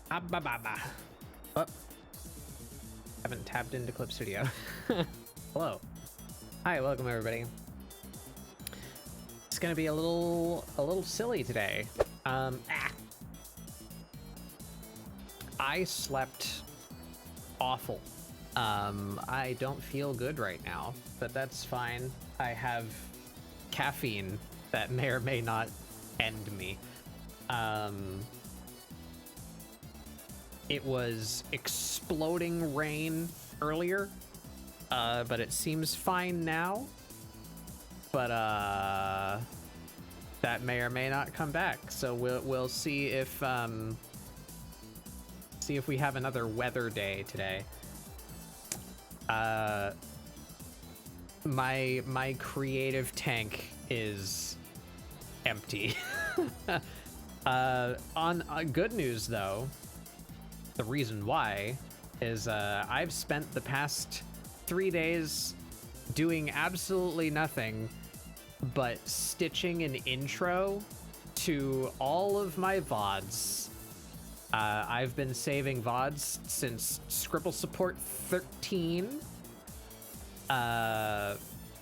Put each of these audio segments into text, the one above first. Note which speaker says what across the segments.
Speaker 1: Ba. Oh, haven't tapped into Clip Studio. Hello. Hi, welcome everybody. It's gonna be a little silly today. I slept awful. I don't feel good right now, but that's fine. I have caffeine that may or may not end me. It was exploding rain earlier, but it seems fine now. But that may or may not come back. So we'll see if we have another weather day today. My creative tank is empty. On good news though, the reason why is I've spent the past 3 days doing absolutely nothing but stitching an intro to all of my VODs. I've been saving VODs since ScribbleSupport 13.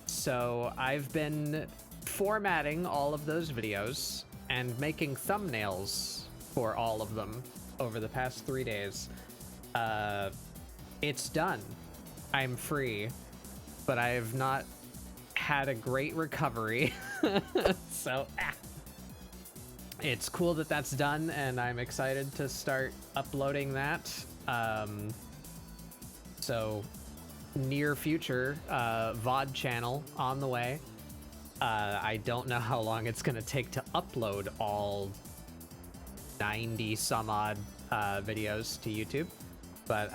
Speaker 1: So I've been formatting all of those videos and making thumbnails for all of them over the past 3 days. It's done. I'm free, but I have not had a great recovery. So it's cool that that's done, and I'm excited to start uploading that. So near future, VOD channel on the way. I don't know how long it's gonna take to upload all 90 some odd videos to YouTube, but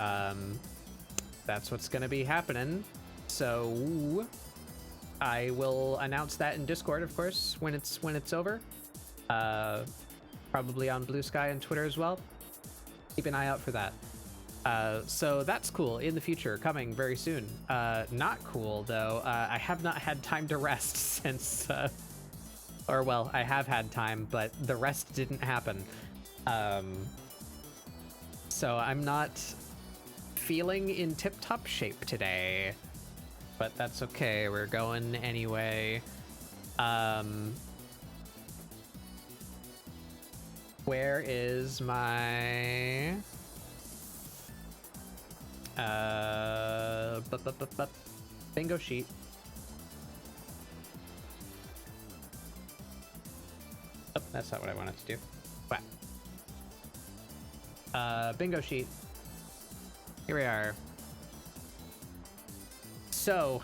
Speaker 1: that's what's gonna be happening. So I will announce that in Discord, of course, when it's over. Probably on Blue Sky and Twitter as well. Keep an eye out for that. So that's cool. In the future, coming very soon. Not cool though. I have not had time to rest since, or well, I have had time, but the rest didn't happen. So I'm not feeling in tip-top shape today, but that's okay. We're going anyway. Where is my bingo sheet? Oh, that's not what I wanted to do. Wow. Bingo sheet. Here we are. So,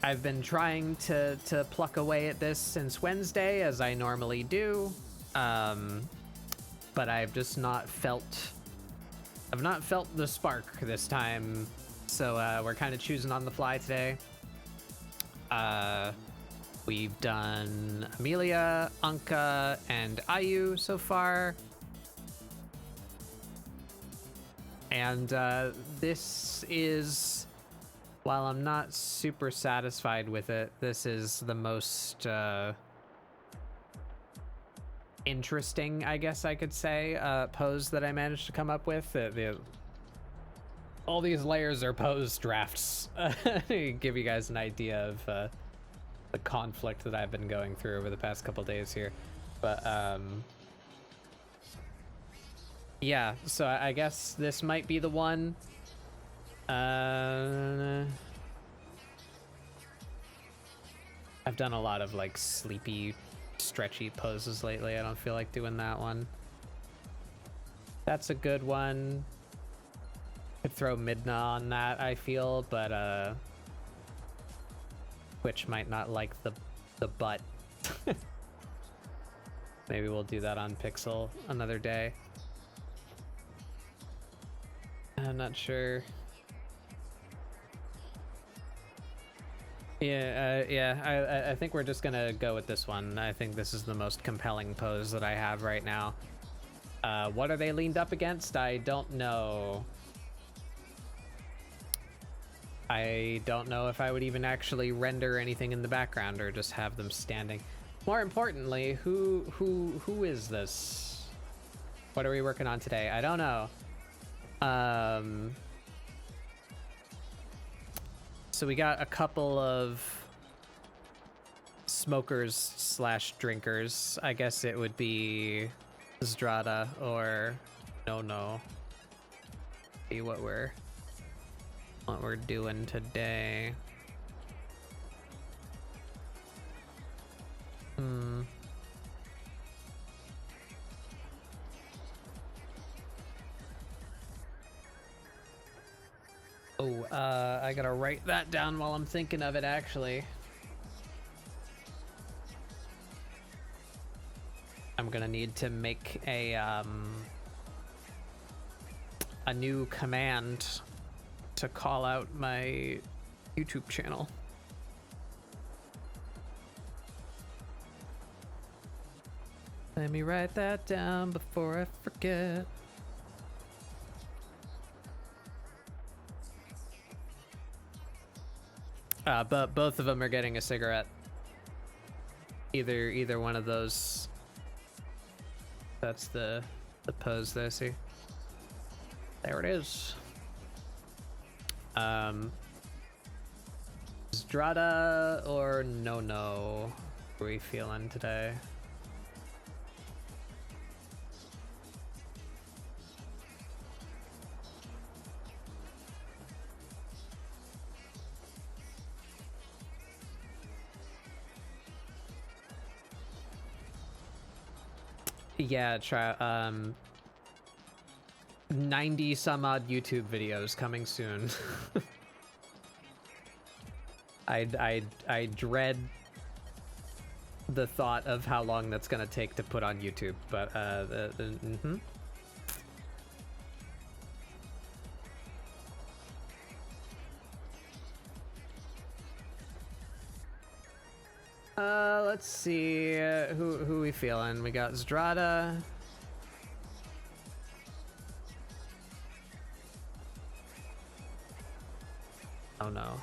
Speaker 1: I've been trying to pluck away at this since Wednesday, as I normally do. But I've just not felt... I've not felt the spark this time, so we're kind of choosing on the fly today. We've done Amelia, Anka, and Ayu so far. And this is, while I'm not super satisfied with it, this is the most interesting, I guess I could say, pose that I managed to come up with. All these layers are pose drafts. To give you guys an idea of the conflict that I've been going through over the past couple days here. But yeah, so I guess this might be the one. I've done a lot of like sleepy, stretchy poses lately. I don't feel like doing that one. That's a good one. Could throw Midna on that, I feel, but Twitch might not like the butt. Maybe we'll do that on Pixel another day. I'm not sure. Yeah, I think we're just gonna go with this one. I think this is the most compelling pose that I have right now. What are they leaned up against? I don't know. I don't know if I would even actually render anything in the background or just have them standing. More importantly, who is this? What are we working on today? I don't know. So we got a couple of smokers slash drinkers. I guess it would be Zdrada or no. See what we're doing today. Oh, I gotta write that down while I'm thinking of it, actually. I'm gonna need to make a new command to call out my YouTube channel. Let me write that down before I forget. But both of them are getting a cigarette. Either one of those. That's the pose there, see? There it is. Zdrada or no? What are we feeling today? Yeah, try 90 some odd YouTube videos coming soon. I dread the thought of how long that's gonna take to put on YouTube, but let's see, who we feeling? We got Zdrada. Oh no.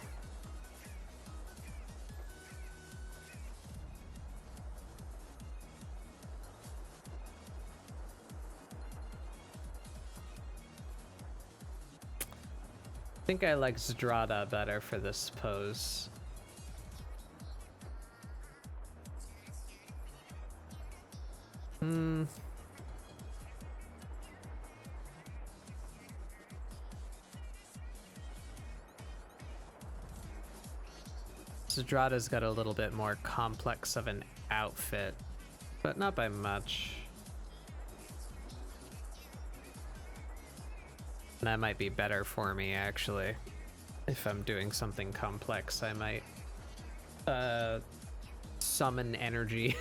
Speaker 1: I think I like Zdrada better for this pose. Zdrada's got a little bit more complex of an outfit, but not by much. That might be better for me, actually. If I'm doing something complex, I might summon energy.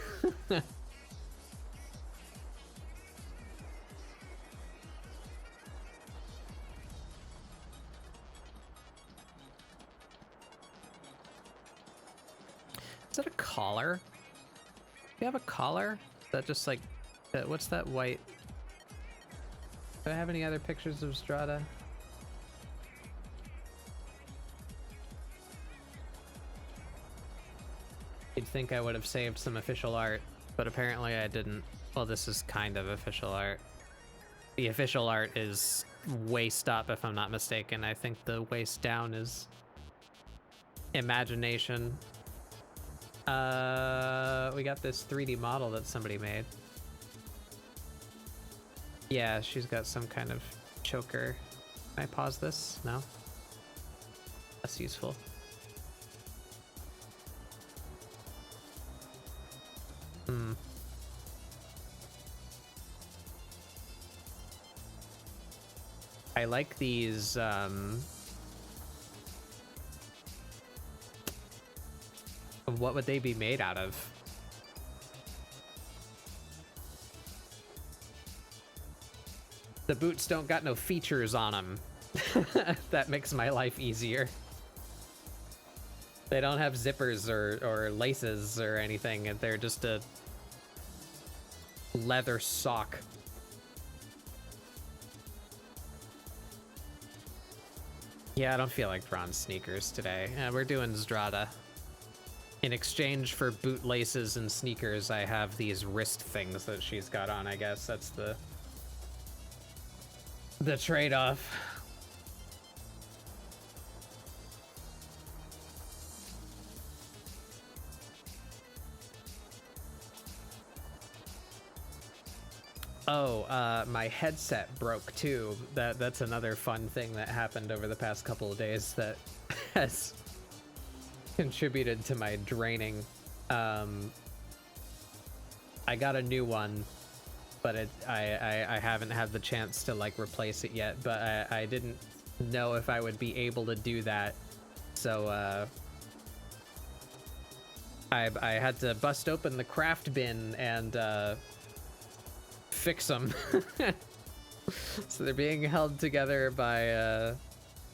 Speaker 1: Is that a collar? Do you have a collar? Is that just like, what's that white? Do I have any other pictures of Zdrada? You'd think I would have saved some official art, but apparently I didn't. Well, this is kind of official art. The official art is waist up, if I'm not mistaken. I think the waist down is imagination. We got this 3D model that somebody made. Yeah, she's got some kind of choker. Can I pause this? No? That's useful. I like these, what would they be made out of? The boots don't got no features on them. That makes my life easier. They don't have zippers or laces or anything, and they're just a leather sock. Yeah, I don't feel like bronze sneakers today. We're doing Zdrada. In exchange for boot laces and sneakers, I have these wrist things that she's got on, I guess. That's the The trade-off. Oh, my headset broke too. That's another fun thing that happened over the past couple of days that has contributed to my draining. I got a new one, but I haven't had the chance to like replace it yet, but I didn't know if I would be able to do that. So I had to bust open the craft bin and fix them. So they're being held together by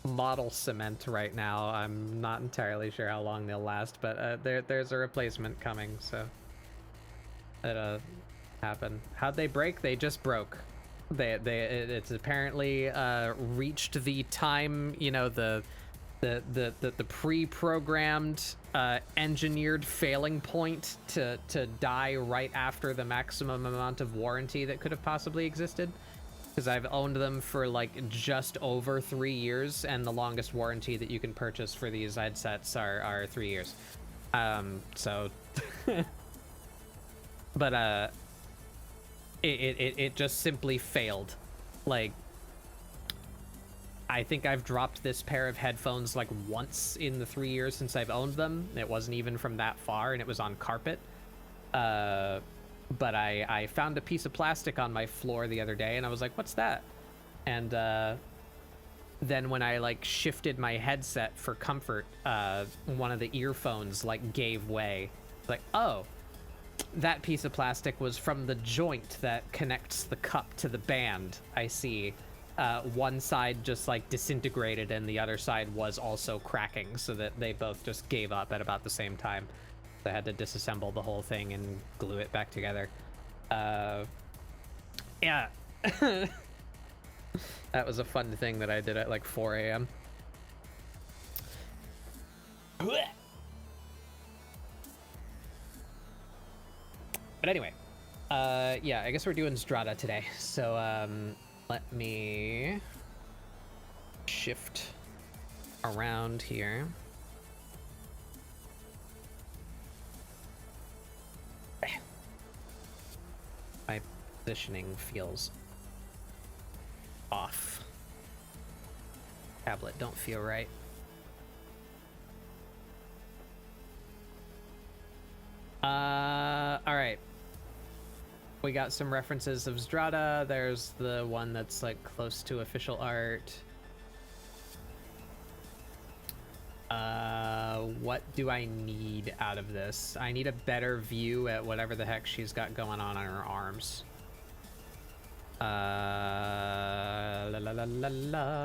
Speaker 1: model cement right now. I'm not entirely sure how long they'll last, but there's a replacement coming, so it'll happen. How'd they break? They just broke. It's apparently reached the time, you know, the pre-programmed engineered failing point to die right after the maximum amount of warranty that could have possibly existed, because I've owned them for like just over 3 years, and the longest warranty that you can purchase for these headsets are 3 years. So but it just simply failed. Like, I think I've dropped this pair of headphones like once in the 3 years since I've owned them. It wasn't even from that far, and it was on carpet. But I found a piece of plastic on my floor the other day, and I was like, what's that? And then when I like shifted my headset for comfort, one of the earphones like gave way. Like, oh, that piece of plastic was from the joint that connects the cup to the band. I see. One side just like disintegrated and the other side was also cracking, so that they both just gave up at about the same time. I had to disassemble the whole thing and glue it back together. Yeah. That was a fun thing that I did at like 4 a.m. But anyway, yeah, I guess we're doing Zdrada today. So, let me shift around here. My positioning feels off. Tablet don't feel right. All right. We got some references of Zdrada. There's the one that's like close to official art. What do I need out of this? I need a better view at whatever the heck she's got going on her arms.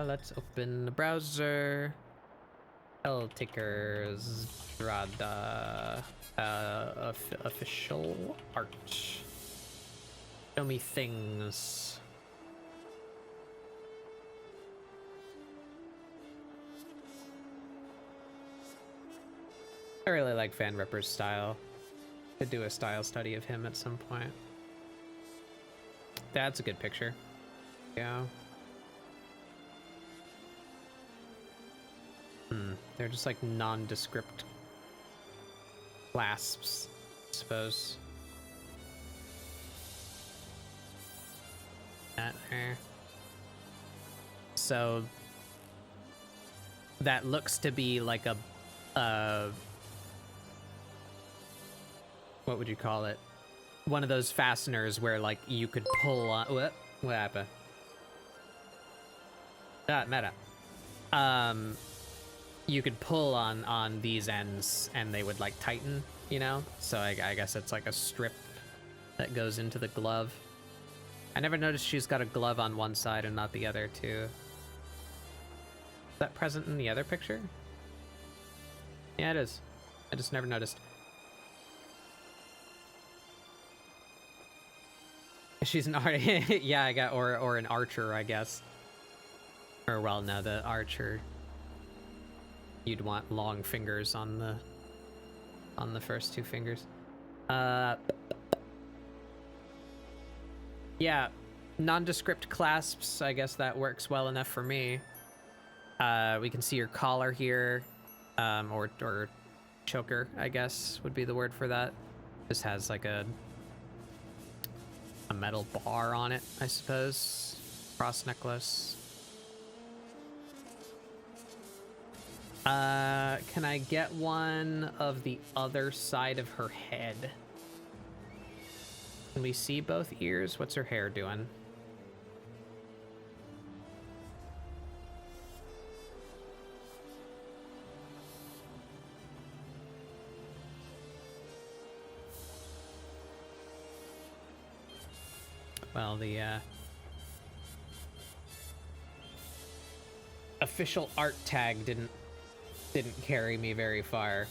Speaker 1: Let's open the browser. I'll take her Zdrada. Official art. Show me things. I really like Van Ripper's style. Could do a style study of him at some point. That's a good picture. Yeah. They're just like nondescript clasps, I suppose. That there. So that looks to be like a what would you call it? One of those fasteners where like you could pull on. What happened? Meta. You could pull on these ends and they would like tighten, you know? So I guess it's like a strip that goes into the glove. I never noticed she's got a glove on one side and not the other too. Is that present in the other picture? Yeah, it is. I just never noticed. She's an artist. Yeah, I got or an archer, I guess. Or well, no, the archer. You'd want long fingers on the first two fingers. Yeah, nondescript clasps. I guess that works well enough for me. We can see your collar here, or choker, I guess would be the word for that. This has like a metal bar on it, I suppose. Cross necklace. Can I get one of the other side of her head? Can we see both ears? What's her hair doing? Well, the official art tag didn't carry me very far.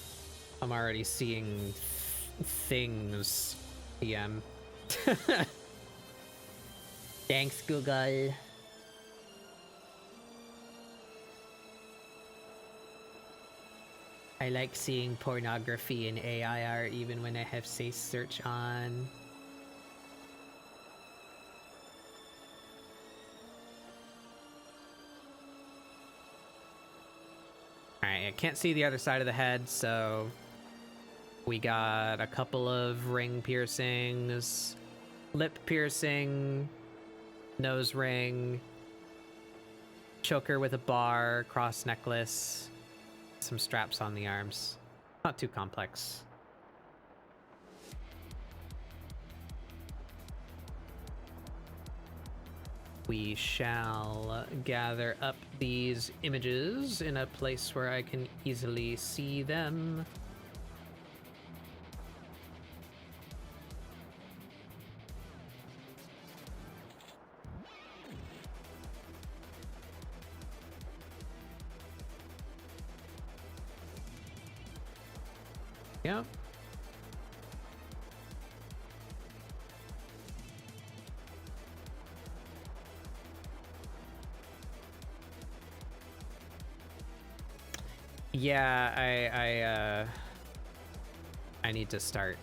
Speaker 1: I'm already seeing things. PM. Thanks, Google. I like seeing pornography in AI art even when I have safe search on. Alright, I can't see the other side of the head, so we got a couple of ring piercings, lip piercing, nose ring, choker with a bar, cross necklace, some straps on the arms. Not too complex. We shall gather up these images in a place where I can easily see them. Yeah. Yeah, I need to start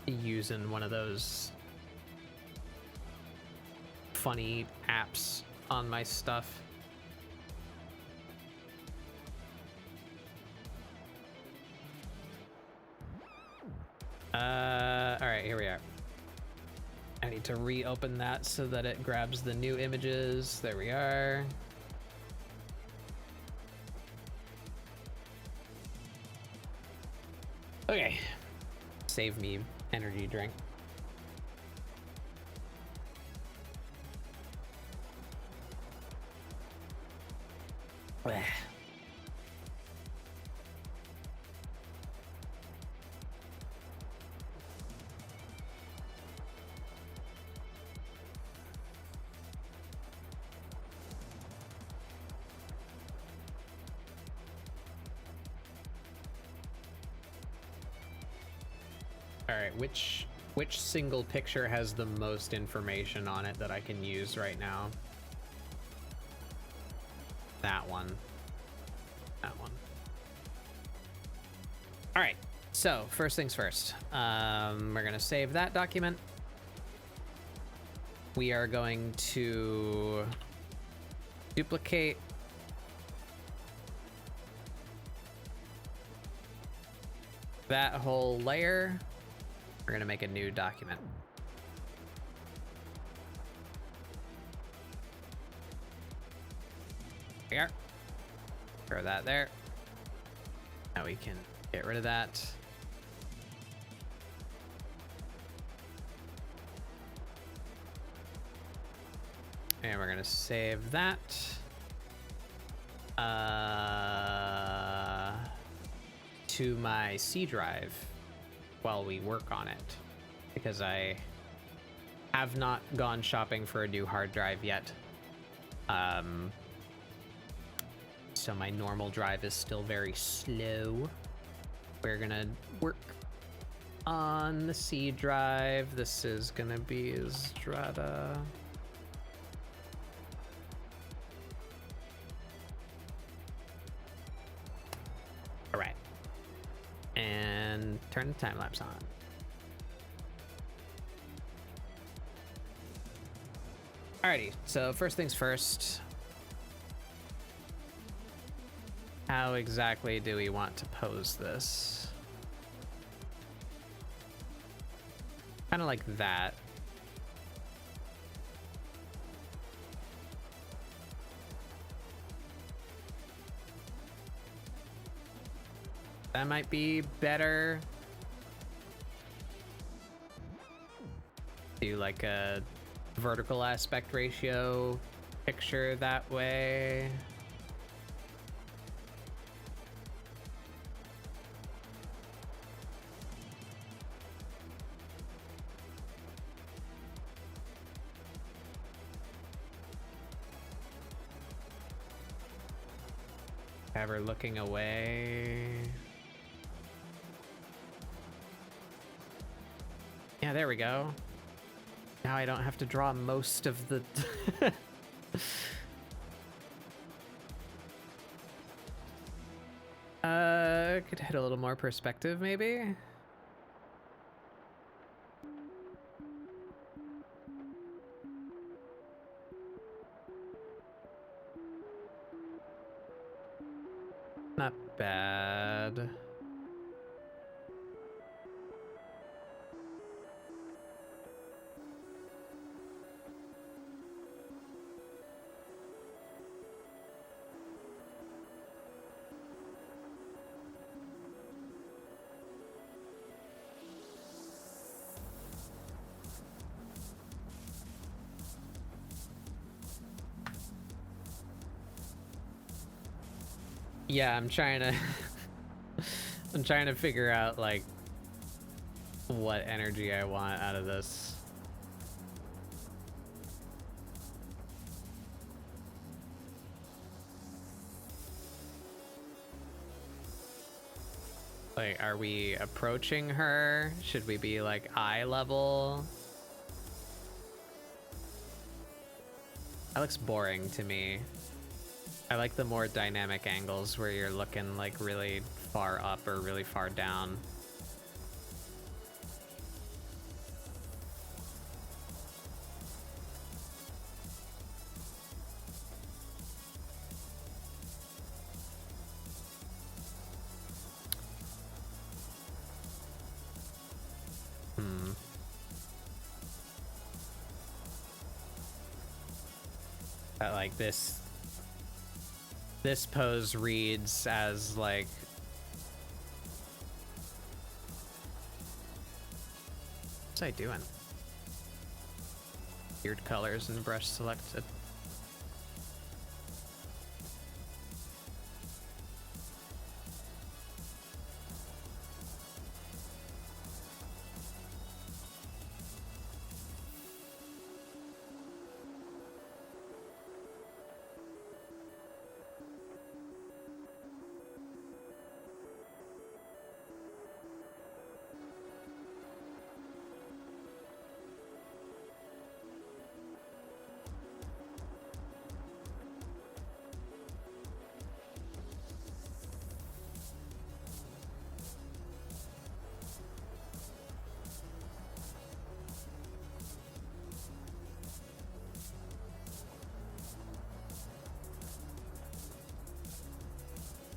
Speaker 1: using one of those funny apps on my stuff. All right, here we are. I need to reopen that so that it grabs the new images. There we are. Okay, save me energy drink. All right, which single picture has the most information on it that I can use right now? That one. That one. All right, so first things first. We're gonna save that document. We are going to duplicate that whole layer. We're gonna make a new document. Here. Throw that there. Now we can get rid of that. And we're gonna save that. To my C drive while we work on it, because I have not gone shopping for a new hard drive yet. So my normal drive is still very slow. We're gonna work on the C drive. This is gonna be Zdrada. All right. And turn the time lapse on. Alrighty, so first things first. How exactly do we want to pose this? Kind of like that. That might be better. Do like a vertical aspect ratio picture that way. Have her looking away. Yeah, there we go. Now I don't have to draw most of the... Could hit a little more perspective, maybe? Not bad. Yeah, I'm trying to I'm trying to figure out like what energy I want out of this. Like, are we approaching her? Should we be like eye level? That looks boring to me. I like the more dynamic angles where you're looking like really far up or really far down. But like this pose reads as like what's I doing? Weird colors and brush selected.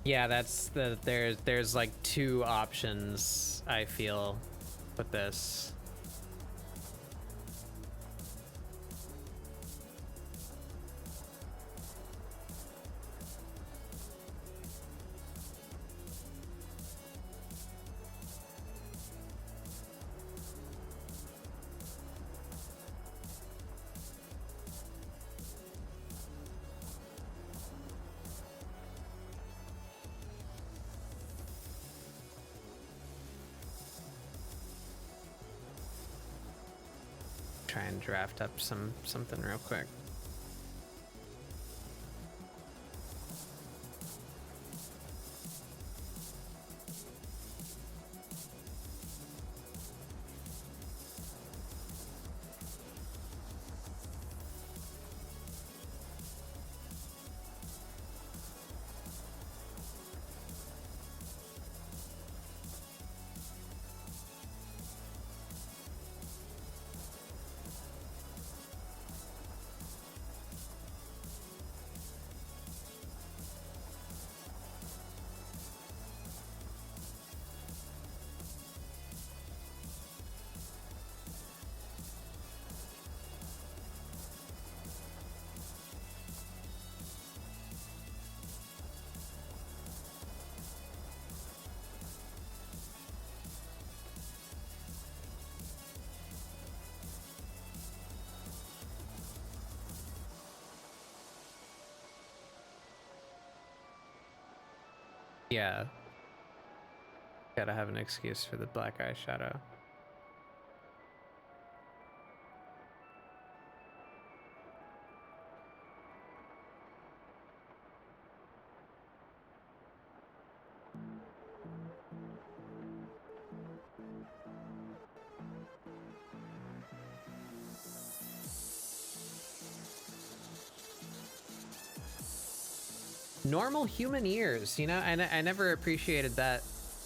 Speaker 1: Yeah, that's the there's like two options I feel with this. Try and draft up something real quick. Yeah. Gotta have an excuse for the black eyeshadow. Normal human ears, you know, and I never appreciated that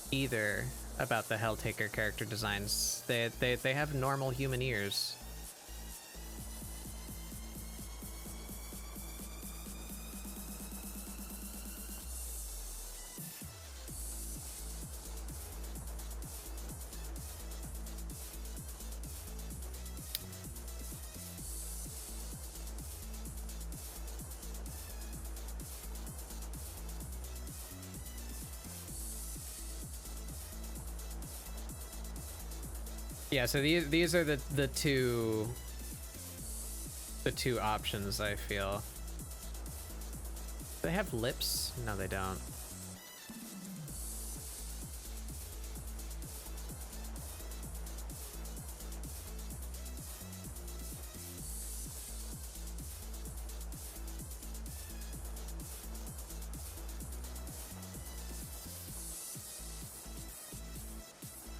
Speaker 1: either about the Helltaker character designs. They have normal human ears. Yeah, so these are the two options, I feel. Do they have lips? No, they don't.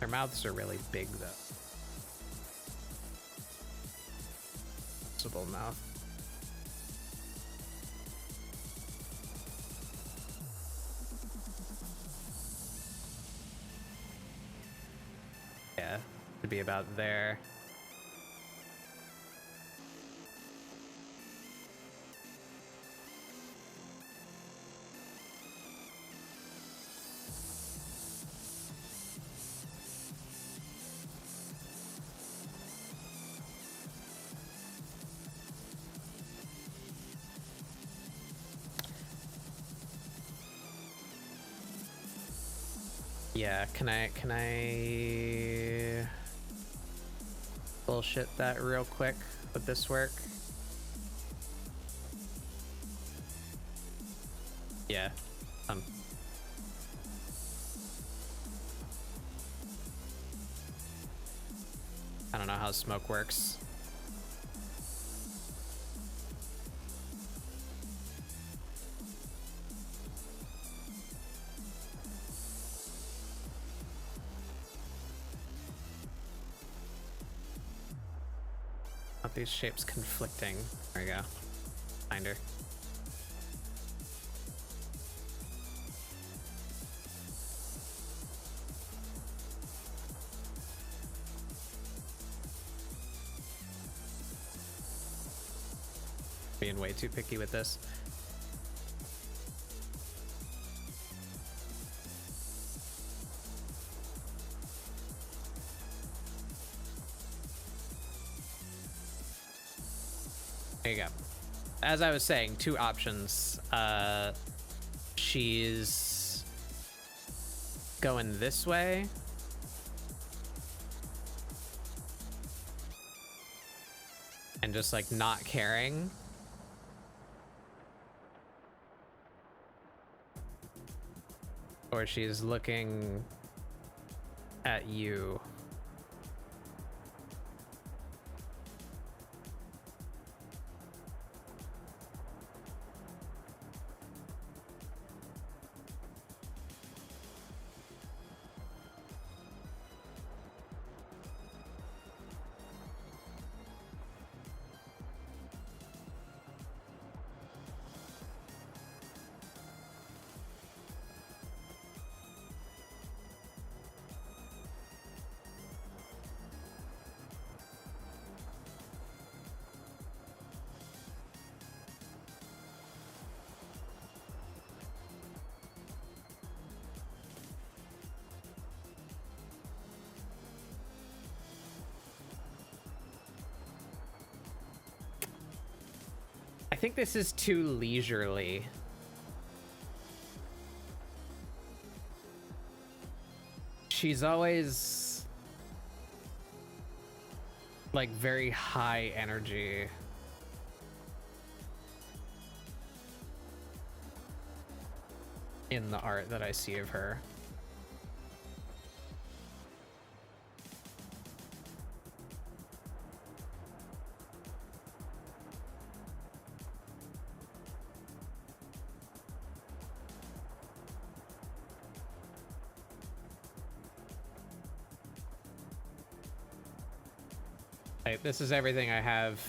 Speaker 1: Their mouths are really big, though. Possible mouth. Yeah, to be about there. Yeah, can I bullshit that real quick? Would this work? Yeah. I don't know how smoke works. Not these shapes conflicting. There we go. Find her. Being way too picky with this. There you go. As I was saying, two options. She's going this way. And just like not caring. Or she's looking at you. I think this is too leisurely. She's always like very high energy. in the art that I see of her. This is everything I have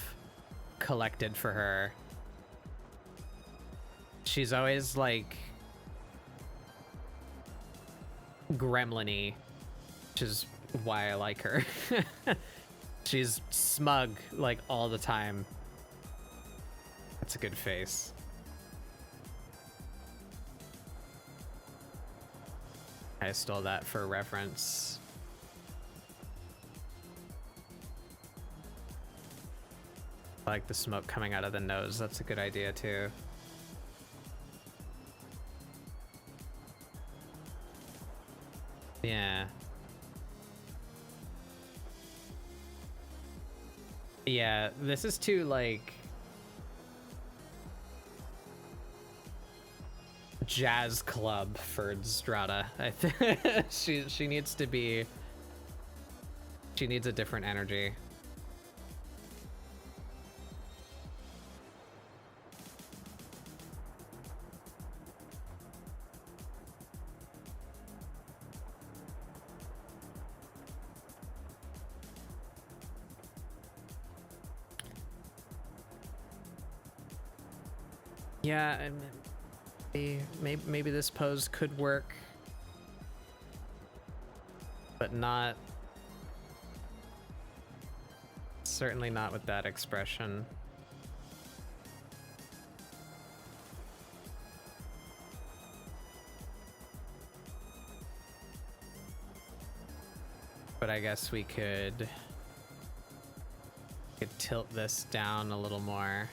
Speaker 1: collected for her. She's always like gremlin-y, which is why I like her. She's smug like all the time. That's a good face. I stole that for reference. I like the smoke coming out of the nose. That's a good idea too. Yeah. Yeah, this is too like jazz club for Zdrada. I think she needs to be. She needs a different energy. Yeah, maybe this pose could work, but not. Certainly not with that expression. But I guess we could tilt this down a little more.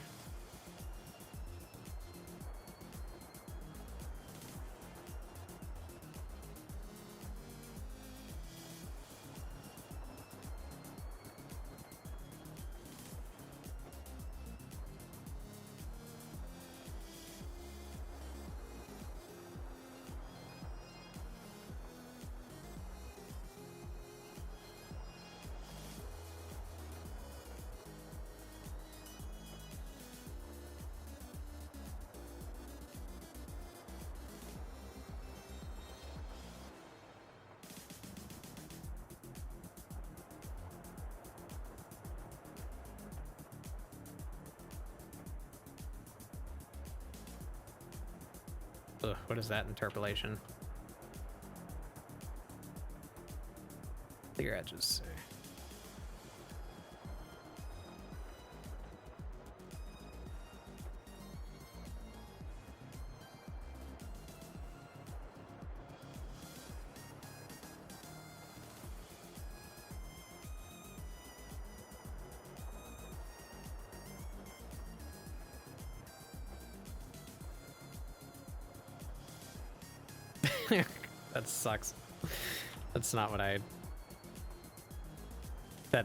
Speaker 1: Ugh, what is that interpolation? Clear edges. That sucks. That's not what I...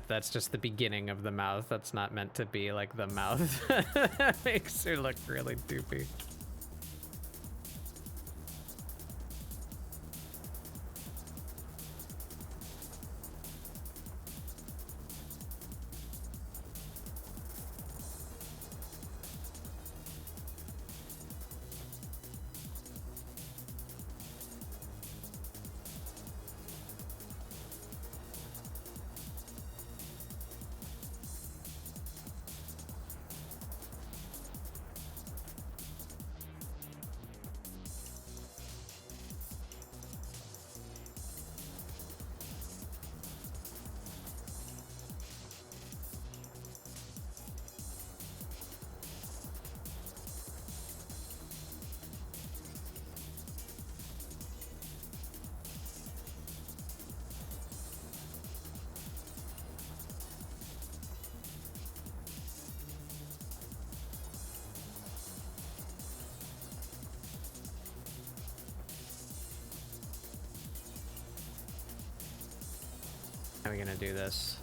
Speaker 1: That's just the beginning of the mouth. That's not meant to be like the mouth. That makes her look really doopy. How are we gonna do this?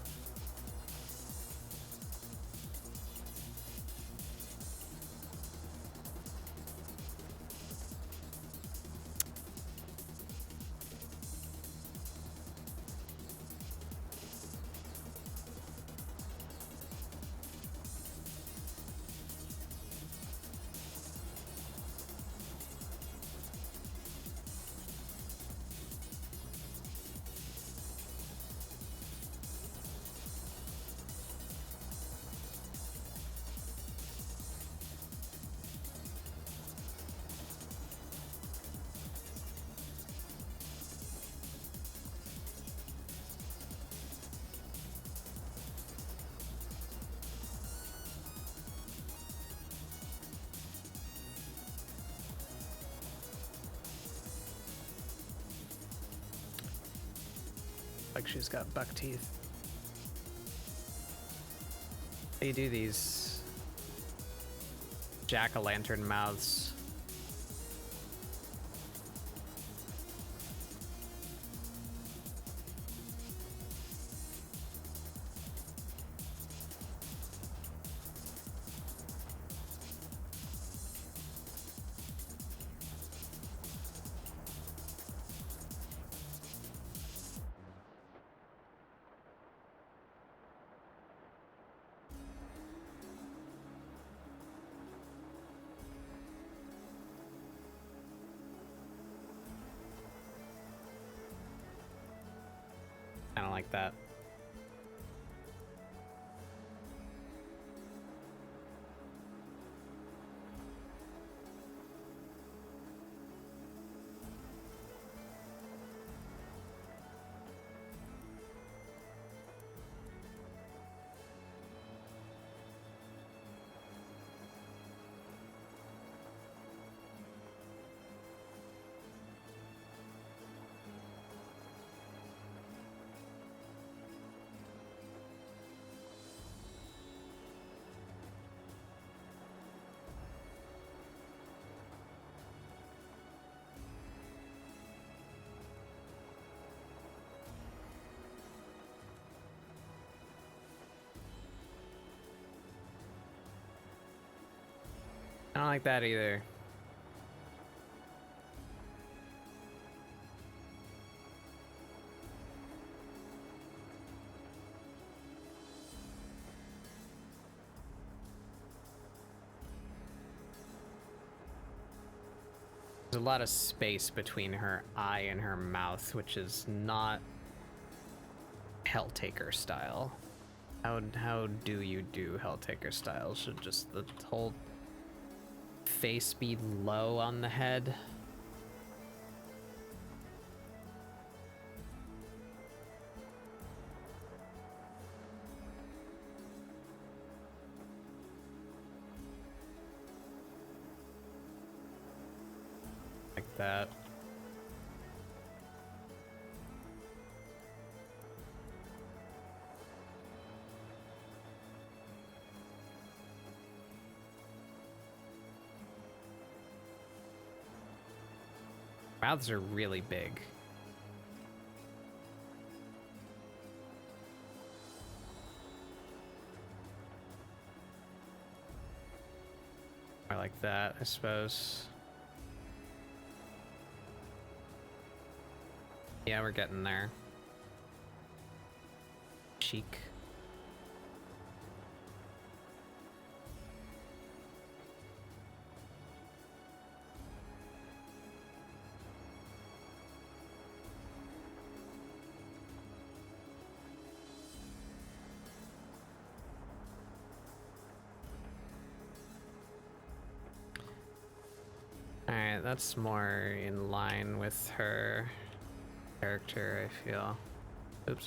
Speaker 1: like she's got buck teeth. They do these jack-o'-lantern mouths. I don't like that. I don't like that either. There's a lot of space between her eye and her mouth, which is not Helltaker style. How do you do Helltaker style? Should just the whole face be low on the head? Like that. Mouths are really big. I like that, I suppose. Yeah, we're getting there. Cheek. Alright, that's more in line with her character, I feel. Oops.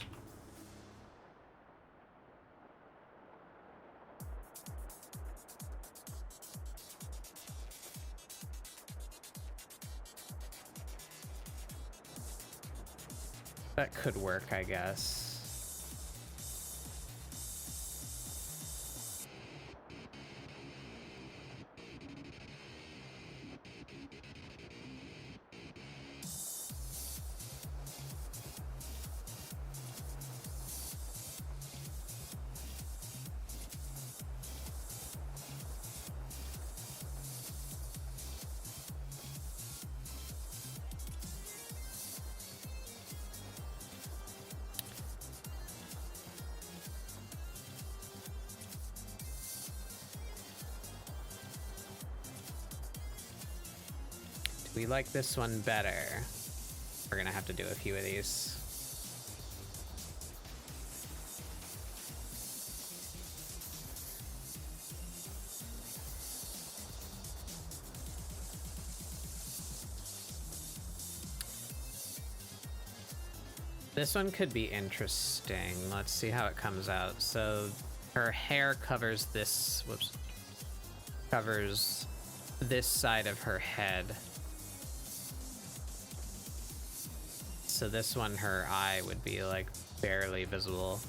Speaker 1: That could work, I guess. We like this one better. We're gonna have to do a few of these. This one could be interesting. Let's see how it comes out. So her hair covers this, whoops, covers this side of her head. so this one, her eye would be like barely visible.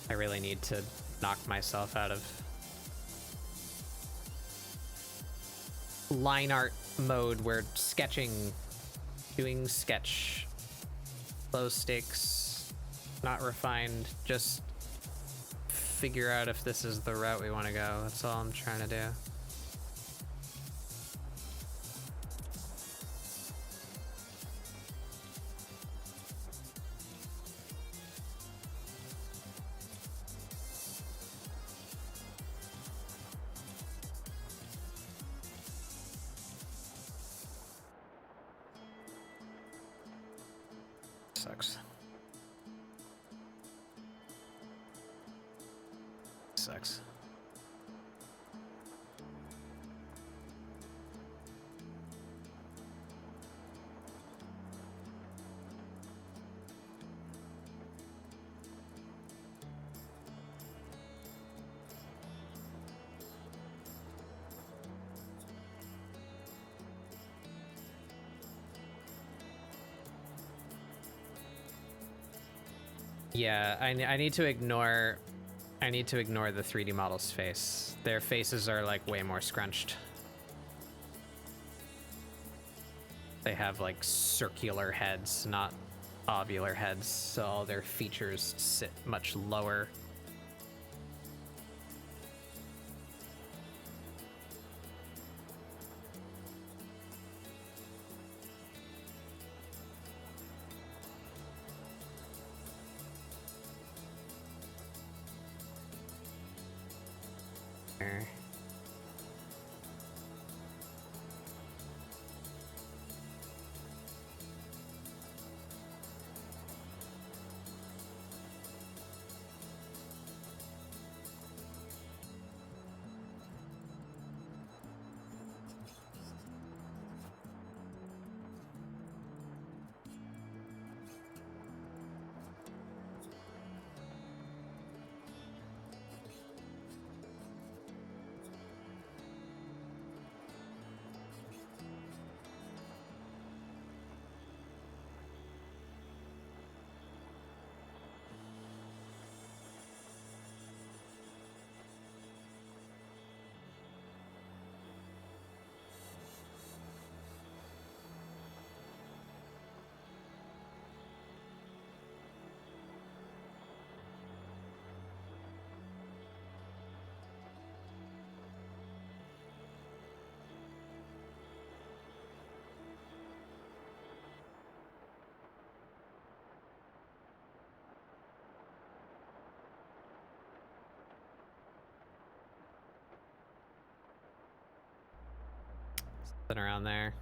Speaker 1: I really need to knock myself out of line art mode where doing sketch, low stakes, not refined, just figure out if this is the route we want to go. That's all I'm trying to do. Sucks. Sucks. Yeah, I need to ignore the 3D model's face. Their faces are like way more scrunched. They have like circular heads, not ovular heads, so all their features sit much lower. Something around there.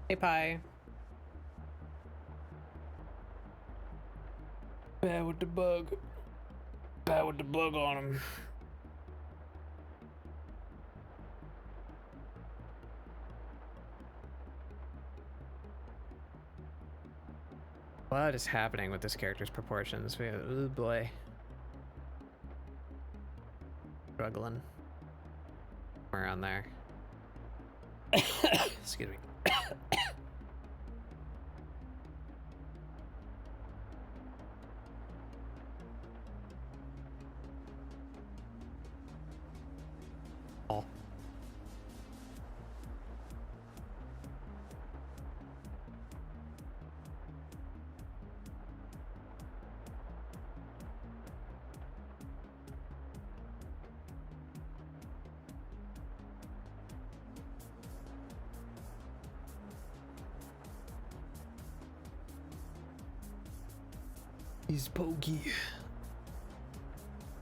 Speaker 1: Hey, Pie. Bad with the bug. Bad with the bug on him. What is happening with this character's proportions? Oh boy. Struggling. Around there. Excuse me. Oh. He's pokey.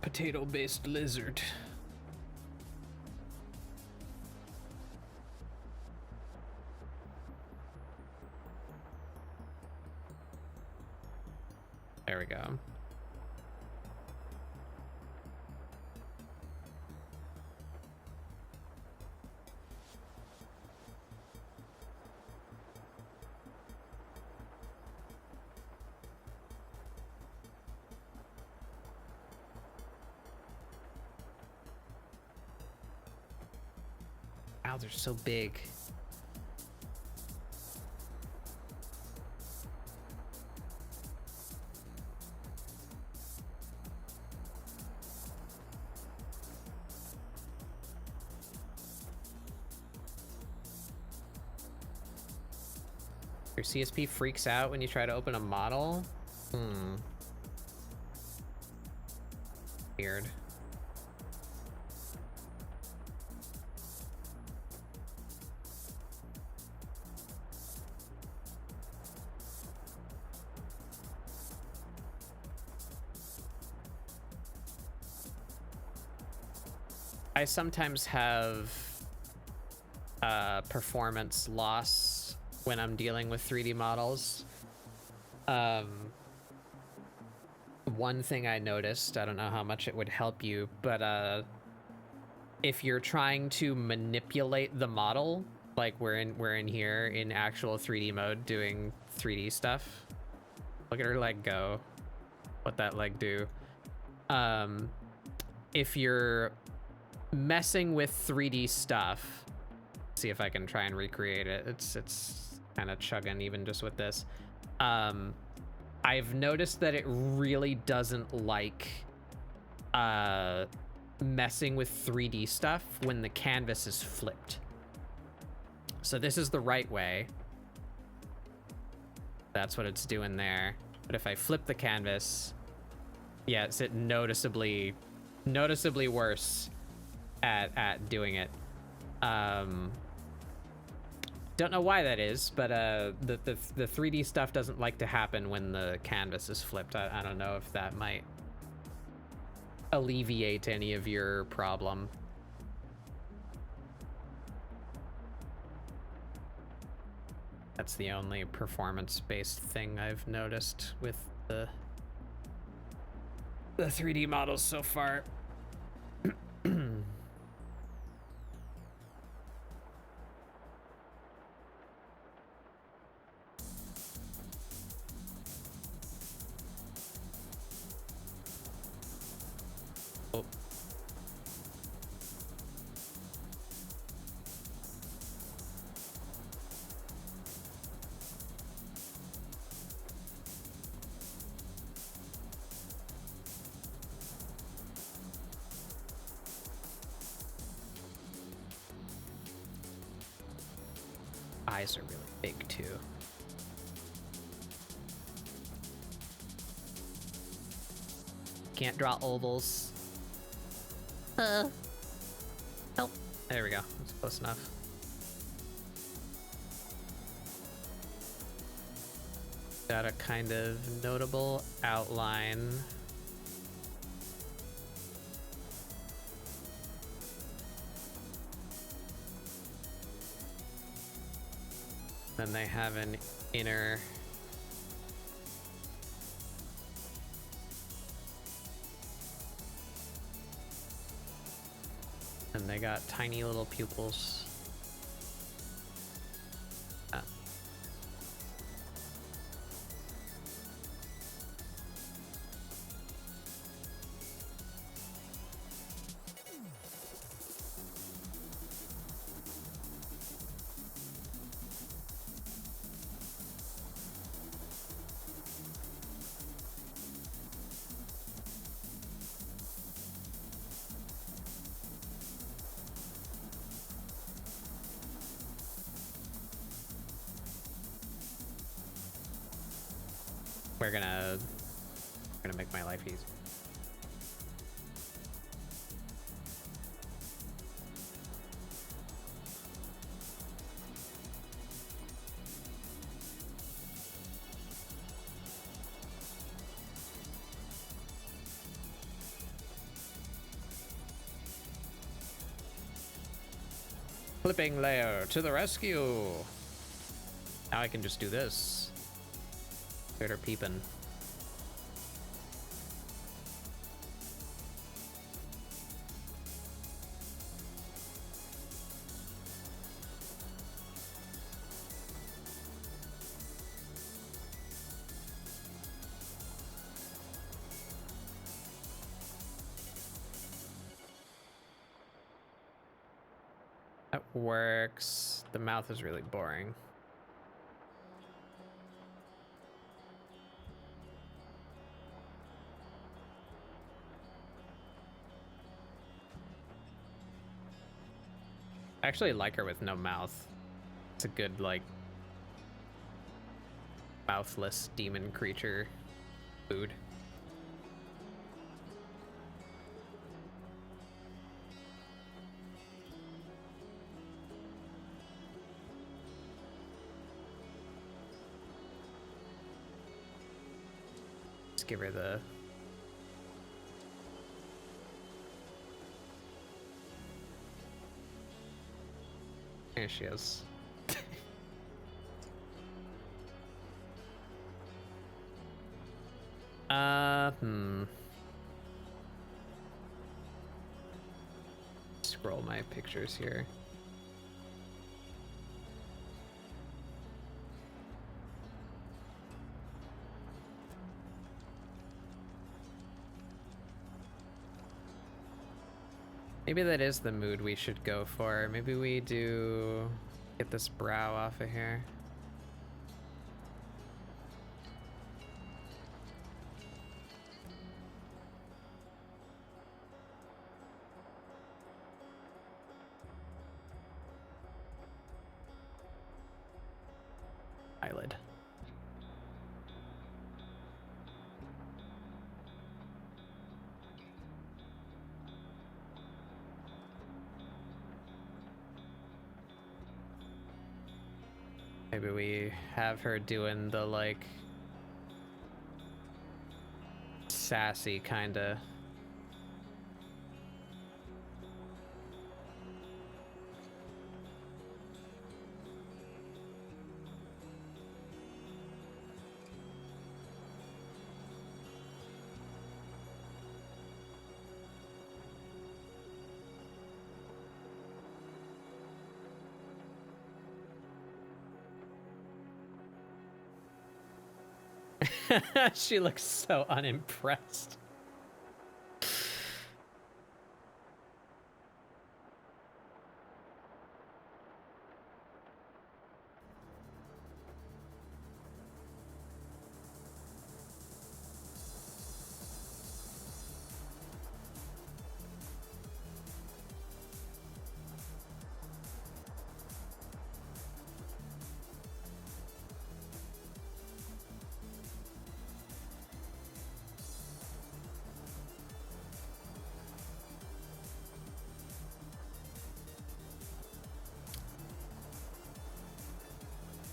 Speaker 1: Potato-based lizard. There we go. Wow, they're so big. Your CSP freaks out when you try to open a model? Weird. I sometimes have performance loss when I'm dealing with 3D models. One thing I noticed, I don't know how much it would help you, but if you're trying to manipulate the model, like we're in here in actual 3D mode doing 3D stuff. Look at her leg go. What that leg do? If you're messing with 3D stuff, see if I can try and recreate it. It's kind of chugging even just with this. I've noticed that it really doesn't like messing with 3D stuff when the canvas is flipped. So this is the right way. That's what it's doing there. But if I flip the canvas, yeah, it's noticeably worse at doing it. Don't know why that is, but the 3D stuff doesn't like to happen when the canvas is flipped. I don't know if that might alleviate any of your problem. That's the only performance-based thing I've noticed with the 3D models so far. Oh. Eyes are really big too. Can't draw ovals. Help. There we go. That's close enough. Got a kind of notable outline. Then they have an inner. And they got tiny little pupils. We're gonna make my life easy. Clipping layer to the rescue. Now I can just do this. Critter peeping. That works. The mouth is really boring. I actually like her with no mouth. It's a good, like, mouthless demon creature food. Let's give her the... There she is. Scroll my pictures here. Maybe that is the mood we should go for. Maybe we do get this brow off of here. Eyelid. Maybe we have her doing the, like, sassy kinda. She looks so unimpressed.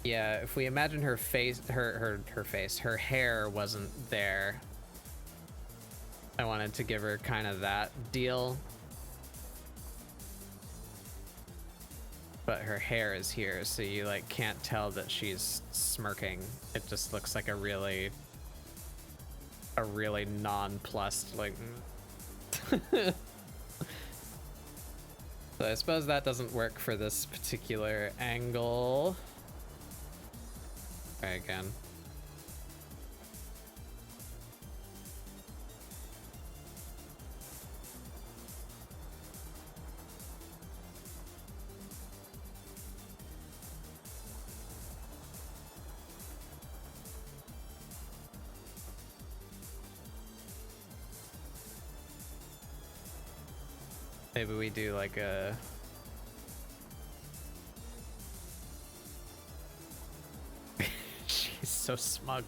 Speaker 1: Yeah, if we imagine her face, her hair wasn't there. I wanted to give her kind of that deal. but her hair is here, so you like can't tell that she's smirking. It just looks like a really nonplussed, like. So I suppose that doesn't work for this particular angle. Try again. Maybe we do like a... She's so smug.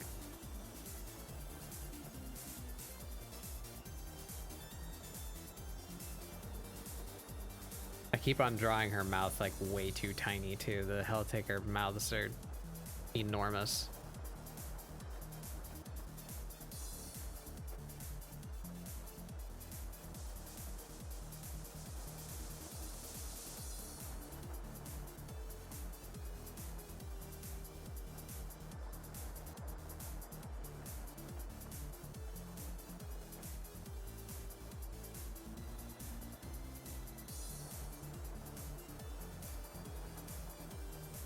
Speaker 1: I keep on drawing her mouth like way too tiny too. The Helltaker mouths are enormous.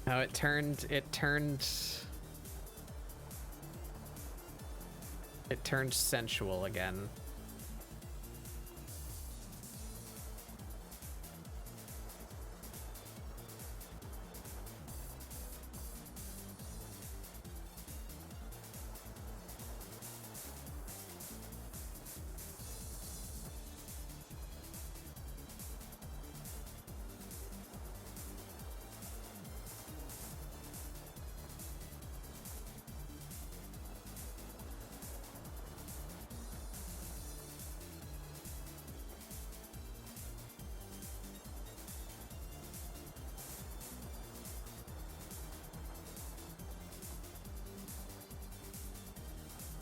Speaker 1: No, it turned sensual again.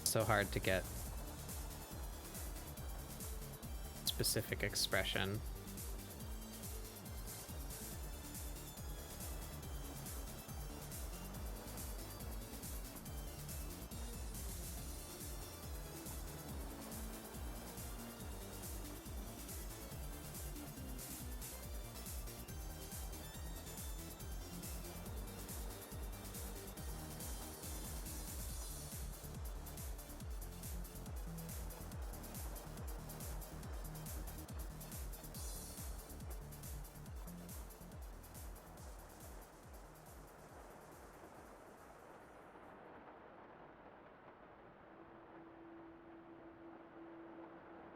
Speaker 1: So hard to get specific expression.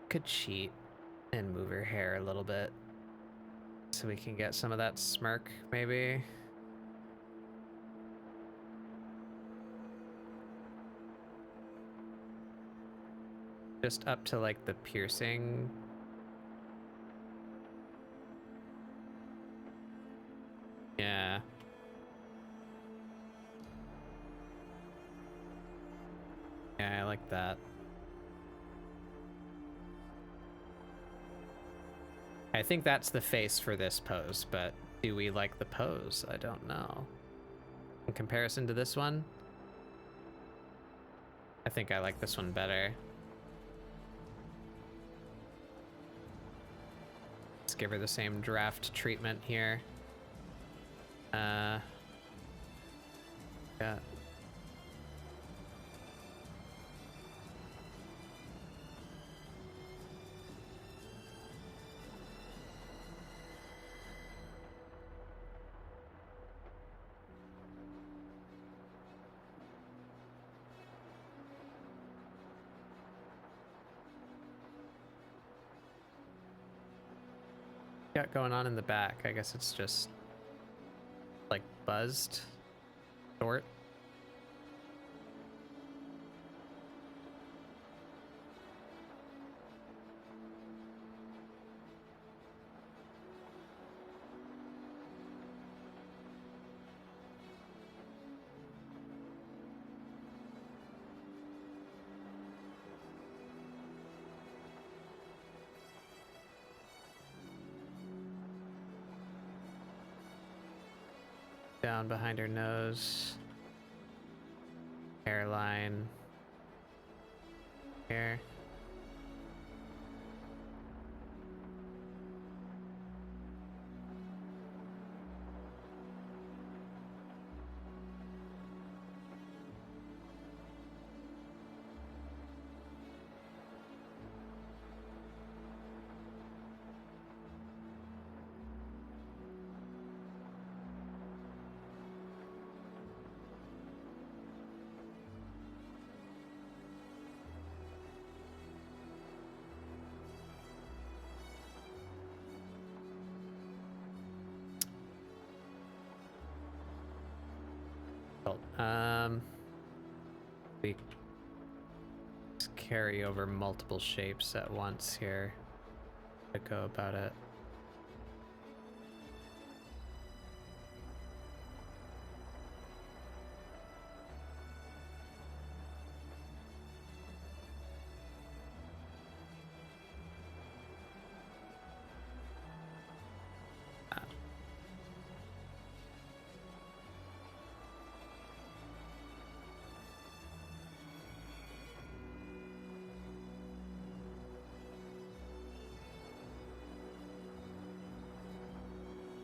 Speaker 1: Could cheat and move her hair a little bit so we can get some of that smirk, maybe. Just up to like the piercing. Yeah. Yeah, I like that. I think that's the face for this pose, but do we like the pose? I don't know. In comparison to this one, I think I like this one better. Let's give her the same draft treatment here. Yeah. Got going on in the back? I guess it's just like buzzed, short. Down behind her nose. Hairline. Here. We just carry over multiple shapes at once here to go about it.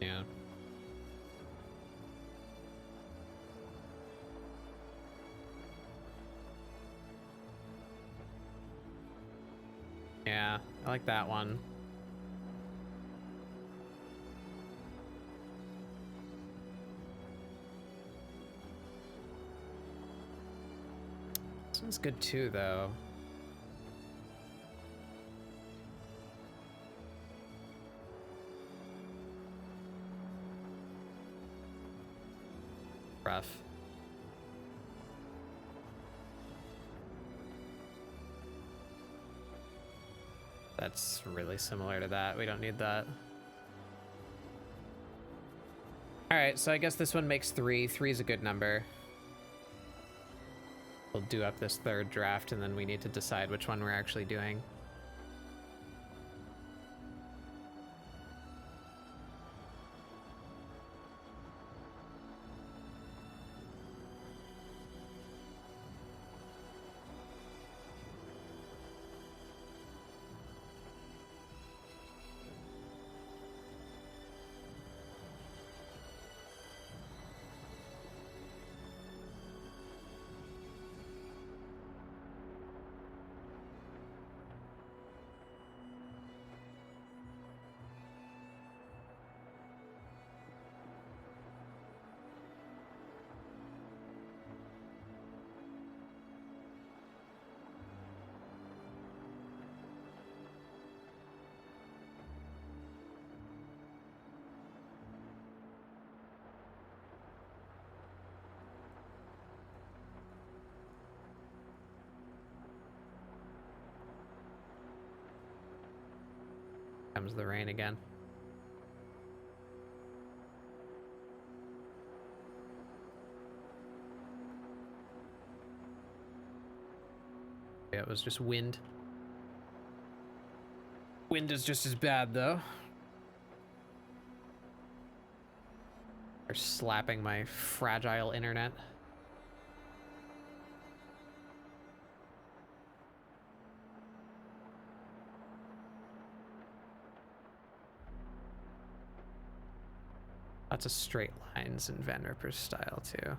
Speaker 1: Yeah. Yeah, I like that one. This one's good too, though. Rough. That's really similar to that. We don't need that. All right, so I guess this one makes 3. 3 is a good number. We'll do up this third draft, and then we need to decide which one we're actually doing. Comes the rain again. Yeah, it was just wind. Wind is just as bad, though. They're slapping my fragile internet. Lots of straight lines in Van Ripper's style, too.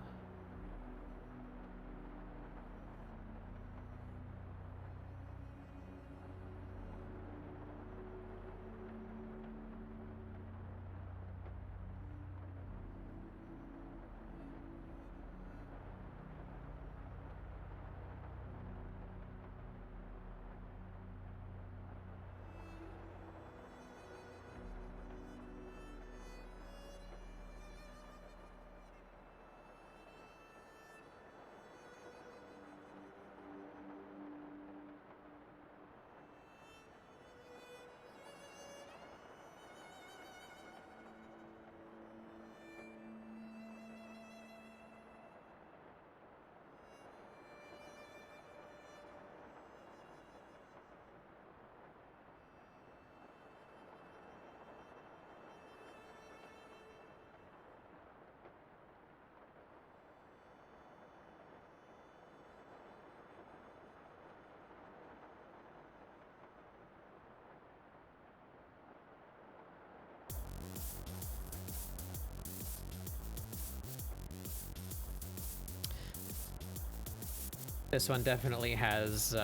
Speaker 1: This one definitely has,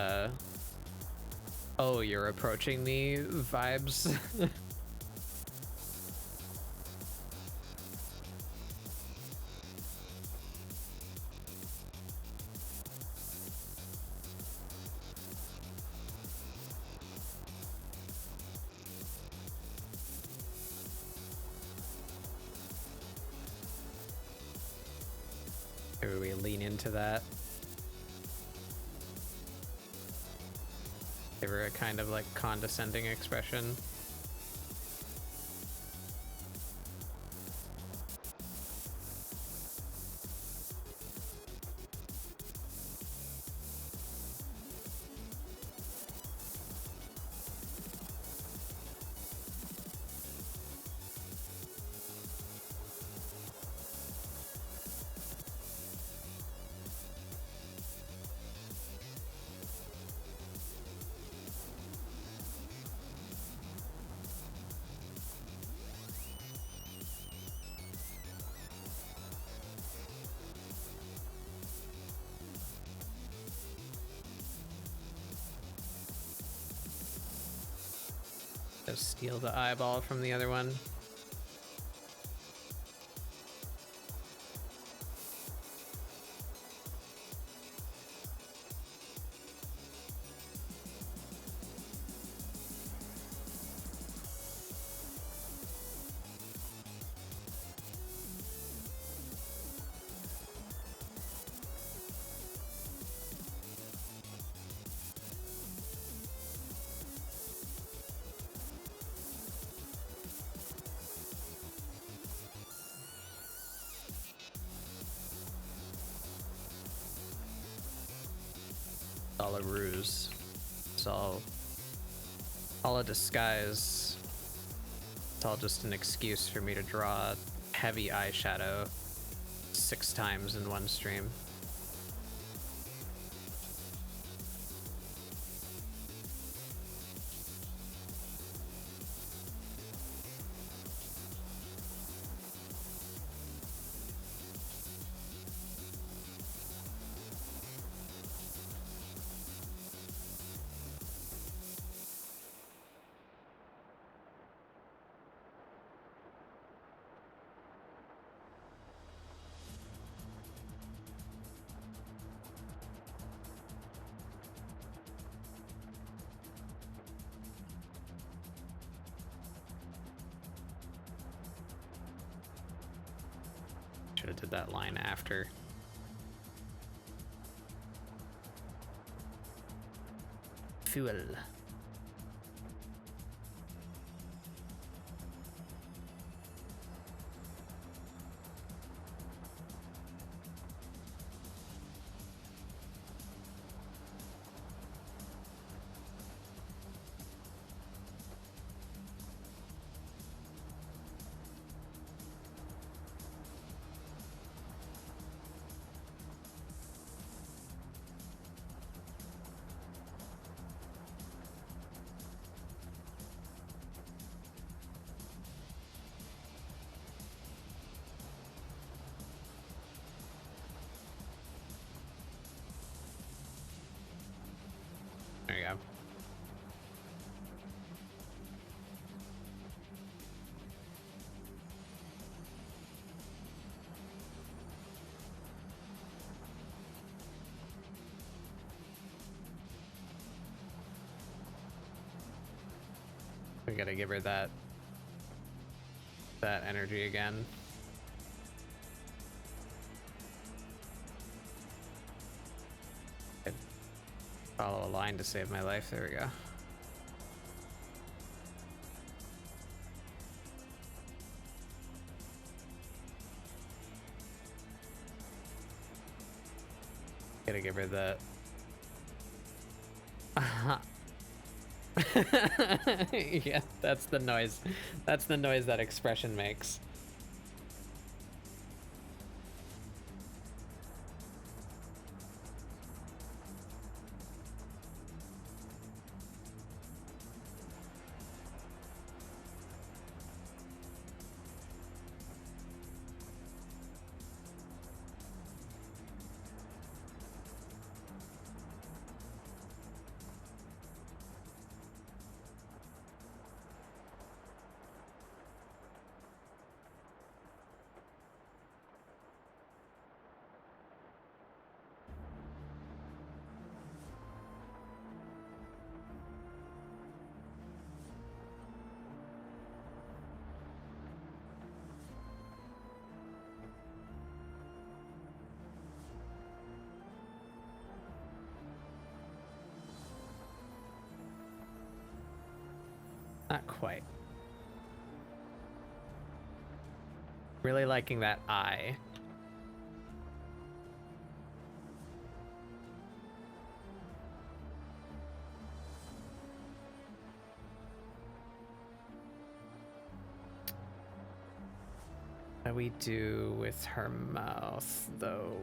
Speaker 1: oh, you're approaching me vibes. Maybe we lean into that. Give her a kind of like condescending expression. Just steal the eyeball from the other one. All a ruse. It's all a disguise. It's all just an excuse for me to draw heavy eyeshadow 6 times in one stream. Should have did that line after. Fuel. There you go. We gotta give her that energy again. Follow a line to save my life. There we go. Gotta give her that. Yeah, that's the noise. That's the noise that expression makes. Not quite. Really liking that eye. What do we do with her mouth, though?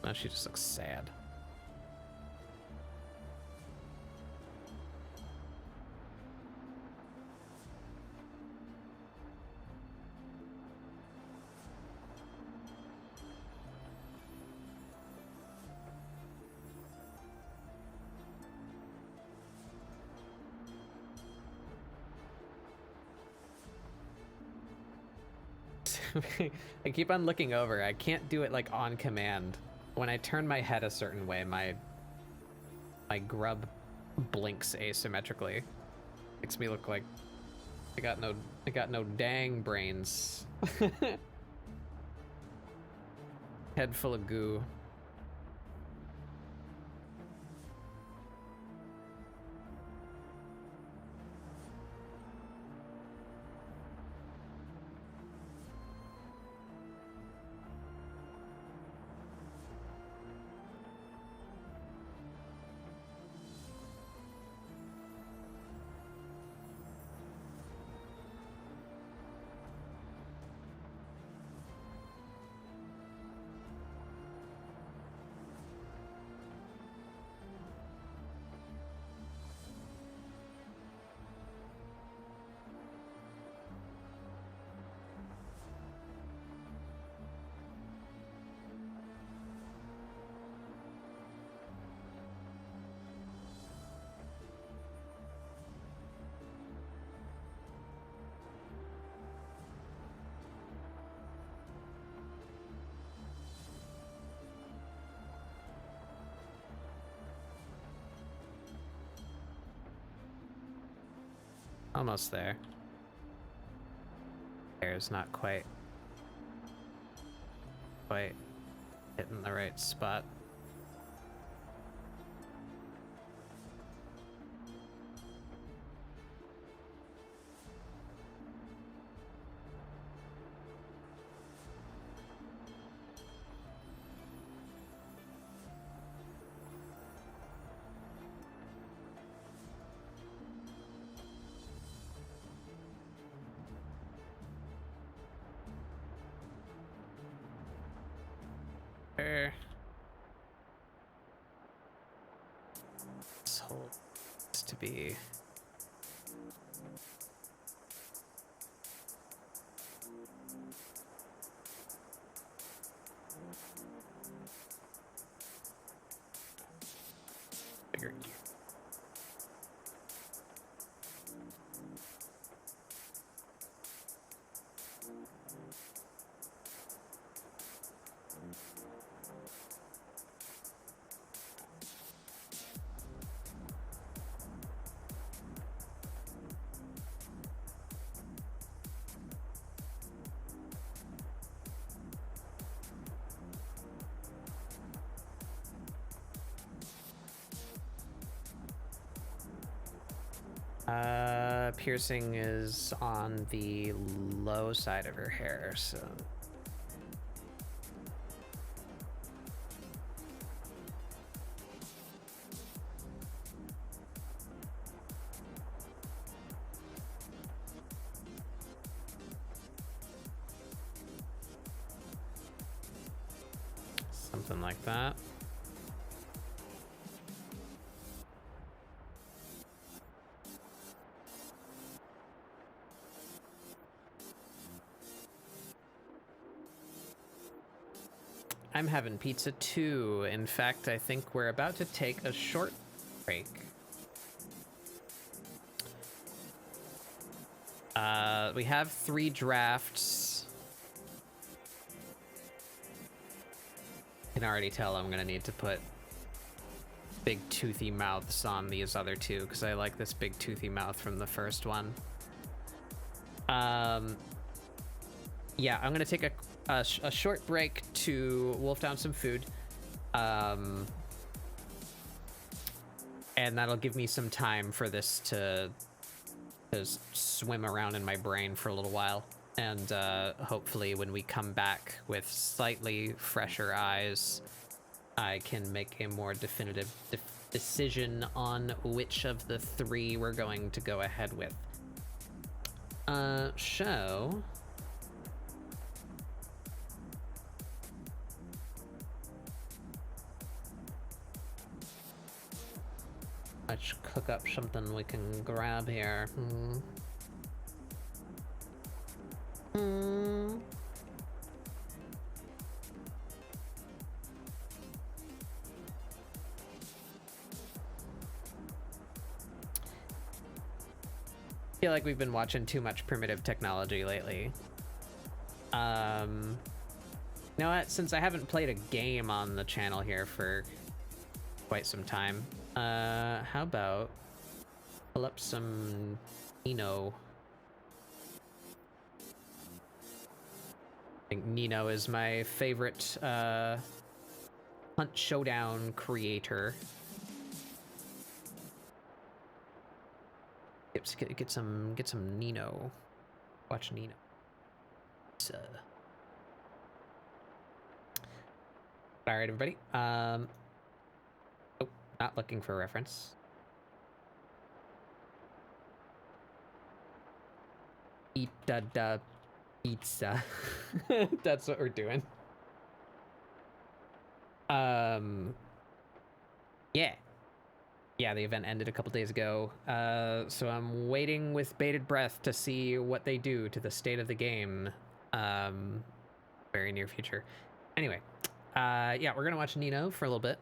Speaker 1: No, she just looks sad. I keep on looking over. I can't do it like on command. When I turn my head a certain way, my grub blinks asymmetrically. Makes me look like I got no dang brains. Head full of goo. Almost there. Hair's not quite hitting the right spot. This whole is to be bigger. Piercing is on the low side of her hair, so something like that. I'm having pizza too. In fact, I think we're about to take a short break. We have 3 drafts. I can already tell I'm gonna need to put big toothy mouths on these other 2 because I like this big toothy mouth from the first one. Yeah, I'm gonna take a short break to wolf down some food. And that'll give me some time for this to swim around in my brain for a little while. And hopefully when we come back with slightly fresher eyes, I can make a more definitive decision on which of the three we're going to go ahead with. So... let's cook up something we can grab here. I feel like we've been watching too much primitive technology lately. You know what? Since I haven't played a game on the channel here for quite some time, how about pull up some Nino? I think Nino is my favorite Hunt Showdown creator. Get some Nino. Watch Nino. All right, everybody. Oh, not looking for a reference. Eat da pizza. That's what we're doing. Yeah, the event ended a couple days ago. So I'm waiting with bated breath to see what they do to the state of the game. Very near future. Anyway, yeah, we're gonna watch Nino for a little bit.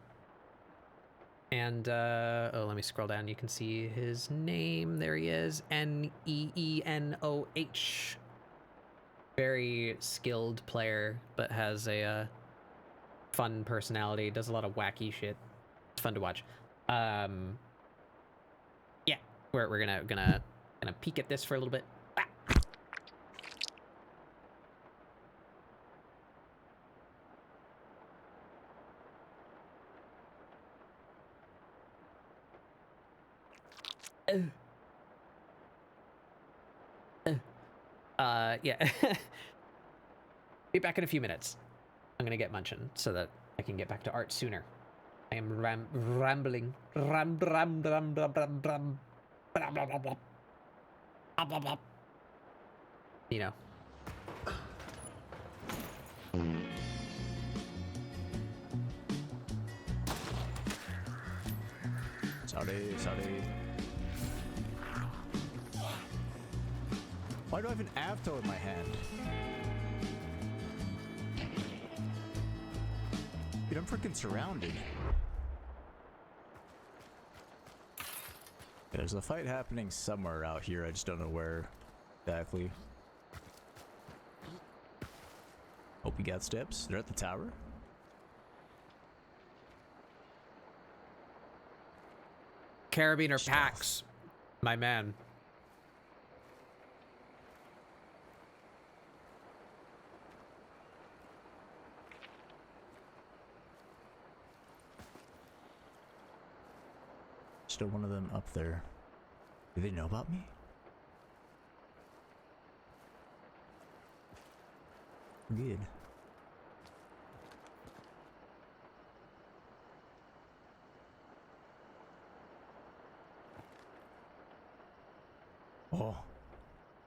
Speaker 1: And, oh, let me scroll down. You can see his name. There he is. Neenoh. Very skilled player, but has a fun personality. Does a lot of wacky shit. It's fun to watch. Yeah, we're gonna peek at this for a little bit. Yeah. Be back in a few minutes. I'm gonna get munching so that I can get back to art sooner. I am rambling. You know.
Speaker 2: Sorry. Why do I have an avto in my hand? Dude, I'm freaking surrounded. There's a fight happening somewhere out here. I just don't know where exactly. Hope we got steps. They're at the tower.
Speaker 1: Carabiner packs, my man.
Speaker 2: Still one of them up there. Do they know about me? Good. Oh,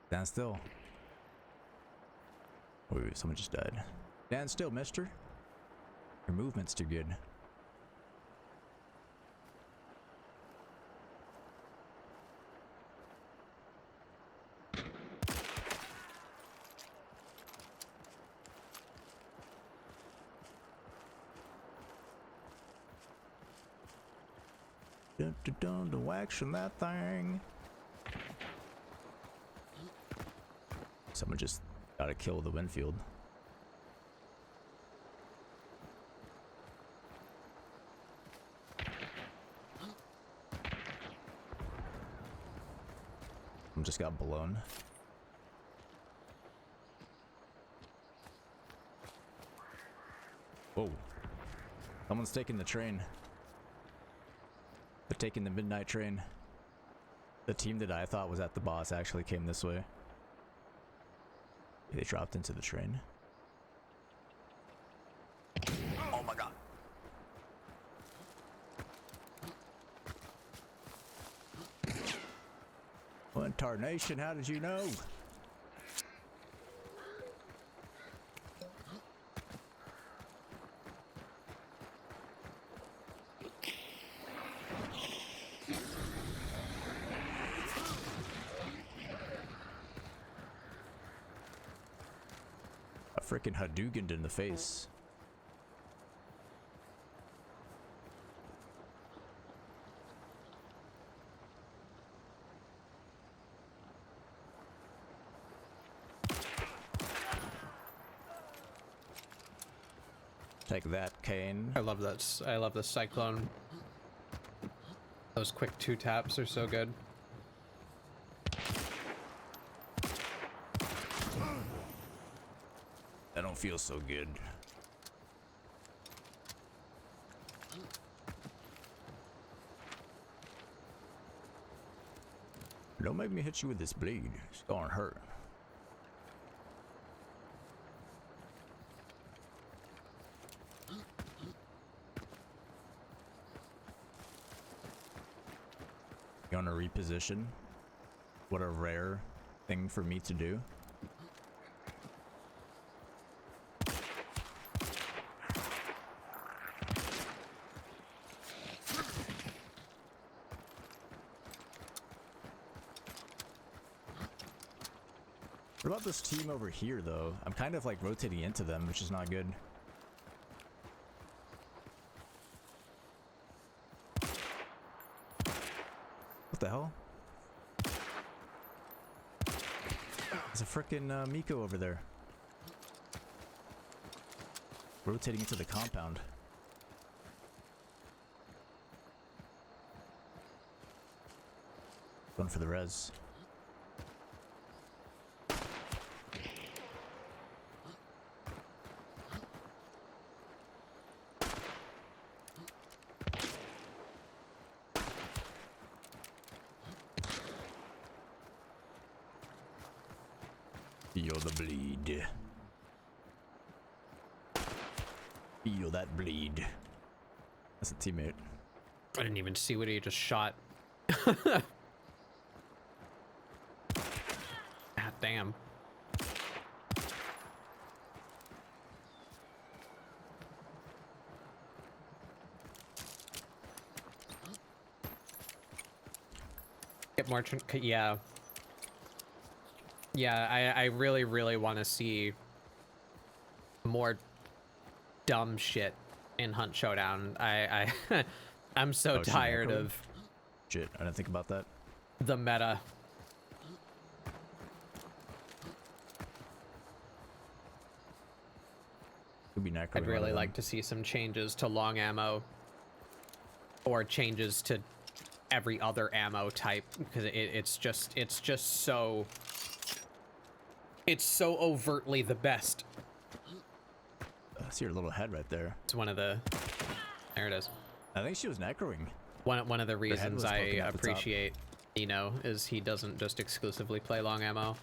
Speaker 2: stand still. Wait, someone just died. Stand still, mister. Your movement's too good. Dun, the wax on that thing. Someone just got a kill with the Winfield. Just got blown. Whoa. Someone's taking the train. They're taking the midnight train. The team that I thought was at the boss actually came this way. They dropped into the train. Oh my god. What tarnation, how did you know? A freaking Hadouken in the face. Take that, Kane.
Speaker 1: I love that. I love the cyclone. Those quick 2 taps are so good.
Speaker 2: That don't feel so good. Don't make me hit you with this blade. It's gonna hurt. You wanna reposition? What a rare thing for me to do. What about this team over here, though? I'm kind of like rotating into them, which is not good. What the hell? There's a frickin' Miko over there. Rotating into the compound. Going for the res. Feel the bleed. Feel that bleed. That's a teammate.
Speaker 1: I didn't even see what he just shot. God damn. Get more, yeah. Yeah, I really, really want to see more dumb shit in Hunt Showdown. I'm so tired of...
Speaker 2: Shit, I didn't think about that.
Speaker 1: The meta. I'd really like to see some changes to long ammo. Or changes to every other ammo type. Because it's just so... It's so overtly the best.
Speaker 2: I see her little head right there.
Speaker 1: It's one of the... There it is.
Speaker 2: I think she was necroing.
Speaker 1: One of the reasons I appreciate Nino is he doesn't just exclusively play long ammo.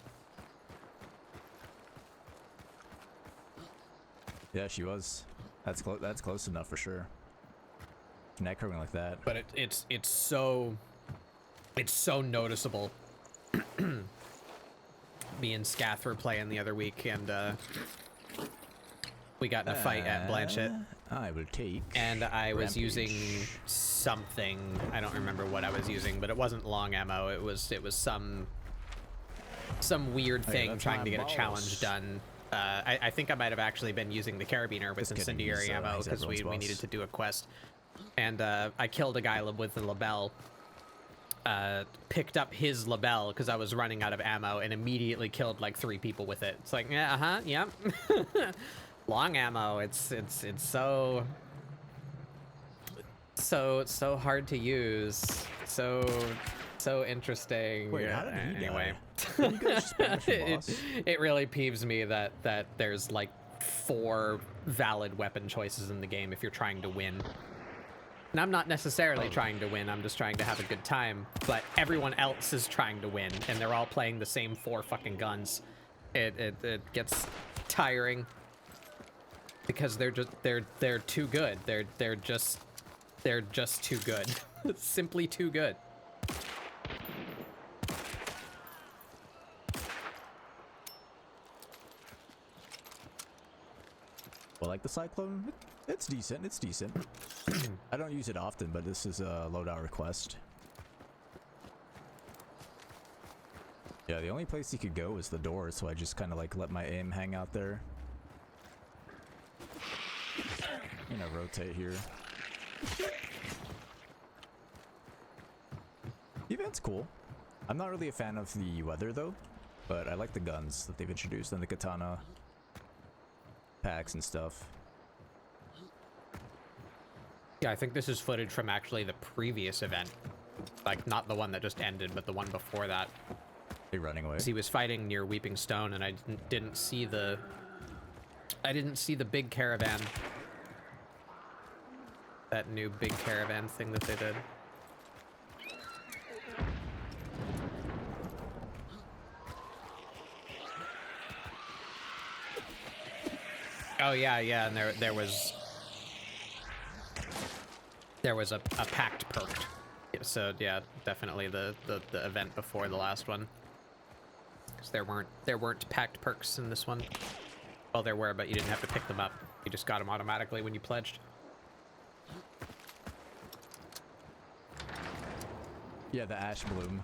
Speaker 2: Yeah, she was. That's close enough for sure. Necroing like that.
Speaker 1: But it's so noticeable. Me and Scath were playing the other week, and we got in a fight at Blanchett.
Speaker 2: I will take.
Speaker 1: And I was
Speaker 2: Rampage.
Speaker 1: using something. I don't remember what I was using, but it wasn't long ammo. It was some weird thing trying to get a challenge done. I think I might have actually been using the carabiner with incendiary ammo because we needed to do a quest. And I killed a guy with the label. Picked up his label because I was running out of ammo and immediately killed like 3 people with it. It's like, yeah, yep. Long ammo. It's so hard to use. So interesting.
Speaker 2: Wait, how did he
Speaker 1: anyway.
Speaker 2: die? Did he go just smash the boss?
Speaker 1: It really peeves me that there's like 4 valid weapon choices in the game if you're trying to win. And I'm not necessarily trying to win, I'm just trying to have a good time, but everyone else is trying to win, and they're all playing the same 4 fucking guns. It gets tiring because they're too good. They're just too good. Simply too good.
Speaker 2: Well, like the Cyclone, it's decent. It's decent. I don't use it often, but this is a loadout request. Yeah, the only place you could go is the door, so I just kind of like let my aim hang out there. I'm gonna rotate here. The event's cool. I'm not really a fan of the weather though, but I like the guns that they've introduced and the katana packs and stuff.
Speaker 1: Yeah, I think this is footage from actually the previous event. Like, not the one that just ended, but the one before that.
Speaker 2: They're running away.
Speaker 1: He was fighting near Weeping Stone, and I didn't see the big caravan. That new big caravan thing that they did. Oh yeah, and there was a packed perk. So yeah, definitely the event before the last one. Because there weren't packed perks in this one. Well, there were, but you didn't have to pick them up. You just got them automatically when you pledged.
Speaker 2: Yeah, the ash bloom,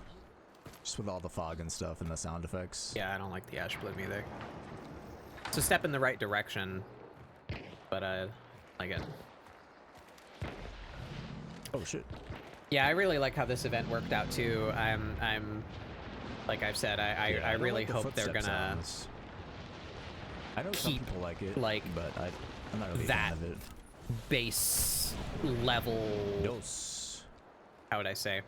Speaker 2: just with all the fog and stuff and the sound effects.
Speaker 1: Yeah, I don't like the ash bloom either. It's a step in the right direction, but I like it.
Speaker 2: Oh shit.
Speaker 1: Yeah, I really like how this event worked out too. I'm like I've said, I really
Speaker 2: like
Speaker 1: hope they're gonna
Speaker 2: sounds. I know some
Speaker 1: keep,
Speaker 2: people like it,
Speaker 1: like,
Speaker 2: but I'm not really a
Speaker 1: that
Speaker 2: fan of it.
Speaker 1: base level.
Speaker 2: Dos.
Speaker 1: How would I say?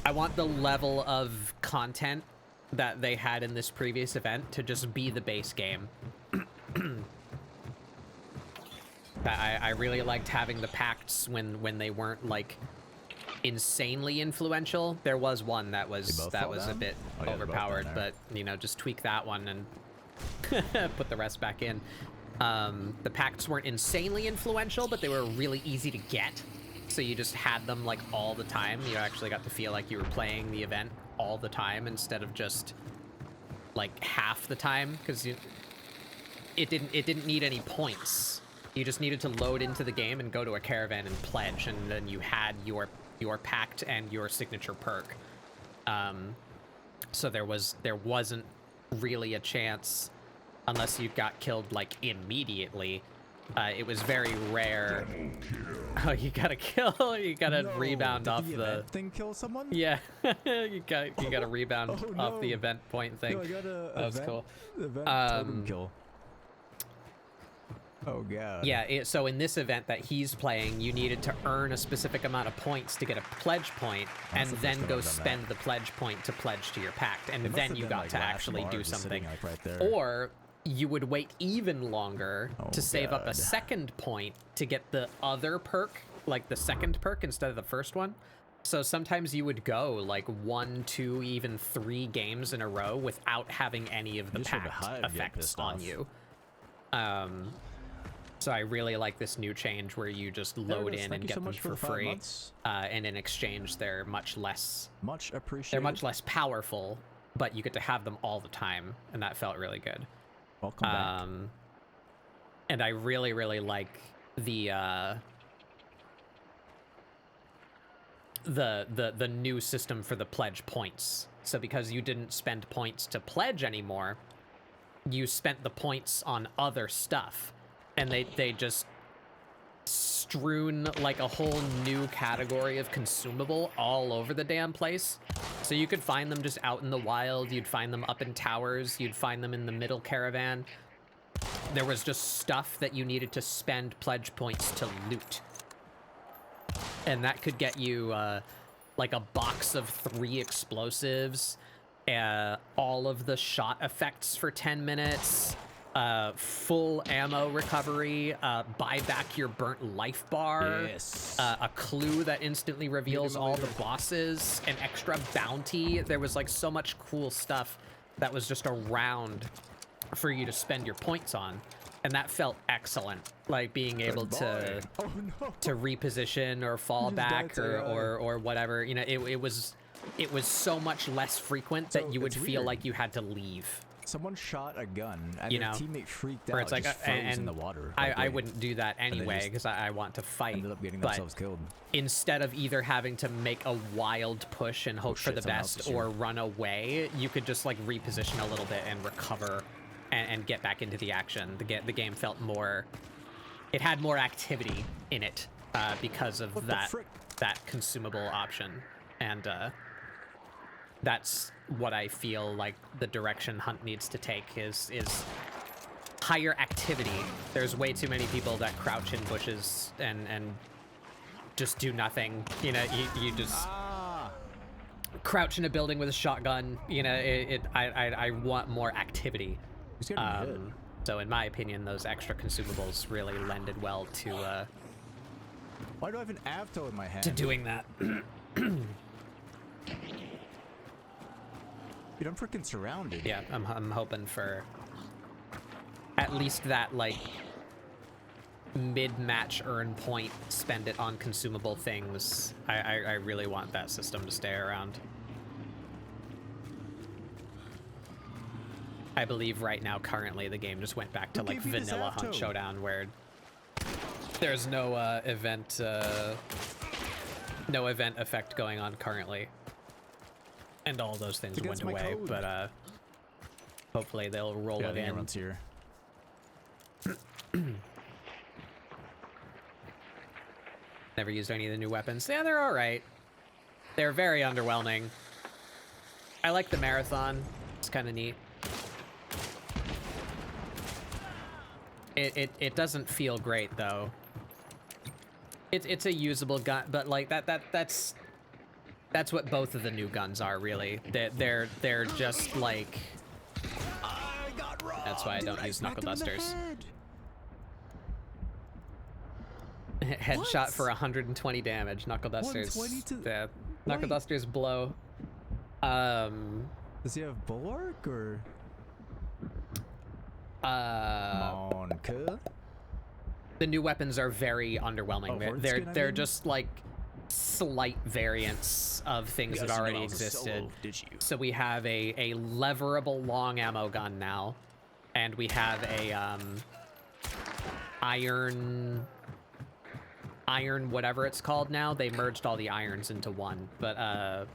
Speaker 1: I want the level of content that they had in this previous event to just be the base game. I really liked having the pacts when they weren't like insanely influential. There was one that was a bit overpowered, but you know, just tweak that one and put the rest back in. The pacts weren't insanely influential, but they were really easy to get. So you just had them like all the time. You actually got to feel like you were playing the event all the time instead of just like half the time, because it didn't need any points. You just needed to load into the game and go to a caravan and pledge, and then you had your pact and your signature perk. So there wasn't really a chance, unless you got killed like immediately. It was very rare. Oh, you gotta rebound off the
Speaker 2: event thing. Kill someone?
Speaker 1: Yeah, you gotta rebound off the event point thing.
Speaker 2: No, I got
Speaker 1: that was cool.
Speaker 2: Event totem kill. Oh god.
Speaker 1: Yeah, so in this event that he's playing, you needed to earn a specific amount of points to get a pledge point, and then go spend the pledge point to pledge to your pact, and then you got to actually do something.
Speaker 2: Like right there.
Speaker 1: Or you would wait even longer to save up a second point to get the other perk, like the second perk instead of the first one. So sometimes you would go like 1, 2, even 3 games in a row without having any of the pact effects on you. So I really like this new change where you just load in and get them for free, and in exchange they're much less
Speaker 2: appreciated.
Speaker 1: They're much less powerful, but you get to have them all the time, and that felt really good.
Speaker 2: Welcome back.
Speaker 1: And I really like the new system for the pledge points. So because you didn't spend points to pledge anymore, you spent the points on other stuff. And they just strewn like a whole new category of consumable all over the damn place. So you could find them just out in the wild. You'd find them up in towers. You'd find them in the middle caravan. There was just stuff that you needed to spend pledge points to loot. And that could get you like a box of 3 explosives, all of the shot effects for 10 minutes, full ammo recovery, buy back your burnt life bar,
Speaker 2: Yes.
Speaker 1: a clue that instantly reveals all the bosses, an extra bounty. There was like so much cool stuff that was just around for you to spend your points on. And that felt excellent, like being able to reposition or fall back or whatever. You know, it was so much less frequent that you would feel like you had to leave.
Speaker 2: Someone shot a gun and
Speaker 1: you
Speaker 2: their
Speaker 1: know,
Speaker 2: teammate freaked
Speaker 1: where
Speaker 2: out,
Speaker 1: it's like,
Speaker 2: just froze in the water.
Speaker 1: I wouldn't do that anyway because I want to fight.
Speaker 2: Ended up getting
Speaker 1: but
Speaker 2: themselves killed.
Speaker 1: Instead of either having to make a wild push and hope for the best or run away, you could just like reposition a little bit and recover and get back into the action. The game felt more, it had more activity in it because of that consumable option. And that's what I feel like the direction Hunt needs to take is higher activity. There's way too many people that crouch in bushes and just do nothing. You know, you just crouch in a building with a shotgun. You know, I want more activity. So in my opinion, those extra consumables really lended well to
Speaker 2: why do I have an avto in my hand?
Speaker 1: To doing that.
Speaker 2: Dude, I'm freaking surrounded.
Speaker 1: Yeah, I'm hoping for at least that like mid-match earn point, spend it on consumable things. I really want that system to stay around. I believe right now, currently, the game just went back to like vanilla Hunt Showdown, where there's no event effect going on currently, and all those things went away. But hopefully they'll roll it in.
Speaker 2: Everyone's here.
Speaker 1: Never used any of the new weapons. Yeah, they're all right. They're very underwhelming. I like the marathon. It's kind of neat. It doesn't feel great though. It's a usable gun, but like that's what both of the new guns are really. They're just like. That's why I don't use knuckle dusters. Headshot for 120 damage. Knuckle dusters. Yeah, knuckle dusters blow.
Speaker 2: Does he have bulwark or?
Speaker 1: The new weapons are very underwhelming. They're just like slight variants of things that already existed. So we have a leverable long ammo gun now, and we have a iron whatever it's called now. They merged all the irons into one, but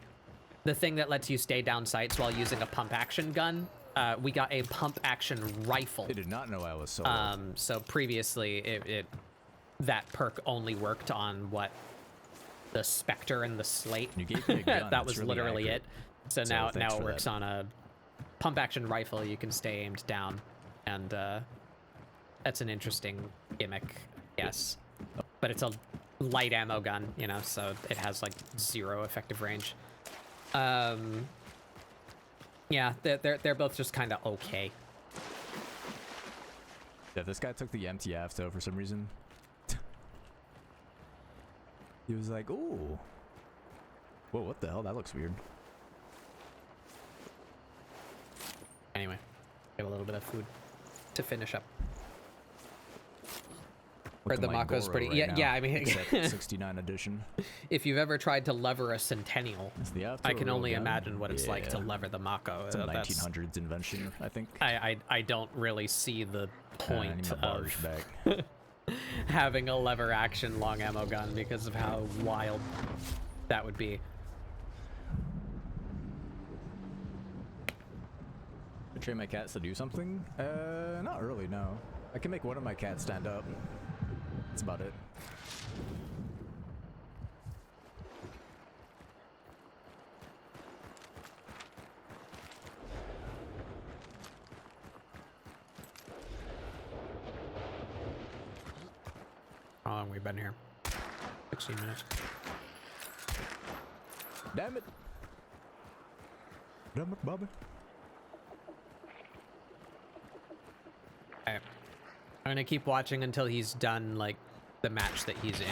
Speaker 1: the thing that lets you stay down sights while using a pump action gun. We got a pump action rifle.
Speaker 2: I did not know I was so.
Speaker 1: So previously, that perk only worked on the Spectre and the Slate.
Speaker 2: You gave me a gun.
Speaker 1: That was really literally
Speaker 2: accurate.
Speaker 1: it. So now it works on a pump action rifle. You can stay aimed down, and that's an interesting gimmick, yes. But it's a light ammo gun, you know, so it has like 0 effective range. Yeah, they're both just kind of okay.
Speaker 2: Yeah, this guy took the empty AFTO for some reason. He was like, "Ooh, whoa, what the hell? That looks weird."
Speaker 1: Anyway, get a little bit of food to finish up. The Mako's pretty.
Speaker 2: Right
Speaker 1: yeah. I mean,
Speaker 2: 69 edition.
Speaker 1: If you've ever tried to lever a Centennial, I can only imagine what it's like to lever the Mako.
Speaker 2: It's a 1900s invention, I think.
Speaker 1: I don't really see the point of
Speaker 2: back.
Speaker 1: having a lever action long ammo gun because of how wild that would be.
Speaker 2: I train my cats to do something? Not really, no. I can make one of my cats stand up. That's about it.
Speaker 1: How long have we been here? 16 minutes.
Speaker 2: Damn it. Damn it, Bobby.
Speaker 1: I'm gonna keep watching until he's done, like, the match that he's in.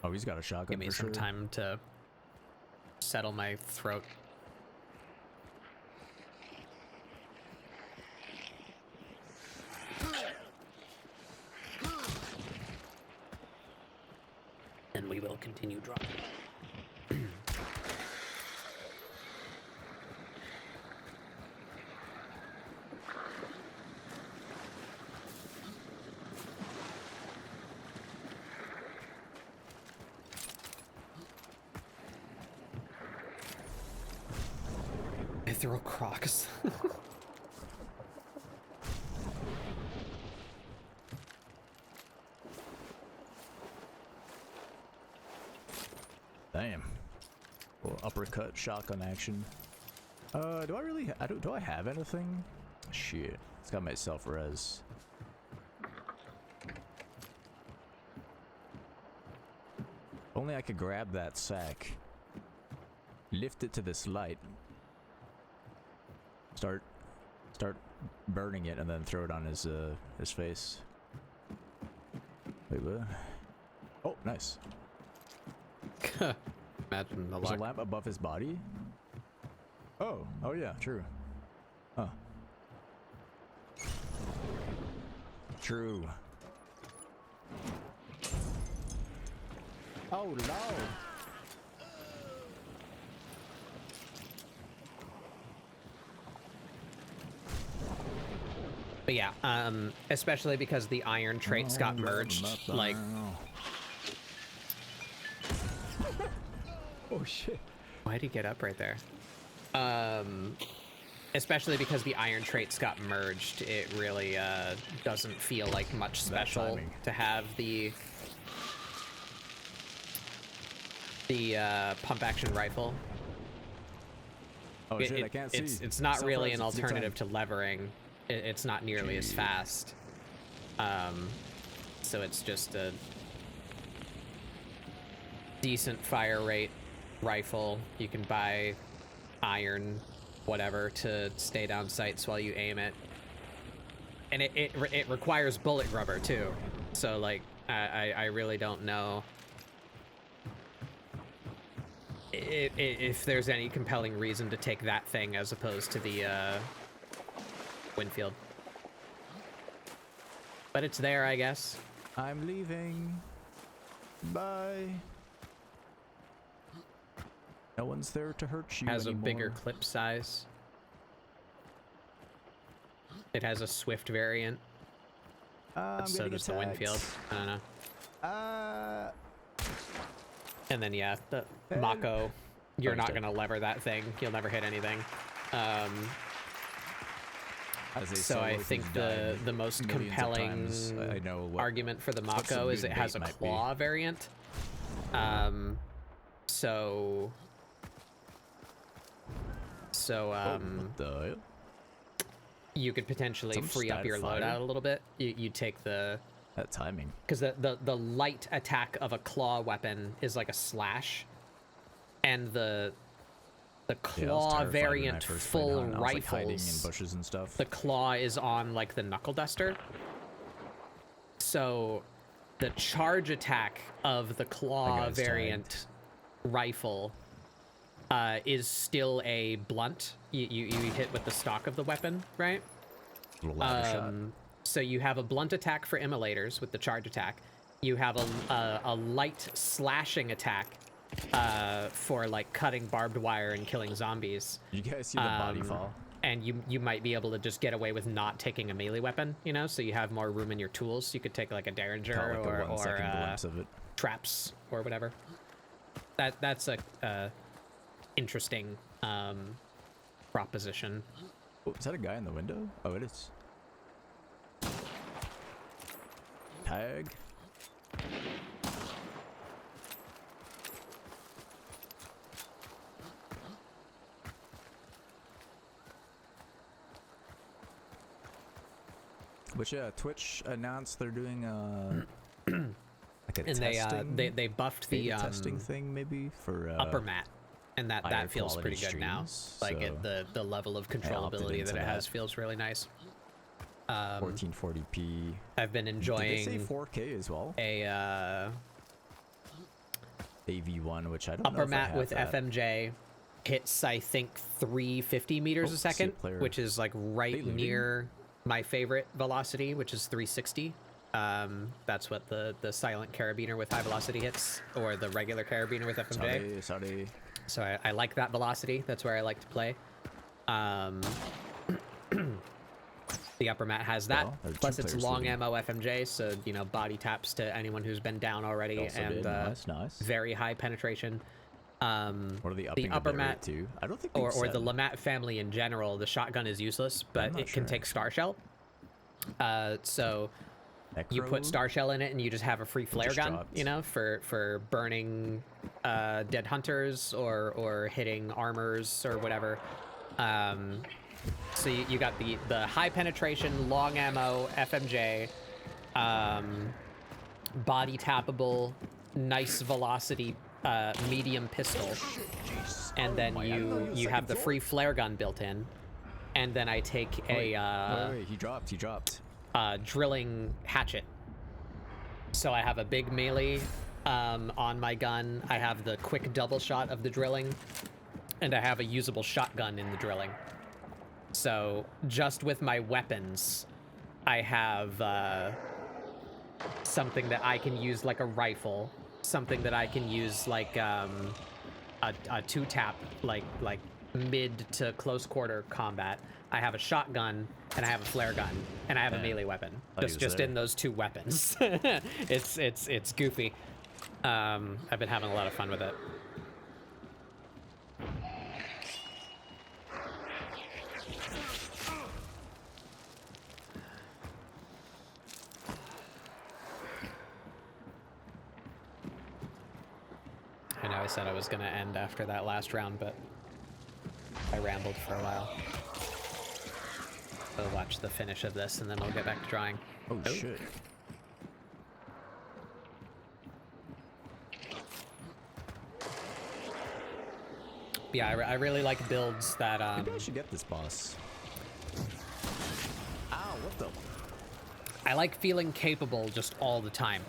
Speaker 2: Oh, he's got a shotgun.
Speaker 1: Give me
Speaker 2: for
Speaker 1: some
Speaker 2: sure.
Speaker 1: time to settle my throat. And we will continue dropping. I throw Crocs.
Speaker 2: Damn. Well, uppercut shotgun action. Do I really? Do I have anything? Shit. It's got my self-res. Only I could grab that sack, lift it to this light, start burning it, and then throw it on his face. Wait, what? Oh, nice.
Speaker 1: Imagine the
Speaker 2: There's a
Speaker 1: luck.
Speaker 2: lamp above his body? Oh yeah, true. Huh. True. Oh, Lord.
Speaker 1: But yeah, especially because the iron traits got merged, like...
Speaker 2: Oh, shit.
Speaker 1: Why'd he get up right there? Especially because the iron traits got merged, it really doesn't feel like much special to have the pump action rifle.
Speaker 2: Oh shit, I can't see.
Speaker 1: It's not really an alternative to levering. It's not nearly as fast. So it's just a decent fire rate rifle. You can buy iron, whatever, to stay down sights while you aim it. And it requires bullet rubber too. So like, I really don't know if there's any compelling reason to take that thing as opposed to the Winfield. But it's there, I guess.
Speaker 2: I'm leaving. Bye. No one's there to hurt you
Speaker 1: Has
Speaker 2: anymore.
Speaker 1: a bigger clip size. It has a Swift variant.
Speaker 2: I'm
Speaker 1: So does the Winfield. I don't know. And then yeah, the Mako. You're not gonna lever that thing. You'll never hit anything. So I think the most compelling argument for the Mako is it has a claw variant. So
Speaker 2: what the hell?
Speaker 1: you could potentially free up your loadout a little bit. You take the
Speaker 2: that timing,
Speaker 1: because the light attack of a claw weapon is like a slash, and the claw variant full rifles,
Speaker 2: hiding in bushes and stuff.
Speaker 1: the claw is on like the knuckle duster. So the charge attack of the claw variant rifle is still a blunt. You hit with the stock of the weapon, right?
Speaker 2: Little ladder shot.
Speaker 1: So you have a blunt attack for immolators with the charge attack. You have a light slashing attack for like cutting barbed wire and killing zombies.
Speaker 2: You guys see the body fall?
Speaker 1: And you might be able to just get away with not taking a melee weapon, you know, so you have more room in your tools. You could take like a derringer or
Speaker 2: glimpse of it.
Speaker 1: traps or whatever. That's a interesting proposition.
Speaker 2: Oh, is that a guy in the window? Oh, it is. Tag. Which Twitch announced they're doing like a
Speaker 1: And
Speaker 2: testing.
Speaker 1: they buffed the
Speaker 2: testing thing maybe for
Speaker 1: upper mat. and
Speaker 2: higher
Speaker 1: that feels pretty
Speaker 2: quality
Speaker 1: good now.
Speaker 2: streams,
Speaker 1: Like
Speaker 2: so
Speaker 1: the level of
Speaker 2: I opted
Speaker 1: controllability
Speaker 2: into
Speaker 1: that it has
Speaker 2: that.
Speaker 1: feels really nice.
Speaker 2: 1440p.
Speaker 1: I've been
Speaker 2: Did they say
Speaker 1: enjoying
Speaker 2: 4K as well?
Speaker 1: a
Speaker 2: AV1, which I don't know
Speaker 1: upper
Speaker 2: if I
Speaker 1: mat
Speaker 2: have
Speaker 1: with
Speaker 2: that.
Speaker 1: FMJ hits, I think, 350 meters
Speaker 2: Oh,
Speaker 1: a
Speaker 2: see a
Speaker 1: second,
Speaker 2: player.
Speaker 1: which is like right
Speaker 2: looting?
Speaker 1: near my favorite velocity, which is 360. That's what the silent carabiner with high velocity hits, or the regular carabiner with FMJ.
Speaker 2: Sorry.
Speaker 1: So I like that velocity. That's where I like to play. The upper mat has that.
Speaker 2: Well, there are
Speaker 1: Plus
Speaker 2: two
Speaker 1: it's
Speaker 2: players
Speaker 1: long
Speaker 2: looting.
Speaker 1: ammo FMJ, so you know, body taps to anyone who's been down already,
Speaker 2: Also
Speaker 1: and
Speaker 2: did. Nice.
Speaker 1: very high penetration.
Speaker 2: What are they upping
Speaker 1: The upper
Speaker 2: bit rate
Speaker 1: mat
Speaker 2: to? I don't think
Speaker 1: or
Speaker 2: they've
Speaker 1: the
Speaker 2: said.
Speaker 1: Lamat family in general, the shotgun is useless, but
Speaker 2: not
Speaker 1: it can
Speaker 2: sure.
Speaker 1: take Star Shell. So you put
Speaker 2: Necro?
Speaker 1: Star Shell in it, and you just have a free flare
Speaker 2: just
Speaker 1: gun,
Speaker 2: dropped.
Speaker 1: you know, for burning dead hunters or hitting armors or whatever. So you got the high penetration, long ammo FMJ, body tappable, nice velocity medium pistol, and then you have the free flare gun built in, and then I take
Speaker 2: Wait, he dropped.
Speaker 1: drilling hatchet. So I have a big melee on my gun. I have the quick double shot of the drilling, and I have a usable shotgun in the drilling. So just with my weapons, I have something that I can use like a rifle, something that I can use like a two-tap, like mid to close quarter combat. I have a shotgun, and I have a flare gun, and I have a melee weapon. Just in those two weapons. It's goofy. I've been having a lot of fun with it. I know I said I was going to end after that last round, but I rambled for a while. We'll watch the finish of this, and then we'll get back to drawing.
Speaker 2: Oh, shit.
Speaker 1: Yeah, I really like builds that...
Speaker 2: Maybe I should get this boss. Ow, what the...
Speaker 1: I like feeling capable just all the time.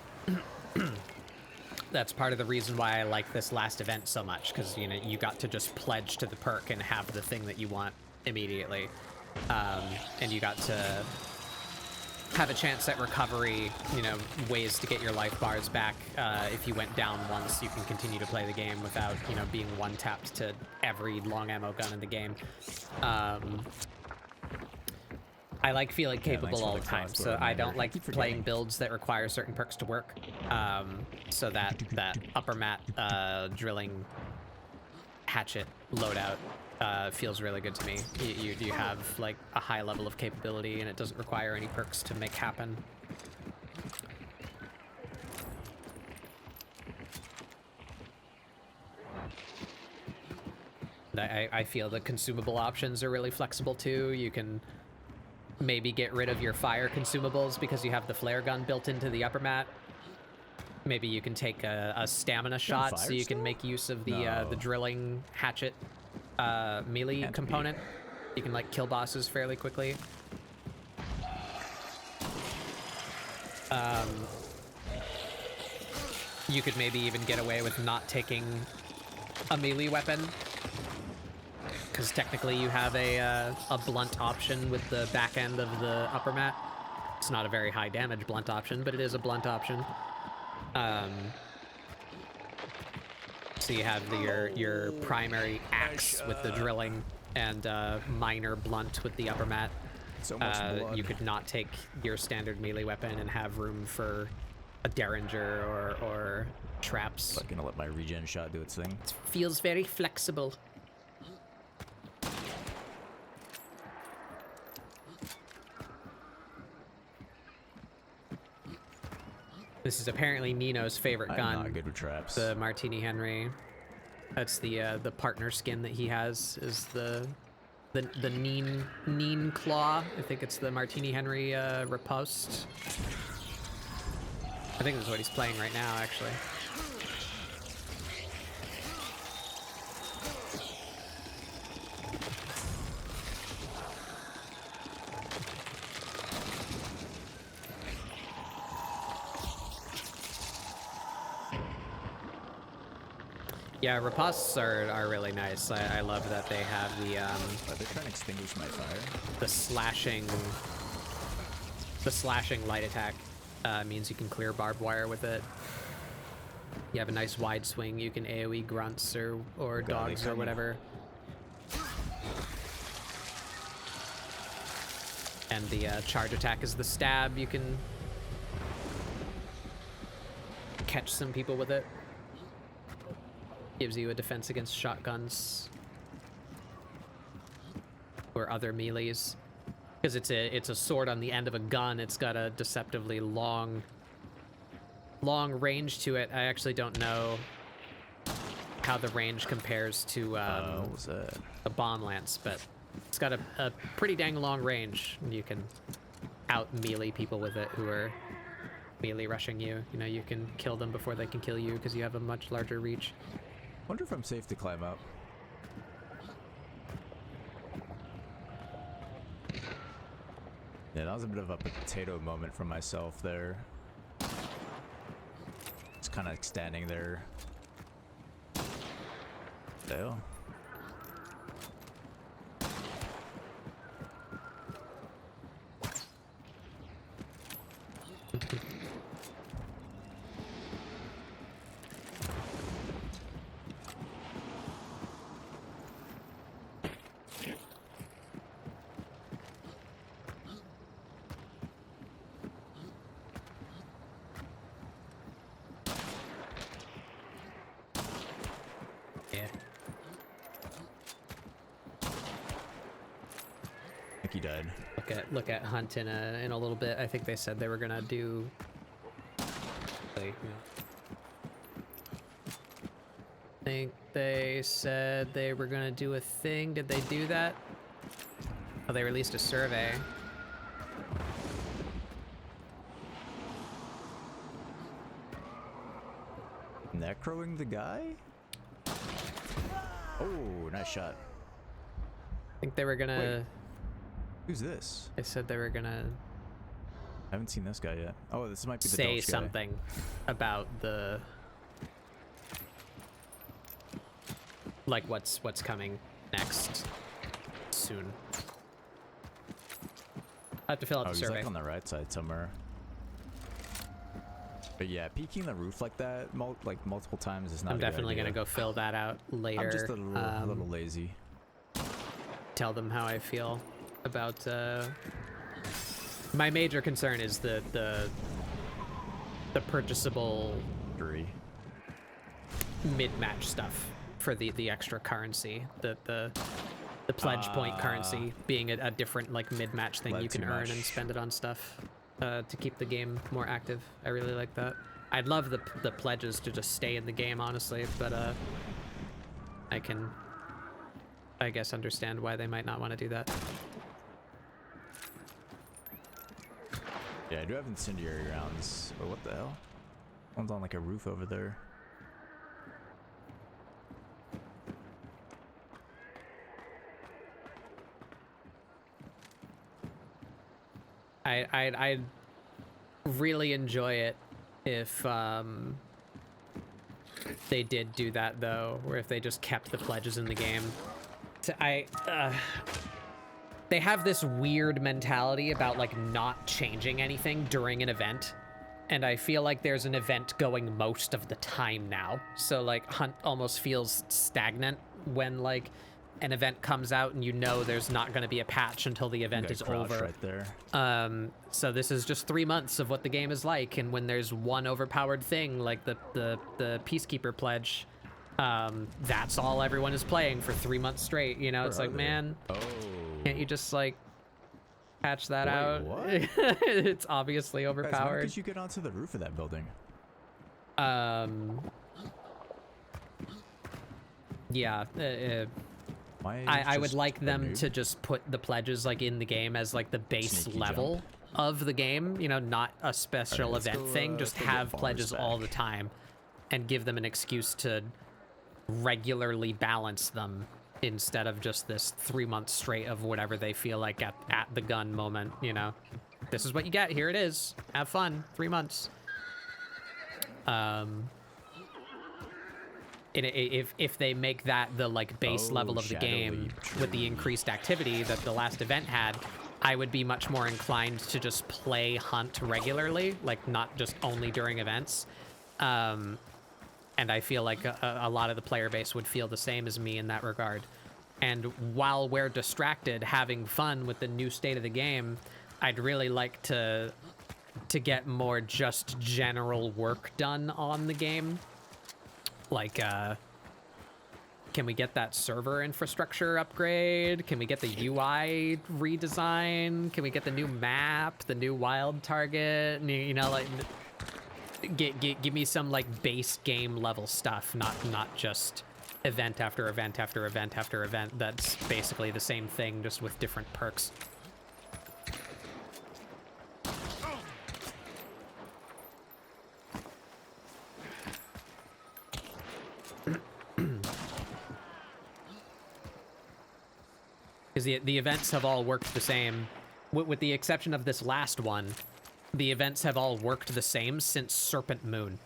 Speaker 1: That's part of the reason why I like this last event so much, because, you know, you got to just pledge to the perk and have the thing that you want immediately. And you got to have a chance at recovery, you know, ways to get your life bars back. If you went down once, you can continue to play the game without, you know, being one-tapped to every long ammo gun in the game. I like feeling capable all the time, so I don't like playing builds that require certain perks to work. So that upper mat drilling hatchet loadout feels really good to me. You have like a high level of capability, and it doesn't require any perks to make happen. I feel the consumable options are really flexible too. You can maybe get rid of your fire consumables because you have the flare gun built into the upper mat. Maybe you can take a stamina shot so you can make use of the drilling hatchet melee component. You can like kill bosses fairly quickly. You could maybe even get away with not taking a melee weapon, because technically you have a blunt option with the back end of the upper mat. It's not a very high damage blunt option, but it is a blunt option. So you have your primary axe with the drilling and minor blunt with the upper mat.
Speaker 2: So much blood.
Speaker 1: You could not take your standard melee weapon and have room for a derringer or traps.
Speaker 2: I'm gonna let my regen shot do its thing.
Speaker 1: It feels very flexible. This is apparently Nino's favorite gun.
Speaker 2: I'm not good with traps.
Speaker 1: The Martini Henry. That's the partner skin that he has, is the Neen Claw. I think it's the Martini Henry Riposte. I think that's what he's playing right now, actually. Yeah, ripostes are really nice. I love that they have the
Speaker 2: They're trying to extinguish my fire.
Speaker 1: the slashing light attack means you can clear barbed wire with it. You have a nice wide swing. You can AoE grunts or dogs or whatever. And the charge attack is the stab. You can catch some people with it. Gives you a defense against shotguns or other melees. Because it's a sword on the end of a gun. It's got a deceptively long range to it. I actually don't know how the range compares to
Speaker 2: What was that?
Speaker 1: a bomb lance, but it's got a pretty dang long range. You can out melee people with it who are melee rushing you. You know, you can kill them before they can kill you because you have a much larger reach.
Speaker 2: Wonder if I'm safe to climb up. Yeah, that was a bit of a potato moment for myself there. Just kind of standing there. Dale.
Speaker 1: Yeah.
Speaker 2: I think he died.
Speaker 1: Look at Hunt in a little bit. I think they said they were gonna do. I think they said they were gonna do a thing. Did they do that? Oh, they released a survey.
Speaker 2: Necroing the guy? Oh, nice shot.
Speaker 1: I think they were gonna.
Speaker 2: Wait. Who's this?
Speaker 1: They said they were gonna
Speaker 2: I haven't seen this guy yet. Oh, this might be the
Speaker 1: say
Speaker 2: Dutch guy.
Speaker 1: something about the like what's coming next soon. I have to fill out
Speaker 2: Oh,
Speaker 1: the
Speaker 2: he's
Speaker 1: survey.
Speaker 2: like on the right side somewhere. But yeah, peeking the roof like that, multiple times is not.
Speaker 1: I'm
Speaker 2: a good
Speaker 1: definitely
Speaker 2: idea.
Speaker 1: gonna go fill that out later.
Speaker 2: I'm just a little lazy.
Speaker 1: Tell them how I feel about. My major concern is the purchasable
Speaker 2: Agree.
Speaker 1: mid-match stuff for the extra currency, the pledge point currency being a different like mid-match thing you can earn and spend it on stuff to keep the game more active. I really like that. I'd love the pledges to just stay in the game, honestly, but I can, I guess, understand why they might not want to do that.
Speaker 2: Yeah, I do have incendiary rounds. Oh, what the hell? One's on like a roof over there.
Speaker 1: I'd really enjoy it if they did do that though, or if they just kept the pledges in the game. They have this weird mentality about like not changing anything during an event, and I feel like there's an event going most of the time now. So like Hunt almost feels stagnant when like an event comes out and you know there's not going to be a patch until the event is over.
Speaker 2: Right there.
Speaker 1: So this is just 3 months of what the game is like, and when there's one overpowered thing like the Peacekeeper pledge, that's all everyone is playing for 3 months straight. You know,
Speaker 2: Where
Speaker 1: it's
Speaker 2: are
Speaker 1: like,
Speaker 2: they?
Speaker 1: man,
Speaker 2: Oh.
Speaker 1: can't you just like patch that
Speaker 2: Wait,
Speaker 1: out?
Speaker 2: what?
Speaker 1: It's obviously
Speaker 2: Guys, when
Speaker 1: overpowered.
Speaker 2: did you get onto the roof of that building?
Speaker 1: Yeah.
Speaker 2: Why
Speaker 1: I would
Speaker 2: just
Speaker 1: like
Speaker 2: a
Speaker 1: them
Speaker 2: noob?
Speaker 1: to just put the pledges like in the game as like the base
Speaker 2: Sneaky
Speaker 1: level
Speaker 2: jump.
Speaker 1: of the game, you know, not a special
Speaker 2: let's
Speaker 1: event
Speaker 2: go,
Speaker 1: thing. Just
Speaker 2: let's go get
Speaker 1: have
Speaker 2: bars
Speaker 1: pledges all the
Speaker 2: back.
Speaker 1: time and give them an excuse to regularly balance them instead of just this 3 months straight of whatever they feel like at the gun moment, you know. This is what you get. Here it is. Have fun. 3 months. if they make that the like base level of the game with the increased activity that the last event had, I would be much more inclined to just play Hunt regularly, like not just only during events. And I feel like a lot of the player base would feel the same as me in that regard. And while we're distracted having fun with the new state of the game, I'd really like to get more just general work done on the game. Like, can we get that server infrastructure upgrade? Can we get the UI redesign? Can we get the new map, the new wild target? You know, like, give me some like base game level stuff, not just event after event after event after event. That's basically the same thing, just with different perks. Because the events have all worked the same, with the exception of this last one. The events have all worked the same since Serpent Moon.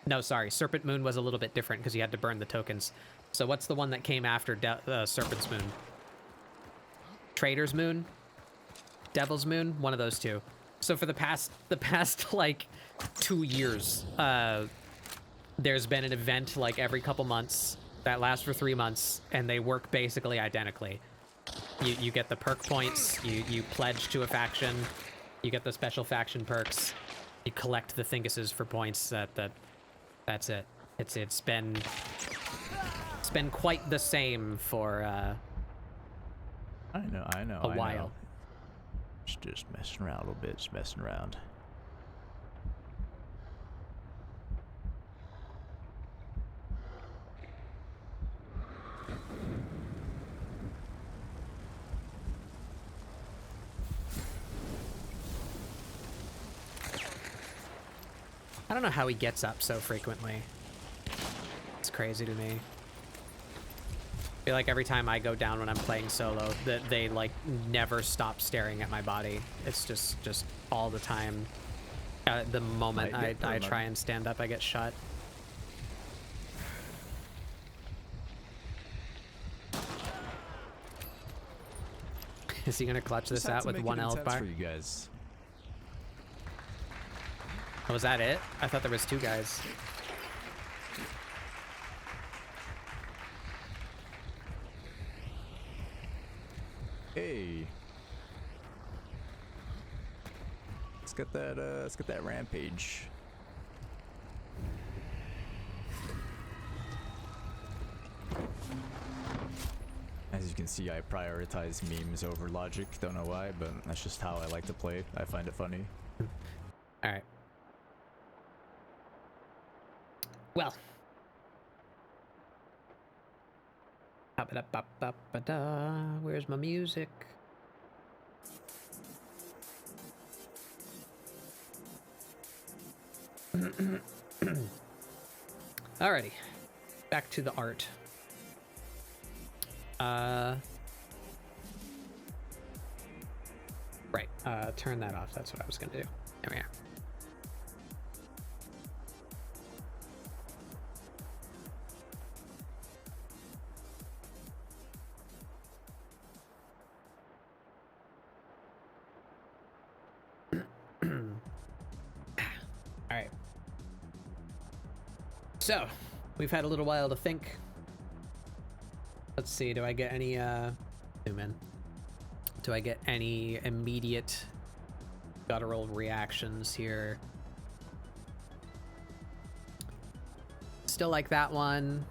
Speaker 1: No, sorry, Serpent Moon was a little bit different because you had to burn the tokens. So what's the one that came after Serpent's Moon? Trader's Moon? Devil's Moon? One of those two. So for the past like 2 years, there's been an event like every couple months that lasts for 3 months, and they work basically identically. You get the perk points, you pledge to a faction, you get the special faction perks, you collect the Thinguses for points. That's it. It's been quite the same for
Speaker 2: I know
Speaker 1: a while.
Speaker 2: Just messing around a little bit, just messing around.
Speaker 1: I don't know how he gets up so frequently. It's crazy to me. I feel like every time I go down when I'm playing solo, that they like never stop staring at my body. It's just all the time. The moment I try and stand up, I get shot. Is he gonna clutch this out with one health bar?
Speaker 2: For you guys.
Speaker 1: Oh, was that it? I thought there was 2 guys.
Speaker 2: Hey. Let's get that rampage. As you can see, I prioritize memes over logic. Don't know why, but that's just how I like to play. I find it funny.
Speaker 1: All right. Well. Where's my music? Alrighty. Back to the art. Right. Turn that off. That's what I was gonna do. There we are. Alright. So, we've had a little while to think. Let's see, do I get any, zoom in. Do I get any immediate guttural reactions here? Still like that one.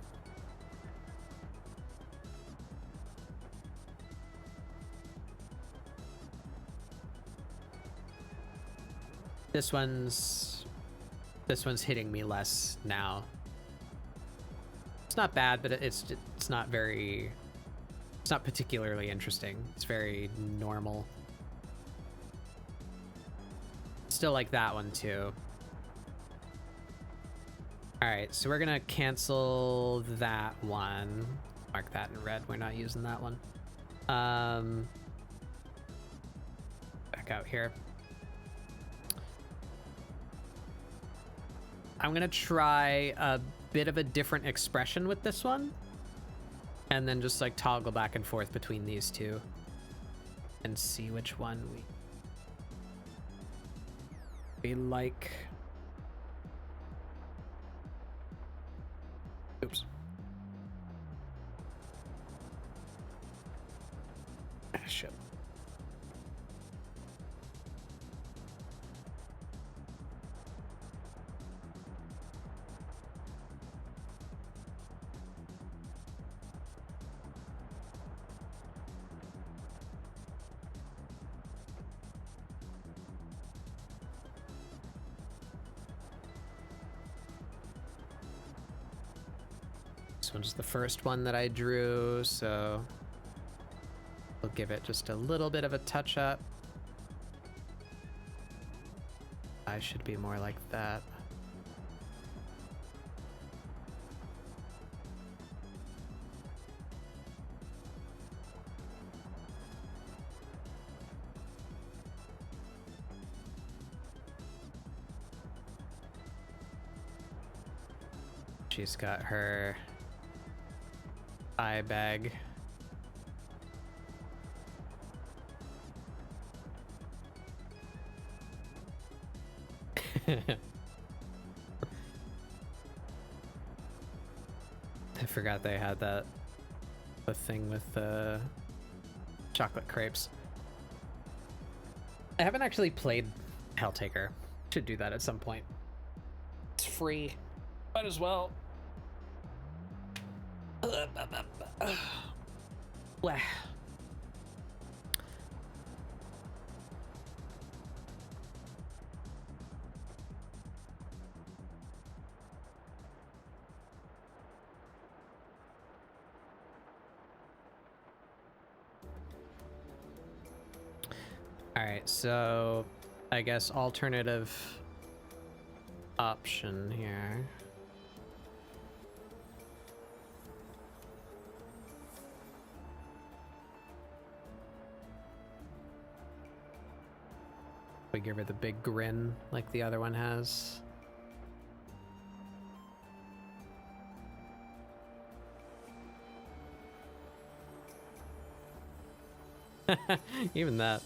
Speaker 1: This one's hitting me less now. It's not bad, but it's not particularly interesting. It's very normal. Still like that one too. All right, so we're gonna cancel that one. Mark that in red. We're not using that one. Back out here. I'm gonna try a bit of a different expression with this one, and then just like toggle back and forth between these two and see which one we like. Oops. Ah, shit. This one's the first one that I drew, so we'll give it just a little bit of a touch up. I should be more like that. She's got her eye bag. I forgot they had the thing with the chocolate crepes. I haven't actually played Helltaker. Should do that at some point. It's free. Might as well. Wah. All right, so I guess alternative option here. We give her the big grin like the other one has. Even that.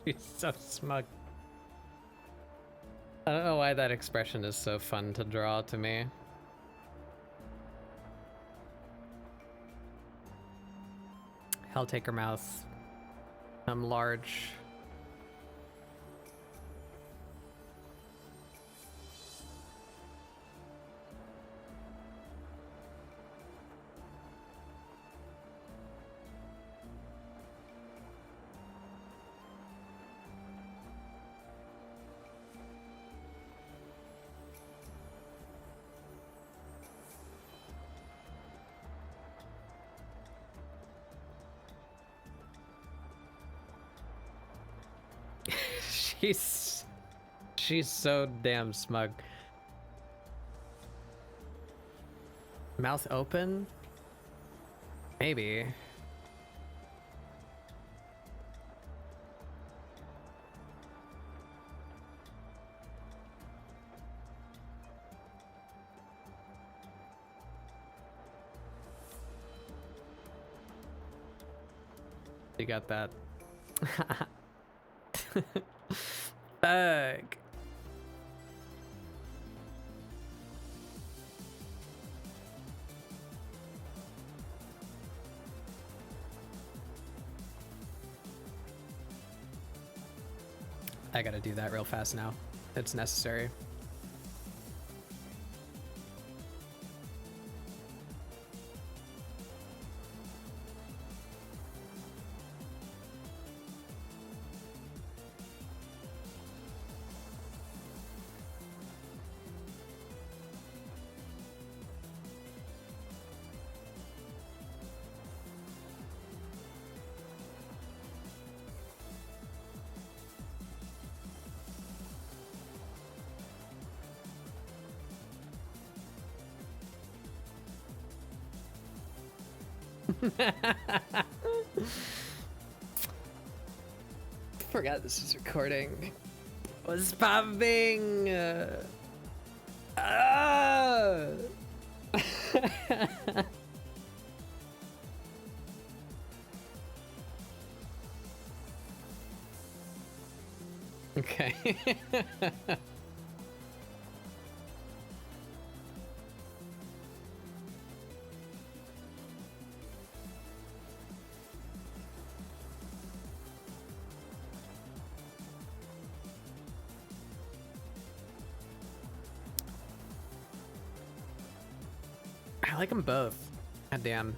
Speaker 1: She's so smug. I don't know why that expression is so fun to draw to me. Helltaker mouth. I'm large. She's so damn smug. Mouth open? Maybe. You got that. Fuck. I gotta do that real fast now. It's necessary. Forgot this was recording. What's popping? Okay. I like them both. God damn.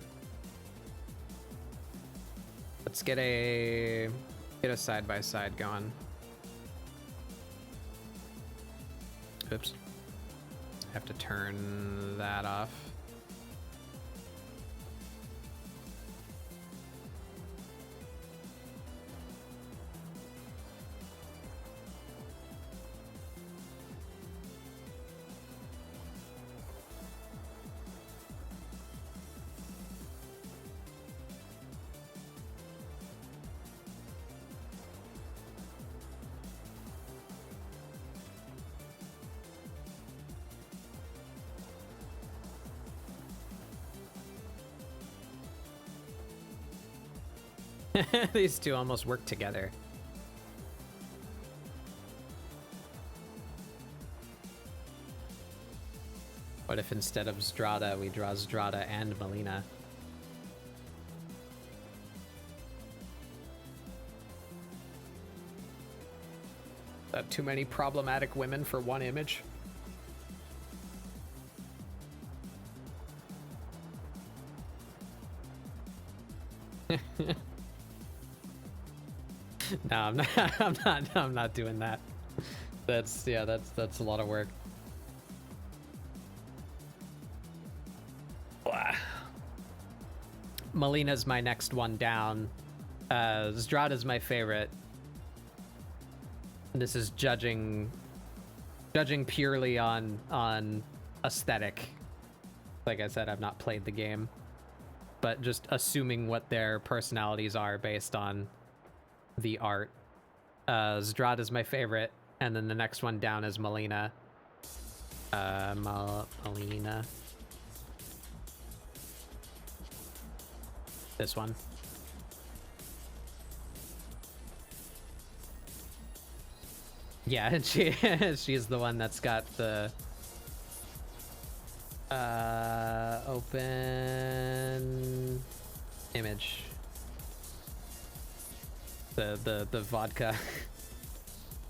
Speaker 1: Let's get a side by side going. Oops. I have to turn that off. These two almost work together. What if instead of Zdrada, we draw Zdrada and Melina? That too many problematic women for one image? No, I'm not. I'm not doing that. That's a lot of work. Melina's my next one down. Zdrada's my favorite. This is judging purely on aesthetic. Like I said, I've not played the game, but just assuming what their personalities are based on the art. Zdrada's my favorite, and then the next one down is Melina. Melina. This one. Yeah, and she's the one that's got the open image. The vodka.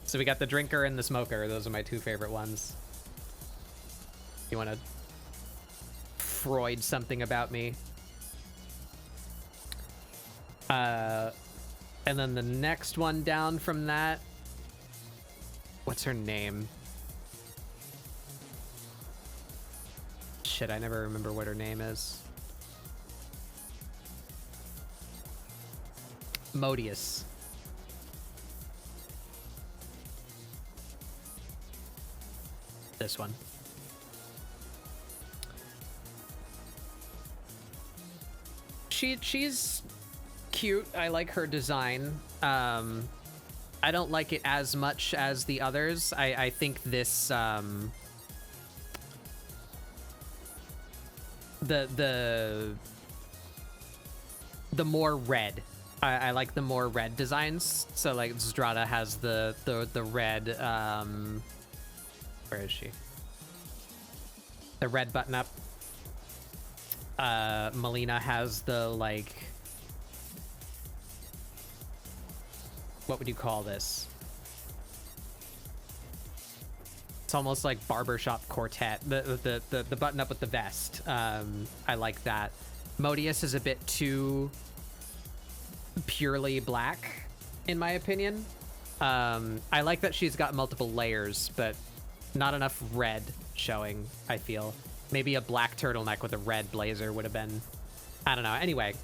Speaker 1: So we got the drinker and the smoker. Those are my two favorite ones. You want to Freud something about me? And then the next one down from that. What's her name? Shit, I never remember what her name is. Modius. This one. She's cute. I like her design. I don't like it as much as the others. I think this the more red I like the more red designs. So like Zdrada has the red, where is she? The red button up. Melina has the like, what would you call this? It's almost like barbershop quartet. The button up with the vest. I like that. Modius is a bit too purely black, in my opinion. I like that she's got multiple layers, but not enough red showing, I feel. Maybe a black turtleneck with a red blazer would have been, I don't know. Anyway,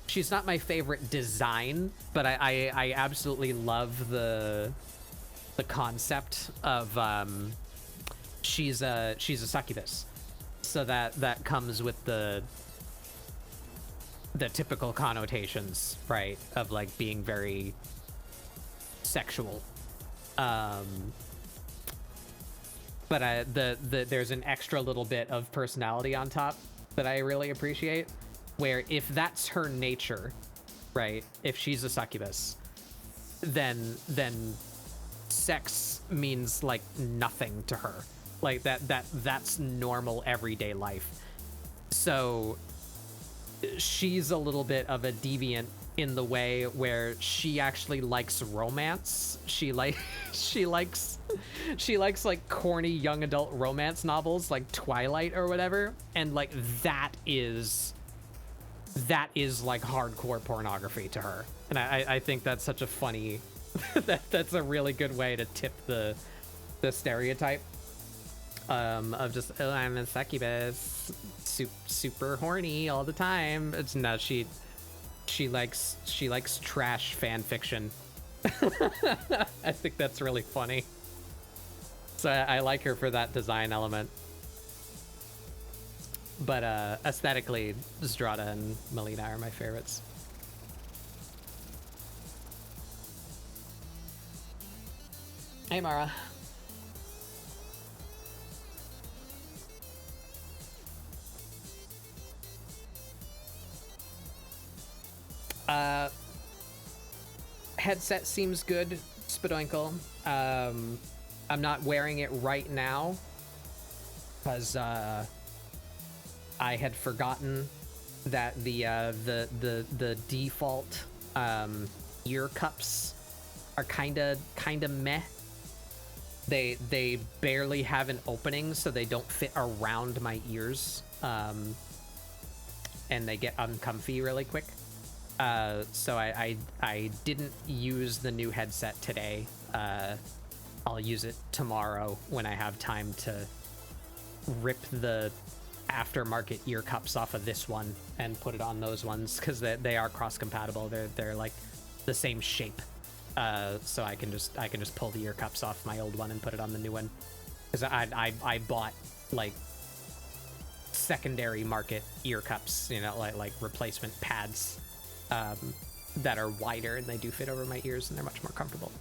Speaker 1: she's not my favorite design, but I absolutely love the concept of she's a succubus, so that comes with the typical connotations, right, of like being very sexual. But there's an extra little bit of personality on top that I really appreciate, where if that's her nature, right, if she's a succubus, then sex means like nothing to her. Like that's normal everyday life. So she's a little bit of a deviant in the way where she actually likes romance. She likes like corny young adult romance novels like Twilight or whatever, and like that is like hardcore pornography to her. And I think that's such a funny that's a really good way to tip the stereotype of just, oh, I'm a succubus, super horny all the time. It's no, she likes trash fan fiction. I think that's really funny. So I like her for that design element. But aesthetically, Zdrada and Melina are my favorites. Hey, Mara. Headset seems good, Spadoinkle. I'm not wearing it right now because I had forgotten that the default ear cups are kind of meh. They barely have an opening, so they don't fit around my ears, and they get uncomfy really quick. So I didn't use the new headset today. I'll use it tomorrow when I have time to rip the aftermarket ear cups off of this one and put it on those ones, because they are cross-compatible. They're like the same shape. So I can just pull the ear cups off my old one and put it on the new one, because I bought like secondary market ear cups, you know, like replacement pads that are wider, and they do fit over my ears and they're much more comfortable.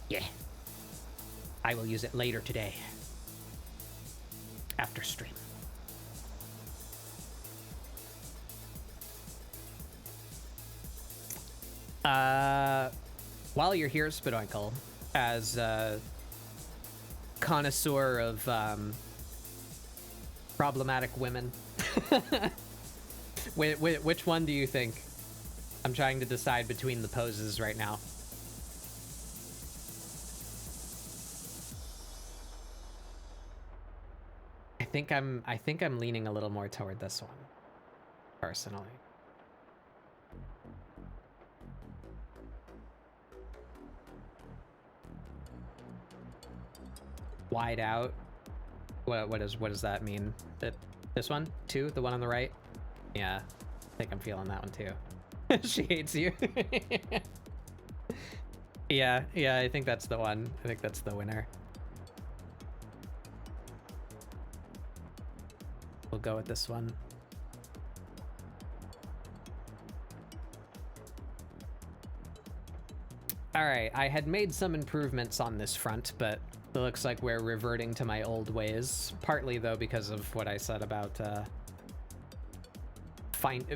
Speaker 1: Yeah, I will use it later today after stream. While you're here, Spadoinkle, as a connoisseur of problematic women, which one do you think? I'm trying to decide between the poses right now. I think I'm leaning a little more toward this one, personally. Wide out. What does that mean? This one too? The one on the right? Yeah, I think I'm feeling that one too. She hates you. Yeah, I think that's the one. I think that's the winner. We'll go with this one. All right, I had made some improvements on this front, but it looks like we're reverting to my old ways. Partly, though, because of what I said about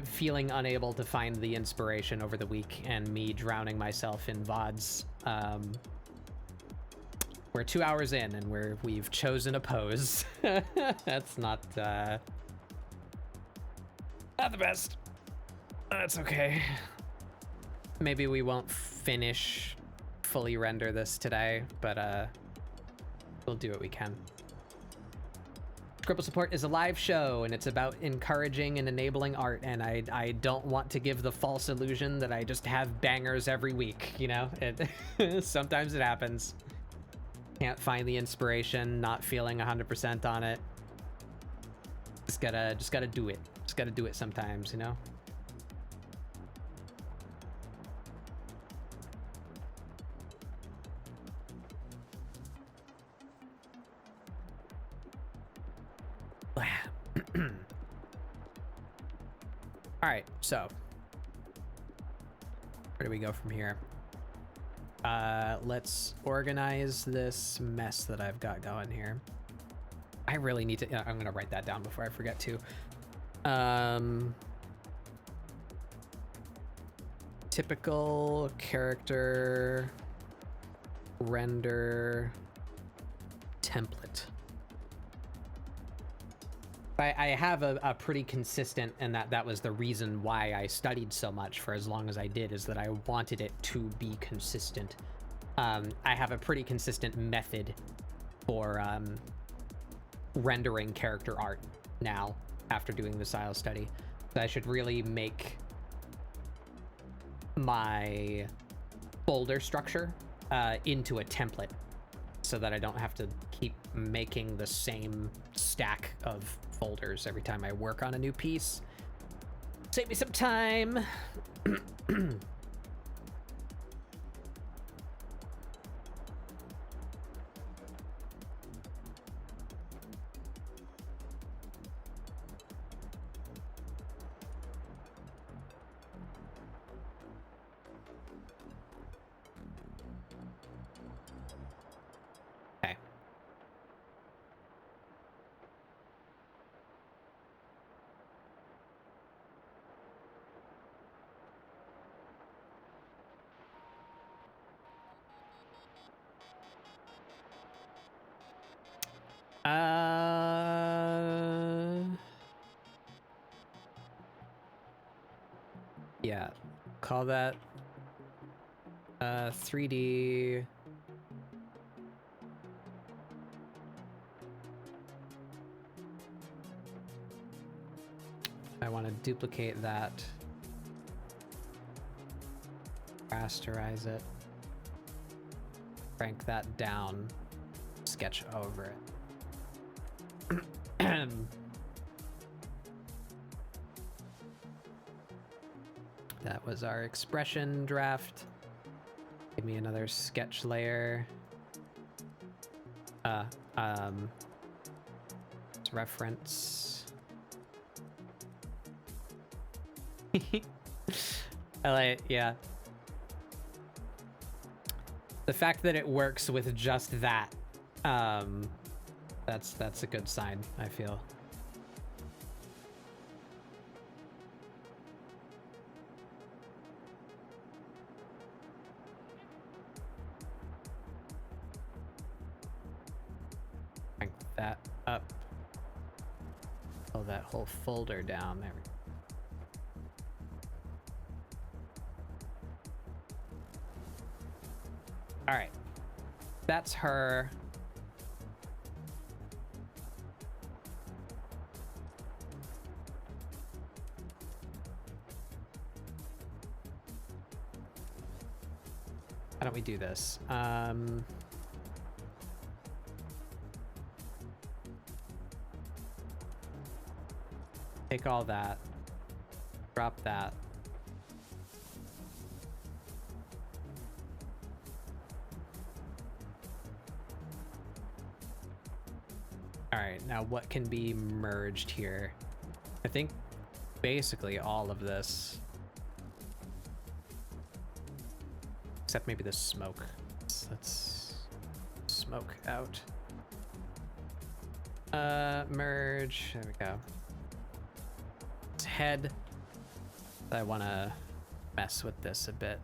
Speaker 1: feeling unable to find the inspiration over the week, and me drowning myself in VODs. We're 2 hours in, and we've chosen a pose. That's not the best. That's okay. Maybe we won't fully render this today, but we'll do what we can. ScribbleSupport is a live show, and it's about encouraging and enabling art, and I don't want to give the false illusion that I just have bangers every week, you know? Sometimes it happens. Can't find the inspiration, not feeling 100% on it. Just gotta do it. Just gotta do it sometimes, you know? All right, so where do we go from here? Let's organize this mess that I've got going here. I really need to, I'm gonna write that down before I forget to. Typical character render template. I have a pretty consistent, and that was the reason why I studied so much for as long as I did, is that I wanted it to be consistent. I have a pretty consistent method for rendering character art now after doing the style study. So I should really make my folder structure into a template so that I don't have to keep making the same stack of folders every time I work on a new piece. Save me some time. Okay. Yeah, call that 3D I want to duplicate that, rasterize it, crank that down, sketch over it. That was our expression draft. Give me another sketch layer. Reference. I like, yeah. The fact that it works with just that, that's a good sign, I feel. Crank that up. Pull that whole folder down. There we go. All right, that's her. How don't we do this? Take all that, drop that. All right, now what can be merged here? I think basically all of this. Except maybe the smoke. Let's smoke out. Merge, there we go. Head, I want to mess with this a bit.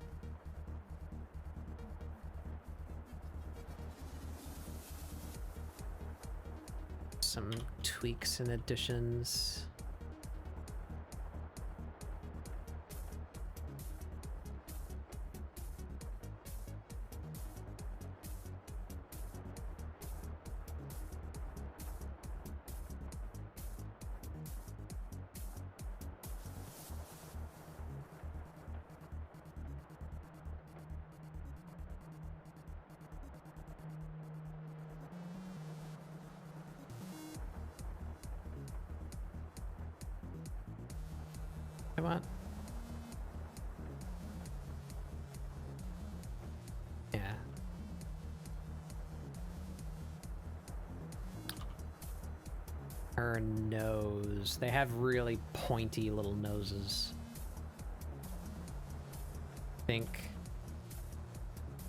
Speaker 1: Some tweaks and additions. Come on. Yeah. Her nose. They have really pointy little noses. I think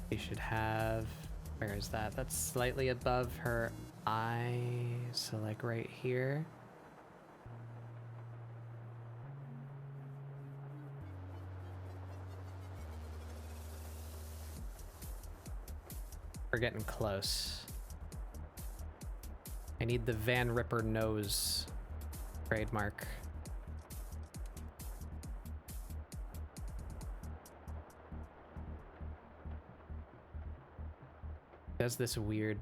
Speaker 1: we should have... Where is that? That's slightly above her eye. So like right here. We're getting close. I need the Van Ripper nose trademark. Does this weird...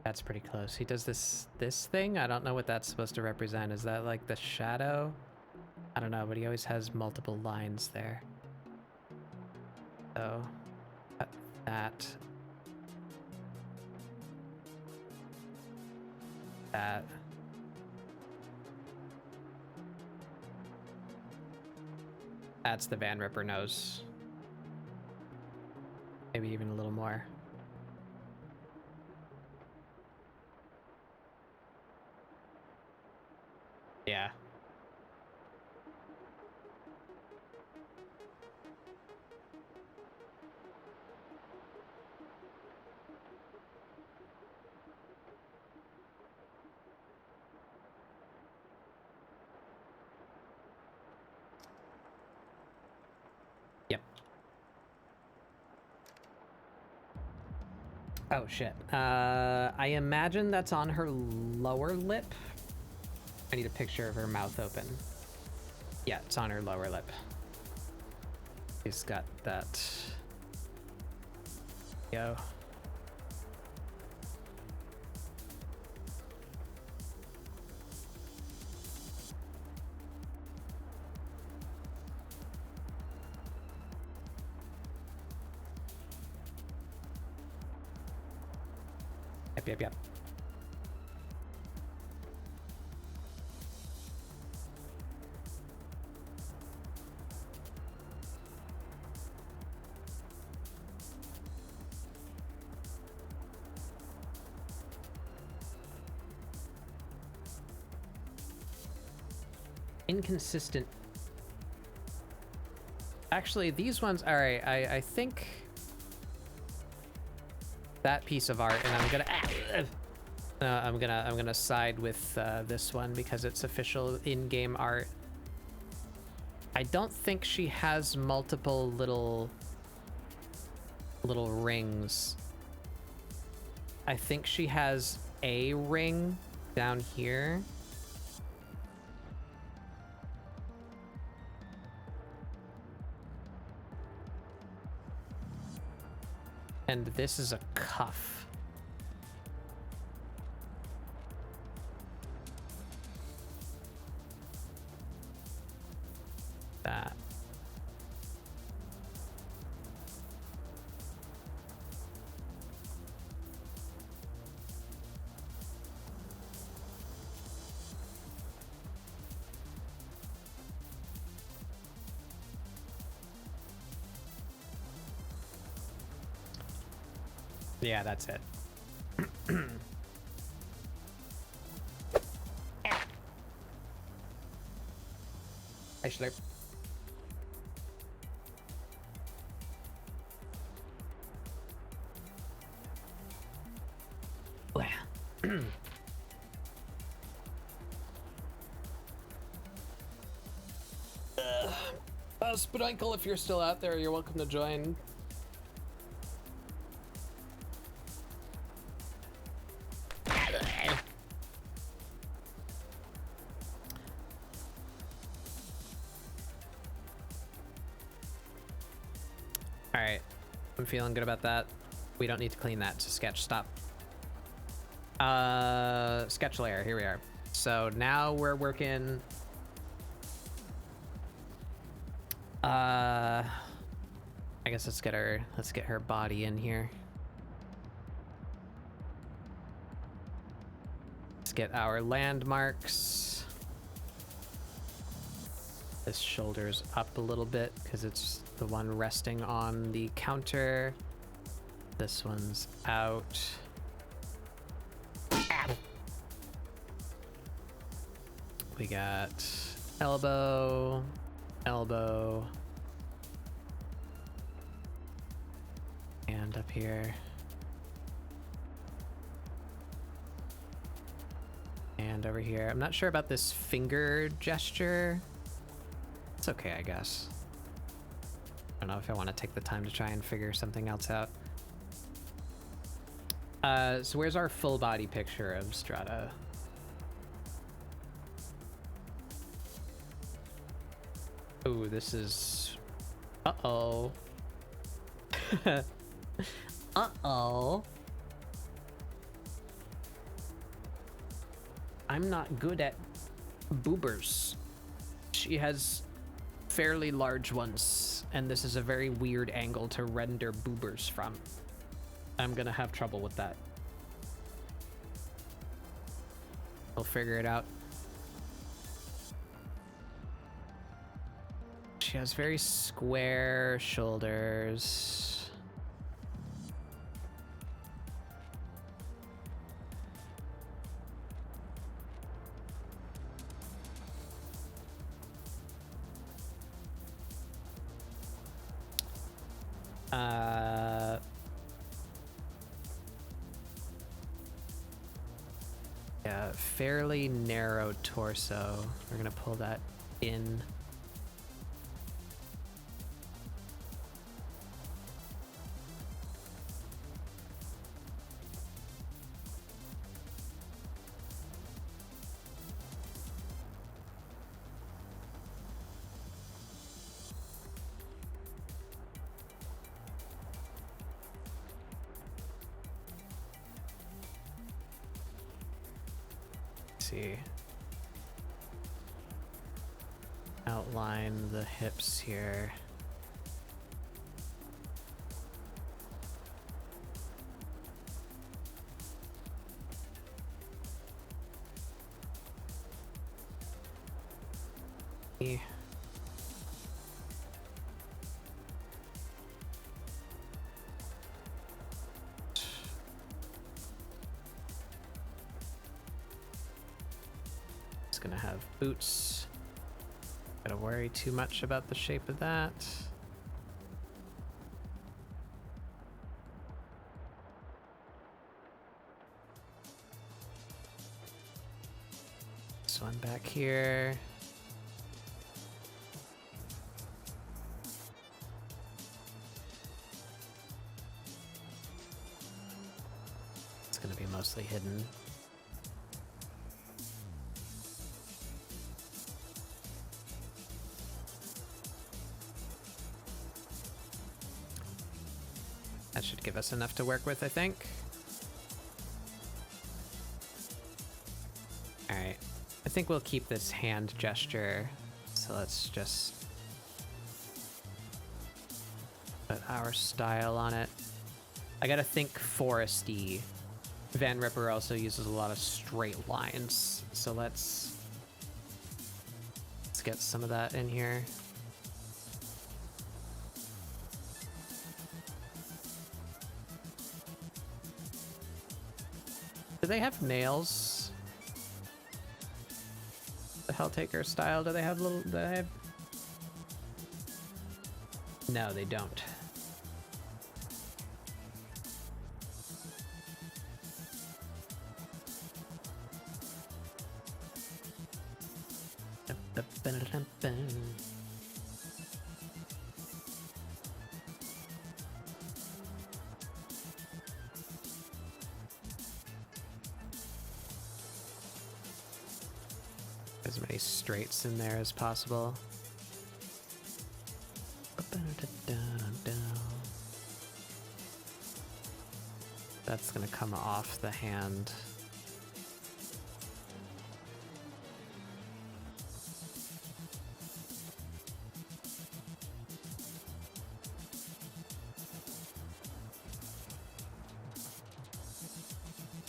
Speaker 1: That's pretty close. He does this thing? I don't know what that's supposed to represent. Is that like the shadow? I don't know, but he always has multiple lines there. So, cut that. That. That's the Van Ripper nose. Maybe even a little more. Yeah. Yep. Oh shit. I imagine that's on her lower lip. I need a picture of her mouth open. Yeah, it's on her lower lip. She's got that. Go. Yep. Inconsistent. Actually, these ones, all right, I think that piece of art, and I'm gonna side with this one because it's official in-game art. I don't think she has multiple little rings. I think she has a ring down here. And this is a cuff. That. Yeah, that's it. I should have... Spodunkle, if you're still out there, you're welcome to join. Alright, I'm feeling good about that. We don't need to clean that, so sketch, stop. Sketch layer, here we are. So now we're working... I guess let's get her body in here. Let's get our landmarks. This shoulder's up a little bit because it's the one resting on the counter. This one's out. We got elbow, elbow, and up here. And over here. I'm not sure about this finger gesture. It's okay, I guess. I don't know if I want to take the time to try and figure something else out. So where's our full body picture of Zdrada? Oh, this is... Uh-oh. Uh-oh. I'm not good at boobers. She has fairly large ones, and this is a very weird angle to render boobers from. I'm gonna have trouble with that. We'll figure it out. She has very square shoulders. Yeah, fairly narrow torso. We're gonna pull that in. See. Outline the hips here. Yeah. Gonna have boots. Gotta worry too much about the shape of that. This one back here. It's gonna be mostly hidden. That should give us enough to work with, I think. All right, I think we'll keep this hand gesture. So let's just put our style on it. I gotta think foresty. Van Ripper also uses a lot of straight lines. So let's get some of that in here. Do they have nails? The Helltaker style, do they have little... Do they have... No, they don't. As many straights in there as possible. That's gonna come off the hand.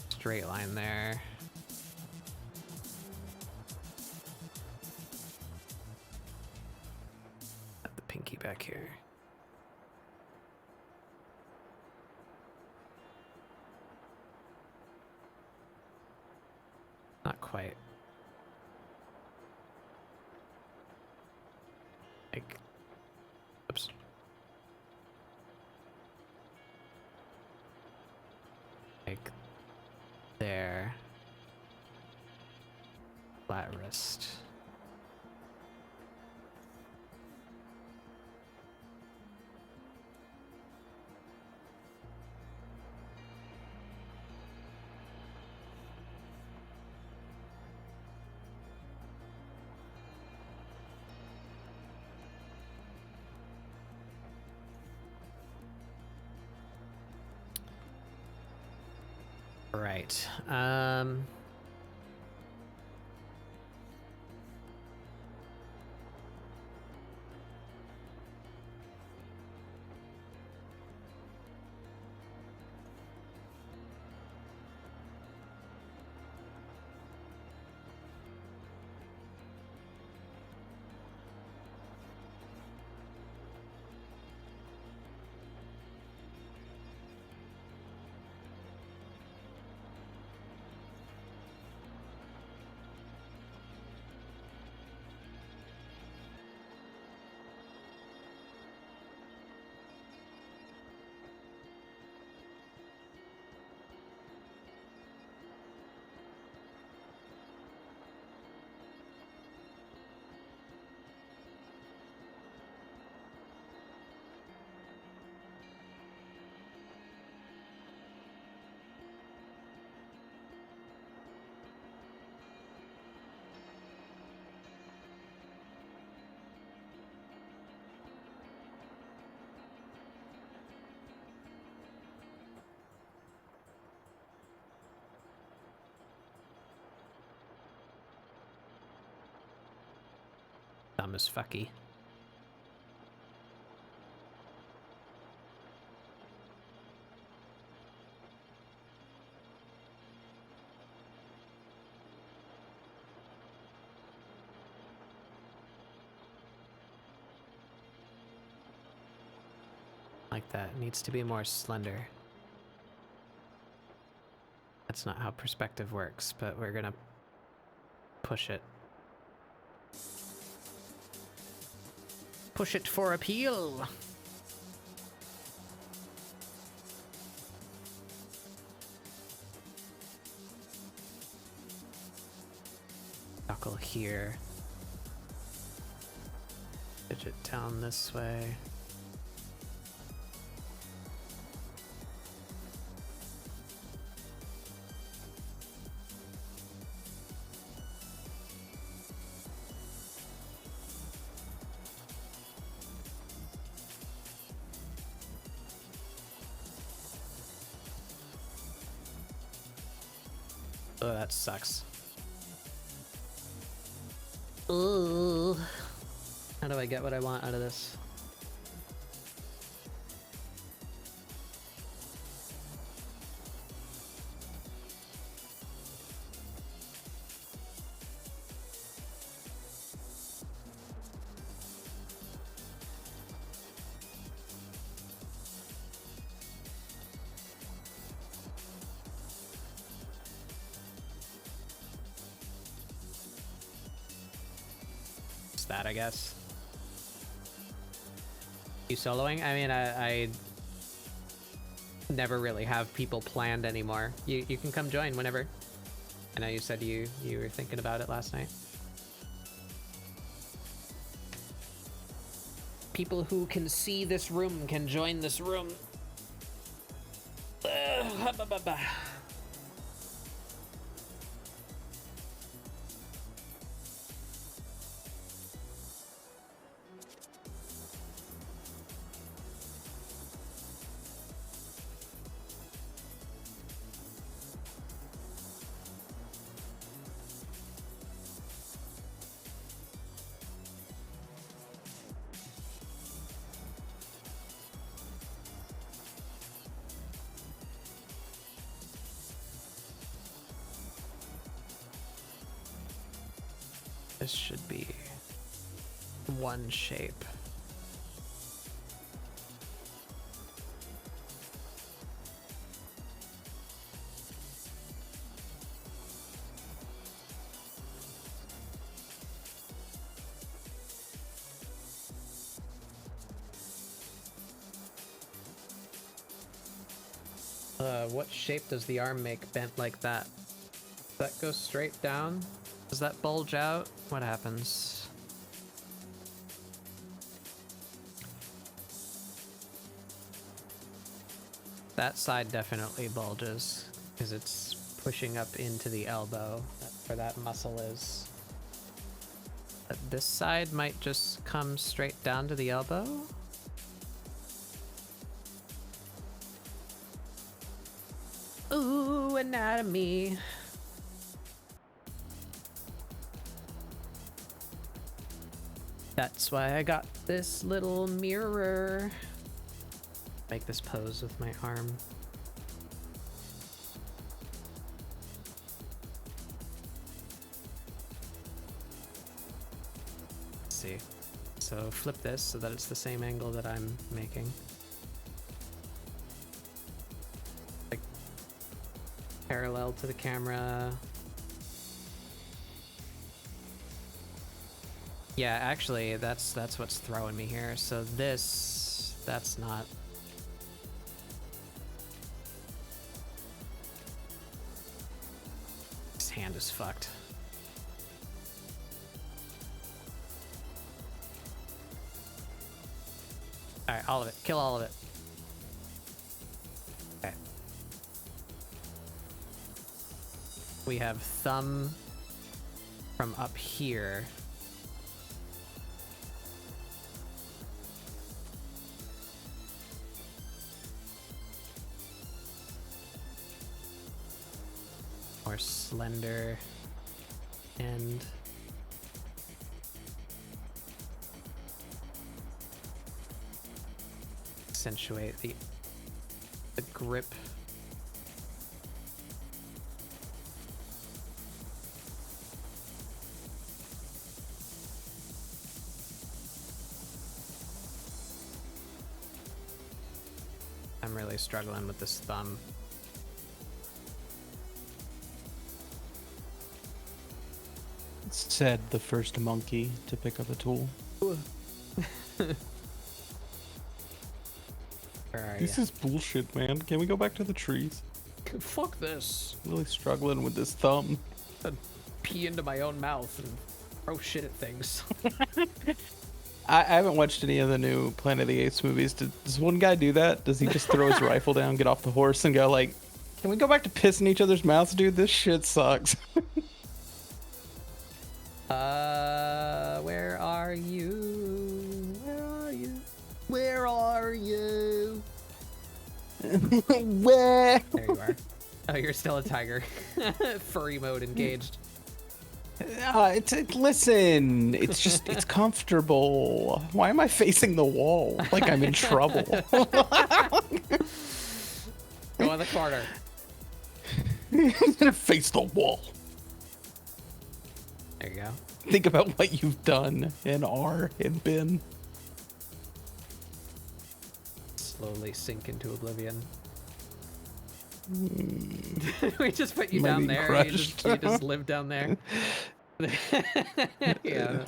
Speaker 1: Straight line there. Got the pinky back here. Not quite. Like, oops. Like there. Flat wrist. Right. Dumb as fucky. Like that. It needs to be more slender. That's not how perspective works, but we're gonna push it. Push it for appeal. Buckle here. Pitch it down this way. Oh, that sucks. Ooh. How do I get what I want out of this? That, I guess. You soloing? I mean, I never really have people planned anymore. You can come join whenever. I know you said you were thinking about it last night. People who can see this room can join this room. This should be one shape. What shape does the arm make bent like that? Does that go straight down? Does that bulge out? What happens? That side definitely bulges because it's pushing up into the elbow. That's where that muscle is. But this side might just come straight down to the elbow. Ooh, anatomy. That's why I got this little mirror. Make this pose with my arm. Let's see. So flip this so that it's the same angle that I'm making. Like parallel to the camera. Yeah, actually, that's what's throwing me here. So that's not. His hand is fucked. All right, all of it. Kill all of it. Okay. We have thumb from up here. More slender end. Accentuate the grip. I'm really struggling with this thumb.
Speaker 3: Said the first monkey to pick up a tool. This is bullshit, man. Can we go back to the trees?
Speaker 1: Fuck this.
Speaker 3: Really struggling with this thumb.
Speaker 1: I'd pee into my own mouth and throw shit at things.
Speaker 3: I haven't watched any of the new Planet of the Apes movies. Does one guy do that? Does he just throw his rifle down, get off the horse, and go like, "Can we go back to pissing each other's mouths, dude? This shit sucks."
Speaker 1: Where are you? Where are you? Where are you?
Speaker 3: Where?
Speaker 1: There you are. Oh, you're still a tiger. Furry mode engaged.
Speaker 3: Listen, it's comfortable. Why am I facing the wall? Like I'm in trouble.
Speaker 1: Go in the corner.
Speaker 3: I'm gonna face the wall.
Speaker 1: There you go.
Speaker 3: Think about what you've done and are and been.
Speaker 1: Slowly sink into oblivion. We just put you down there. You just live down there. Yeah.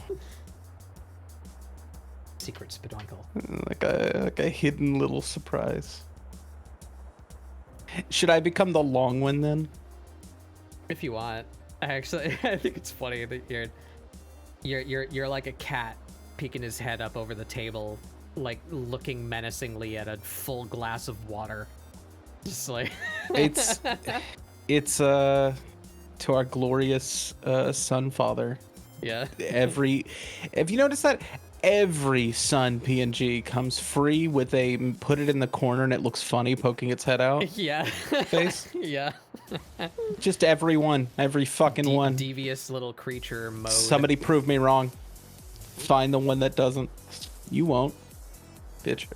Speaker 1: Secret speduncle.
Speaker 3: Like a hidden little surprise. Should I become the long one then?
Speaker 1: If you want. I think it's funny that you're like a cat peeking his head up over the table, like looking menacingly at a full glass of water. Just like it's to our glorious sun father. Yeah.
Speaker 3: Have you noticed that every sun PNG comes free with a put it in the corner and it looks funny poking its head out?
Speaker 1: Yeah.
Speaker 3: Face?
Speaker 1: Yeah.
Speaker 3: Just every fucking one.
Speaker 1: Devious little creature mode.
Speaker 3: Somebody prove me wrong. Find the one that doesn't. You won't. Bitch.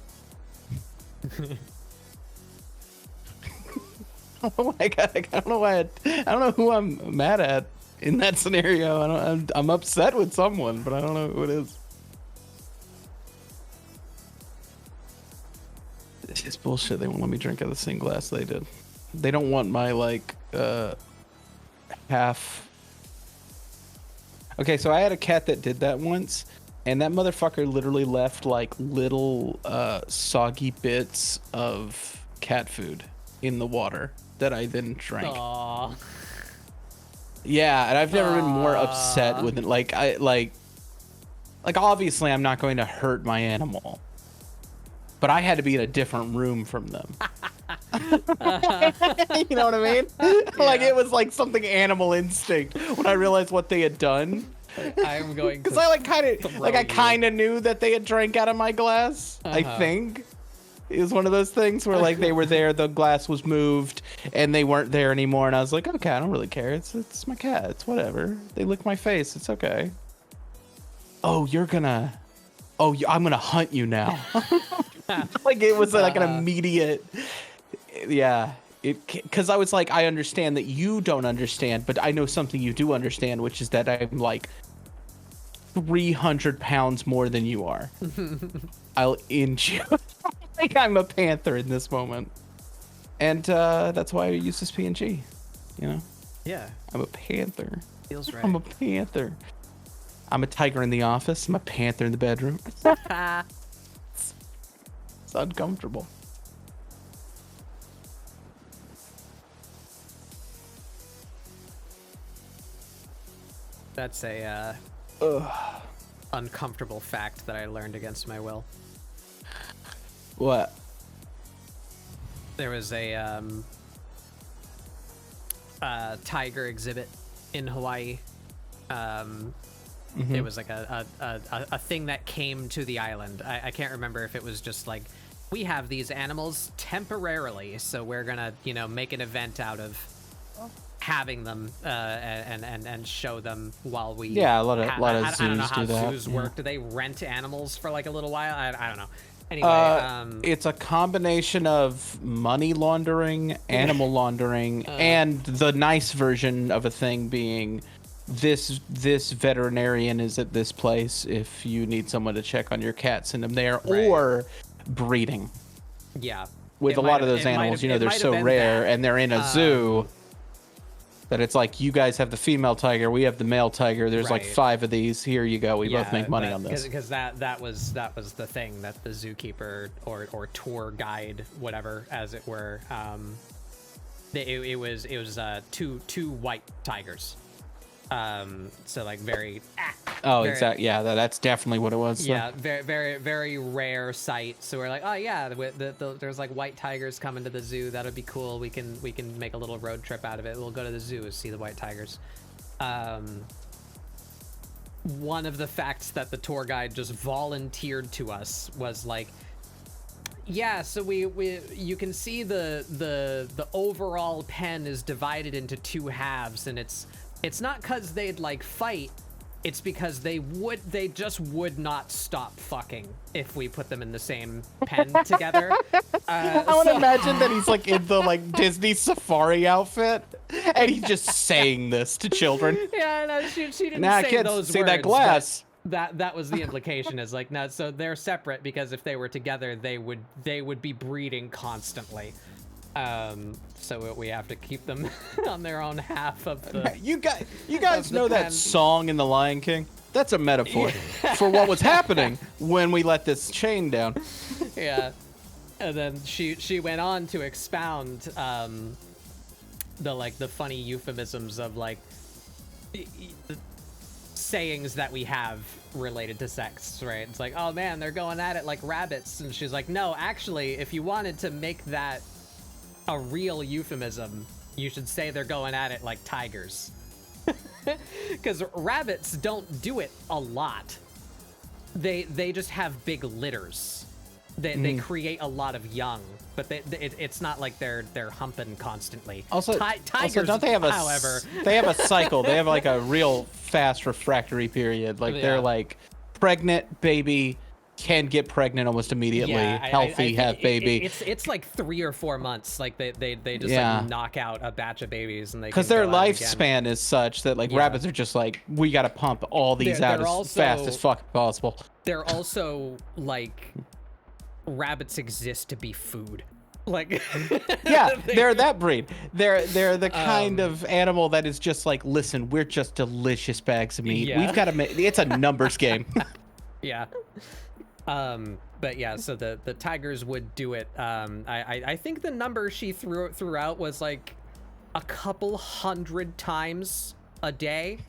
Speaker 3: I don't know why I don't know who I'm mad at in that scenario. I'm upset with someone, but I don't know who it is. It's bullshit. They won't let me drink out of the same glass they did. They don't want my like half. Okay, so I had a cat that did that once, and that motherfucker literally left like little soggy bits of cat food in the water that I then drank.
Speaker 1: Aww.
Speaker 3: Yeah, and I've never been more upset with it. Like obviously I'm not going to hurt my animal, but I had to be in a different room from them. You know what I mean? Like it was like something animal instinct when I realized what they had done.
Speaker 1: I'm going
Speaker 3: because I kind of knew that they had drank out of my glass. I think it was one of those things where like they were there, the glass was moved, and they weren't there anymore, and I was like, okay, I don't really care. It's my cat. It's whatever. They licked my face. It's okay. Oh, I'm gonna hunt you now. Like it was like an immediate. Yeah, because I was like, I understand that you don't understand, but I know something you do understand, which is that I'm like 300 pounds more than you are. I'll inch you. Like I'm a panther in this moment, and that's why I use this PNG. You know? Yeah. I'm a panther.
Speaker 1: Feels right.
Speaker 3: I'm a panther. I'm a tiger in the office. I'm a panther in the bedroom. It's uncomfortable.
Speaker 1: That's a uncomfortable fact that I learned against my will.
Speaker 3: What?
Speaker 1: There was a tiger exhibit in Hawaii. It was like a thing that came to the island. I can't remember if it was just like, we have these animals temporarily, so we're gonna, make an event out of having them and show them while we.
Speaker 3: Yeah, a lot of zoos
Speaker 1: I don't know how
Speaker 3: do that.
Speaker 1: zoos work. Do they rent animals for like a little while? I don't know. Anyway,
Speaker 3: it's a combination of money laundering, animal laundering, and the nice version of a thing being this veterinarian is at this place if you need someone to check on your cat, send them there,
Speaker 1: Right.
Speaker 3: or breeding.
Speaker 1: Yeah.
Speaker 3: With a lot of those animals, they're so rare and they're in a zoo that it's like, you guys have the female tiger, we have the male tiger. There's like 5 of these. Here you go. We both make money on this.
Speaker 1: Because that was the thing that the zookeeper or tour guide, whatever, as it were, it was two white tigers. So like very.
Speaker 3: Exactly. Yeah, that's definitely what it was. So.
Speaker 1: Yeah, very, very, very rare sight. So we're like, oh yeah, there's like white tigers coming to the zoo. That'll be cool. We can make a little road trip out of it. We'll go to the zoo and see the white tigers. One of the facts that the tour guide just volunteered to us was like, yeah, so you can see the overall pen is divided into 2 halves, and it's not because they'd like fight. It's because they just would not stop fucking if we put them in the same pen together.
Speaker 3: I want to imagine that he's like in the like Disney safari outfit, and he's just saying this to children.
Speaker 1: Yeah, no, she didn't say
Speaker 3: kids,
Speaker 1: those
Speaker 3: see
Speaker 1: words.
Speaker 3: that glass.
Speaker 1: That was the implication. Is like, no, so they're separate because if they were together, they would be breeding constantly. So we have to keep them on their own half of the.
Speaker 3: You guys know that song in The Lion King? That's a metaphor for what was happening when we let this chain down.
Speaker 1: Yeah, and then she went on to expound the funny euphemisms of like sayings that we have related to sex, right? It's like, oh man, they're going at it like rabbits, and she's like, no, actually, if you wanted to make that a real euphemism, you should say they're going at it like tigers. Because rabbits don't do it a lot. They just have big litters. They create a lot of young, but it's not like they're humping constantly.
Speaker 3: Also,
Speaker 1: tigers,
Speaker 3: don't they have
Speaker 1: however,
Speaker 3: they have a cycle. They have like a real fast refractory period. Like they're like pregnant, baby, can get pregnant almost immediately, healthy, have baby.
Speaker 1: It's like 3 or 4 months. Like they just
Speaker 3: Yeah.
Speaker 1: like knock out a batch of babies and they
Speaker 3: Because
Speaker 1: can
Speaker 3: their
Speaker 1: go out again.
Speaker 3: lifespan is such that like
Speaker 1: Yeah.
Speaker 3: rabbits are just like, we gotta pump all these out
Speaker 1: They're
Speaker 3: as
Speaker 1: also-
Speaker 3: fast as fucking possible.
Speaker 1: They're also like rabbits exist to be food. Like
Speaker 3: Yeah, they're that breed. They're the kind of animal that is just like, listen, we're just delicious bags of meat.
Speaker 1: Yeah.
Speaker 3: We've got to make. It's a numbers game.
Speaker 1: Yeah. But yeah, so the tigers would do it. I think the number she threw out was like a couple 100 times a day.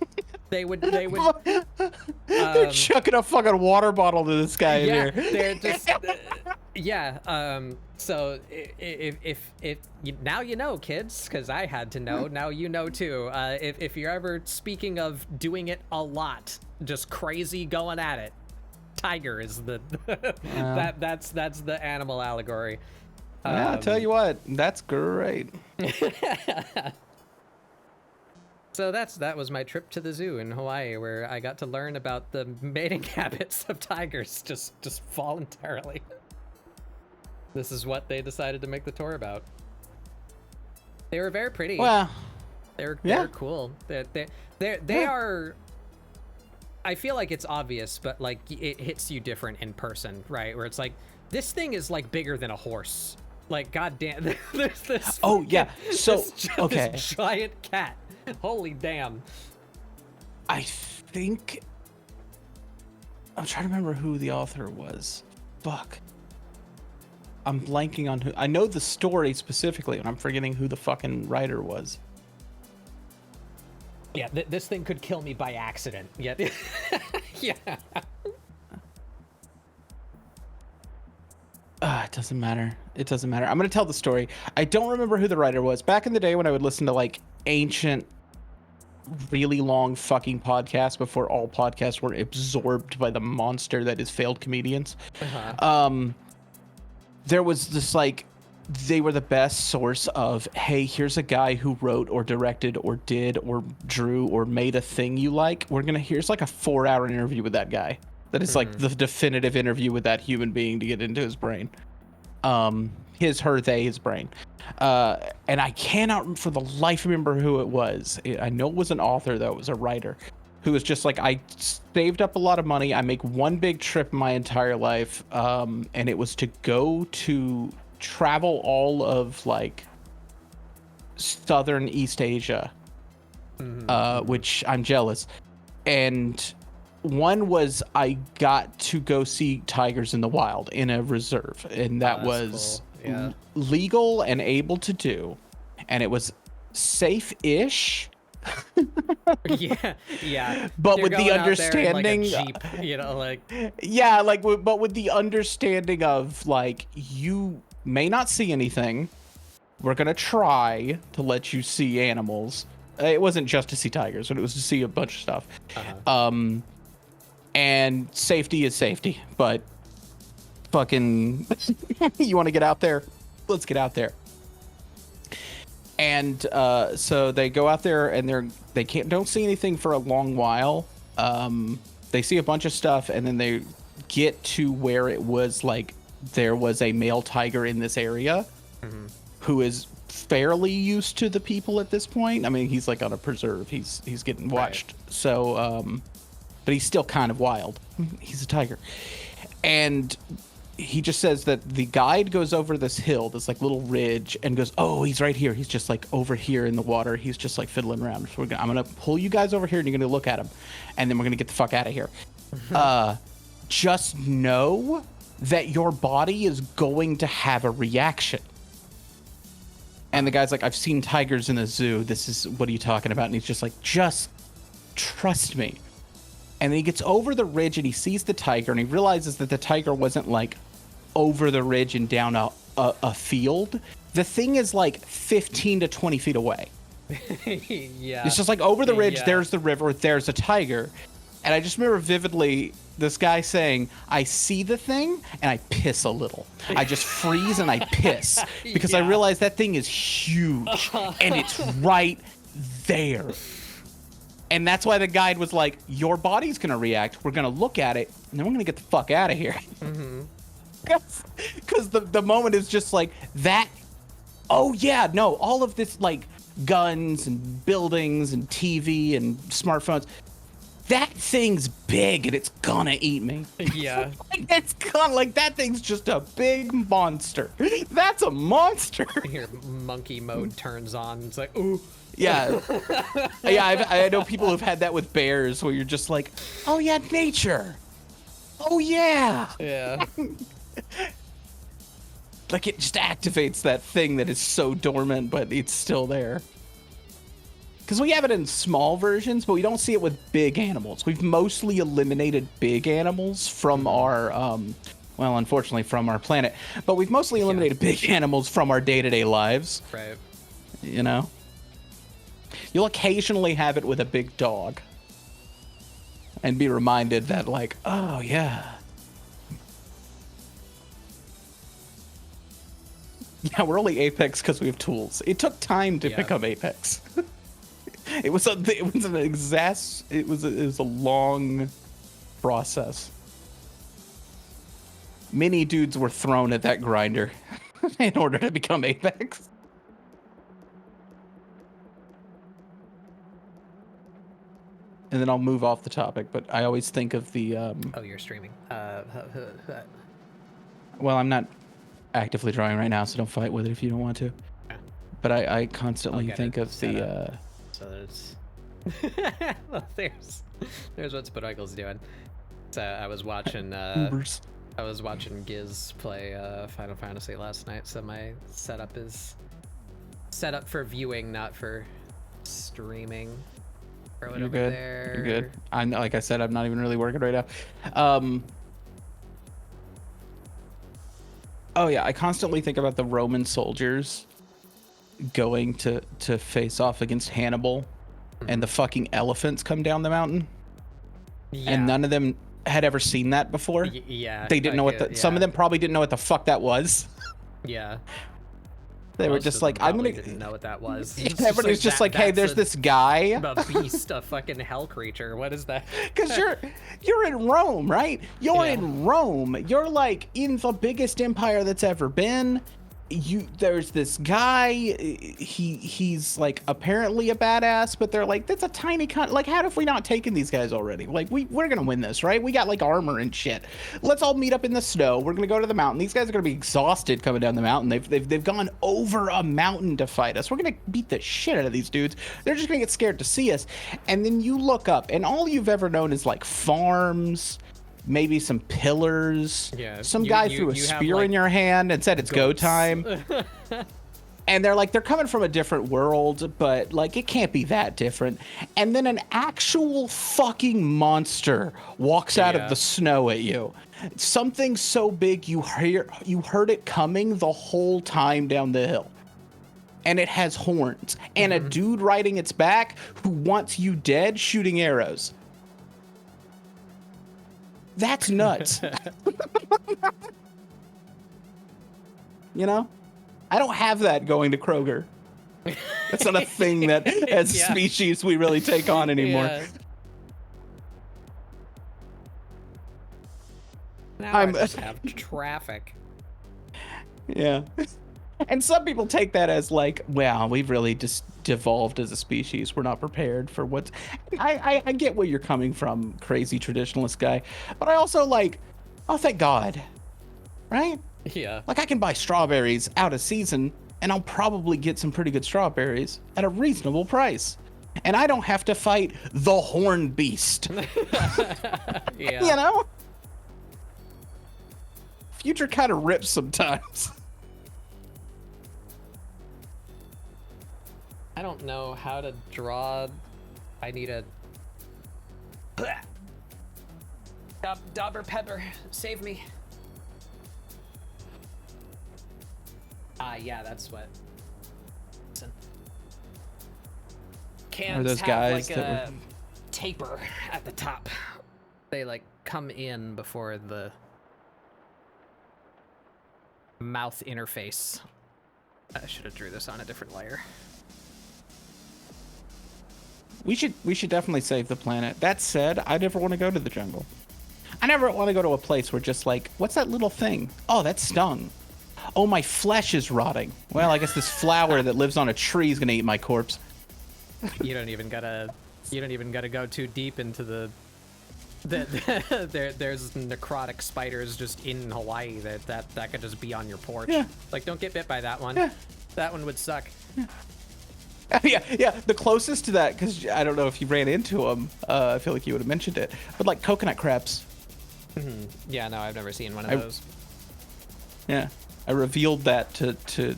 Speaker 1: They would
Speaker 3: They're chucking a fucking water bottle to this guy in
Speaker 1: yeah,
Speaker 3: here.
Speaker 1: they're just yeah. So if now you know, kids, because I had to know. Now you know too. If you're ever speaking of doing it a lot, just crazy going at it, tiger is the that's the animal allegory.
Speaker 3: Yeah, I'll tell you what, that's great.
Speaker 1: So that was my trip to the zoo in Hawaii, where I got to learn about the mating habits of tigers just voluntarily. This is what they decided to make the tour about. They were very pretty.
Speaker 3: Well,
Speaker 1: They're
Speaker 3: yeah.
Speaker 1: cool. They are. I feel like it's obvious, but like it hits you different in person, right? Where it's like, this thing is like bigger than a horse. Like, goddamn, there's this.
Speaker 3: Oh, yeah. So,
Speaker 1: this
Speaker 3: okay.
Speaker 1: giant cat. Holy damn.
Speaker 3: I think I'm trying to remember who the author was. Fuck. I'm blanking on who. I know the story specifically, and I'm forgetting who the fucking writer was.
Speaker 1: Yeah, this thing could kill me by accident. Yeah. Yeah.
Speaker 3: It doesn't matter. It doesn't matter. I'm going to tell the story. I don't remember who the writer was. Back in the day when I would listen to like ancient, really long fucking podcasts before all podcasts were absorbed by the monster that is failed comedians. There was this like, they were the best source of, hey, here's a guy who wrote or directed or did or drew or made a thing you like. Here's like a 4-hour interview with that guy. That is like the definitive interview with that human being to get into his brain. His, her, they, his brain. And I cannot for the life remember who it was. I know it was an author though, it was a writer who was just like, I saved up a lot of money. I make one big trip my entire life. And it was to go to travel all of like southern East Asia, which I'm jealous. And one was I got to go see tigers in the wild in a reserve, and that was
Speaker 1: cool. Yeah.
Speaker 3: legal and able to do, and it was safe-ish.
Speaker 1: Yeah.
Speaker 3: But
Speaker 1: You're
Speaker 3: with the
Speaker 1: going out there in, like, a
Speaker 3: understanding,
Speaker 1: Jeep, you know, like
Speaker 3: yeah, like, but with the understanding of like, you may not see anything. We're gonna try to let you see animals. It wasn't just to see tigers, but it was to see a bunch of stuff. And safety is safety, but fucking, you want to get out there? Let's get out there. And so they go out there and they don't see anything for a long while. They see a bunch of stuff, and then they get to where it was like there was a male tiger in this area who is fairly used to the people at this point. I mean, he's like on a preserve. He's getting watched. Right. So, but he's still kind of wild. He's a tiger. And he just says that the guide goes over this hill, this like little ridge, and goes, oh, he's right here. He's just like over here in the water. He's just like fiddling around. So I'm going to pull you guys over here, and you're going to look at him. And then we're going to get the fuck out of here. Just know that your body is going to have a reaction. And the guy's like, I've seen tigers in the zoo. What are you talking about? And he's just like, just trust me. And then he gets over the ridge and he sees the tiger, and he realizes that the tiger wasn't like over the ridge and down a field. The thing is like 15 to 20 feet away.
Speaker 1: Yeah.
Speaker 3: It's just like over the ridge,
Speaker 1: Yeah.
Speaker 3: there's the river, there's a tiger. And I just remember vividly this guy saying, I see the thing and I piss a little. I just freeze and I piss because I
Speaker 1: Yeah.
Speaker 3: realize that thing is huge and it's right there. And that's why the guide was like, your body's going to react. We're going to look at it, and then we're going to get the fuck out of here. Because the moment is just like that. Oh, yeah, no, all of this, like, guns and buildings and TV and smartphones. That thing's big, and it's going to eat me.
Speaker 1: Yeah.
Speaker 3: Like, it's gonna, like, that thing's just a big monster. That's a monster.
Speaker 1: Your monkey mode turns on. It's like, ooh.
Speaker 3: Yeah. Yeah, I know people who've had that with bears, where you're just like, oh, yeah, nature. Oh, yeah.
Speaker 1: Yeah.
Speaker 3: Like, it just activates that thing that is so dormant, but it's still there. Because we have it in small versions, but we don't see it with big animals. We've mostly eliminated big animals from our, well, unfortunately, from our planet. But we've mostly eliminated big animals from our day-to-day lives.
Speaker 1: Right.
Speaker 3: You know? You'll occasionally have it with a big dog. And be reminded that, like, oh, yeah. Yeah, we're only Apex because we have tools. It took time to become Apex. It was a long process. Many dudes were thrown at that grinder in order to become Apex. And then I'll move off the topic, but I always think of the
Speaker 1: Oh, you're streaming.
Speaker 3: well, I'm not actively drawing right now, so don't fight with it if you don't want to.
Speaker 1: Yeah.
Speaker 3: But I constantly think of the
Speaker 1: So there's well, there's what Spodoikle's doing. So I was watching
Speaker 3: Ubers.
Speaker 1: I was watching Giz play Final Fantasy last night, so my setup is set up for viewing, not for streaming. Throw it
Speaker 3: You're
Speaker 1: over
Speaker 3: good.
Speaker 1: there.
Speaker 3: You're good. I'm like I said, I'm not even really working right now. Oh yeah, I constantly think about the Roman soldiers going to face off against Hannibal, and the fucking elephants come down the mountain, and none of them had ever seen that before.
Speaker 1: Yeah,
Speaker 3: they didn't know what some of them probably didn't know what the fuck that was.
Speaker 1: Yeah.
Speaker 3: They were just like, I'm gonna.
Speaker 1: Didn't know what that was.
Speaker 3: Everybody's just like, hey, there's this guy.
Speaker 1: A beast, a fucking hell creature. What is that?
Speaker 3: Because you're in Rome, right? You're in Rome. You're like in the biggest empire that's ever been. There's this guy. He's like apparently a badass, but they're like, that's a tiny like, how have we not taken these guys already? Like, we're gonna win this, right? We got like armor and shit. Let's all meet up in the snow. We're gonna go to the mountain. These guys are gonna be exhausted coming down the mountain. They've gone over a mountain to fight us. We're gonna beat the shit out of these dudes. They're just gonna get scared to see us. And then you look up, and all you've ever known is like farms. Maybe some pillars. Yeah, some guy threw a spear in your hand and said it's go time. And they're coming from a different world, but like it can't be that different. And then an actual fucking monster walks out of the snow at you. Something so big you heard it coming the whole time down the hill. And it has horns and a dude riding its back who wants you dead shooting arrows. That's nuts. You know? I don't have that going to Kroger. That's not a thing that as a species we really take on anymore.
Speaker 1: Yeah. Now I just have traffic.
Speaker 3: Yeah. And some people take that as like, wow, we've really just devolved as a species. We're not prepared for what's... I get where you're coming from, crazy traditionalist guy. But I also like, oh, thank God. Right?
Speaker 1: Yeah.
Speaker 3: Like, I can buy strawberries out of season, and I'll probably get some pretty good strawberries at a reasonable price. And I don't have to fight the horn beast.
Speaker 1: Yeah.
Speaker 3: You know? Future kind of rips sometimes.
Speaker 1: I don't know how to draw. I need a Dauber Pepper. Save me. Yeah, that's what. Listen. Cans
Speaker 3: those
Speaker 1: have
Speaker 3: guys
Speaker 1: like
Speaker 3: that
Speaker 1: a taper at the top. They like come in before the mouth interface. I should have drew this on a different layer.
Speaker 3: We should definitely save the planet. That said, I never want to go to the jungle. I never want to go to a place where just like, what's that little thing? Oh, that stung. Oh, my flesh is rotting. Well, I guess this flower that lives on a tree is gonna eat my corpse.
Speaker 1: You don't even gotta go too deep into the there's necrotic spiders just in Hawaii that could just be on your porch.
Speaker 3: Yeah.
Speaker 1: Like, don't get bit by that one.
Speaker 3: Yeah.
Speaker 1: That one would suck.
Speaker 3: Yeah. The closest to that, because I don't know if you ran into them. I feel like you would have mentioned it, but like coconut crabs.
Speaker 1: Yeah, no, I've never seen one of those.
Speaker 3: Yeah, I revealed that to it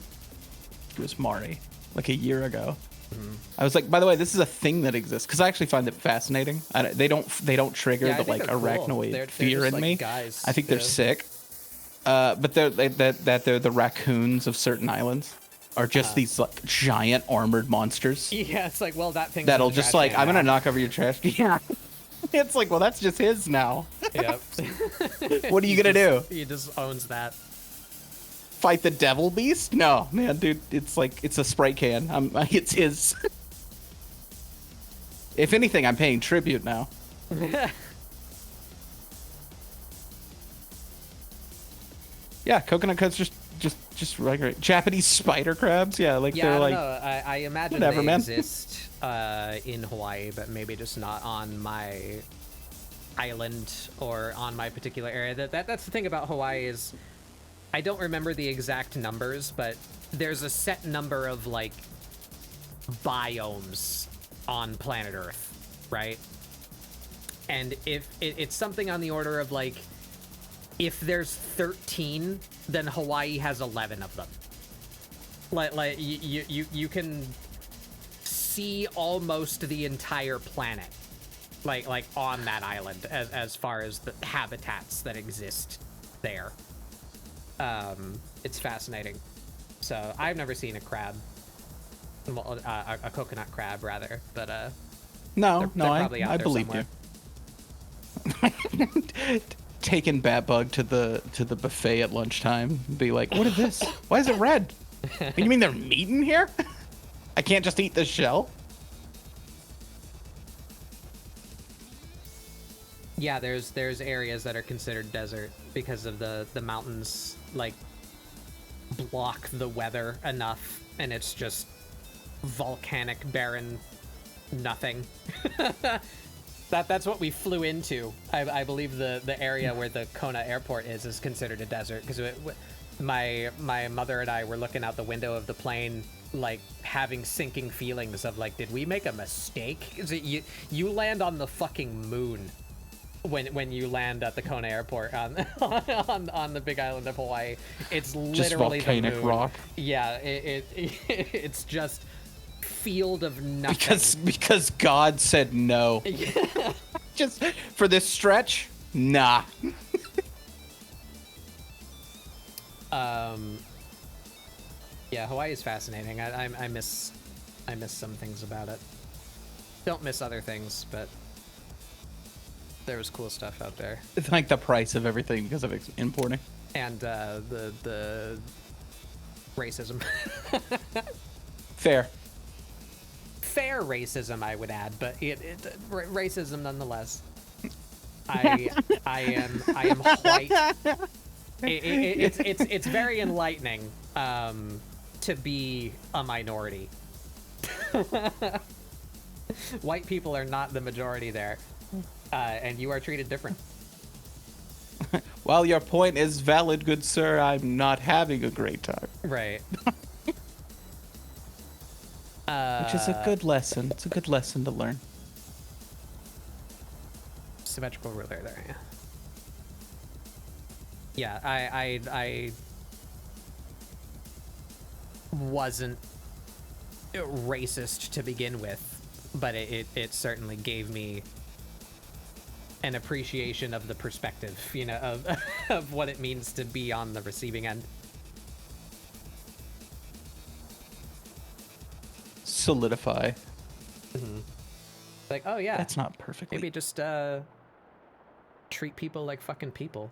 Speaker 3: was Mari like a year ago. I was like, by the way, this is a thing that exists, because I actually find it fascinating. They don't trigger
Speaker 1: Yeah, I
Speaker 3: the
Speaker 1: think
Speaker 3: like
Speaker 1: they're cool.
Speaker 3: arachnoid
Speaker 1: They're
Speaker 3: fear
Speaker 1: just
Speaker 3: in
Speaker 1: like
Speaker 3: me.
Speaker 1: guys.
Speaker 3: I think they're
Speaker 1: Yeah.
Speaker 3: sick. But they're the raccoons of certain islands are just these like giant armored monsters
Speaker 1: Yeah, it's like, well, that thing
Speaker 3: that'll just like, I'm gonna knock over your trash can. Yeah. It's like, well, that's just his now.
Speaker 1: Yep.
Speaker 3: What are you gonna do?
Speaker 1: He just owns that.
Speaker 3: Fight the devil beast? No, man, dude. It's like, it's a spray can. It's his. If anything, I'm paying tribute now. Yeah, coconut cuts just regular Japanese spider crabs. Yeah, like
Speaker 1: Yeah,
Speaker 3: they're
Speaker 1: I don't
Speaker 3: like,
Speaker 1: know. I imagine
Speaker 3: whatever,
Speaker 1: they
Speaker 3: man.
Speaker 1: exist in Hawaii, but maybe just not on my island or on my particular area. That's the thing about Hawaii is I don't remember the exact numbers, but there's a set number of like biomes on planet Earth, right? And if it's something on the order of like, if there's 13, then Hawaii has 11 of them. Like you can see almost the entire planet, like on that island, as far as the habitats that exist there. It's fascinating. So I've never seen a crab, well, a coconut crab rather, but
Speaker 3: no,
Speaker 1: they're probably out
Speaker 3: I
Speaker 1: there
Speaker 3: believe
Speaker 1: somewhere.
Speaker 3: you. Taking Batbug to the buffet at lunchtime, be like, what is this? Why is it red? You mean they're meat in here? I can't just eat the shell?
Speaker 1: Yeah, there's areas that are considered desert because of the mountains like block the weather enough, and it's just volcanic, barren nothing. That's what we flew into. I believe the area where the Kona airport is considered a desert, because my mother and I were looking out the window of the plane, like having sinking feelings of like, did we make a mistake? Is it you land on the fucking moon when you land at the Kona airport on on the big island of Hawaii. It's
Speaker 3: Just
Speaker 1: literally
Speaker 3: volcanic
Speaker 1: the moon.
Speaker 3: rock.
Speaker 1: Yeah, it's just field of nothing.
Speaker 3: Because God said no. Just for this stretch, nah.
Speaker 1: Yeah, Hawaii is fascinating. I miss some things about it. Don't miss other things, but there was cool stuff out there.
Speaker 3: It's like the price of everything because of importing.
Speaker 1: And the racism.
Speaker 3: Fair.
Speaker 1: Fair racism, I would add, but racism nonetheless. I am white. It's very enlightening to be a minority. White people are not the majority there, and you are treated different.
Speaker 3: While your point is valid, good sir, I'm not having a great time.
Speaker 1: Right.
Speaker 3: Which is a good lesson. It's a good lesson to learn.
Speaker 1: Symmetrical ruler there, yeah. Yeah, I wasn't racist to begin with, but it certainly gave me an appreciation of the perspective, of what it means to be on the receiving end.
Speaker 3: Solidify.
Speaker 1: Like, oh yeah,
Speaker 3: That's not perfectly.
Speaker 1: maybe just treat people like fucking people.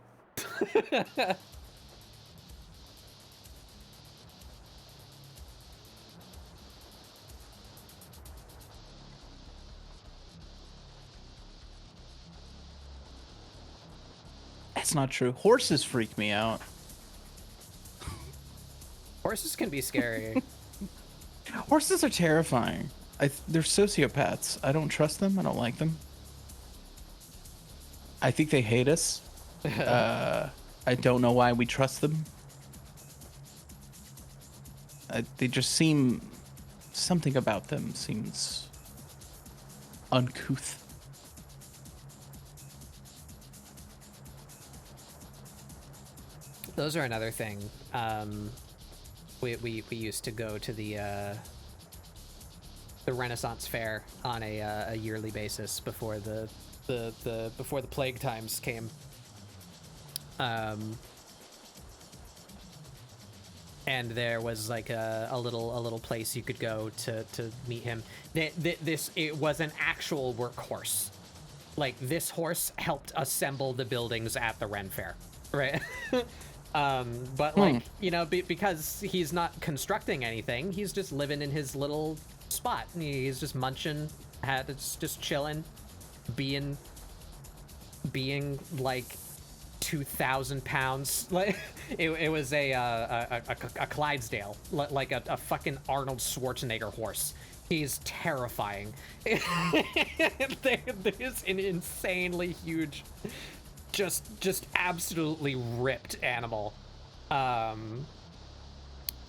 Speaker 3: That's not true. Horses freak me out.
Speaker 1: Horses can be scary.
Speaker 3: Horses are terrifying. They're sociopaths. I don't trust them. I don't like them. I think they hate us. I don't know why we trust them. They just seem... Something about them seems uncouth.
Speaker 1: Those are another thing. We used to go to the Renaissance Fair on a yearly basis before the plague times came. And there was like a little place you could go to meet him. It was an actual workhorse. Like, this horse helped assemble the buildings at the Ren Fair, right? But like, you know, because he's not constructing anything, he's just living in his little spot. He's just munching, just chilling, being like 2,000 pounds. Like, it was a Clydesdale, like a fucking Arnold Schwarzenegger horse. He's terrifying. There's an insanely huge, just absolutely ripped animal.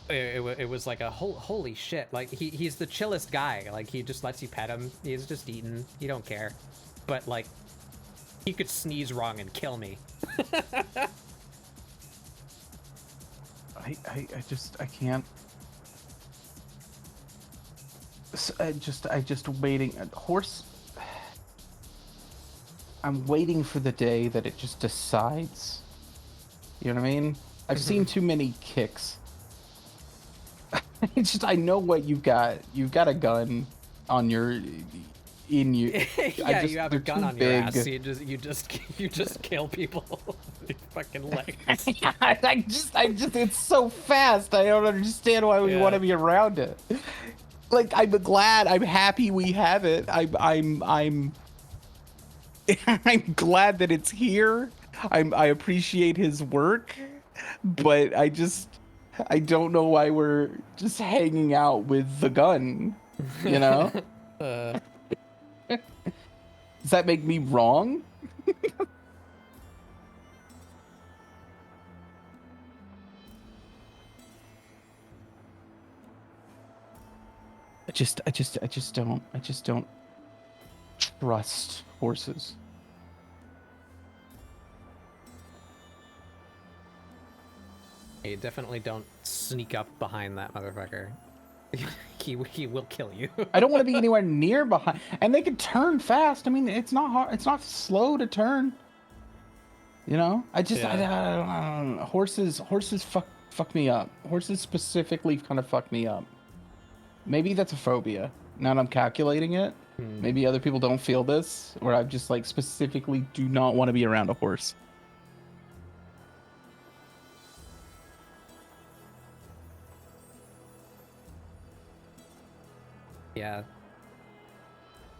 Speaker 1: It was like a holy shit. Like, he's the chillest guy. Like, he just lets you pet him. He's just eating. You don't care. But like, he could sneeze wrong and kill me.
Speaker 3: I can't. I just waiting. Horse. I'm waiting for the day that it just decides. You know what I mean? I've seen too many kicks. I know what you've got. You've got a gun on your. In you.
Speaker 1: Yeah, you have a gun on your ass. You just kill people with your fucking legs.
Speaker 3: It's so fast. I don't understand why we want to be around it. Like, I'm glad, I'm happy we have it. I'm glad that it's here. I appreciate his work, but I don't know why we're just hanging out with the gun, you know? Does that make me wrong? I just don't trust horses.
Speaker 1: You definitely don't sneak up behind that motherfucker. He will kill you.
Speaker 3: I don't want to be anywhere near behind, and they can turn fast. I mean, it's not hard. It's not slow to turn. You know, I don't know. Horses fuck me up. Horses specifically kind of fuck me up. Maybe that's a phobia. Now that I'm calculating it, maybe other people don't feel this, or I just like specifically do not want to be around a horse.
Speaker 1: Yeah.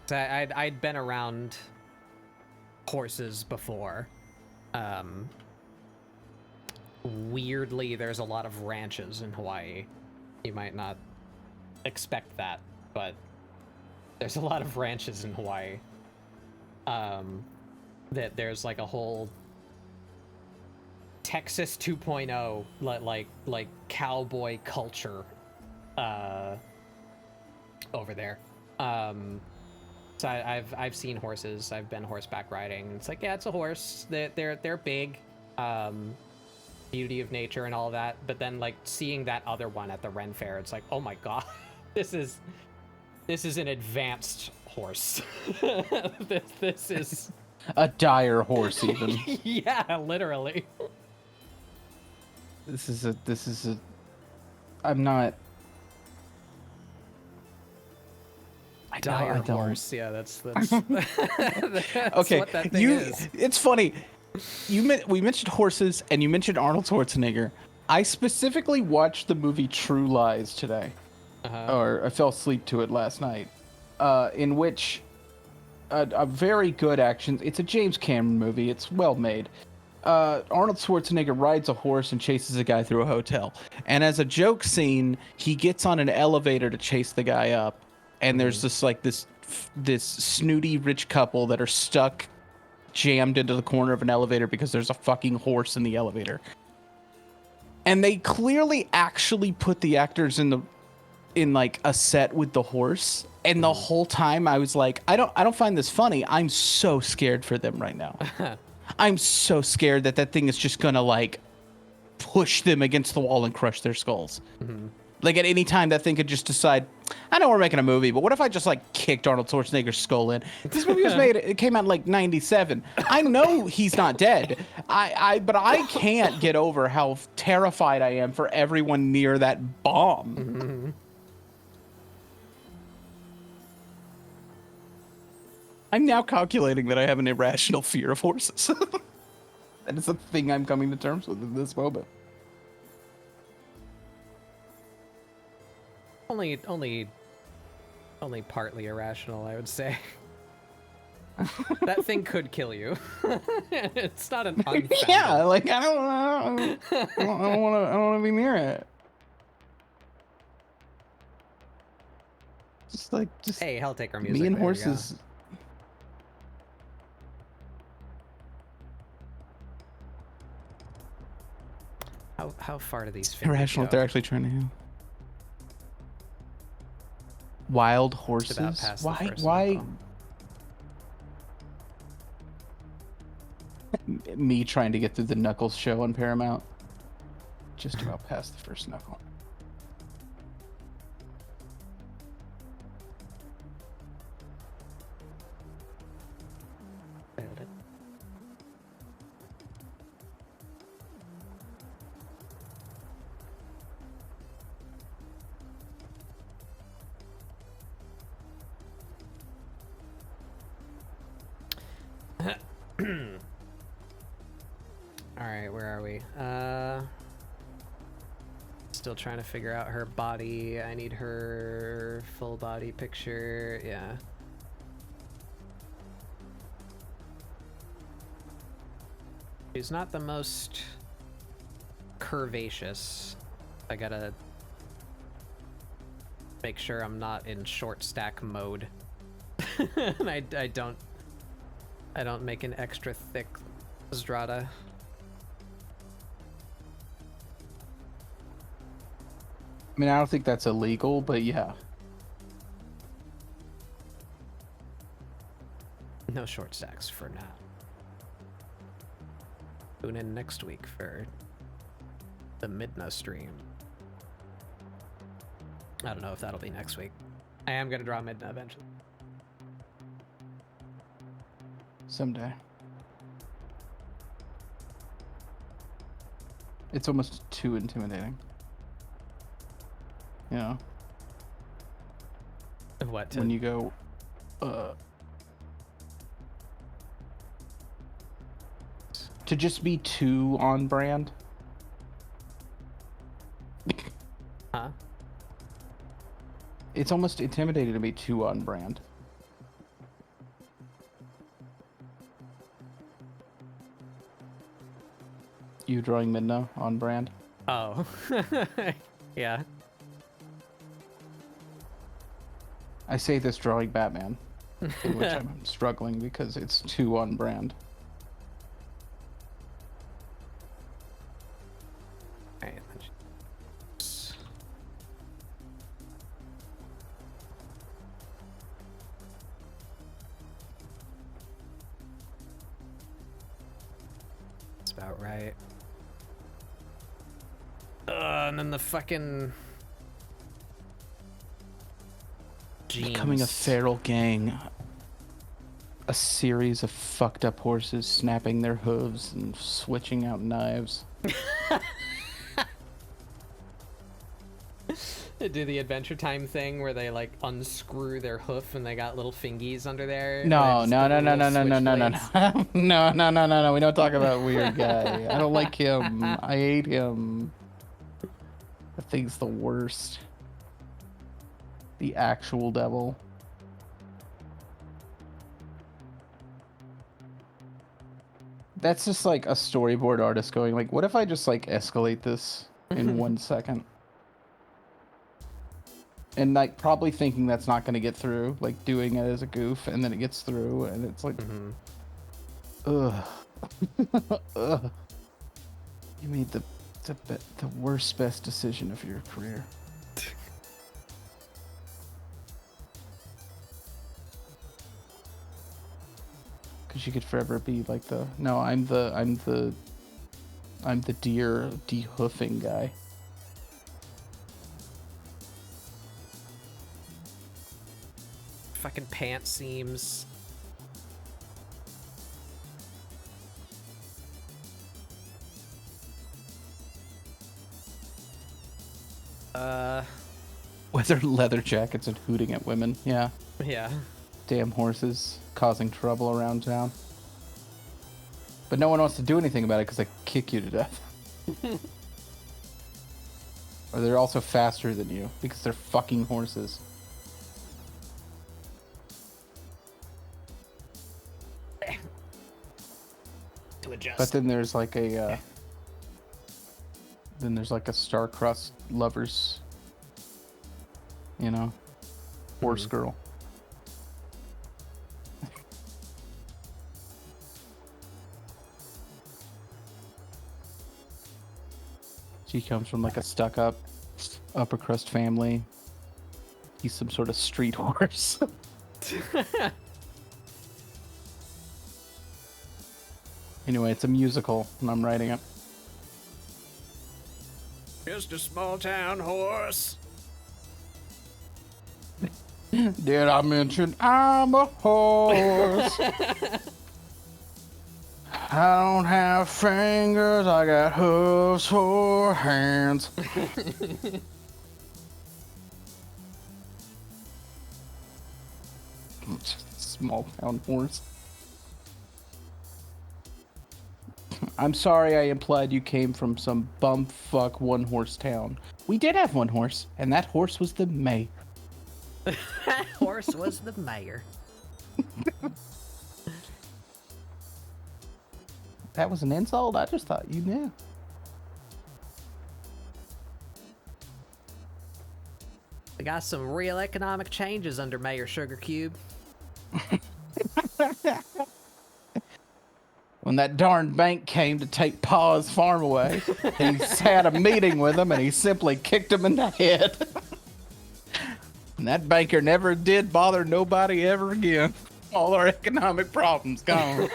Speaker 1: So I'd been around horses before. Weirdly, there's a lot of ranches in Hawaii. You might not expect that, but there's a lot of ranches in Hawaii. That there's like a whole Texas 2.0 like cowboy culture over there. So I've seen horses. I've been horseback riding. It's like, yeah, it's a horse. They're big. Beauty of nature and all that. But then like seeing that other one at the Ren Fair, it's like, oh my god, this is an advanced horse. this is
Speaker 3: a dire horse even.
Speaker 1: Yeah, literally.
Speaker 3: This is a I'm not
Speaker 1: dire horse. Yeah, that's that's
Speaker 3: okay.
Speaker 1: What that thing is.
Speaker 3: It's funny. We mentioned horses and you mentioned Arnold Schwarzenegger. I specifically watched the movie True Lies today, or I fell asleep to it last night, in which a very good action. It's a James Cameron movie. It's well made. Arnold Schwarzenegger rides a horse and chases a guy through a hotel. And as a joke scene, he gets on an elevator to chase the guy up. And there's this snooty rich couple that are stuck jammed into the corner of an elevator because there's a fucking horse in the elevator. And they clearly actually put the actors in like a set with the horse. And the whole time I was like, I don't find this funny. I'm so scared for them right now. I'm so scared that thing is just gonna like push them against the wall and crush their skulls. Like at any time that thing could just decide, I know we're making a movie, but what if I just like kicked Arnold Schwarzenegger's skull in? This movie was made, it came out in like 97. I know he's not dead. But I can't get over how terrified I am for everyone near that bomb. I'm now calculating that I have an irrational fear of horses. That is the thing I'm coming to terms with in this moment.
Speaker 1: Only partly irrational, I would say. That thing could kill you. It's not an unfounded.
Speaker 3: Yeah, like I don't want to be near it. Just
Speaker 1: Hey, Helltaker music.
Speaker 3: me and
Speaker 1: there you
Speaker 3: horses.
Speaker 1: go. How far do these fingers
Speaker 3: Irrational if
Speaker 1: go?
Speaker 3: they're actually trying to heal. Wild
Speaker 1: Just
Speaker 3: horses.
Speaker 1: about past the
Speaker 3: Why?
Speaker 1: first
Speaker 3: Why?
Speaker 1: knuckle.
Speaker 3: Me trying to get through the Knuckles show on Paramount. Just about past the first knuckle.
Speaker 1: Alright, where are we? Still trying to figure out her body. I need her full body picture. Yeah. She's not the most curvaceous. I gotta make sure I'm not in short stack mode. And I don't make an extra thick Zdrada.
Speaker 3: I mean, I don't think that's illegal, but yeah.
Speaker 1: No short stacks for now. Tune in next week for the Midna stream. I don't know if that'll be next week. I am gonna draw Midna eventually.
Speaker 3: Someday. It's almost too intimidating. You know?
Speaker 1: What?
Speaker 3: When you go, to just be too on brand.
Speaker 1: Huh?
Speaker 3: It's almost intimidating to be too on brand. You drawing Midna on brand?
Speaker 1: Oh. Yeah.
Speaker 3: I say this drawing Batman, in which I'm struggling because it's too on brand.
Speaker 1: Alright. That's about right. And then the fucking
Speaker 3: Becoming a
Speaker 1: jeans.
Speaker 3: feral gang. A series of fucked up horses snapping their hooves and switching out knives.
Speaker 1: They do the Adventure Time thing where they like unscrew their hoof and they got little fingies under there. and
Speaker 3: No,
Speaker 1: they just
Speaker 3: no,
Speaker 1: put
Speaker 3: no, no,
Speaker 1: little
Speaker 3: no, no, no, no,
Speaker 1: switchblades.
Speaker 3: no, no, no, no, no. We don't talk about weird guy. I don't like him. I hate him. That thing's the worst. The actual devil. That's just like a storyboard artist going like, what if I just like escalate this in 1 second? And like probably thinking that's not going to get through, like doing it as a goof, and then it gets through, and it's like, ugh. Ugh. You made the worst best decision of your career. Because you could forever be like the I'm the deer dehoofing guy.
Speaker 1: Fucking pant seams.
Speaker 3: With their leather jackets and hooting at women. Yeah.
Speaker 1: Yeah.
Speaker 3: Damn horses causing trouble around town. But no one wants to do anything about it because they kick you to death. Or they're also faster than you because they're fucking horses.
Speaker 1: To adjust.
Speaker 3: But then there's like a star-crossed lovers, you know, horse girl. She comes from like a stuck-up upper crust family. He's some sort of street horse. Anyway, it's a musical, and I'm writing it.
Speaker 1: Just a small town horse.
Speaker 3: Did I mention I'm a horse? I don't have fingers, I got hooves for hands. Small town horse. I'm sorry I implied you came from some bumfuck one-horse town. We did have one horse, and that horse was the mayor.
Speaker 1: That horse was the mayor.
Speaker 3: That was an insult? I just thought you knew.
Speaker 1: We got some real economic changes under Mayor Sugar Cube.
Speaker 3: When that darn bank came to take Pa's farm away, he had a meeting with him and he simply kicked him in the head. And that banker never did bother nobody ever again. All our economic problems gone.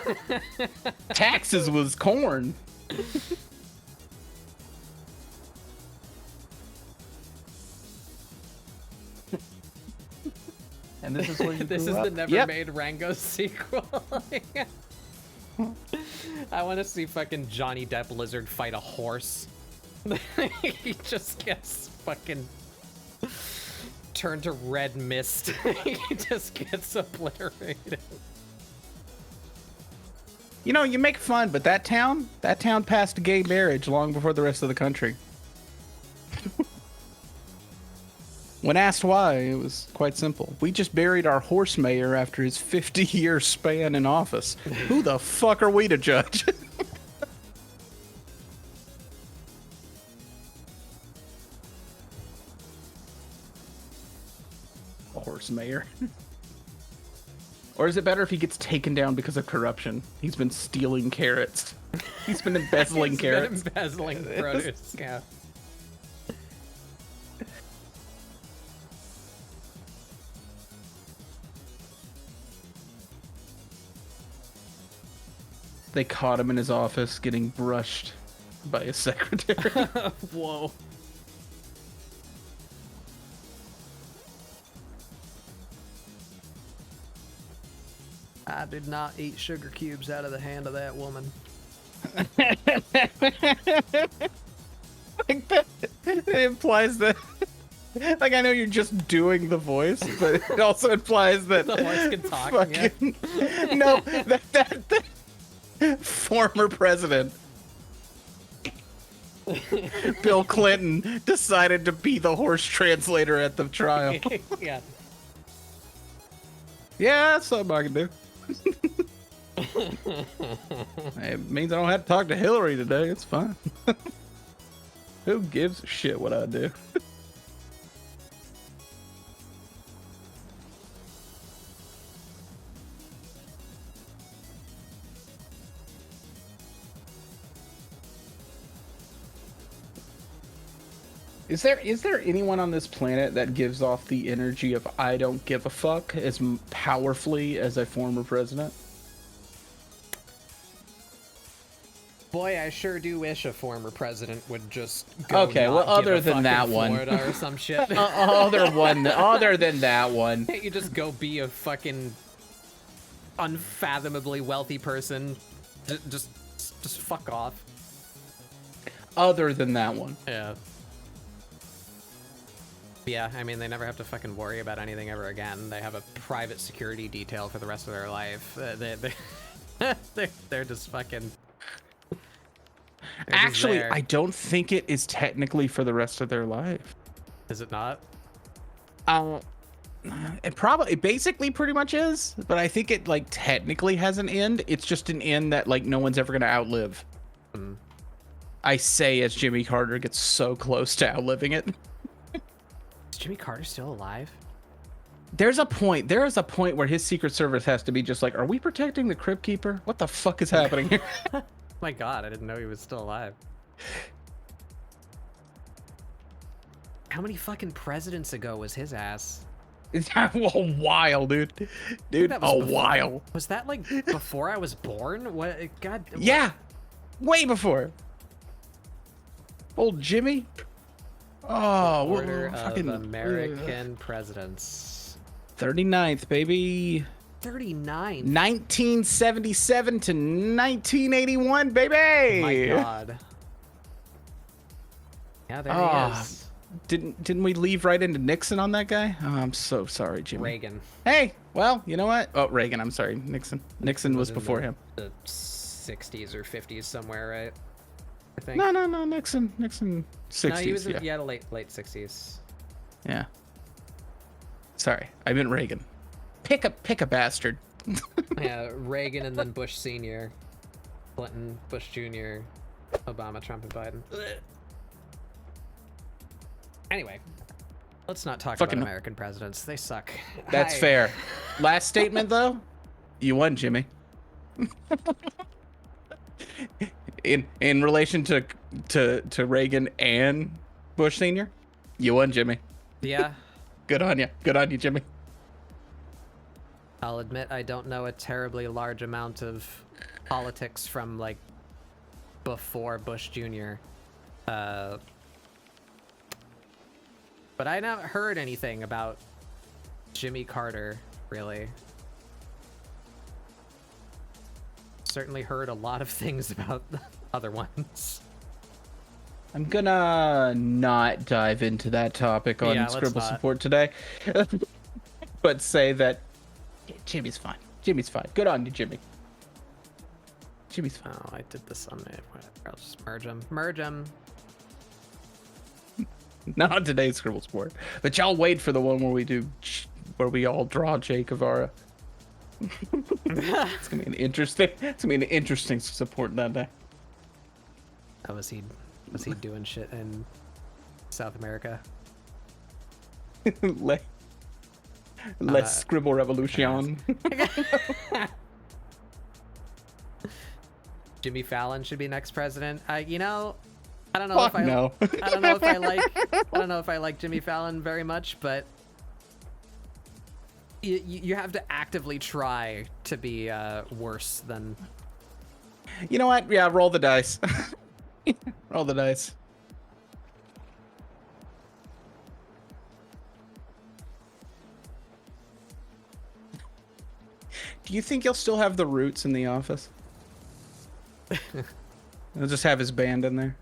Speaker 3: Taxes was corn. And this is where you
Speaker 1: This
Speaker 3: grew
Speaker 1: is
Speaker 3: up?
Speaker 1: the never made Rango sequel. I want to see fucking Johnny Depp Lizard fight a horse. He just gets fucking turned to red mist. He just gets obliterated.
Speaker 3: You know, you make fun, but that town passed gay marriage long before the rest of the country. When asked why, it was quite simple. We just buried our horse mayor after his 50-year span in office. Who the fuck are we to judge? Horse mayor. Or is it better if he gets taken down because of corruption? He's been stealing carrots. He's been embezzling carrots.
Speaker 1: Been embezzling produce, yeah.
Speaker 3: They caught him in his office getting brushed by his secretary.
Speaker 1: Whoa. I did not eat sugar cubes out of the hand of that woman.
Speaker 3: Like that, it implies that. Like, I know you're just doing the voice, but it also implies that
Speaker 1: The horse can talk,
Speaker 3: fucking, no, that former president Bill Clinton decided to be the horse translator at the trial.
Speaker 1: Yeah.
Speaker 3: Yeah, that's something I can do. It means I don't have to talk to Hillary today. It's fine. Who gives a shit what I do? Is there anyone on this planet that gives off the energy of I don't give a fuck as powerfully as a former president?
Speaker 1: Boy, I sure do wish a former president would just go
Speaker 3: Okay, well, other than that one,
Speaker 1: Florida or some shit.
Speaker 3: other than that one,
Speaker 1: Can't you just go be a fucking unfathomably wealthy person? Just fuck off.
Speaker 3: Other than that one,
Speaker 1: Yeah. Yeah, I mean, they never have to fucking worry about anything ever again. They have a private security detail for the rest of their life. They're just fucking...
Speaker 3: actually, I don't think it is technically for the rest of their life.
Speaker 1: Is it not?
Speaker 3: It basically pretty much is, but I think it like technically has an end. It's just an end that like no one's ever gonna outlive. I say as Jimmy Carter gets so close to outliving it.
Speaker 1: Is Jimmy Carter still alive?
Speaker 3: There is a point where his Secret Service has to be just like, are we protecting the Crypt Keeper? What the fuck is happening here?
Speaker 1: My god, I didn't know he was still alive. How many fucking presidents ago was his ass?
Speaker 3: It's a while, dude. Dude, while.
Speaker 1: Was that like before I was born? What? God.
Speaker 3: Yeah, way before. Old Jimmy. Oh,
Speaker 1: Order
Speaker 3: we're
Speaker 1: of
Speaker 3: fucking
Speaker 1: American presidents.
Speaker 3: 39th, baby.
Speaker 1: 39.
Speaker 3: 1977 to 1981, baby.
Speaker 1: My god. Yeah, there he is.
Speaker 3: Didn't we leave right into Nixon on that guy? Oh, I'm so sorry, Jimmy.
Speaker 1: Reagan.
Speaker 3: Hey, well, you know what? Oh, Reagan. I'm sorry, Nixon. Nixon was before him.
Speaker 1: The 60s or 50s somewhere, right? I think.
Speaker 3: No. Nixon. 60s.
Speaker 1: No, he was in,
Speaker 3: yeah.
Speaker 1: the late 60s.
Speaker 3: Yeah. Sorry, I meant Reagan. Pick a bastard.
Speaker 1: Yeah, Reagan and then Bush Sr., Clinton, Bush Jr., Obama, Trump, and Biden. Anyway, let's not talk about American presidents. They suck.
Speaker 3: That's fair. Last statement, though. You won, Jimmy. In relation to Reagan and Bush Sr., you won, Jimmy.
Speaker 1: Yeah.
Speaker 3: Good on you. Good on you, Jimmy.
Speaker 1: I'll admit I don't know a terribly large amount of politics from, like, before Bush Jr. But I never heard anything about Jimmy Carter, really. Certainly heard a lot of things about the other ones.
Speaker 3: I'm gonna not dive into that topic on ScribbleSupport today, but say that Jimmy's fine. Jimmy's fine. Good on you, Jimmy. Jimmy's fine.
Speaker 1: Oh, I did this on it. Whatever. I'll just merge them. Merge them.
Speaker 3: Not on today's ScribbleSupport, but y'all wait for the one where we all draw Che Guevara. It's gonna be an interesting support that day.
Speaker 1: Oh, was he doing shit in South America?
Speaker 3: Let's scribble revolution.
Speaker 1: Jimmy Fallon should be next president. You know, I don't know
Speaker 3: Fuck
Speaker 1: if I
Speaker 3: no.
Speaker 1: I don't know if I like Jimmy Fallon very much, but you have to actively try to be worse than.
Speaker 3: You know what? Yeah, roll the dice. Roll the dice. Do you think he'll still have the Roots in the office? He'll just have his band in there.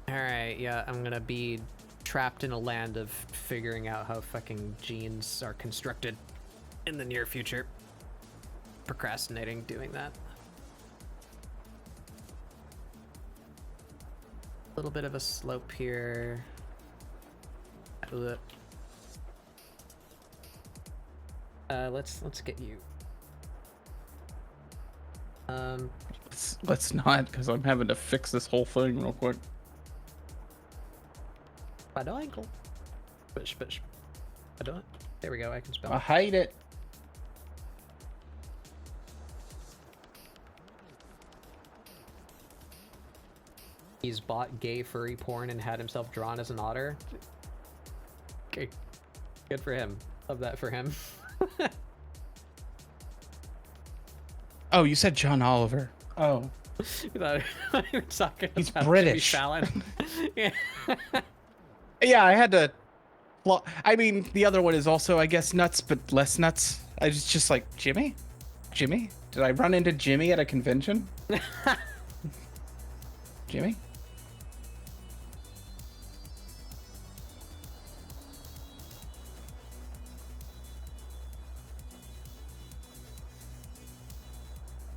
Speaker 1: Alright, yeah, I'm gonna be trapped in a land of figuring out how fucking genes are constructed. in the near future. Procrastinating doing that. A little bit of a slope here. Let's get you.
Speaker 3: Let's not, because I'm having to fix this whole thing real quick.
Speaker 1: Ankle. Push. There we go. I can spell.
Speaker 3: I hate it.
Speaker 1: He's bought gay furry porn and had himself drawn as an otter. Okay, good for him. Love that for him.
Speaker 3: Oh, you said John Oliver. Oh.
Speaker 1: You thought you were talking
Speaker 3: He's
Speaker 1: about
Speaker 3: British.
Speaker 1: Jimmy Fallon. Yeah.
Speaker 3: Yeah, I had to. Well, I mean, the other one is also, I guess, nuts, but less nuts. I was just like, Jimmy? Jimmy? Did I run into Jimmy at a convention? Jimmy?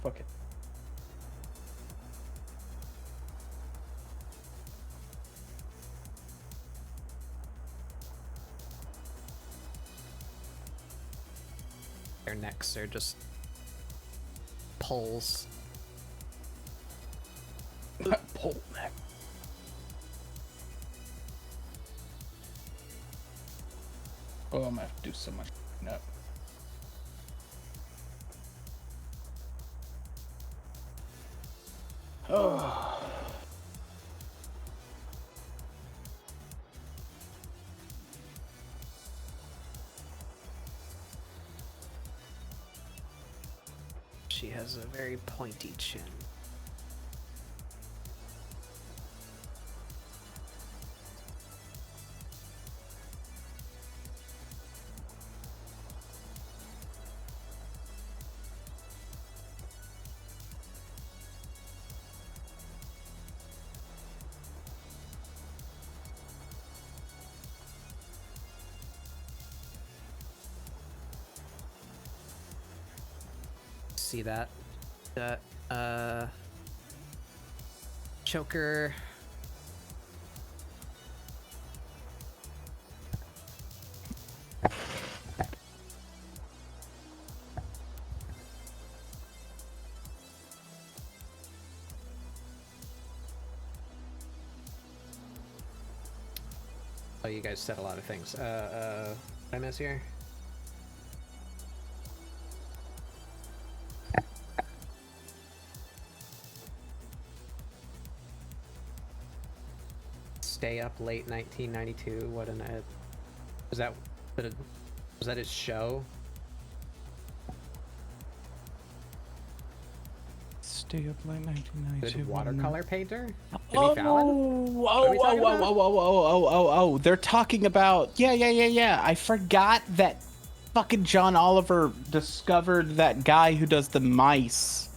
Speaker 3: Fuck it.
Speaker 1: Their necks are just poles.
Speaker 3: Pole neck. Oh, I'm gonna have to do so much. No. Oh.
Speaker 1: She has a very pointy chin. See that? Choker. Oh, you guys said a lot of things. What did I miss here? Stay Up Late 1992. What an ed. Was that his show?
Speaker 3: Stay Up Late 1992.
Speaker 1: Good watercolor painter?
Speaker 3: Oh,
Speaker 1: Jimmy Fallon?
Speaker 3: oh, they're talking about, yeah. I forgot that fucking John Oliver discovered that guy who does the mice.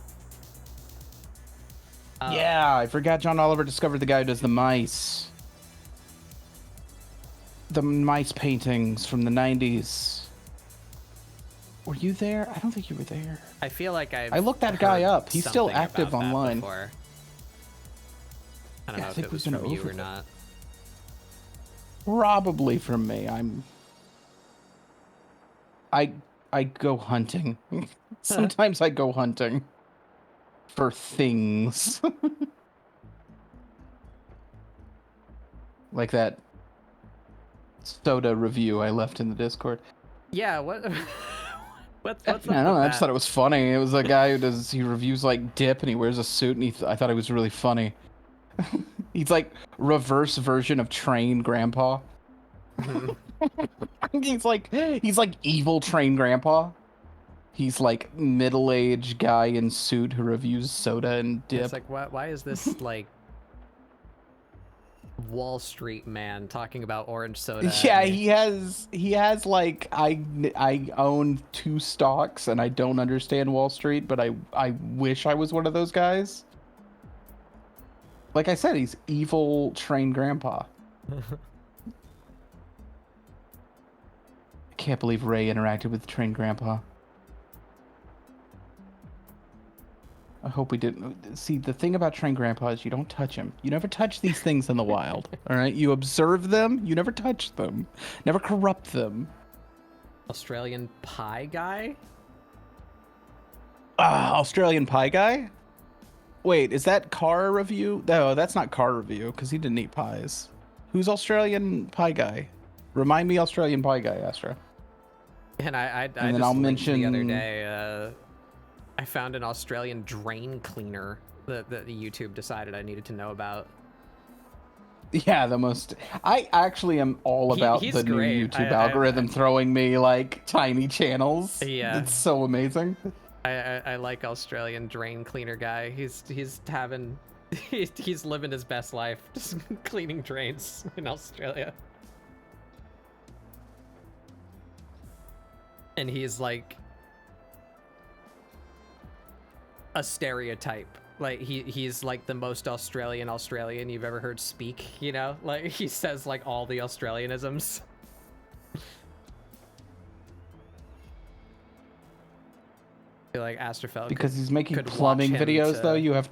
Speaker 1: Oh.
Speaker 3: Yeah, I forgot John Oliver discovered the guy who does the mice. The mice paintings from the 90s. Were you there? I don't think you were there.
Speaker 1: I feel like
Speaker 3: I looked that guy up. He's still
Speaker 1: something
Speaker 3: active
Speaker 1: about that
Speaker 3: online.
Speaker 1: before. I don't
Speaker 3: Yeah,
Speaker 1: know
Speaker 3: I
Speaker 1: if
Speaker 3: think
Speaker 1: it
Speaker 3: we've
Speaker 1: was
Speaker 3: been
Speaker 1: from you
Speaker 3: over
Speaker 1: or
Speaker 3: that.
Speaker 1: not.
Speaker 3: Probably from me. I go hunting. Sometimes I go hunting for things. Like that soda review I left in the Discord.
Speaker 1: Yeah, what? What's
Speaker 3: I
Speaker 1: up
Speaker 3: don't know.
Speaker 1: with
Speaker 3: I
Speaker 1: that?
Speaker 3: just thought it was funny. It was a guy who he reviews like dip and he wears a suit and I thought it was really funny. He's like reverse version of Train Grandpa. he's like evil Train Grandpa. He's like middle-aged guy in suit who reviews soda and dip.
Speaker 1: It's like, why is this like Wall Street man talking about orange soda?
Speaker 3: Yeah, he has like I own 2 stocks and I don't understand Wall Street, but I wish I was one of those guys. Like I said, he's evil Train Grandpa. I can't believe Ray interacted with the train grandpa. I hope we didn't. See, the thing about train grandpa is you don't touch him. You never touch these things in the wild, all right? You observe them, you never touch them. Never corrupt them.
Speaker 1: Australian pie guy?
Speaker 3: Australian pie guy? Wait, is that car review? No, that's not car review, because he didn't eat pies. Who's Australian pie guy? Remind me Australian pie guy, Astra.
Speaker 1: And I
Speaker 3: And then
Speaker 1: just
Speaker 3: I'll
Speaker 1: linked the other
Speaker 3: mention-
Speaker 1: day, I found an Australian drain cleaner that YouTube decided I needed to know about.
Speaker 3: Yeah, the most. I actually am all about
Speaker 1: he's
Speaker 3: the
Speaker 1: great.
Speaker 3: new YouTube
Speaker 1: I-
Speaker 3: algorithm throwing me like tiny channels.
Speaker 1: Yeah.
Speaker 3: It's so amazing.
Speaker 1: I like Australian drain cleaner guy. He's having he's living his best life, just cleaning drains in Australia. And he's like a stereotype. Like he's like the most Australian you've ever heard speak, you know? Like he says like all the Australianisms. I feel like Astrofel
Speaker 3: Because he's making
Speaker 1: could watch
Speaker 3: plumbing
Speaker 1: him
Speaker 3: videos,
Speaker 1: to-
Speaker 3: though. You have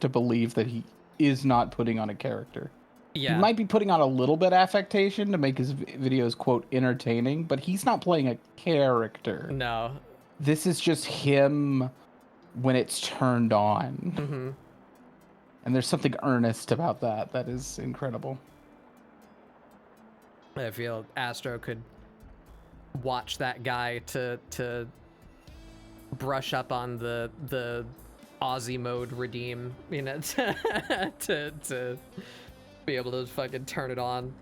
Speaker 3: to believe that he is not putting on a character.
Speaker 1: Yeah.
Speaker 3: He might be putting on a little bit affectation to make his videos quote entertaining, but he's not playing a character.
Speaker 1: No.
Speaker 3: This is just him when it's turned on.
Speaker 1: Mm-hmm.
Speaker 3: And there's something earnest about that that is incredible.
Speaker 1: I feel Astro could watch that guy to brush up on the Aussie mode redeem, you know, to be able to fucking turn it on.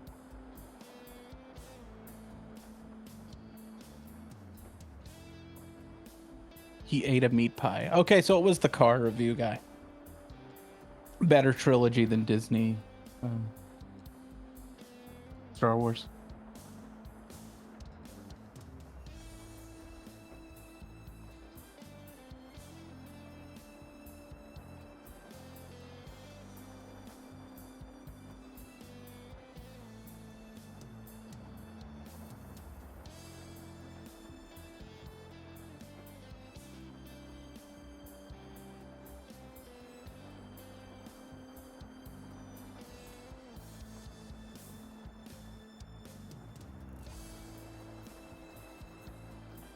Speaker 3: He ate a meat pie. Okay, so it was the car review guy. Better trilogy than Disney. Star Wars.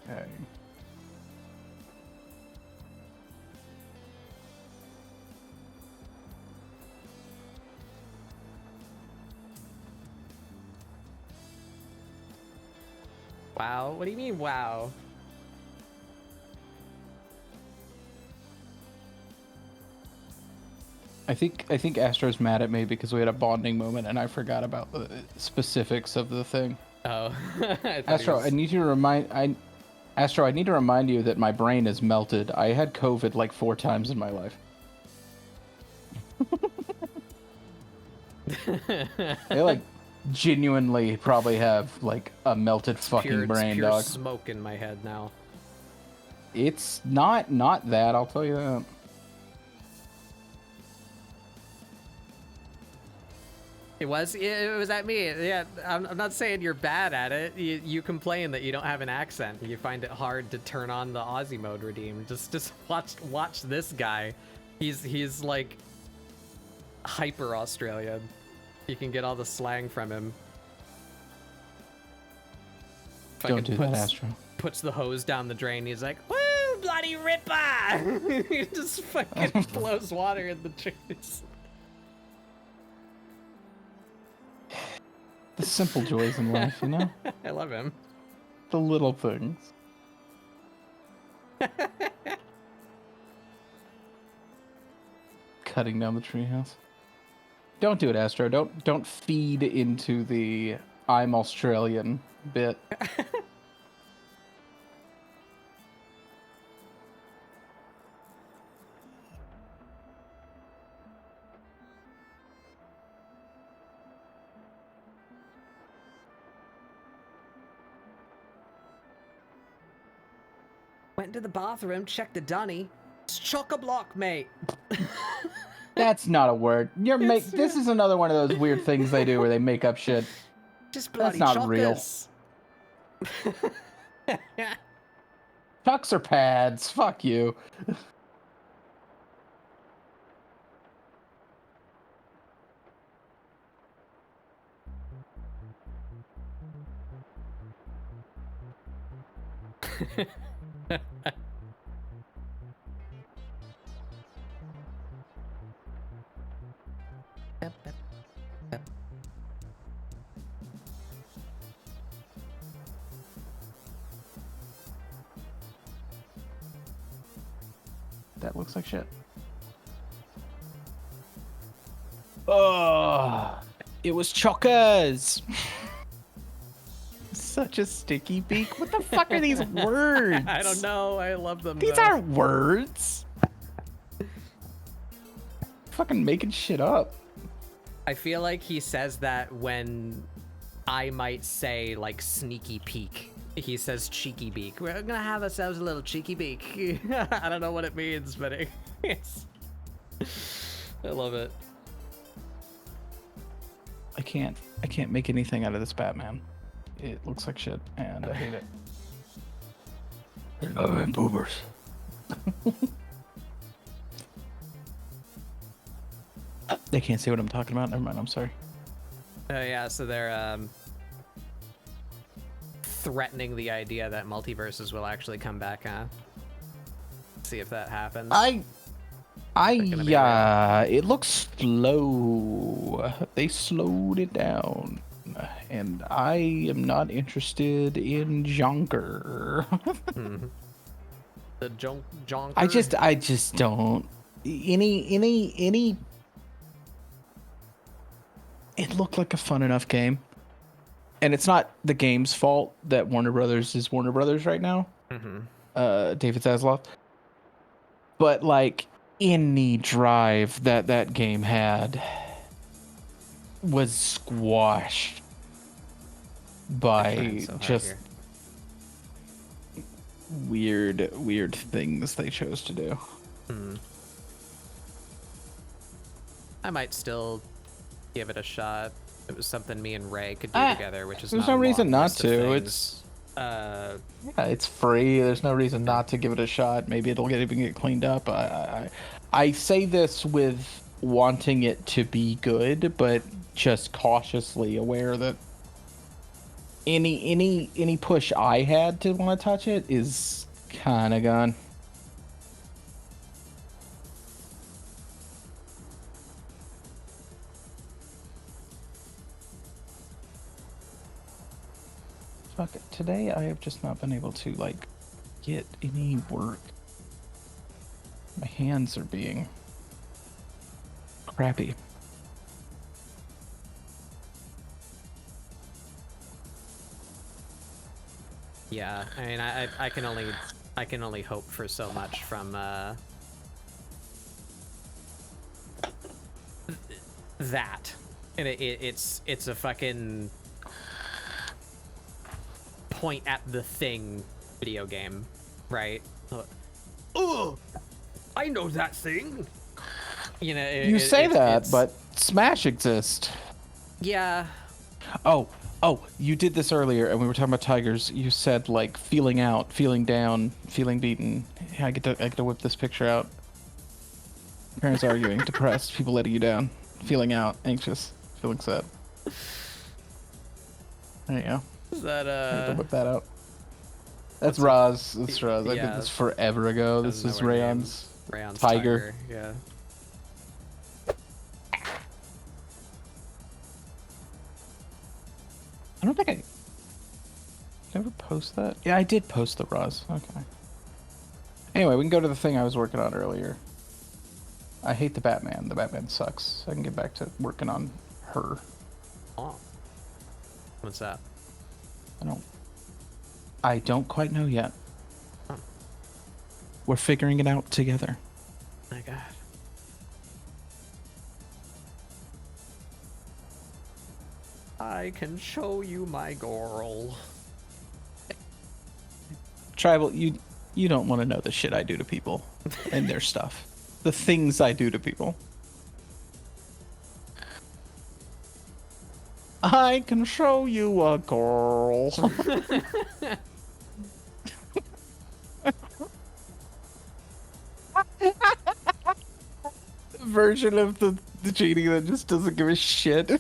Speaker 3: Okay.
Speaker 1: Wow. What do you mean, wow?
Speaker 3: I think Astro's mad at me because we had a bonding moment and I forgot about the specifics of the thing.
Speaker 1: Oh. I thought he
Speaker 3: Astro,
Speaker 1: was-
Speaker 3: I need you to remind Astro, I need to remind you that my brain is melted. I had COVID like 4 times in my life. I like genuinely probably have like a melted fucking brain,
Speaker 1: pure
Speaker 3: dog.
Speaker 1: smoke in my head now.
Speaker 3: It's not that, I'll tell you that.
Speaker 1: It was at me. Yeah, I'm not saying you're bad at it. You complain that you don't have an accent. You find it hard to turn on the Aussie mode redeem. Just watch this guy. He's like hyper Australian. You can get all the slang from him.
Speaker 3: Don't do
Speaker 1: Fucking
Speaker 3: that, Astro.
Speaker 1: puts the hose down the drain. He's like, "Woo, bloody ripper!" He just fucking blows water in the trees.
Speaker 3: The simple joys in life, you know?
Speaker 1: I love him.
Speaker 3: The little things. Cutting down the treehouse. Don't do it, Astro. Don't feed into the I'm Australian bit.
Speaker 1: Went to the bathroom, checked the dunny. It's chock-a-block, mate.
Speaker 3: That's not a word. This is another one of those weird things they do where they make up shit.
Speaker 1: Just bloody
Speaker 3: not real.
Speaker 1: chockers.
Speaker 3: Chucks or pads? Fuck you. That looks like shit. Oh, it was Chockers. Such a sticky beak. What the fuck are these words?
Speaker 1: I don't know. I love them.
Speaker 3: These
Speaker 1: though.
Speaker 3: aren't words. Fucking making shit up.
Speaker 1: I feel like he says that when I might say like sneaky peek. He says cheeky beak. We're gonna have ourselves a little cheeky beak. I don't know what it means, but it's... I love it.
Speaker 3: I can't make anything out of this Batman. It looks like shit, and I hate it. Oh, and boobers. They can't see what I'm talking about. Never mind. I'm sorry.
Speaker 1: Oh yeah, so they're threatening the idea that multiverses will actually come back, huh? See if that happens.
Speaker 3: It looks slow. They slowed it down. And I am not interested in Jonker.
Speaker 1: The Jonker?
Speaker 3: I just don't. Any. It looked like a fun enough game. And it's not the game's fault that Warner Brothers is Warner Brothers right now. David Zaslav. But like any drive that game had was squashed by
Speaker 1: so
Speaker 3: just weird things they chose to do.
Speaker 1: I might still give it a shot. It was something me and Ray could do together, which is
Speaker 3: there's
Speaker 1: not
Speaker 3: no
Speaker 1: a
Speaker 3: reason
Speaker 1: long
Speaker 3: not
Speaker 1: list of
Speaker 3: to.
Speaker 1: things.
Speaker 3: Yeah, it's free. There's no reason not to give it a shot. Maybe it'll even get cleaned up. I say this with wanting it to be good, but just cautiously aware that any push I had to want to touch it is kind of gone. Fuck it. Today I have just not been able to like get any work. My hands are being crappy.
Speaker 1: Yeah, I mean, I can only hope for so much from that, and it's a fucking point at the thing video game, right? Oh, I know that thing. You know,
Speaker 3: You say that, but Smash exists.
Speaker 1: Yeah.
Speaker 3: Oh, you did this earlier, and we were talking about tigers. You said like feeling out, feeling down, feeling beaten. Yeah, I get to whip this picture out. Parents arguing, depressed, people letting you down, feeling out, anxious, feeling sad. There you go.
Speaker 1: Is that
Speaker 3: I get to whip that out. That's Roz. That's Roz. I did this forever ago. This is Rayon's tiger.
Speaker 1: Yeah.
Speaker 3: I don't think I... Did I ever post that? Yeah, I did post the Roz. Okay. Anyway, we can go to the thing I was working on earlier. I hate the Batman. The Batman sucks. I can get back to working on her.
Speaker 1: Oh. What's that?
Speaker 3: I don't quite know yet.
Speaker 1: Huh.
Speaker 3: We're figuring it out together.
Speaker 1: My God. I can show you my girl.
Speaker 3: Tribal, you don't want to know the shit I do to people and their stuff. The things I do to people. I can show you a girl. Version of the genie that just doesn't give a shit. Is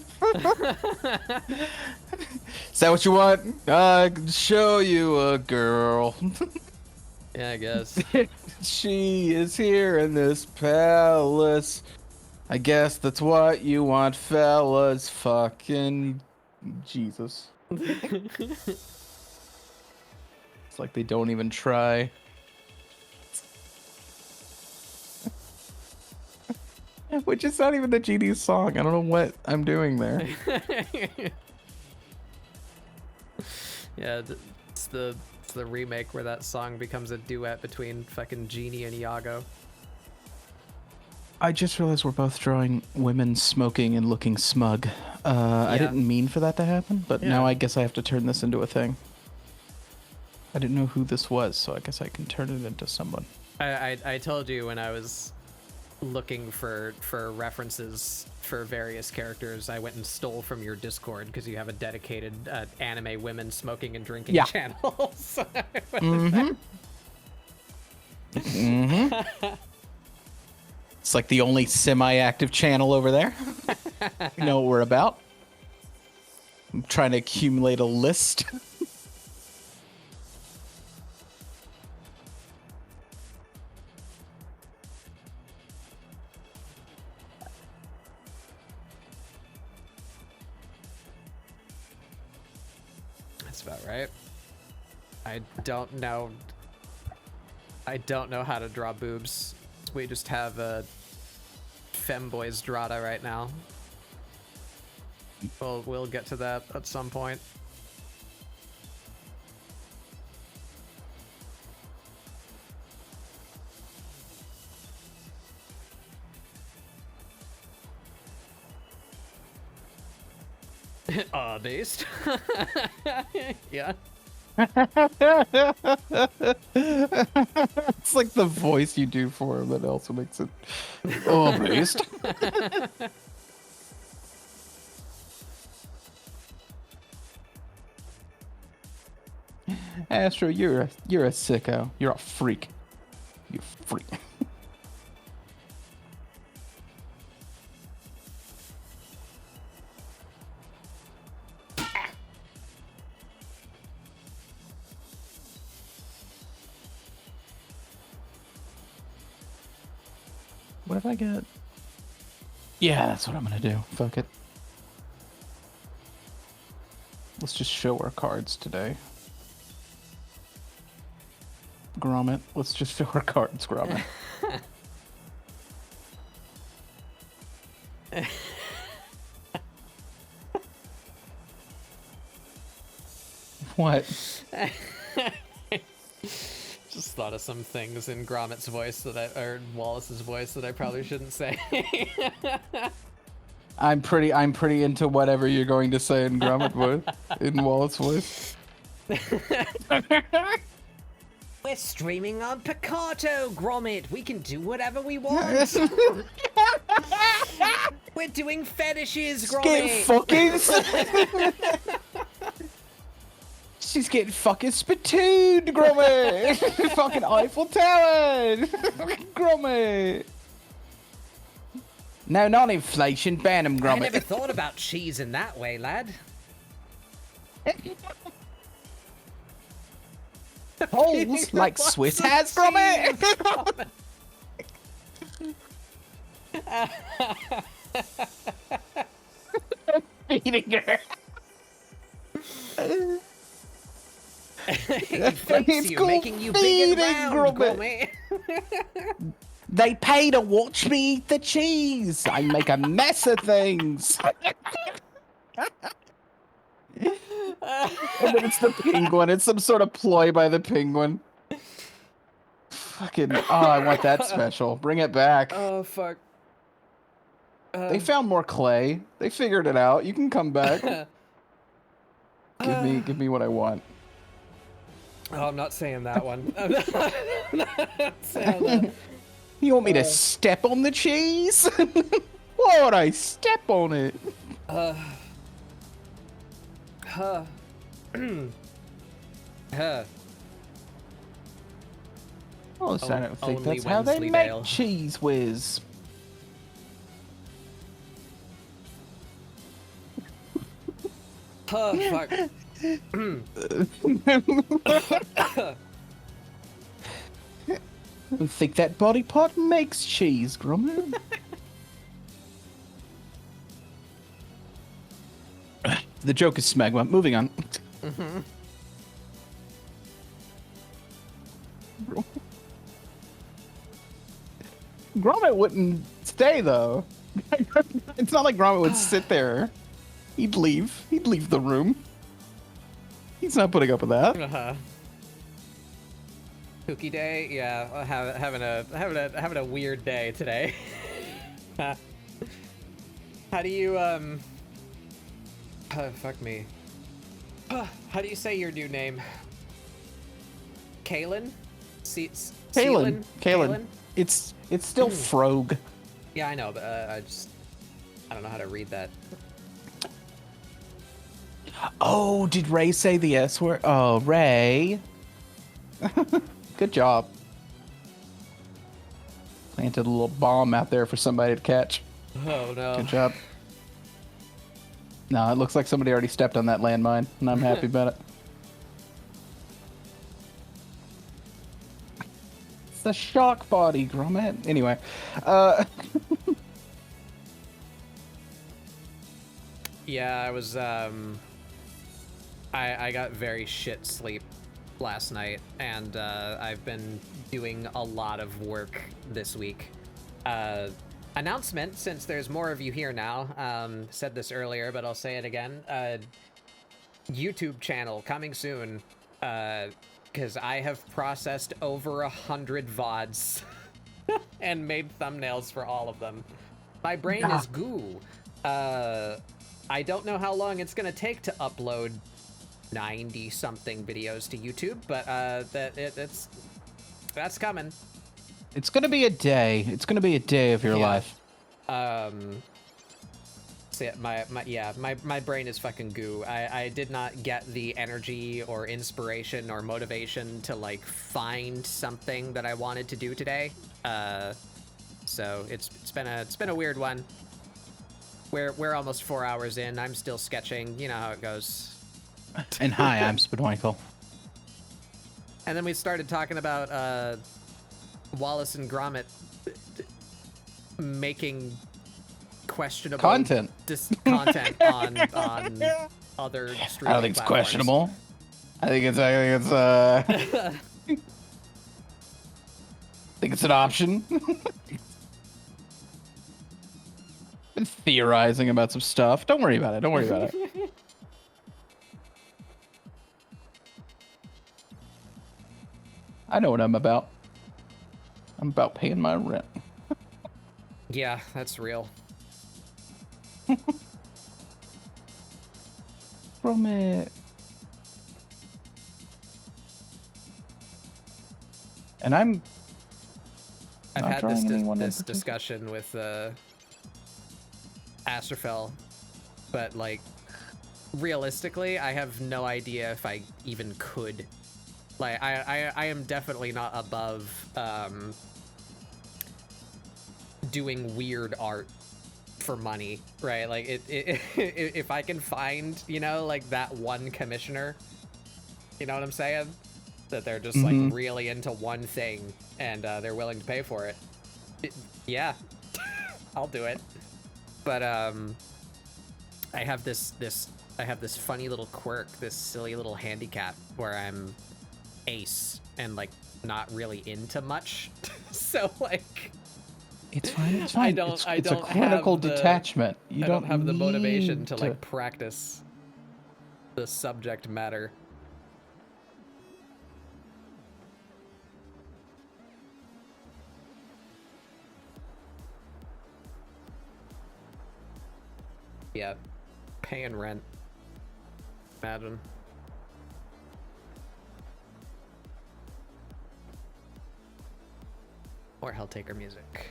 Speaker 3: that what you want? I can show you a girl.
Speaker 1: Yeah, I guess.
Speaker 3: She is here in this palace. I guess that's what you want, fellas. Fucking Jesus. It's like they don't even try. Which is not even the genie's song. I don't know what I'm doing there.
Speaker 1: Yeah, it's the remake where that song becomes a duet between fucking Genie and Iago.
Speaker 3: I just realized we're both drawing women smoking and looking smug. I didn't mean for that to happen, but now I guess I have to turn this into a thing. I didn't know who this was, so I guess I can turn it into someone.
Speaker 1: I told you when I was looking for references for various characters, I went and stole from your Discord because you have a dedicated anime women smoking and drinking channel. So
Speaker 3: It's like the only semi-active channel over there. You know what we're about. I'm trying to accumulate a list.
Speaker 1: That's about right. I don't know how to draw boobs. We just have a femboy Zdrada right now. We'll get to that at some point. Based. Yeah.
Speaker 3: It's like the voice you do for him that also makes it based. Astro, you're a sicko. You're a freak. You freak. What if I get... Yeah, that's what I'm gonna do. Fuck it. Let's just show our cards today. Gromit. Let's just show our cards, Gromit. What?
Speaker 1: Just thought of some things in Gromit's voice or Wallace's voice that I probably shouldn't say.
Speaker 3: I'm pretty into whatever you're going to say in Gromit voice, in Wallace's voice.
Speaker 1: We're streaming on Picato, Gromit. We can do whatever we want. We're doing fetishes, Gromit.
Speaker 3: She's getting fucking spittooned, Gromit. Fucking Eiffel Tower, Gromit. No, not inflation. Ban him, Gromit.
Speaker 1: I never thought about cheese in that way, lad.
Speaker 3: Holes like Swiss has, Gromit. Feeding her.
Speaker 1: It's you, making you big and round, Gromit.
Speaker 3: They pay to watch me eat the cheese. I make a mess of things. And then it's the penguin. It's some sort of ploy by the penguin. Fucking, I want that special. Bring it back.
Speaker 1: Oh, fuck.
Speaker 3: They found more clay. They figured it out. You can come back. Give me what I want.
Speaker 1: Oh, I'm not saying that one. I'm not saying that.
Speaker 3: You want me to step on the cheese? Why would I step on it?
Speaker 1: Huh. Huh.
Speaker 3: Oh, so I don't think
Speaker 1: Only
Speaker 3: that's how they
Speaker 1: Wensleydale.
Speaker 3: make cheese whiz.
Speaker 1: Huh, fuck.
Speaker 3: I think that body part makes cheese, Gromit. The joke is smegma. Moving on. Gromit wouldn't stay though. It's not like Gromit would sit there. He'd leave. He'd leave the room. He's not putting up with that.
Speaker 1: Uh-huh. Cookie day, yeah. Having a weird day today. How do you fuck me. How do you say your new name? Kalen?
Speaker 3: Kalen. It's still Frog.
Speaker 1: Yeah, I know, but I don't know how to read that.
Speaker 3: Oh, did Ray say the S word? Oh, Ray. Good job. Planted a little bomb out there for somebody to catch.
Speaker 1: Oh no.
Speaker 3: Good job. No, it looks like somebody already stepped on that landmine, and I'm happy about it. It's a shark body, Gromit. Anyway,
Speaker 1: Yeah, I was I got very shit sleep last night, and I've been doing a lot of work this week. Announcement, since there's more of you here now, said this earlier, but I'll say it again. YouTube channel coming soon, because I have processed over 100 VODs and made thumbnails for all of them. My brain is goo. I don't know how long it's gonna take to upload 90-something videos to YouTube, but that's coming.
Speaker 3: it's gonna be a day. It's gonna be a day of your
Speaker 1: Yeah.
Speaker 3: life.
Speaker 1: So yeah, my brain is fucking goo. I did not get the energy or inspiration or motivation to like find something that I wanted to do today. So it's been a weird one. We're almost 4 hours in. I'm still sketching. You know how it goes.
Speaker 3: And hi, I'm Spinoinkle.
Speaker 1: And then we started talking about Wallace and Gromit making questionable
Speaker 3: Content.
Speaker 1: content on other streaming
Speaker 3: I don't think it's
Speaker 1: platforms.
Speaker 3: questionable. I think it's I think it's an option. Been theorizing about some stuff. Don't worry about it. Don't worry about it. I know what I'm about. I'm about paying my rent.
Speaker 1: Yeah, that's real.
Speaker 3: From it. And I'm
Speaker 1: I've
Speaker 3: not
Speaker 1: had
Speaker 3: drawing anyone in
Speaker 1: this
Speaker 3: particular.
Speaker 1: discussion with Astrofel, but like realistically, I have no idea if I even could. Like I am definitely not above doing weird art for money, right? Like if I can find, you know, like that one commissioner, you know what I'm saying? That they're just like really into one thing and they're willing to pay for it. Yeah, I'll do it. But I have this funny little quirk, this silly little handicap where I'm ace and like not really into much. So like
Speaker 3: It's fine. It's fine.
Speaker 1: it's
Speaker 3: a
Speaker 1: don't
Speaker 3: critical
Speaker 1: have the-
Speaker 3: detachment. You
Speaker 1: I don't have the motivation
Speaker 3: need
Speaker 1: to like practice the subject matter. Yeah, paying rent. Imagine. Or Helltaker music.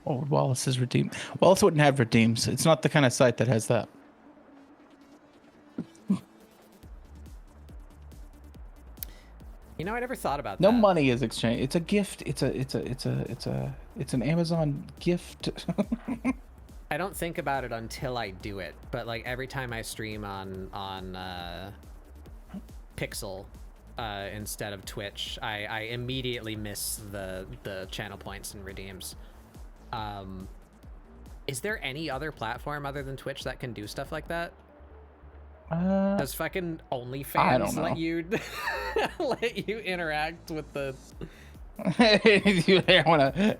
Speaker 3: Oh, Wallace is redeemed. Wallace wouldn't have redeems. It's not the kind of site that has that.
Speaker 1: You know, I never thought about
Speaker 3: No
Speaker 1: that.
Speaker 3: money is exchanged. It's a gift. It's an Amazon gift.
Speaker 1: I don't think about it until I do it, but like every time I stream on Pixel instead of Twitch, I immediately miss the channel points and redeems. Is there any other platform other than Twitch that can do stuff like that? Does fucking
Speaker 3: I
Speaker 1: OnlyFans
Speaker 3: don't know.
Speaker 1: let you let you interact with the
Speaker 3: You wanna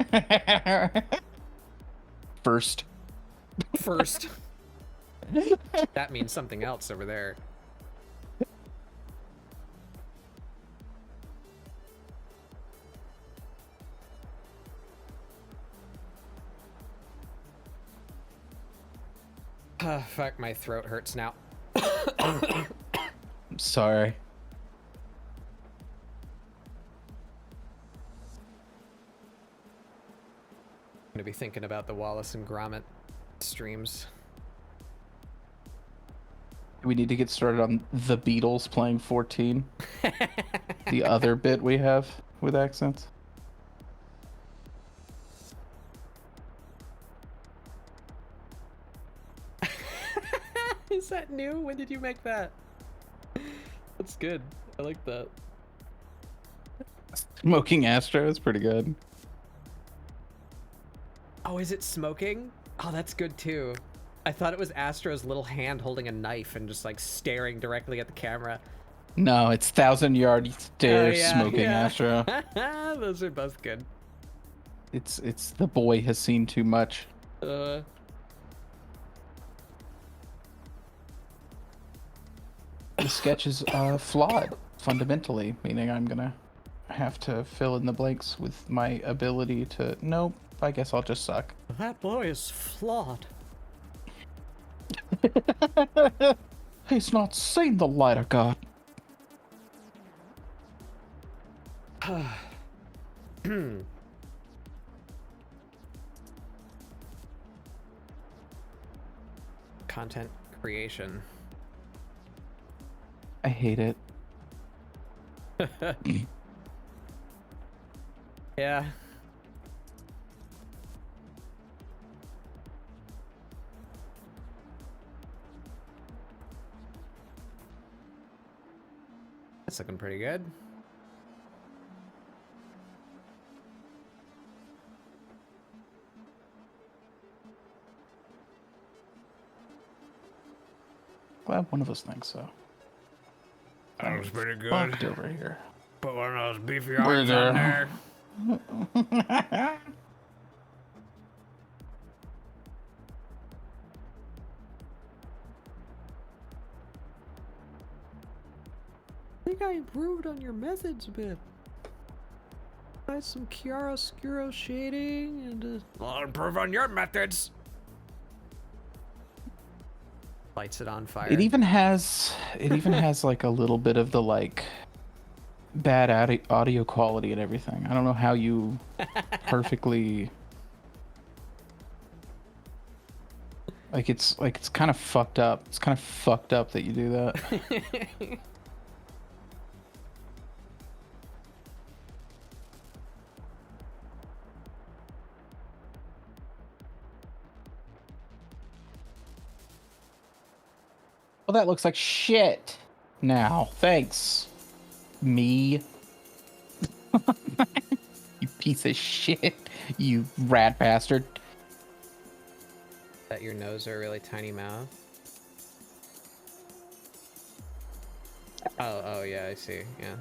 Speaker 3: first?
Speaker 1: first? That means something else over there. Fuck, my throat hurts now.
Speaker 3: I'm sorry.
Speaker 1: I'm gonna be thinking about the Wallace and Gromit streams.
Speaker 3: We need to get started on the Beatles playing 14. The other bit we have with accents.
Speaker 1: Is that new? When did you make that? That's good. I like that.
Speaker 3: Smoking Astro is pretty good.
Speaker 1: Oh, is it smoking? Oh, that's good too. I thought it was Astro's little hand holding a knife and just like staring directly at the camera.
Speaker 3: No, it's 1,000-yard stare smoking Astro.
Speaker 1: Those are both good.
Speaker 3: It's the boy has seen too much.
Speaker 1: Uh,
Speaker 3: The sketch is flawed fundamentally, meaning I'm gonna have to fill in the blanks with my ability to. Nope, I guess I'll just suck.
Speaker 1: that boy is flawed.
Speaker 3: He's not seen the light of God.
Speaker 1: Content creation.
Speaker 3: I hate it.
Speaker 1: Yeah. That's looking pretty good.
Speaker 3: Glad one of us thinks so.
Speaker 1: That was pretty good.
Speaker 3: Fucked over here.
Speaker 1: Put one of those beefy
Speaker 3: Where's
Speaker 1: arms on
Speaker 3: there?
Speaker 1: there. I think I improved on your methods a bit. Tried some chiaroscuro shading and I'll improve on your methods. Lights it on fire.
Speaker 3: It even has like a little bit of the like bad audio quality and everything. I don't know how you perfectly it's kind of fucked up. It's kind of fucked up that you do that. Well, that looks like shit now. Thanks. Me. You piece of shit. You rat bastard.
Speaker 1: That your nose or a really tiny mouth. Oh yeah, I see. Yeah.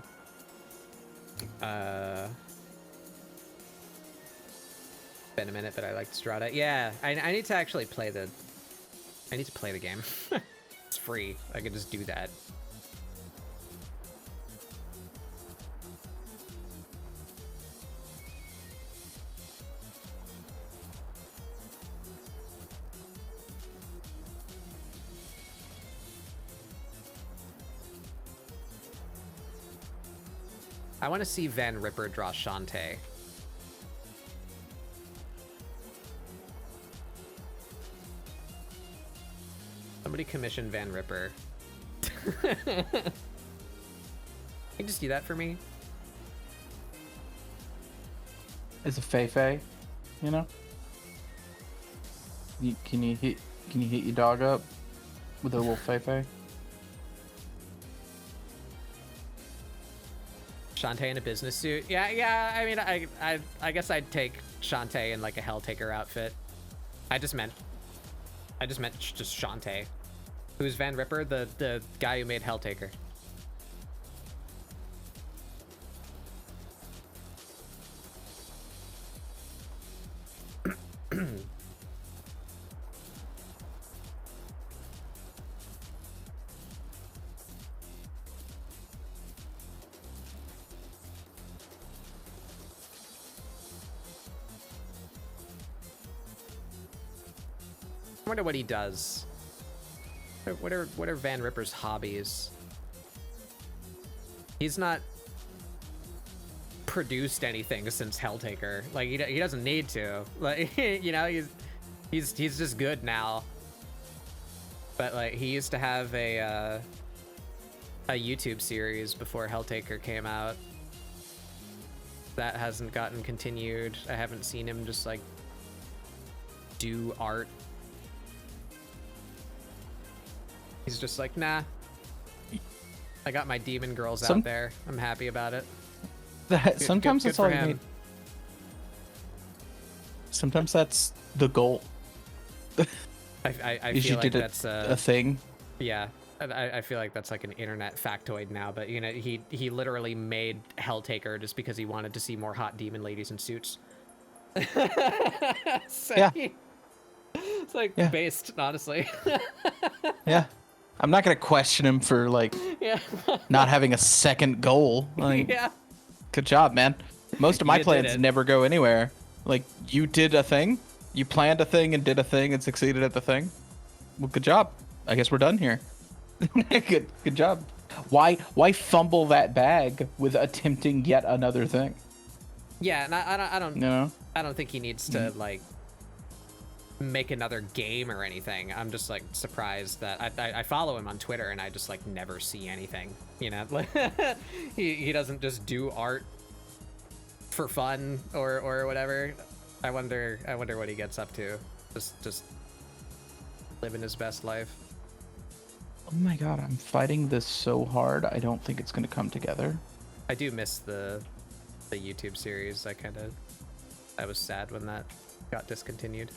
Speaker 1: Been a minute, but I like Zdrada. Yeah, I need to actually play the. I need to play the game. It's free. I can just do that. I want to see Van Ripper draw Shantae. Somebody commission Van Ripper. Can you just do that for me?
Speaker 3: It's a Fei, you know? Can you hit your dog up with a little Fei?
Speaker 1: Shantae in a business suit. Yeah. I mean, I guess I'd take Shantae in like a Helltaker outfit. I just meant just Shantae. Who's Van Ripper? The guy who made Helltaker. I wonder what he does. What are Van Ripper's hobbies? He's not produced anything since Helltaker. Like he doesn't need to. Like you know, he's just good now. But like he used to have a YouTube series before Helltaker came out. That hasn't gotten continued. I haven't seen him just like do art. He's just like, nah. I got my demon girls out there. I'm happy about it.
Speaker 3: Sometimes that's all you need. Sometimes that's the goal.
Speaker 1: I feel like that's
Speaker 3: a thing.
Speaker 1: Yeah, I feel like that's like an internet factoid now. But you know, he literally made Helltaker just because he wanted to see more hot demon ladies in suits. So
Speaker 3: yeah.
Speaker 1: It's like based, honestly.
Speaker 3: Yeah. I'm not gonna question him for like not having a second goal. Like,
Speaker 1: yeah.
Speaker 3: Good job, man. Most of my plans never go anywhere. Like you did a thing, you planned a thing and did a thing and succeeded at the thing. Well, good job. I guess we're done here. Good job. Why fumble that bag with attempting yet another thing?
Speaker 1: Yeah, and I don't
Speaker 3: No.
Speaker 1: I don't think he needs to like make another game or anything. I'm just like surprised that I follow him on Twitter and I just like never see anything, you know. he doesn't just do art for fun or whatever. I wonder what he gets up to. Just living his best life.
Speaker 3: Oh my god, I'm fighting this so hard. I don't think it's gonna come together.
Speaker 1: I do miss the YouTube series. I was sad when that got discontinued.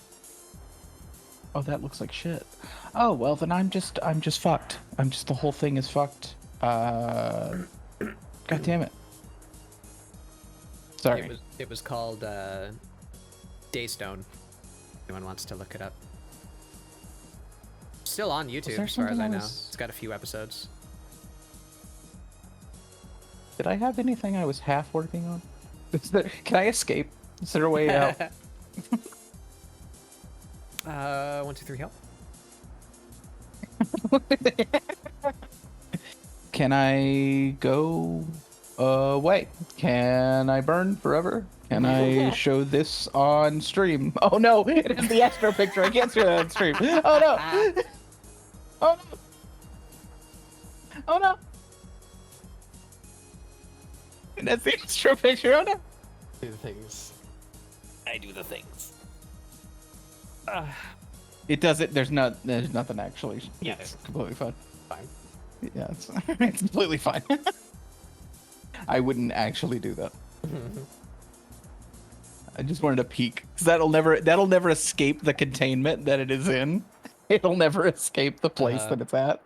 Speaker 3: Oh, that looks like shit. Oh, well, then I'm just fucked. The whole thing is fucked. God damn it. Sorry.
Speaker 1: It was called Daystone. Anyone wants to look it up. Still on YouTube as far as I know. It's got a few episodes.
Speaker 3: Did I have anything I was half working on? Can I escape? Is there a way out?
Speaker 1: 1, 2, 3, help.
Speaker 3: Can I go away? Can I burn forever? Can I show this on stream? Oh no, it is the Astro picture. I can't show that on stream. Oh no! Oh no! Oh no! And that's the Astro picture. Oh no!
Speaker 1: Do the things. I do the things.
Speaker 3: It doesn't. There's nothing actually.
Speaker 1: Yeah,
Speaker 3: it's completely fine.
Speaker 1: Fine.
Speaker 3: Yeah, it's completely fine. I wouldn't actually do that. I just wanted to peek, because that'll never escape the containment that it is in. It'll never escape the place that it's at.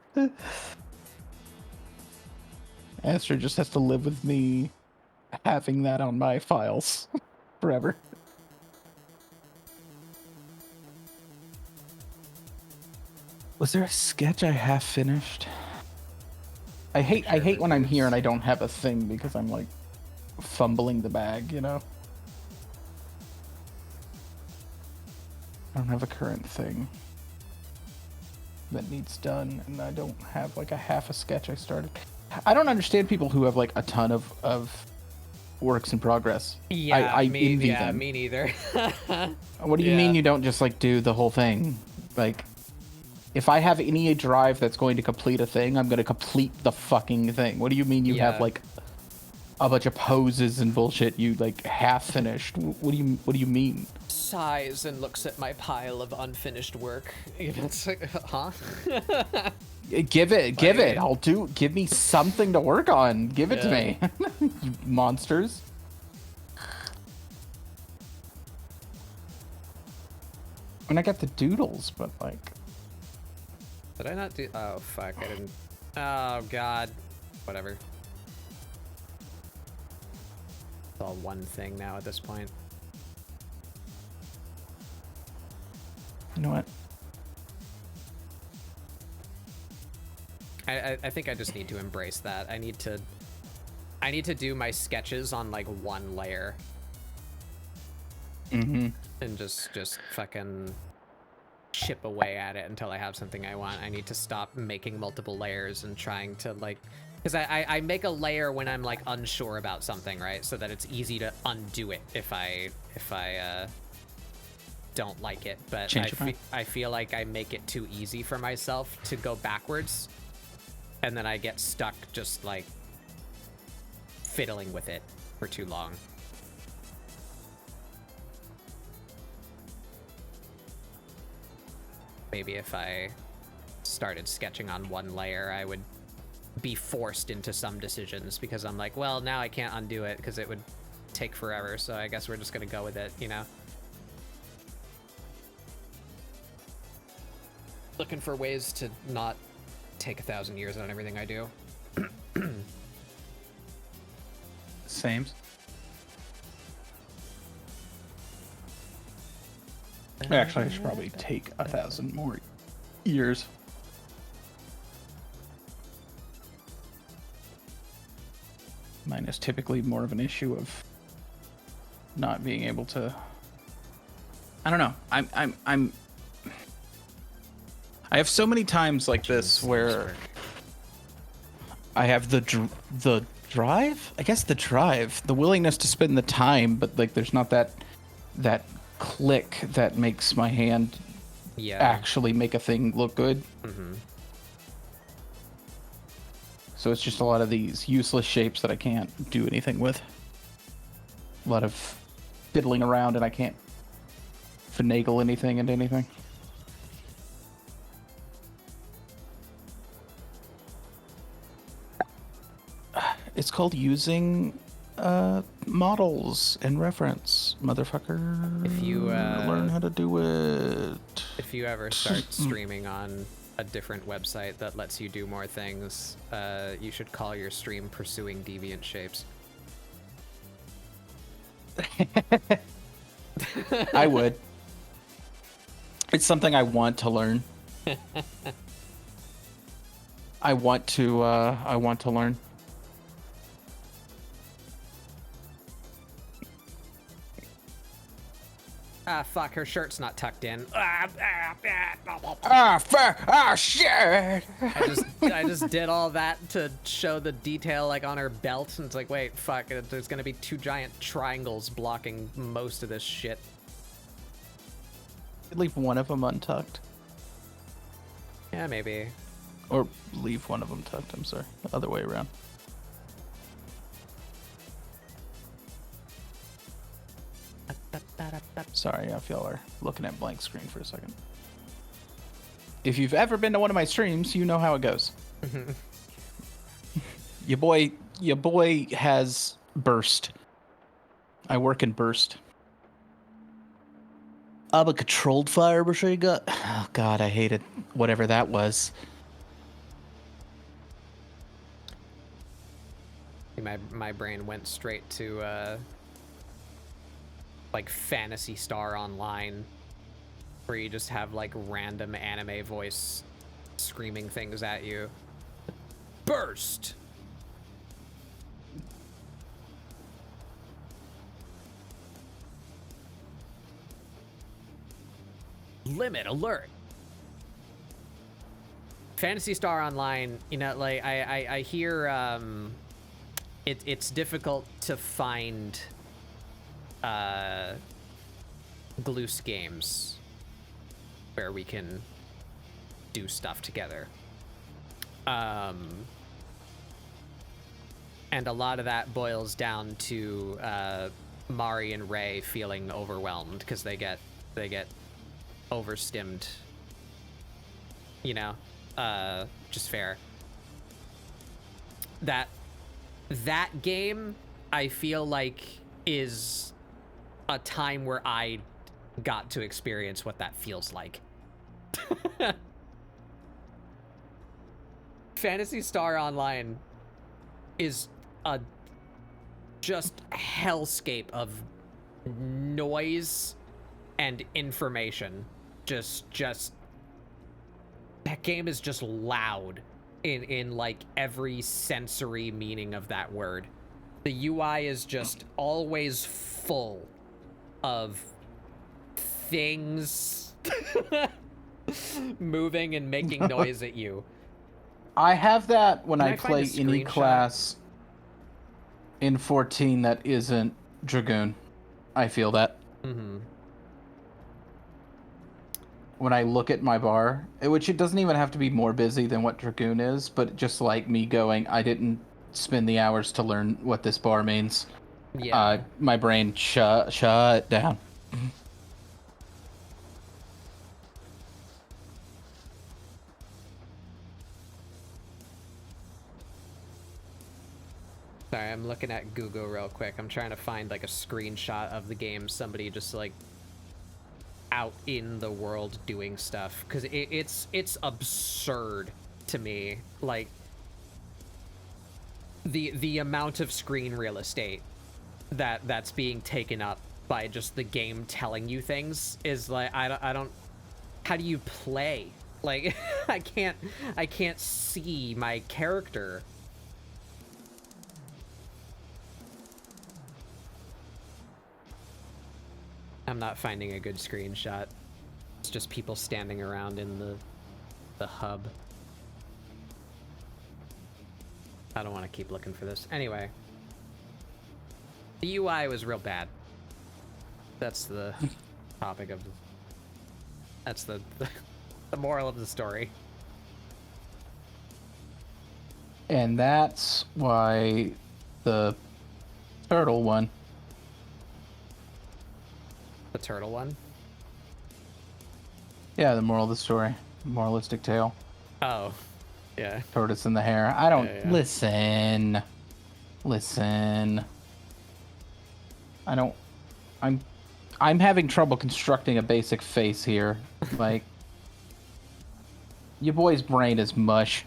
Speaker 3: Astro just has to live with me having that on my files forever. Was there a sketch I half finished? I hate when I'm here and I don't have a thing because I'm like fumbling the bag, you know? I don't have a current thing that needs done, and I don't have like a half a sketch I started. I don't understand people who have like a ton of works in progress.
Speaker 1: Yeah,
Speaker 3: I envy them.
Speaker 1: Me neither.
Speaker 3: What do you mean you don't just like do the whole thing? Like, if I have any drive that's going to complete a thing, I'm going to complete the fucking thing. What do you mean you have like a bunch of poses and bullshit you like half finished? What do you mean?
Speaker 1: Sighs and looks at my pile of unfinished work. It's like, huh?
Speaker 3: Give it. Give me something to work on. Give it to me, you monsters. And I got the doodles, but like,
Speaker 1: Did I not do? Oh fuck! I didn't. Oh god. Whatever. It's all one thing now at this point.
Speaker 3: you know what?
Speaker 1: I think I just need to embrace that. I need to do my sketches on like one layer. And just fucking chip away at it until I have something I want. I need to stop making multiple layers and trying to like, because I make a layer when I'm like unsure about something, right? So that it's easy to undo it if I don't like it. But I feel like I make it too easy for myself to go backwards, and then I get stuck just like fiddling with it for too long. Maybe if I started sketching on one layer, I would be forced into some decisions because I'm like, well, now I can't undo it because it would take forever. So I guess we're just going to go with it, you know? Looking for ways to not take 1,000 years on everything I do.
Speaker 3: Same. Actually, I should probably take 1,000 more years. Mine is typically more of an issue of not being able to. I don't know. I have so many times like this where I have the drive. I guess the drive, the willingness to spend the time, but like there's not that click that makes my hand actually make a thing look good. So it's just a lot of these useless shapes that I can't do anything with. A lot of fiddling around and I can't finagle anything into anything. It's called using models and reference, motherfucker.
Speaker 1: If you
Speaker 3: learn how to do it.
Speaker 1: If you ever start streaming on a different website that lets you do more things, you should call your stream Pursuing Deviant Shapes.
Speaker 3: I would. It's something I want to learn. I want to learn.
Speaker 1: Ah, fuck, her shirt's not tucked in.
Speaker 3: Shit!
Speaker 1: I just did all that to show the detail like on her belt, and it's like, wait, fuck, there's gonna be 2 giant triangles blocking most of this shit.
Speaker 3: Leave one of them untucked.
Speaker 1: Yeah, maybe.
Speaker 3: Or leave one of them tucked, I'm sorry. The other way around. Sorry if y'all are looking at blank screen for a second. If you've ever been to one of my streams, you know how it goes. Your boy has burst. I work in burst. I'm a controlled fire machine gun. Oh god, I hated whatever that was.
Speaker 1: My brain went straight to like Phantasy Star Online, where you just have like random anime voice screaming things at you. Burst! Limit alert! Phantasy Star Online, you know, like I hear it's difficult to find Gloose games where we can do stuff together. And a lot of that boils down to Mari and Ray feeling overwhelmed because they get overstimmed. You know, just fair. That game, I feel like, is a time where I got to experience what that feels like. Phantasy Star Online is a just hellscape of noise and information. Just that game is just loud in like every sensory meaning of that word. The UI is just always full of things moving and making noise at you.
Speaker 4: I have that when I
Speaker 1: I find
Speaker 4: play
Speaker 1: a
Speaker 4: any
Speaker 1: screenshot?
Speaker 4: class in 14 that isn't Dragoon. I feel that.
Speaker 1: Mm-hmm.
Speaker 4: When I look at my bar, which it doesn't even have to be more busy than what Dragoon is, but just like me going, I didn't spend the hours to learn what this bar means.
Speaker 1: Yeah.
Speaker 4: My brain shut down.
Speaker 1: Sorry, I'm looking at Google real quick. I'm trying to find like a screenshot of the game. Somebody just like out in the world doing stuff, because it's absurd to me, like the amount of screen real estate that's being taken up by just the game telling you things is like, I don't how do you play? Like I can't see my character. I'm not finding a good screenshot. It's just people standing around in the hub. I don't want to keep looking for this. Anyway. The UI was real bad. That's the topic of... That's the moral of the story.
Speaker 4: And that's why the turtle one.
Speaker 1: The turtle one?
Speaker 4: Yeah, the moral of the story. Moralistic tale.
Speaker 1: Oh. Yeah.
Speaker 4: Tortoise in the hair. I don't...
Speaker 1: Yeah.
Speaker 4: Listen. Listen. I don't... I'm having trouble constructing a basic face here. Like... Your boy's brain is mush.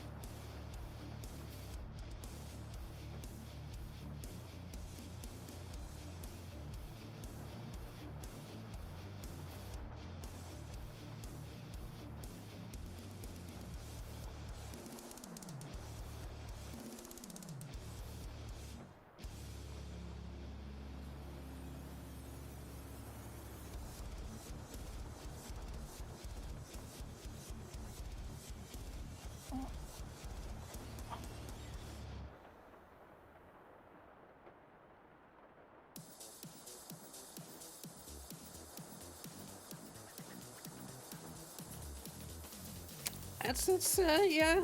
Speaker 1: It's yeah.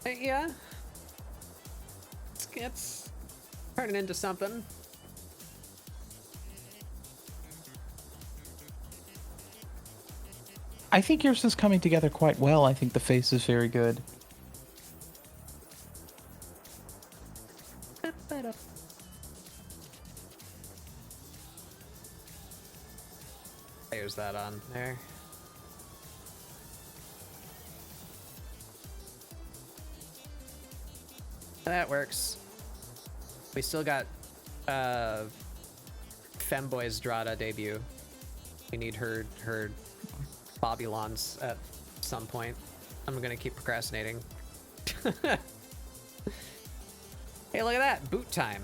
Speaker 1: Yeah. It's turning into something.
Speaker 3: I think yours is coming together quite well. I think the face is very good.
Speaker 1: There's that on there. That works. We still got Femboy's Zdrada debut. We need her Bobulons at some point. I'm gonna keep procrastinating. Hey, look at that! Boot time.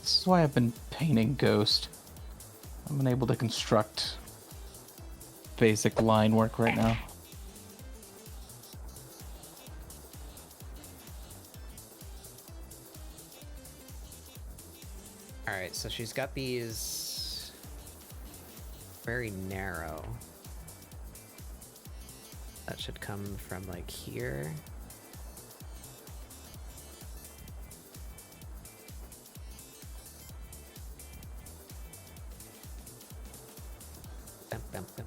Speaker 4: This is why I've been painting Ghost. I'm unable to construct basic line work right now.
Speaker 1: Alright, so she's got these very narrow. That should come from like here. Bam, bam, bam.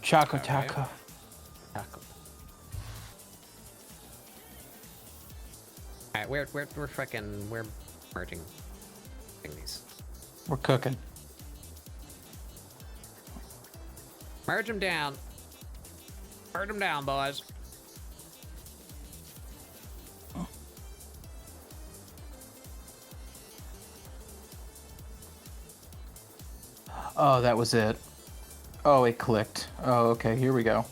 Speaker 4: Choco
Speaker 1: Okay.
Speaker 4: taco.
Speaker 1: Taco. Alright, we're merging these.
Speaker 4: We're cooking.
Speaker 1: Merge them down. Merge them down, boys.
Speaker 4: Oh, that was it. Oh, it clicked. Oh, okay, here we go.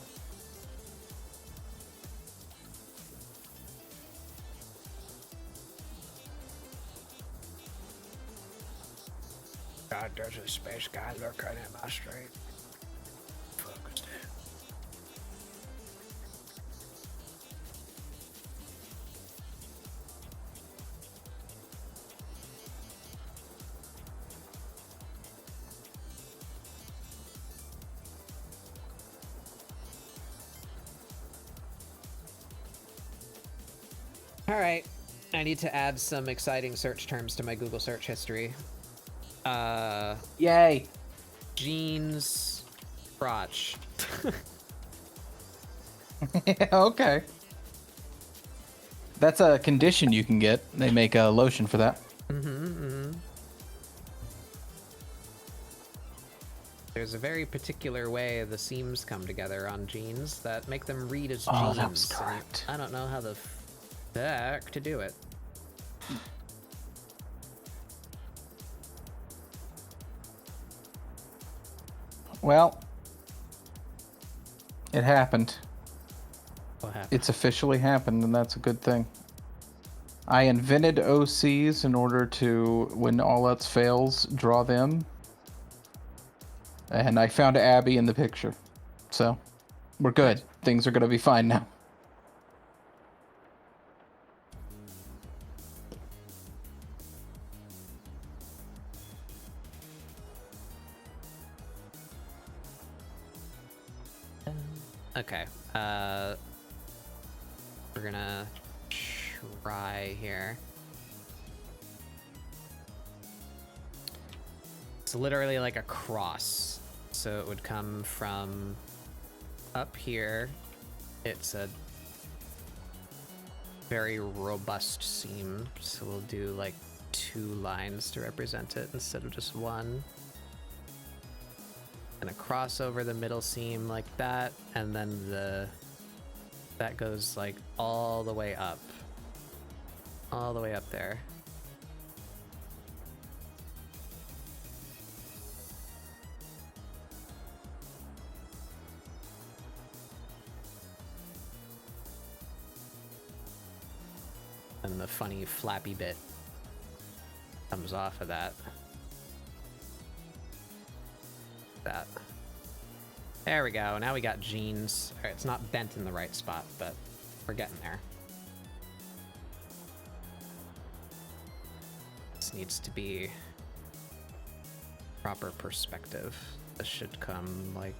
Speaker 1: God, there's a space guy lurking in my street. Focused. All right, I need to add some exciting search terms to my Google search history.
Speaker 4: Yay!
Speaker 1: Jeans, crotch.
Speaker 4: Okay. That's a condition you can get. They make a lotion for that.
Speaker 1: There's a very particular way the seams come together on jeans that make them read as jeans.
Speaker 4: Oh, that was
Speaker 1: and
Speaker 4: correct.
Speaker 1: I don't know how the fuck to do it.
Speaker 4: Well, it happened.
Speaker 1: What happened?
Speaker 4: It's officially happened, and that's a good thing. I invented OCs in order to, when all else fails, draw them. And I found Abby in the picture. So, we're good. Things are going to be fine now.
Speaker 1: Okay. We're gonna try here. It's literally like a cross. So it would come from up here. It's a very robust seam. So we'll do like 2 lines to represent it instead of just one. And a cross over the middle seam like that, and then that goes like all the way up there. And the funny flappy bit comes off of that. That. There we go. Now we got jeans. All right, it's not bent in the right spot, but we're getting there. This needs to be proper perspective. This should come like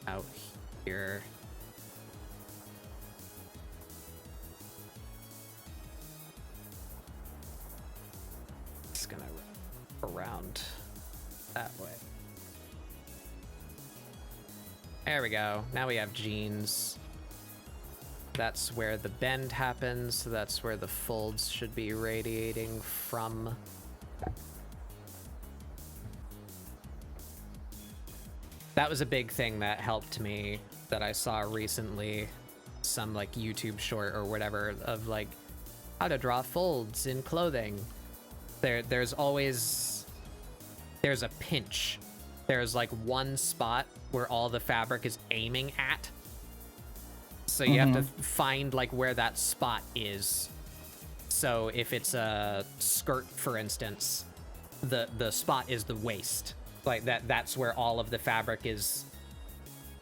Speaker 1: out here. It's gonna wrap around that way. There we go. Now we have jeans. That's where the bend happens, so that's where the folds should be radiating from. That was a big thing that helped me that I saw recently. Some like YouTube short or whatever of like how to draw folds in clothing. There's always a pinch. There's like one spot where all the fabric is aiming at. So you have to find like where that spot is So if it's a skirt, for instance, the spot is the waist. Like that's where all of the fabric is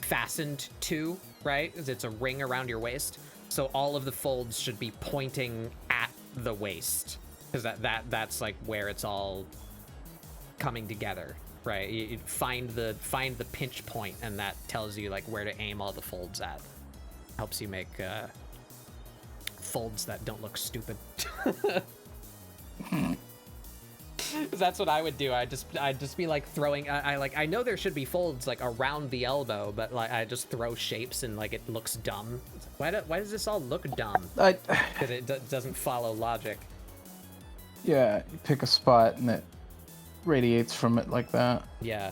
Speaker 1: fastened to, right? It's a ring around your waist. So all of the folds should be pointing at the waist, because that's like where it's all coming together, right? You find the pinch point, and that tells you like where to aim all the folds at. Helps you make folds that don't look stupid. That's what I would do. I'd just be like throwing. I know there should be folds like around the elbow, but like I just throw shapes and like it looks dumb. Why does this all look dumb? Because it doesn't follow logic.
Speaker 4: Yeah, you pick a spot and it radiates from it like that.
Speaker 1: Yeah.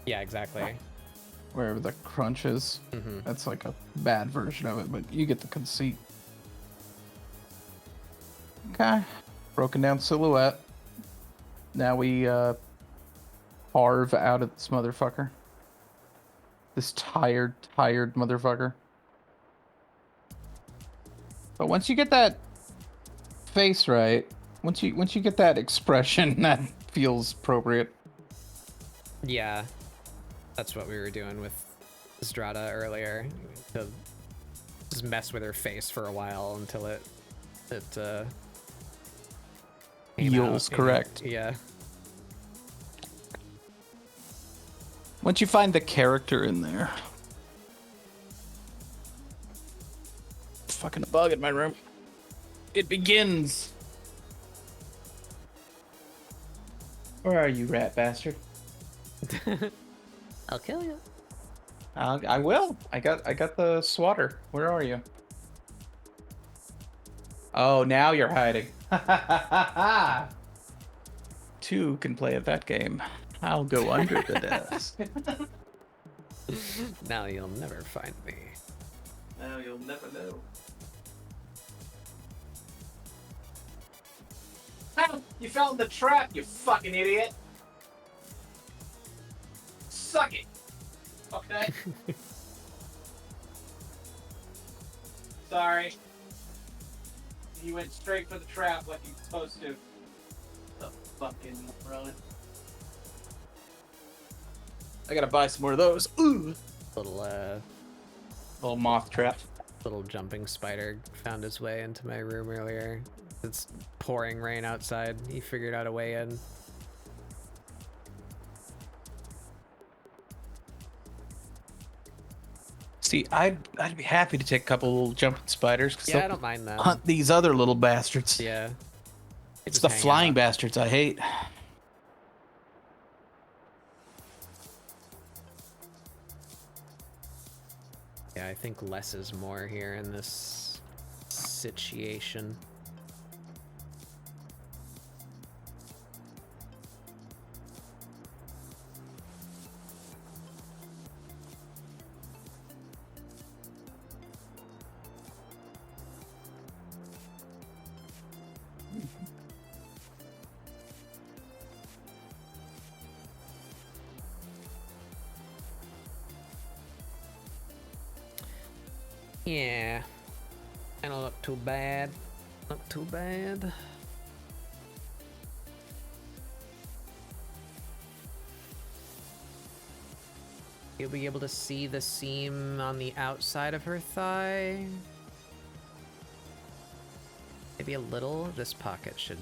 Speaker 1: Yeah, exactly.
Speaker 4: Wherever the crunch is.
Speaker 1: Mm-hmm.
Speaker 4: That's like a bad version of it, but you get the conceit. Okay. Broken down silhouette. Now we carve out of this motherfucker. This tired motherfucker. But once you get that face right, once you get that expression, that feels appropriate.
Speaker 1: Yeah. That's what we were doing with Zdrada earlier. To just mess with her face for a while until it
Speaker 4: feels correct.
Speaker 1: Yeah.
Speaker 4: Once you find the character in there. Fucking bug in my room. It begins. Where are you, rat bastard?
Speaker 1: I'll kill you.
Speaker 4: I will. I got the swatter. Where are you? Oh, now you're hiding. Two can play at that game. I'll go under the desk.
Speaker 1: Now you'll never find me.
Speaker 4: Now you'll never know. Ah, you fell in the trap, you fucking idiot. Suck it. Okay. Sorry. You went straight for the trap like you're supposed to. The fucking run. I gotta buy some more of those. Ooh. Little moth trap.
Speaker 1: Little jumping spider found his way into my room earlier. It's pouring rain outside. He figured out a way in.
Speaker 4: See, I'd be happy to take a couple little jumping spiders. Cause
Speaker 1: Yeah, I don't mind that.
Speaker 4: Hunt these other little bastards.
Speaker 1: Yeah.
Speaker 4: It's
Speaker 1: Just
Speaker 4: the
Speaker 1: hang
Speaker 4: flying
Speaker 1: out.
Speaker 4: bastards I hate.
Speaker 1: Yeah, I think less is more here in this situation. Yeah. I don't look too bad. Not too bad. You'll be able to see the seam on the outside of her thigh. Maybe a little. This pocket should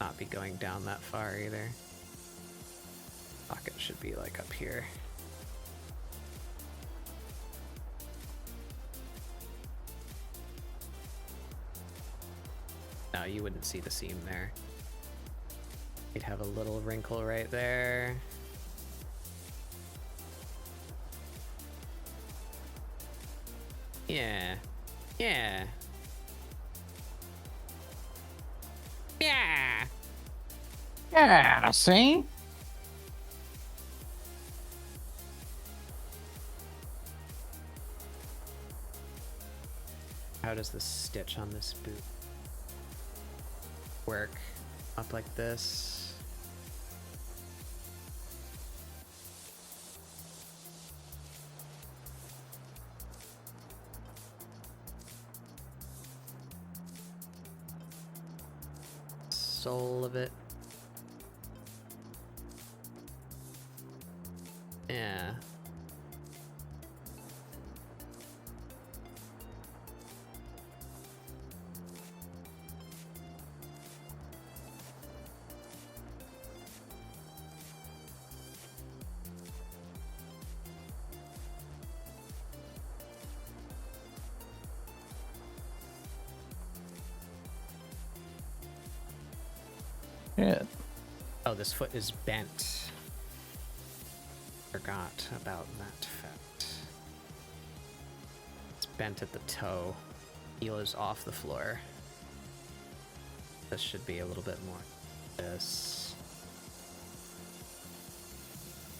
Speaker 1: not be going down that far either. Pocket should be like up here. No, you wouldn't see the seam there. You'd have a little wrinkle right there. Yeah. Yeah. Yeah.
Speaker 4: Yeah, see?
Speaker 1: How does the stitch on this boot work? Up like this. sole of it. Yeah.
Speaker 3: Yeah.
Speaker 1: Oh, this foot is bent. Forgot about that fact. It's bent at the toe. Heel is off the floor. This should be a little bit more. This.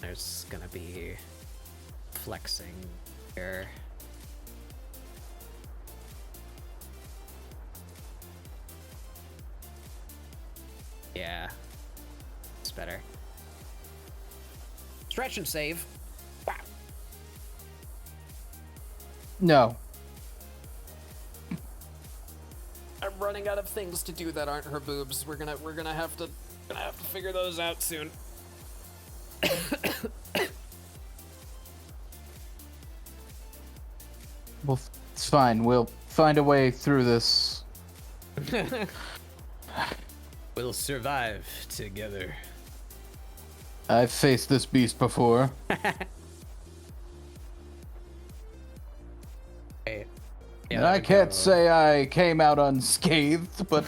Speaker 1: There's gonna be flexing here. Yeah. It's better. Stretch and save. Wow.
Speaker 4: No.
Speaker 1: I'm running out of things to do that aren't her boobs. We're gonna have to figure those out soon.
Speaker 4: Well, it's fine. We'll find a way through this.
Speaker 1: We'll survive together.
Speaker 4: I've faced this beast before.
Speaker 1: Hey.
Speaker 4: And I can't say I came out unscathed, but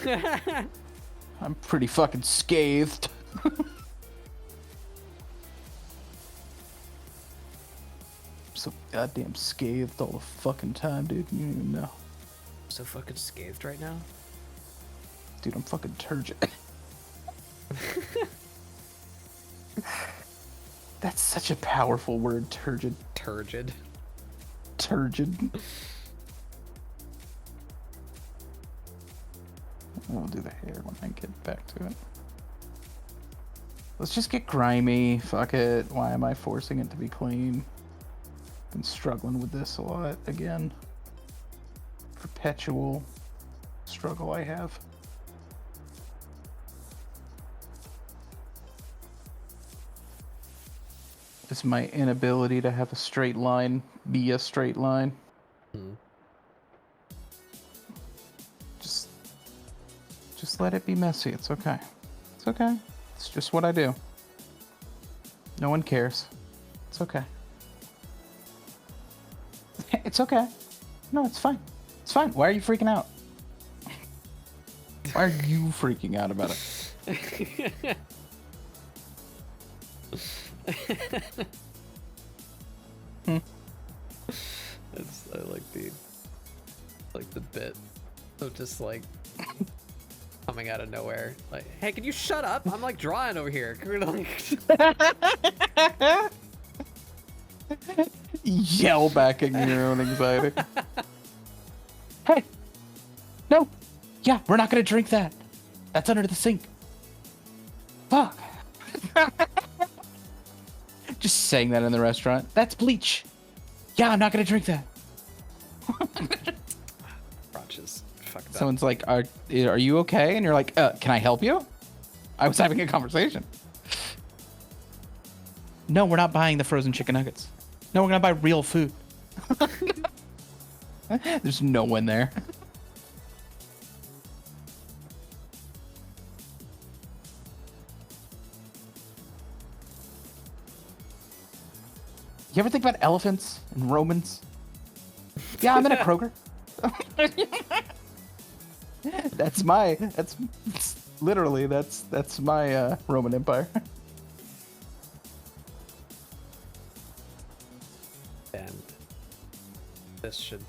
Speaker 4: I'm pretty fucking scathed. So goddamn scathed all the fucking time, dude. You don't even know.
Speaker 1: So fucking scathed right now.
Speaker 4: Dude, I'm fucking turgid. That's such a powerful word, turgid.
Speaker 1: Turgid.
Speaker 4: Turgid. We'll do the hair when I get back to it. Let's just get grimy. Fuck it. Why am I forcing it to be clean? Been struggling with this a lot again. Perpetual struggle I have. Is my inability to have a straight line be a straight line. Just let it be messy. It's okay. It's okay. It's just what I do. No one cares. It's okay. It's okay. No, it's fine. It's fine. Why are you freaking out? Why are you freaking out about it?
Speaker 1: I like the bit of just like coming out of nowhere. Like, hey, can you shut up? I'm like drawing over here.
Speaker 4: Yell back at your own anxiety. Hey! No! Yeah, we're not gonna drink that. That's under the sink. Fuck. Just saying that in the restaurant. That's bleach. Yeah, I'm not gonna drink that.
Speaker 1: Crotches. Fuck that.
Speaker 4: Someone's like, are you okay? And you're like, can I help you? I was having a conversation. No, we're not buying the frozen chicken nuggets. No, we're gonna buy real food. There's no one there. You ever think about elephants and Romans? Yeah, I'm in a Kroger. That's my Roman Empire.
Speaker 1: Bend. This should,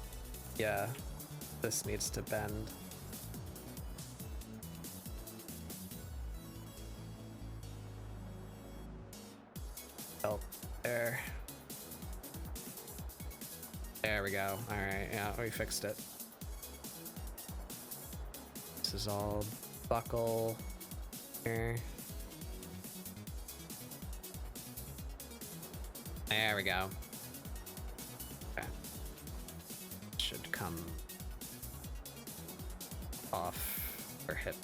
Speaker 1: yeah, this needs to bend. Oh, there. There we go. All right, yeah, we fixed it. This is all buckle here. There we go. Okay. Should come off her hip.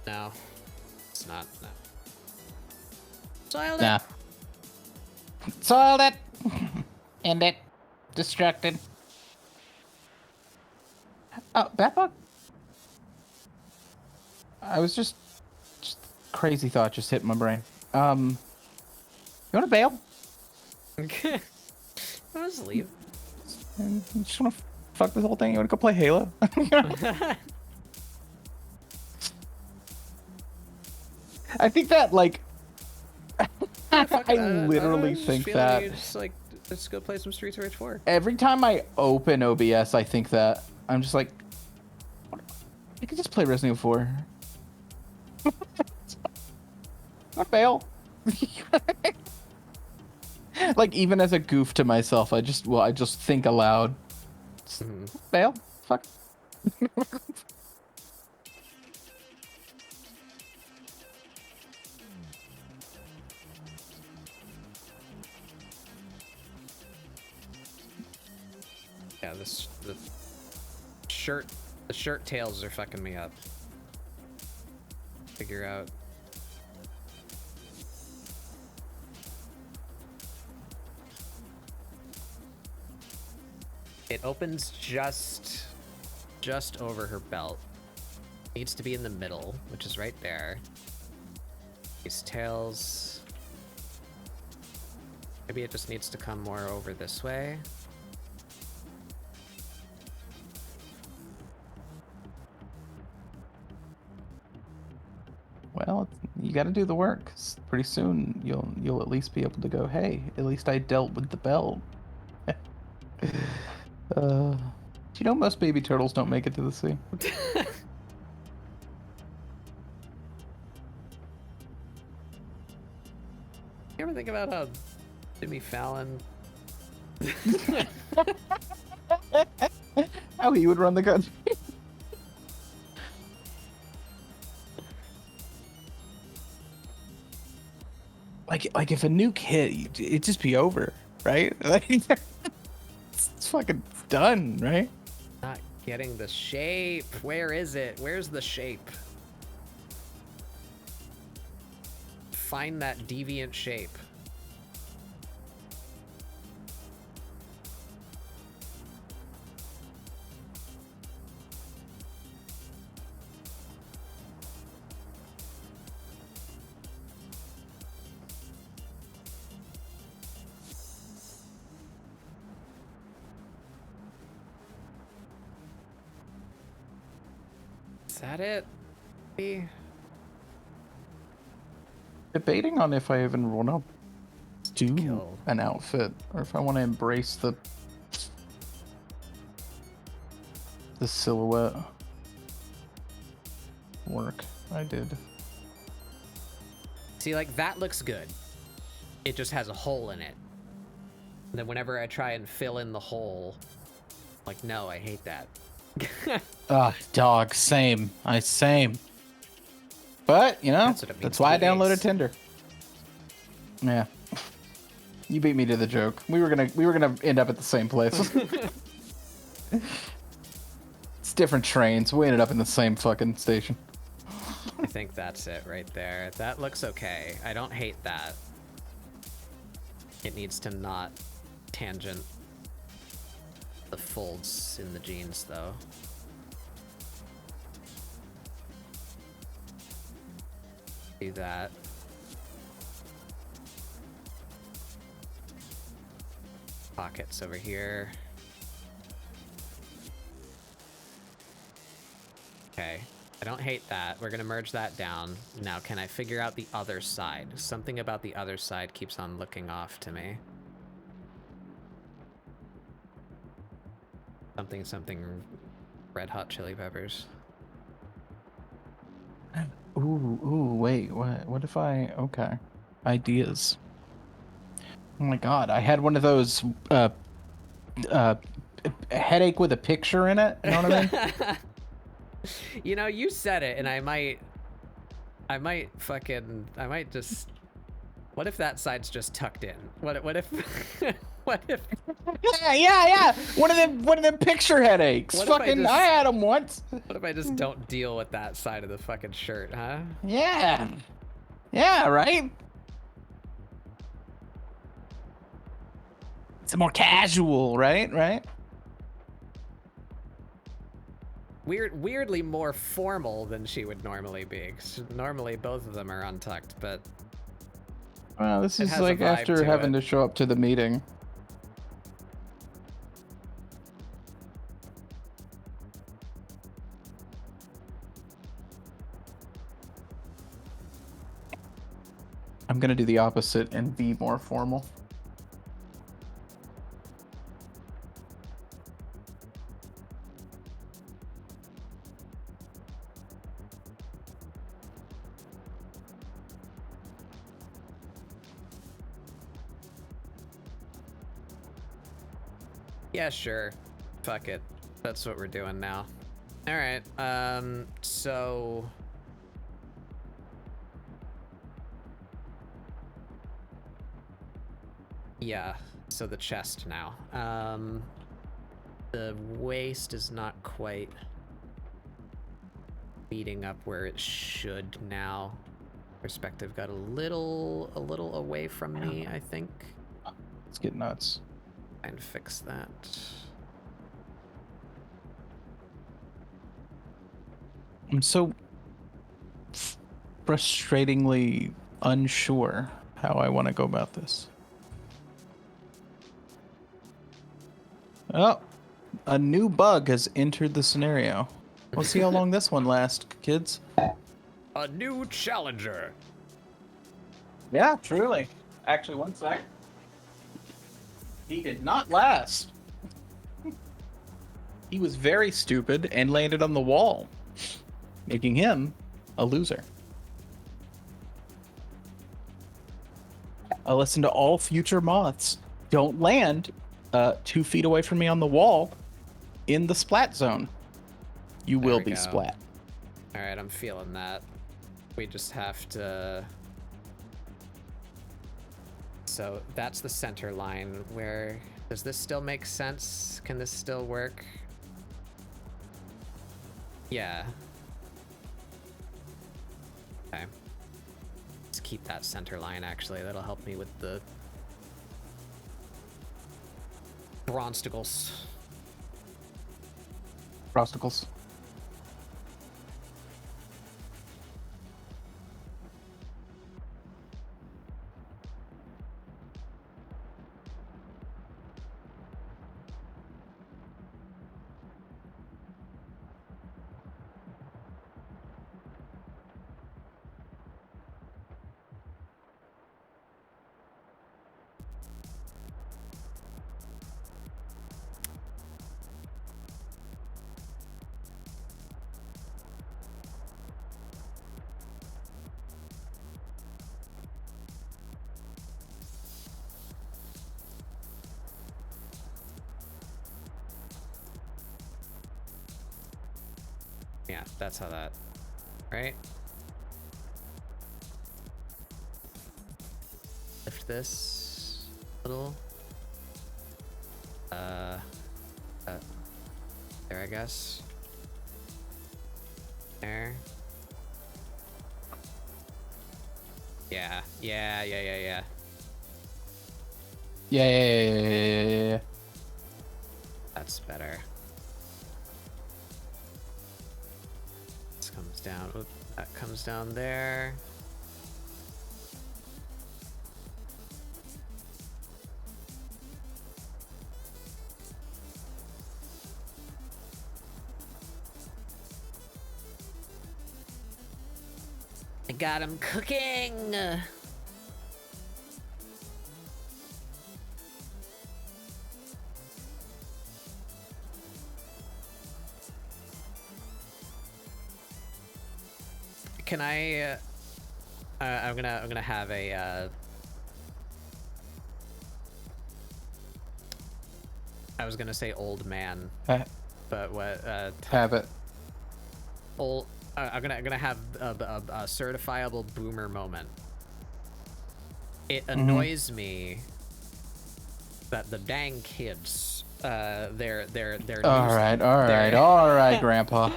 Speaker 1: No. It's not. No. Soiled
Speaker 4: Nah.
Speaker 1: it.
Speaker 4: Soiled it. End it. Distracted. Oh, Batbug? I was just crazy thought just hit my brain. You want to bail?
Speaker 1: Okay. I'll just leave.
Speaker 4: You just want to fuck this whole thing? You want to go play Halo? I think that, like, I literally think that
Speaker 1: Just like, let's go play some Streets of Rage 4.
Speaker 4: every time I open OBS, I think that I'm just like, I could just play Resident Evil 4. Not fail. Like, even as a goof to myself, I just think aloud. Fail. Fuck.
Speaker 1: Yeah, the shirt tails are fucking me up. Figure out. It opens just over her belt. Needs to be in the middle, which is right there. These tails. Maybe it just needs to come more over this way.
Speaker 4: Well, you got to do the work. 'Cause pretty soon, you'll at least be able to go, hey, at least I dealt with the belt. Do you know most baby turtles don't make it to the sea?
Speaker 1: You ever think about how Jimmy Fallon?
Speaker 4: How he would run the country? like if a nuke hit, it'd just be over, right? Like, it's fucking done, right?
Speaker 1: Not getting the shape. Where is it? Where's the shape? Find that deviant shape. Is that it? Maybe?
Speaker 4: Debating on if I even want to do
Speaker 1: Kill.
Speaker 4: an outfit or if I want to embrace the silhouette work I did.
Speaker 1: See, like, that looks good. It just has a hole in it. And then whenever I try and fill in the hole, like, no, I hate that.
Speaker 4: Dog, same. Same. But, you know,
Speaker 1: That's what it means
Speaker 4: that's why I
Speaker 1: to be
Speaker 4: downloaded
Speaker 1: ace.
Speaker 4: Tinder. Yeah. You beat me to the joke. We were gonna end up at the same place. It's different trains. We ended up in the same fucking station.
Speaker 1: I think that's it right there. That looks okay. I don't hate that. It needs to not tangent the folds in the jeans, though. Do that. Pockets over here. Okay. I don't hate that. We're gonna merge that down. Now, can I figure out the other side? Something about the other side keeps on looking off to me. Something Red Hot Chili Peppers.
Speaker 4: Ooh, wait, what if okay. Ideas. Oh my god, I had one of those, headache with a picture in it, you know what I mean?
Speaker 1: You know, you said it, and I might just... What if that side's just tucked in? What if... what if...
Speaker 4: Yeah. One of them picture headaches.
Speaker 1: What if I
Speaker 4: Fucking,
Speaker 1: just-
Speaker 4: I had them once.
Speaker 1: What if I just don't deal with that side of the fucking shirt, huh?
Speaker 4: Yeah. Yeah, right? It's more casual, right? Right?
Speaker 1: Weirdly more formal than she would normally be. 'Cause normally both of them are untucked, but
Speaker 4: Well, this
Speaker 1: It
Speaker 4: is
Speaker 1: has a
Speaker 4: like
Speaker 1: vibe
Speaker 4: after
Speaker 1: to
Speaker 4: having
Speaker 1: it.
Speaker 4: to show up to the meeting. I'm gonna do the opposite and be more formal.
Speaker 1: yeah, sure. Fuck it. That's what we're doing now. All right. So yeah. So the chest now. The waist is not quite meeting up where it should now. Perspective got a little away from me, I think.
Speaker 4: Let's get nuts.
Speaker 1: And fix that.
Speaker 4: I'm so frustratingly unsure how I want to go about this. Oh, a new bug has entered the scenario. We'll see how long this one lasts, kids.
Speaker 1: A new challenger.
Speaker 4: Yeah, truly. Actually, one sec. He did not last. He was very stupid and landed on the wall, making him a loser. I listen to all future moths. Don't land 2 feet away from me on the wall in the splat zone. You
Speaker 1: There
Speaker 4: will
Speaker 1: we
Speaker 4: be
Speaker 1: go.
Speaker 4: splat.
Speaker 1: All right, I'm feeling that. We just have to. So that's the center line. Where does this still make sense? Can this still work? Yeah. Okay. Let's keep that center line, actually. That'll help me with the bronsticles.
Speaker 4: Prosticles.
Speaker 1: Yeah, that's how that. Right? Lift this a little. There, I guess. There. Yeah.
Speaker 4: Yeah. Yeah.
Speaker 1: That's better. This comes down. Oop, that comes down there. I got him cooking. Can I? I'm gonna have a. I was gonna say old man, but what?
Speaker 4: Have it.
Speaker 1: Old. I'm gonna have a certifiable boomer moment. It annoys me that the dang kids, their
Speaker 4: All
Speaker 1: new,
Speaker 4: right, Grandpa.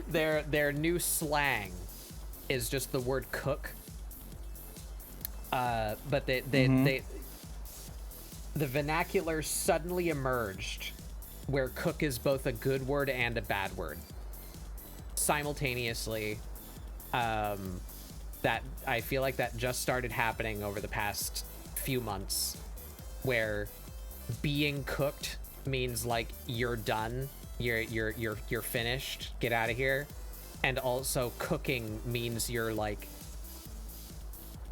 Speaker 1: their new slang is just the word cook. But the vernacular suddenly emerged where cook is both a good word and a bad word simultaneously. That I feel like that just started happening over the past few months, where being cooked means like you're done, you're finished, get out of here, and also cooking means you're like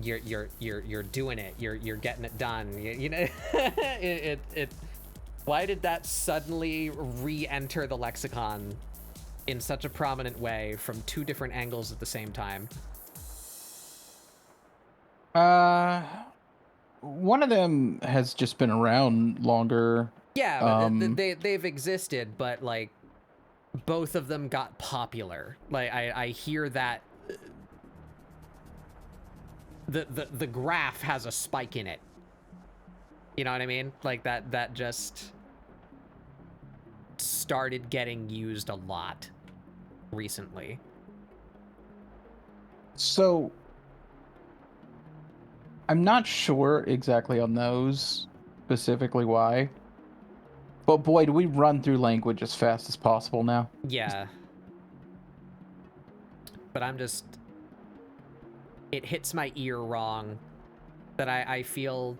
Speaker 1: you're doing it, you're getting it done. You know, it why did that suddenly re-enter the lexicon in such a prominent way from two different angles at the same time?
Speaker 4: One of them has just been around longer.
Speaker 1: Yeah, but they've existed, but like both of them got popular. Like I hear that the graph has a spike in it. You know what I mean? Like that just started getting used a lot recently.
Speaker 4: So I'm not sure exactly on those specifically why. But boy, do we run through language as fast as possible now.
Speaker 1: Yeah. But I'm just... It hits my ear wrong that I feel...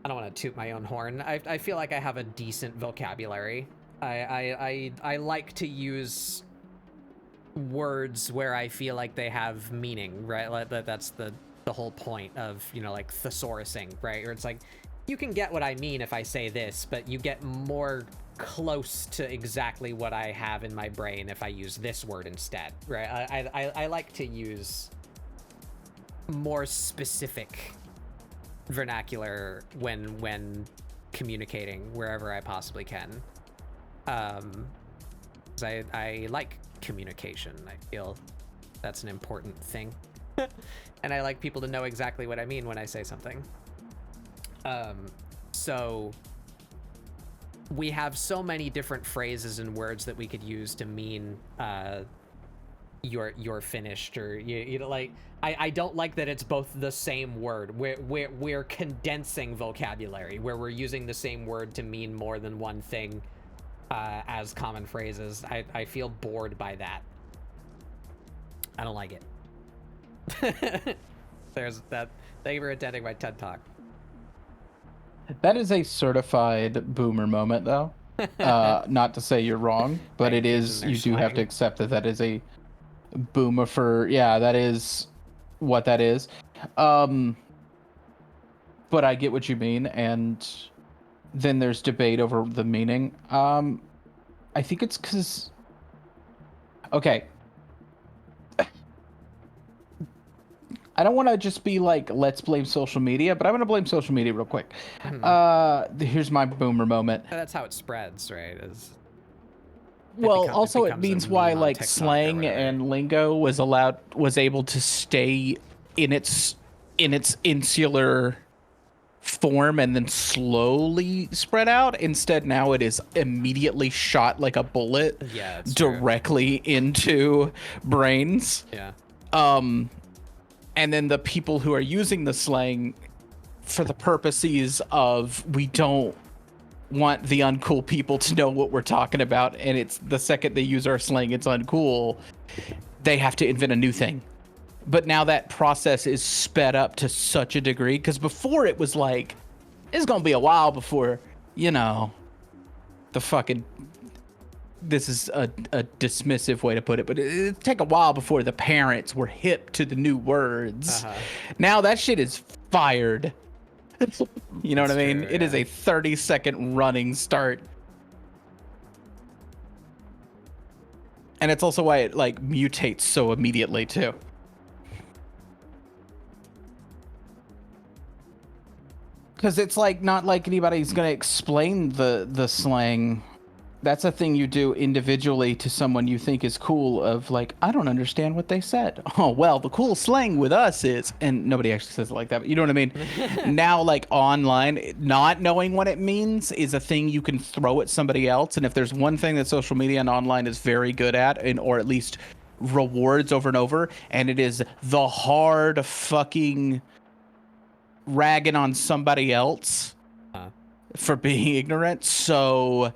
Speaker 1: I don't want to toot my own horn. I feel like I have a decent vocabulary. I like to use words where I feel like they have meaning, right? Like that's the whole point of, you know, like thesaurusing, right? Or it's like, you can get what I mean if I say this, but you get more close to exactly what I have in my brain if I use this word instead, right? I like to use more specific vernacular when communicating wherever I possibly can. 'Cause I like communication. I feel that's an important thing. And I like people to know exactly what I mean when I say something. So we have so many different phrases and words that we could use to mean you're finished, or you know, like I don't like that it's both the same word. We're condensing vocabulary where we're using the same word to mean more than one thing as common phrases. I feel bored by that. I don't like it. There's that. Thank you for attending my TED Talk.
Speaker 4: That is a certified boomer moment, though. Not to say you're wrong, but it is. You do have to accept that that is a boomer for. Yeah, that is what that is. But I get what you mean, and then there's debate over the meaning. I think it's because. Okay. I don't want to just be like, let's blame social media, but I'm going to blame social media real quick. Here's my boomer moment.
Speaker 1: That's how it spreads, right?
Speaker 4: Well, also it means why like slang and lingo was able to stay in its insular form and then slowly spread out. Instead, now it is immediately shot like a bullet directly into brains.
Speaker 1: Yeah.
Speaker 4: And then the people who are using the slang for the purposes of, we don't want the uncool people to know what we're talking about, and it's the second they use our slang, it's uncool, they have to invent a new thing. But now that process is sped up to such a degree, because before it was like, it's gonna be a while before, you know, the fucking... This is a dismissive way to put it, but it'd take a while before the parents were hip to the new words. Now that shit is fired. You know what I mean? It is a 30-second running start. And it's also why it like mutates so immediately too. Because it's like not like anybody's gonna explain the slang That's a thing you do individually to someone you think is cool of like, I don't understand what they said. Oh, well, the cool slang with us is, and nobody actually says it like that, but you know what I mean? Now, like online, not knowing what it means is a thing you can throw at somebody else. And if there's one thing that social media and online is very good at, and or at least rewards over and over, and it is the hard fucking ragging on somebody else for being ignorant. So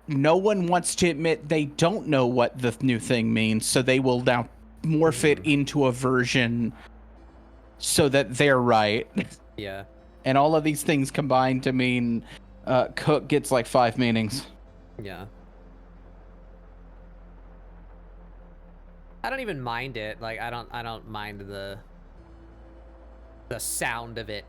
Speaker 4: no one wants to admit they don't know what the new thing means, so they will now morph it into a version so that they're right.
Speaker 1: Yeah.
Speaker 4: And all of these things combine to mean cook gets like 5 meanings.
Speaker 1: Yeah. I don't even mind it. Like I don't mind the sound of it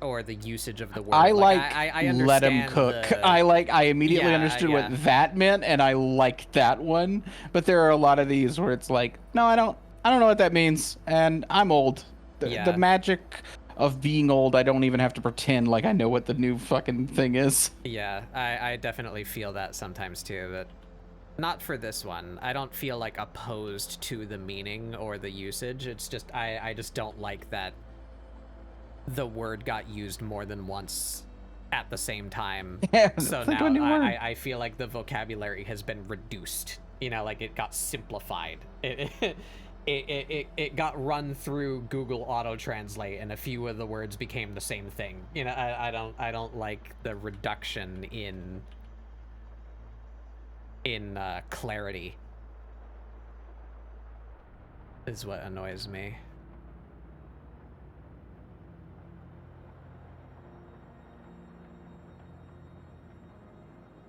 Speaker 1: or the usage of the word.
Speaker 4: I like
Speaker 1: I
Speaker 4: let him
Speaker 1: understand
Speaker 4: cook.
Speaker 1: the-
Speaker 4: I immediately
Speaker 1: Yeah,
Speaker 4: understood
Speaker 1: yeah.
Speaker 4: what that meant, and I liked that one. But there are a lot of these where it's like, no, I don't know what that means, and I'm old.
Speaker 1: Yeah.
Speaker 4: The magic of being old, I don't even have to pretend like I know what the new fucking thing is.
Speaker 1: Yeah, I definitely feel that sometimes too, but not for this one. I don't feel like opposed to the meaning or the usage. It's just I just don't like that the word got used more than once at the same time.
Speaker 4: Yeah,
Speaker 1: So
Speaker 4: think
Speaker 1: now
Speaker 4: of a new word.
Speaker 1: I feel like the vocabulary has been reduced. You know, like it got simplified. It got run through Google Auto Translate, and a few of the words became the same thing. You know, I don't like the reduction in clarity. Is what annoys me.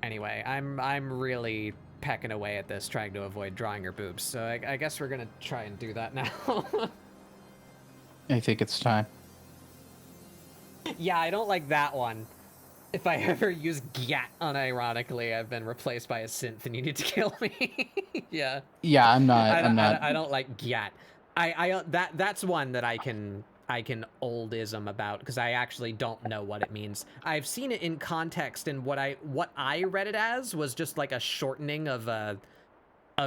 Speaker 1: Anyway, I'm really pecking away at this, trying to avoid drawing her boobs. So I guess we're gonna try and do that now.
Speaker 4: I think it's time.
Speaker 1: Yeah, I don't like that one. If I ever use GAT unironically, I've been replaced by a synth, and you need to kill me. Yeah.
Speaker 4: Yeah, I'm not.
Speaker 1: I don't like GAT. That's one that I can oldism about, because I actually don't know what it means. I've seen it in context, and what I read it as was just like a shortening of a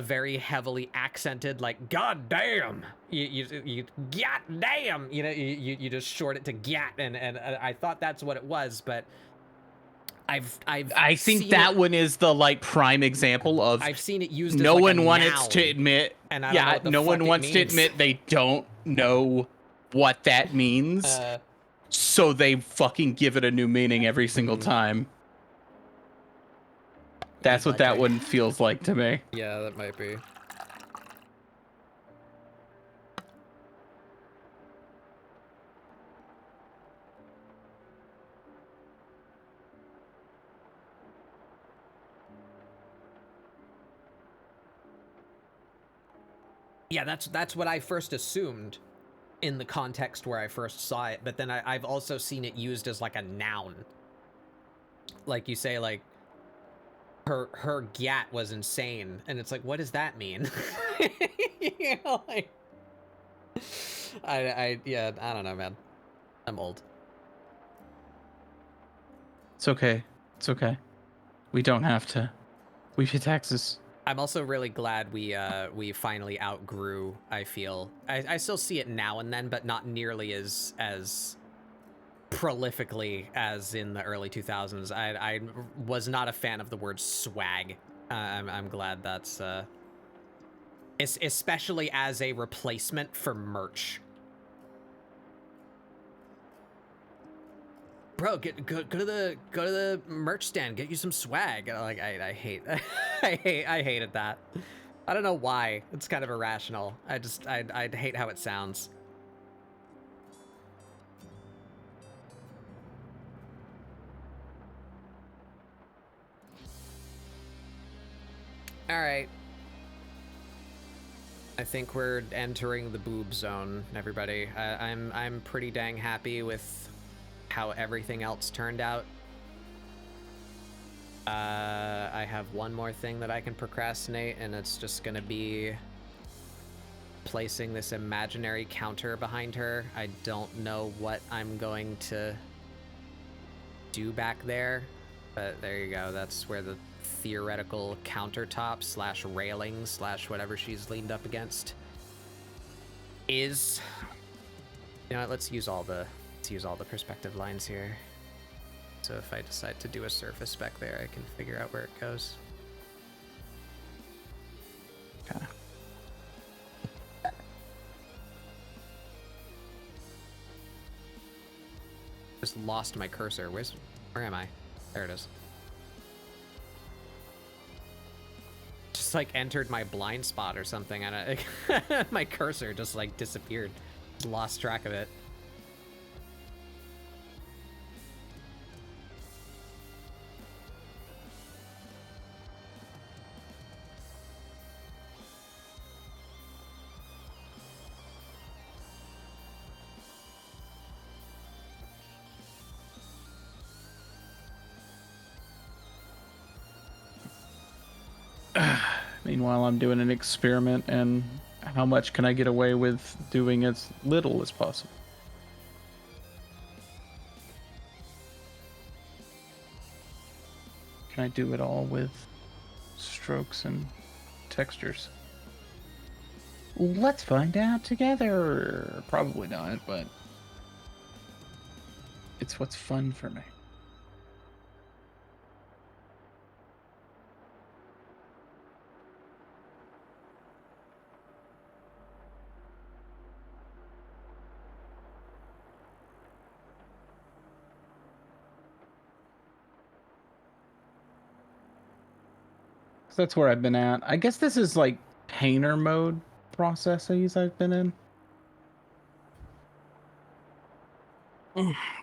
Speaker 1: very heavily accented, like, God damn, you gat damn, you know, you just short it to gat, and I thought that's what it was, but I
Speaker 4: think that one is the like prime example of
Speaker 1: I've seen it used.
Speaker 4: No
Speaker 1: as like
Speaker 4: one
Speaker 1: a
Speaker 4: wants
Speaker 1: noun,
Speaker 4: to admit.
Speaker 1: and I don't know what the
Speaker 4: no
Speaker 1: fuck
Speaker 4: one
Speaker 1: it
Speaker 4: wants to
Speaker 1: means.
Speaker 4: admit they don't know what that means. So they fucking give it a new meaning every single time. That's what that
Speaker 1: Likely.
Speaker 4: one feels like to me.
Speaker 1: Yeah, that might be. Yeah, that's what I first assumed in the context where I first saw it, but then I've also seen it used as like a noun. Like you say, like, her gat was insane, and it's like, what does that mean? You know, like, yeah, I don't know, man. I'm old.
Speaker 4: It's okay. It's okay. We don't have to. We pay taxes.
Speaker 1: I'm also really glad we finally outgrew. I feel I still see it now and then, but not nearly as prolifically as in the early 2000s. I was not a fan of the word swag. I'm glad that's especially as a replacement for merch. Bro, go to the merch stand, get you some swag. Like I hate I hated that. I don't know why. It's kind of irrational. I'd hate how it sounds. All right. I think we're entering the boob zone, everybody. I'm pretty dang happy with how everything else turned out. I have one more thing that I can procrastinate, and it's just gonna be placing this imaginary counter behind her. I don't know what I'm going to do back there, but there you go. That's where the theoretical countertop slash railing slash whatever she's leaned up against is. You know what, let's use all the perspective lines here. So if I decide to do a surface spec there, I can figure out where it goes.
Speaker 4: Okay.
Speaker 1: Just lost my cursor. Where am I? There it is. Just like entered my blind spot or something, and my cursor just like disappeared. Lost track of it.
Speaker 3: Meanwhile, I'm doing an experiment, and how much can I get away with doing as little as possible? Can I do it all with strokes and textures? Let's find out together. Probably not, but it's what's fun for me. That's where I've been at. I guess this is like painter mode processes I've been in.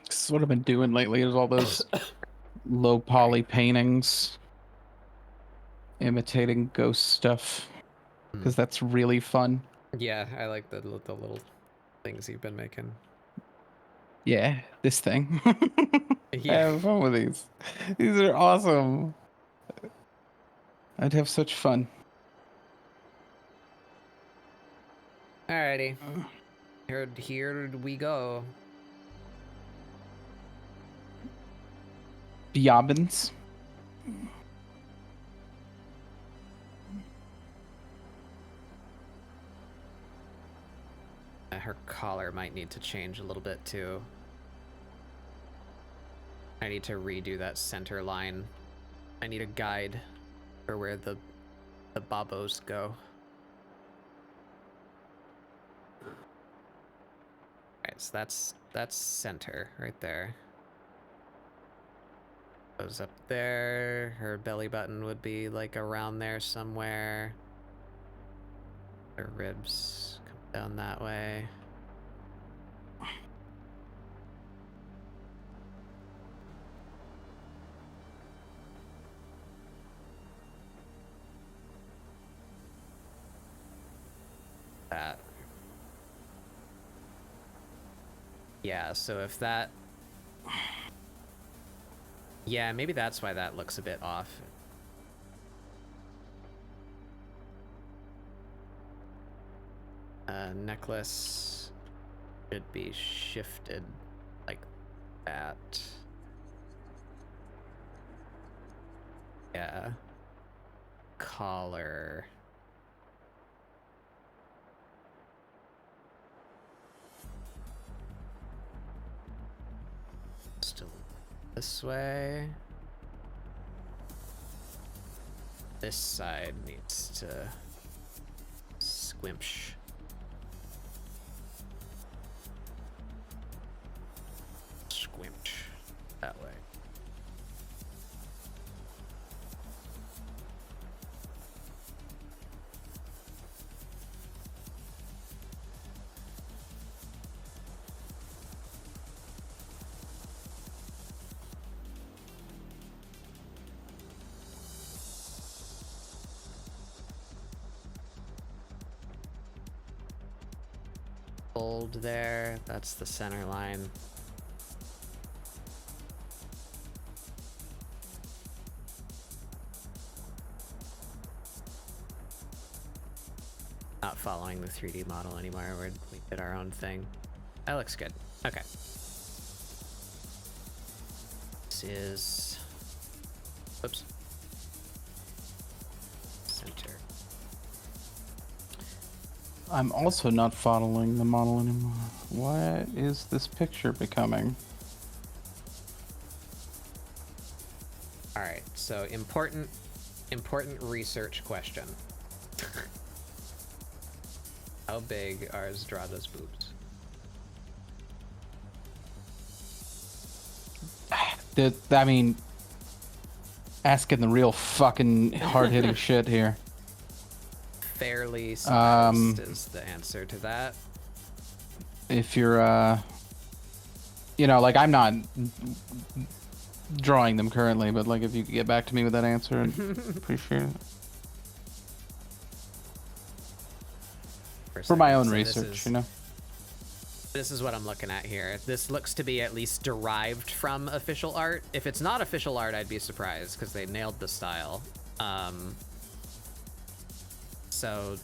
Speaker 3: This is what I've been doing lately, is all those low poly paintings, imitating ghost stuff, because that's really fun.
Speaker 1: Yeah, I like the little things you've been making.
Speaker 3: Yeah, this thing. I
Speaker 1: Yeah.
Speaker 3: have fun with these. These are awesome. I'd have such fun.
Speaker 1: Alrighty. Here we go.
Speaker 3: Biobbins.
Speaker 1: Her collar might need to change a little bit too. I need to redo that center line. I need a guide for where the babos go. Alright, so that's center right there. Goes up there. Her belly button would be like around there somewhere. Her ribs come down that way. That. Yeah, so if that... Yeah, maybe that's why that looks a bit off. Necklace should be shifted like that. Yeah. Collar. Still this way. This side needs to squimsh. Squimch that way. Fold there, that's the center line. Not following the 3D model anymore, we did our own thing. That looks good. Okay. This is... Oops.
Speaker 3: I'm also not following the model anymore. What is this picture becoming?
Speaker 1: All right, so important research question. How big are Zdrada's boobs?
Speaker 3: I mean, asking the real fucking hard-hitting shit here.
Speaker 1: Fairly sized is the answer to that.
Speaker 3: If you're, you know, like, I'm not drawing them currently, but, like, if you could get back to me with that answer, I'd appreciate it. For my own research, you know?
Speaker 1: This is what I'm looking at here. This looks to be at least derived from official art. If it's not official art, I'd be surprised, because they nailed the style. So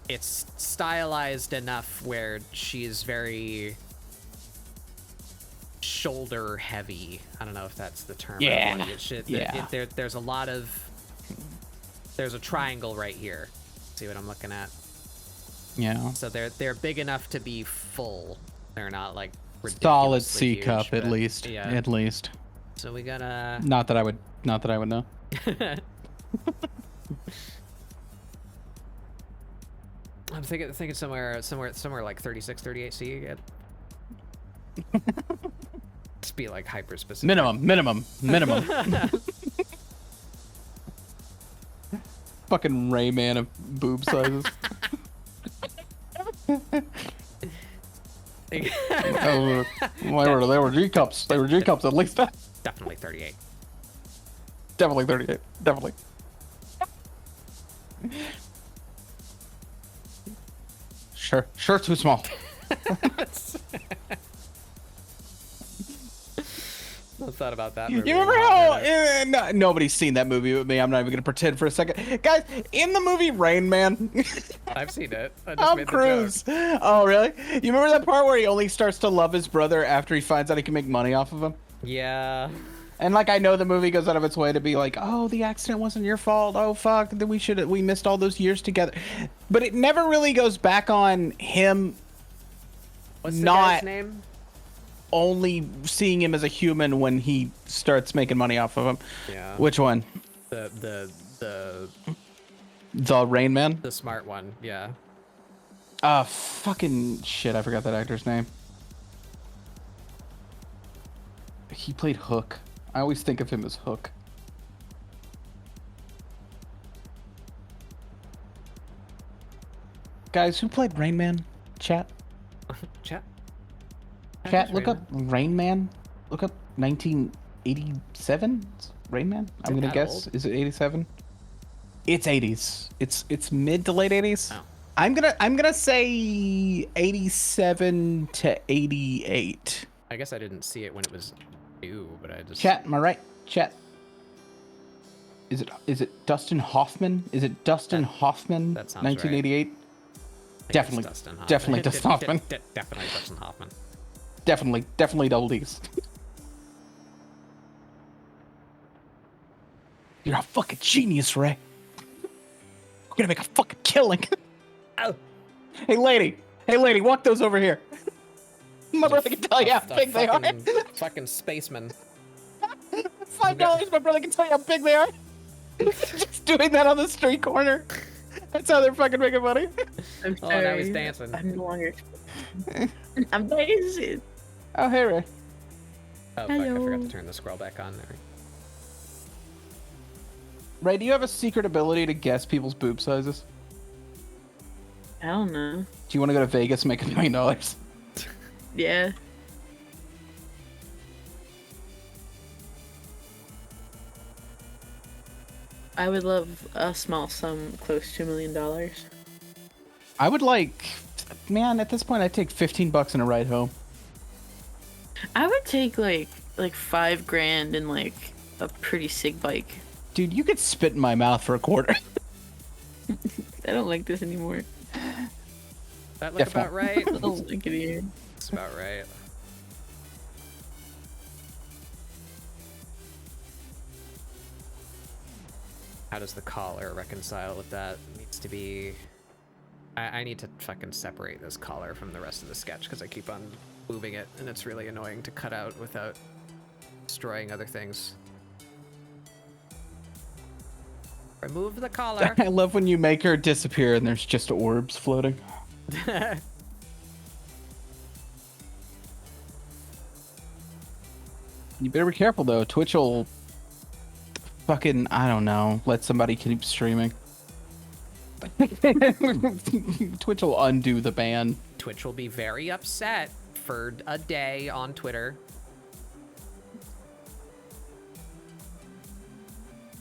Speaker 1: it's stylized enough where she's very shoulder heavy. I don't know if that's the term.
Speaker 3: Yeah.
Speaker 1: There's a lot of... There's a triangle right here. See what I'm looking at?
Speaker 3: Yeah.
Speaker 1: So they're big enough to be full. They're not like
Speaker 3: Solid
Speaker 1: ridiculously
Speaker 3: C
Speaker 1: huge,
Speaker 3: cup, at
Speaker 1: but
Speaker 3: least.
Speaker 1: Yeah.
Speaker 3: At least.
Speaker 1: So we gotta.
Speaker 3: Not that I would know.
Speaker 1: I'm thinking somewhere like 36, 38 C. You get. Just be like hyper specific.
Speaker 3: Minimum. Fucking Rayman of boob sizes. Oh, they were G cups. They were G cups at least.
Speaker 1: Definitely 38.
Speaker 3: Definitely 38. Definitely. Sure, too small.
Speaker 1: I thought about that.
Speaker 3: You remember how nobody's seen that movie with me? I'm not even gonna pretend for a second, guys. In the movie Rain Man,
Speaker 1: I've seen it.
Speaker 3: Tom Cruise. Oh, really? You remember that part where he only starts to love his brother after he finds out he can make money off of him?
Speaker 1: Yeah.
Speaker 3: And like, I know the movie goes out of its way to be like, oh, the accident wasn't your fault. Oh, fuck. We missed all those years together. But it never really goes back on him.
Speaker 1: What's the guy's name?
Speaker 3: Only seeing him as a human when he starts making money off of him.
Speaker 1: Yeah.
Speaker 3: Which one?
Speaker 1: The
Speaker 3: Rain Man?
Speaker 1: The smart one, yeah.
Speaker 3: Fucking shit, I forgot that actor's name. He played Hook. I always think of him as Hook. Guys, who played Rain Man? Chat? Chat, look up Rain Man. Look up 1987 Rain Man. I'm gonna guess. Is it 87? It's 80s. It's mid to late 80s.
Speaker 1: Oh.
Speaker 3: I'm gonna say 87 to 88.
Speaker 1: I guess I didn't see it when it was new, but I just.
Speaker 3: Chat, am I right? Chat. Is it Dustin Hoffman? Is it Dustin Hoffman?
Speaker 1: That sounds
Speaker 3: 1988.
Speaker 1: right.
Speaker 3: Definitely Dustin Hoffman. Definitely Dustin Hoffman.
Speaker 1: Definitely Dustin Hoffman.
Speaker 3: Definitely the oldies. You're a fucking genius, Ray. We're gonna make a fucking killing.
Speaker 1: Oh.
Speaker 3: Hey, lady, walk those over here. My brother can tell you how big they are.
Speaker 1: Fucking spaceman.
Speaker 3: $5. My brother can tell you how big they are. Just doing that on the street corner. That's how they're fucking making money.
Speaker 5: I'm sorry.
Speaker 1: Oh, now he's dancing.
Speaker 5: I'm no longer. I'm dancing.
Speaker 3: Oh, hey, Ray.
Speaker 1: Oh, fuck, I forgot to turn the scroll back on there.
Speaker 3: Ray, do you have a secret ability to guess people's boob sizes?
Speaker 5: I don't know.
Speaker 3: Do you want to go to Vegas and make $1 million?
Speaker 5: Yeah. I would love a small sum close to $1 million.
Speaker 3: I would man, at this point, I'd take $15 and a ride home.
Speaker 5: I would take like $5,000 and like a pretty sick bike.
Speaker 3: Dude, you could spit in my mouth for a quarter.
Speaker 5: I don't like this anymore.
Speaker 1: That look about right?
Speaker 5: I don't like it here.
Speaker 1: That's about right. How does the collar reconcile with that? It needs to be I need to fucking separate this collar from the rest of the sketch because I keep on moving it, and it's really annoying to cut out without destroying other things. Remove the collar.
Speaker 3: I love when you make her disappear and there's just orbs floating. You better be careful though. Twitch will fucking, I don't know, let somebody keep streaming. Twitch will undo the ban.
Speaker 1: Twitch will be very upset for a day on Twitter.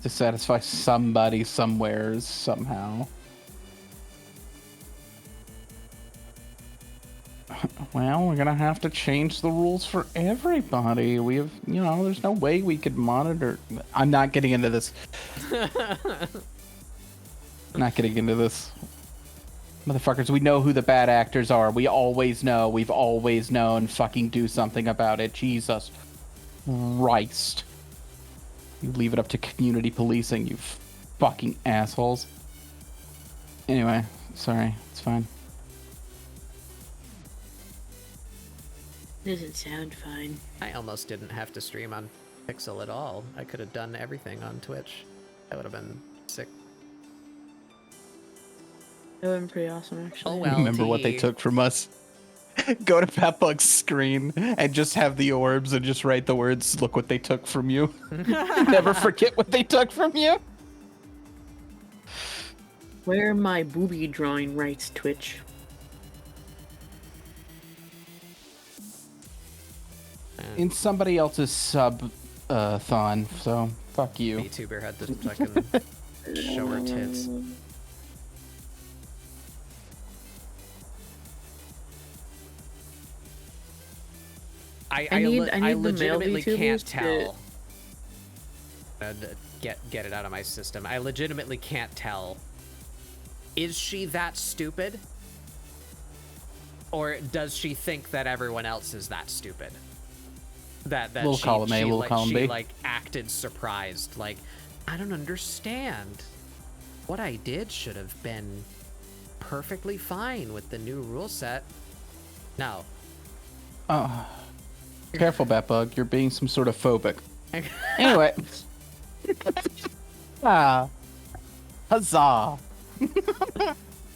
Speaker 3: To satisfy somebody somewhere somehow. Well, we're gonna have to change the rules for everybody. We have, you know, there's no way we could monitor. I'm not getting into this. Not getting into this. Motherfuckers, we know who the bad actors are. We always know. We've always known. Fucking do something about it. Jesus Christ. You leave it up to community policing, you fucking assholes. Anyway, sorry. It's fine.
Speaker 5: Doesn't sound fine.
Speaker 1: I almost didn't have to stream on Pixel at all. I could have done everything on Twitch. That would have been sick.
Speaker 5: That would have been pretty awesome, actually.
Speaker 1: Oh well.
Speaker 3: Remember what they
Speaker 1: T.
Speaker 3: took from us? Go to Patbug's screen and just have the orbs and just write the words, look what they took from you. Never forget what they took from you.
Speaker 5: Where are my booby drawing rights, Twitch?
Speaker 3: In somebody else's thon, so fuck you.
Speaker 1: VTuber had to fucking show her tits. I
Speaker 5: need the
Speaker 1: legitimately
Speaker 5: male
Speaker 1: can't
Speaker 5: VTubers
Speaker 1: tell. Get it out of my system. I legitimately can't tell. Is she that stupid? Or does she think that everyone else is that stupid? That
Speaker 3: Little column A, little column B.
Speaker 1: she like acted surprised. Like, I don't understand. What I did should have been perfectly fine with the new rule set. No.
Speaker 3: Oh. Careful, Batbug. You're being some sort of phobic. Anyway. Ah. Huzzah.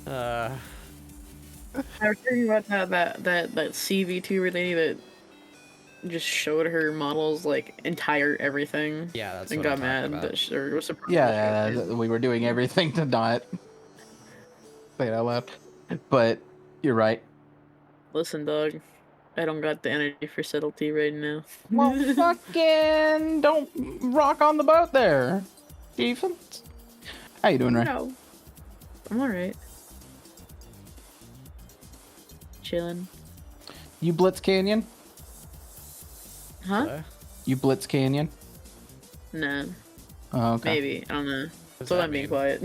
Speaker 5: I was thinking about that CV2 lady that just showed her models like entire everything.
Speaker 1: Yeah, that's
Speaker 5: and
Speaker 1: what
Speaker 5: got
Speaker 1: I'm
Speaker 5: mad
Speaker 1: talking about.
Speaker 5: that or was surprised.
Speaker 3: Yeah, we were doing everything to not say it out loud. But you're right.
Speaker 5: Listen, dog. I don't got the energy for subtlety right now.
Speaker 3: Well, fucking don't rock on the boat there, Ethan. How you doing, Ray?
Speaker 5: No. I'm alright. Chilling.
Speaker 3: You Blitz Canyon?
Speaker 5: Huh?
Speaker 3: You Blitz Canyon?
Speaker 5: Nah.
Speaker 3: Oh, okay.
Speaker 5: Maybe. I don't know.
Speaker 1: does
Speaker 5: So
Speaker 1: that
Speaker 5: I'm being
Speaker 1: mean?
Speaker 5: quiet.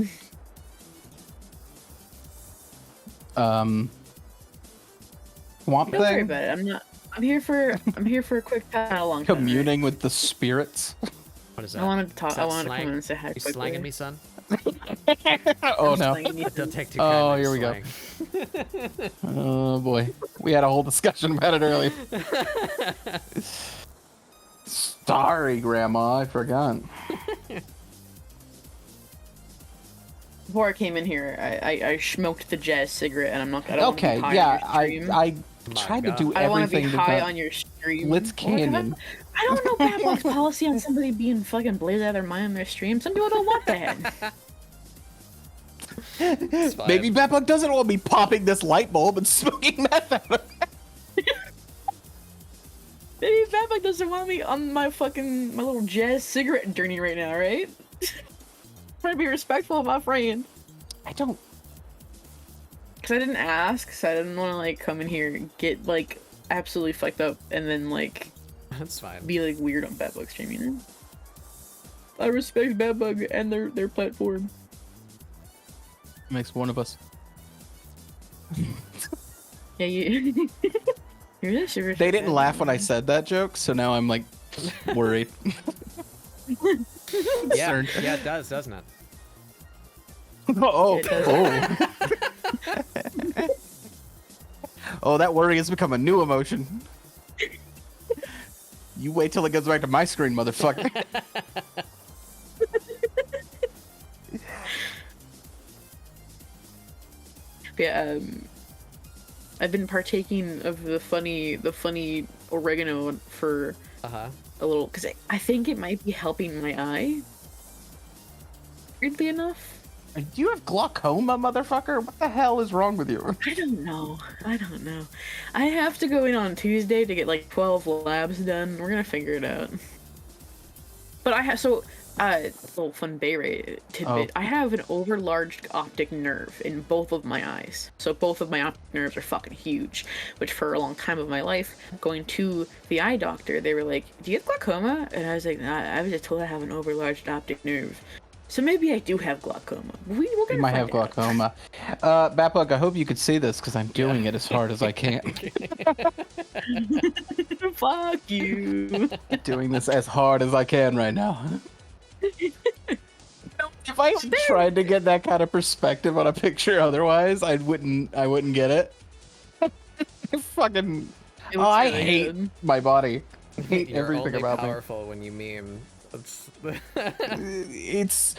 Speaker 3: Swamp
Speaker 5: Don't worry
Speaker 3: thing?
Speaker 5: about it. I'm not. I'm here for a quick pat along.
Speaker 3: Communing with the spirits?
Speaker 1: What is that?
Speaker 5: I wanted to talk.
Speaker 1: Is that
Speaker 5: I wanted to
Speaker 1: slang?
Speaker 5: come in and say hi
Speaker 1: You
Speaker 5: quickly.
Speaker 1: slanging me, son?
Speaker 3: Oh no.
Speaker 5: Slanging you.
Speaker 1: Don't take too
Speaker 3: Oh,
Speaker 1: kindly to
Speaker 3: here we go.
Speaker 1: slang.
Speaker 3: Oh boy. We had a whole discussion about it earlier. Sorry, Grandma. I forgot.
Speaker 5: Before I came in here, I smoked the jazz cigarette, and I'm not. I don't
Speaker 3: Okay,
Speaker 5: want to be high
Speaker 3: yeah.
Speaker 5: on your stream.
Speaker 3: I
Speaker 1: My
Speaker 3: tried to
Speaker 1: God.
Speaker 3: do
Speaker 5: I don't want to be
Speaker 3: everything
Speaker 5: high
Speaker 3: to
Speaker 5: on your stream.
Speaker 3: Blitz
Speaker 5: Or
Speaker 3: Canyon.
Speaker 5: I don't know Batman's policy on somebody being fucking blazed out of their mind on their stream. Some people don't want that.
Speaker 1: It's fine.
Speaker 3: Maybe Batbug doesn't want me popping this light bulb and smoking meth out of it.
Speaker 5: Maybe Batman doesn't want me on my little jazz cigarette journey right now, right? Trying to be respectful of my friend.
Speaker 3: I don't.
Speaker 5: Cause I didn't ask, so I didn't want to like come in here and get like absolutely fucked up and then like
Speaker 1: That's fine.
Speaker 5: be like weird on Batbug stream, you know? I respect Batbug and their platform.
Speaker 3: Makes one of us.
Speaker 5: Yeah, you. You're this. You're
Speaker 3: They didn't laugh when I said that joke, so now I'm like worried.
Speaker 1: Yeah,
Speaker 3: Concerned.
Speaker 1: yeah, it does, doesn't it?
Speaker 3: Oh,
Speaker 5: It does.
Speaker 3: oh.
Speaker 4: Oh, that worry has become a new emotion. You wait till it goes back to my screen, motherfucker.
Speaker 5: Yeah, I've been partaking of the funny oregano for
Speaker 1: Uh-huh.
Speaker 5: a little, because I think it might be helping my eye. Weirdly enough.
Speaker 4: Do you have glaucoma, motherfucker? What the hell is wrong with you?
Speaker 5: I don't know. I have to go in on Tuesday to get like 12 labs done. We're gonna figure it out. But I have little fun Beret tidbit.
Speaker 4: Oh.
Speaker 5: I have an overlarge optic nerve in both of my eyes. So both of my optic nerves are fucking huge. Which for a long time of my life, going to the eye doctor, they were like, "Do you have glaucoma?" And I was like, "Nah, I was just told I have an overlarge optic nerve." So maybe I do have glaucoma. We're
Speaker 4: You
Speaker 5: gonna
Speaker 4: might have
Speaker 5: find out.
Speaker 4: glaucoma. Batbug, I hope you could see this because I'm doing it as hard as I can.
Speaker 5: Fuck you.
Speaker 4: Doing this as hard as I can right now. If I tried to get that kind of perspective on a picture otherwise, I wouldn't get it. Fucking
Speaker 5: It was
Speaker 4: I
Speaker 5: really
Speaker 4: hate
Speaker 5: good.
Speaker 4: my body. I hate
Speaker 1: You're
Speaker 4: everything
Speaker 1: only
Speaker 4: about me.
Speaker 1: powerful when you meme. That's
Speaker 4: It's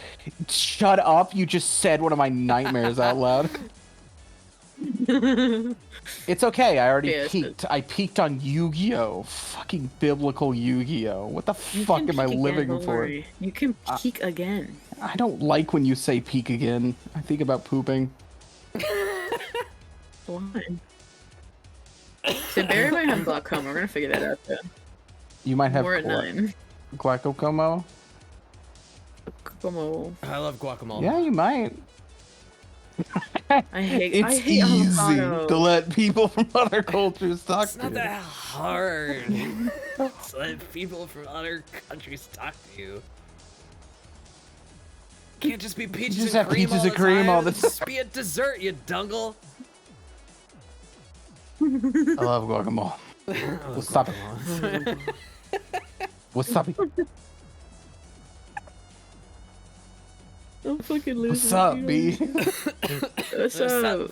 Speaker 4: shut up, you just said one of my nightmares out loud. It's okay, I already
Speaker 5: Yeah,
Speaker 4: peaked. I peaked on Yu-Gi-Oh! Fucking biblical Yu-Gi-Oh! What the
Speaker 5: You
Speaker 4: fuck
Speaker 5: can
Speaker 4: am I
Speaker 5: peek again,
Speaker 4: living
Speaker 5: don't
Speaker 4: for?
Speaker 5: worry. You can peek again.
Speaker 4: I don't like when you say peak again. I think about pooping.
Speaker 5: Why? So Barry might have glaucoma. We're gonna figure that out though.
Speaker 4: You might have
Speaker 5: We're at 9.
Speaker 4: glaucoma.
Speaker 5: Come on.
Speaker 1: I love guacamole.
Speaker 4: Yeah, you might.
Speaker 5: I hate
Speaker 4: It's
Speaker 5: easy avocado.
Speaker 4: to let people from other cultures talk
Speaker 1: It's
Speaker 4: to
Speaker 1: not
Speaker 4: you.
Speaker 1: that hard. It's let people from other countries talk to you. Can't just be peaches
Speaker 4: just
Speaker 1: and
Speaker 4: have
Speaker 1: cream
Speaker 4: peaches
Speaker 1: all
Speaker 4: and
Speaker 1: the
Speaker 4: cream
Speaker 1: time.
Speaker 4: all the
Speaker 1: Just be a dessert, you dungle.
Speaker 4: I love guacamole. Wasabi. Wasabi.
Speaker 5: I'm fucking losing.
Speaker 4: What's up,
Speaker 5: it,
Speaker 4: B?
Speaker 5: What's
Speaker 1: What's
Speaker 5: up?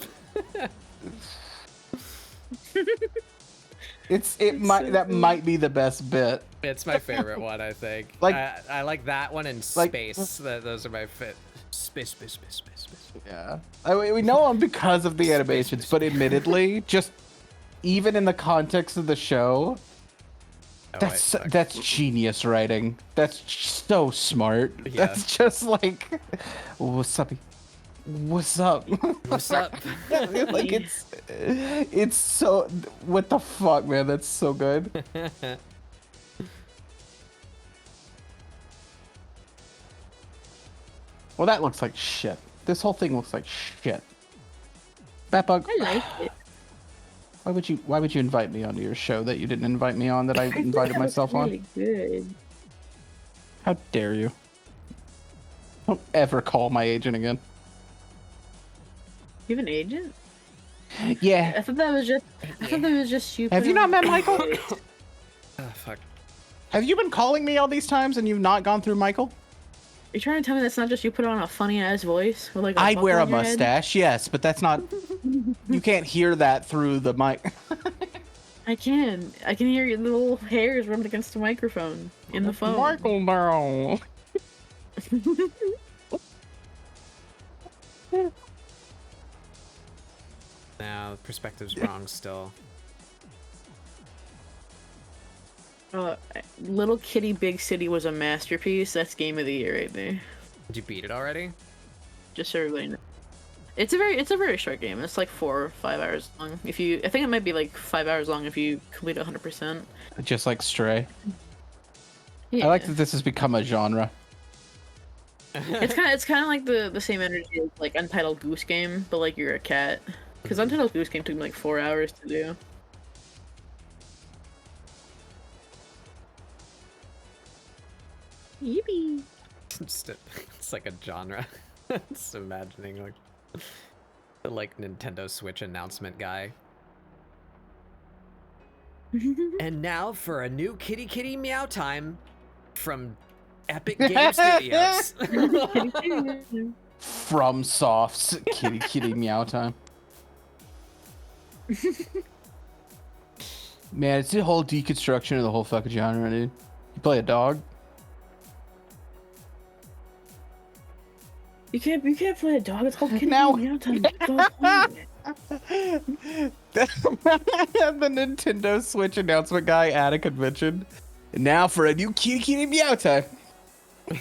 Speaker 4: That might be the best bit.
Speaker 1: It's my favorite one, I think.
Speaker 4: Like-
Speaker 1: I like that one and
Speaker 4: like-
Speaker 1: space. Those are my space.
Speaker 4: Yeah. We know him because of the animations, but admittedly, just even in the context of the show,
Speaker 1: Oh,
Speaker 4: that's genius writing. That's so smart.
Speaker 1: Yeah.
Speaker 4: That's just like, what's up? What's up?
Speaker 1: What's up?
Speaker 4: Like it's so. What the fuck, man? That's so good. Well, that looks like shit. This whole thing looks like shit. Batbug,
Speaker 5: I like it.
Speaker 4: why would you invite me onto your show that you didn't invite me on that I invited myself on?
Speaker 5: Really good.
Speaker 4: How dare you? Don't ever call my agent again.
Speaker 5: You have an agent?
Speaker 4: Yeah.
Speaker 5: I thought that was just you.
Speaker 4: Have you not met Michael?
Speaker 1: Oh, fuck.
Speaker 4: Have you been calling me all these times and you've not gone through Michael?
Speaker 5: You're trying to tell me that's not just you put on a funny ass voice with like
Speaker 4: I
Speaker 5: buckle
Speaker 4: wear a
Speaker 5: on your head?
Speaker 4: mustache, yes, but that's not. You can't hear that through the mic.
Speaker 5: I can hear your little hairs rubbed against the microphone in the phone.
Speaker 4: Michael now.
Speaker 1: No, perspective's wrong still.
Speaker 5: Little Kitty Big City was a masterpiece. That's game of the year right there.
Speaker 1: Did you beat it already?
Speaker 5: Just so everybody knows. It's a very short game. It's like 4 or 5 hours long. I think it might be like 5 hours long if you complete 100%.
Speaker 4: Just like Stray.
Speaker 5: Yeah.
Speaker 4: I like that this has become a genre.
Speaker 5: It's kind of like the same energy as like Untitled Goose Game, but like you're a cat. Because Untitled Goose Game took me like 4 hours to do. Yippee!
Speaker 1: It's like a genre. Just imagining like the Nintendo Switch announcement guy. And now for a new Kitty Kitty Meow Time from Epic Game Studios.
Speaker 4: From Soft's Kitty Kitty Meow Time. Man, it's the whole deconstruction of the whole fucking genre, dude. You play a dog?
Speaker 5: You can't play a dog. It's called kitty
Speaker 4: Now-
Speaker 5: meow time. Stop playing it.
Speaker 4: The Nintendo Switch announcement guy at a convention. And now for a new kitty meow time.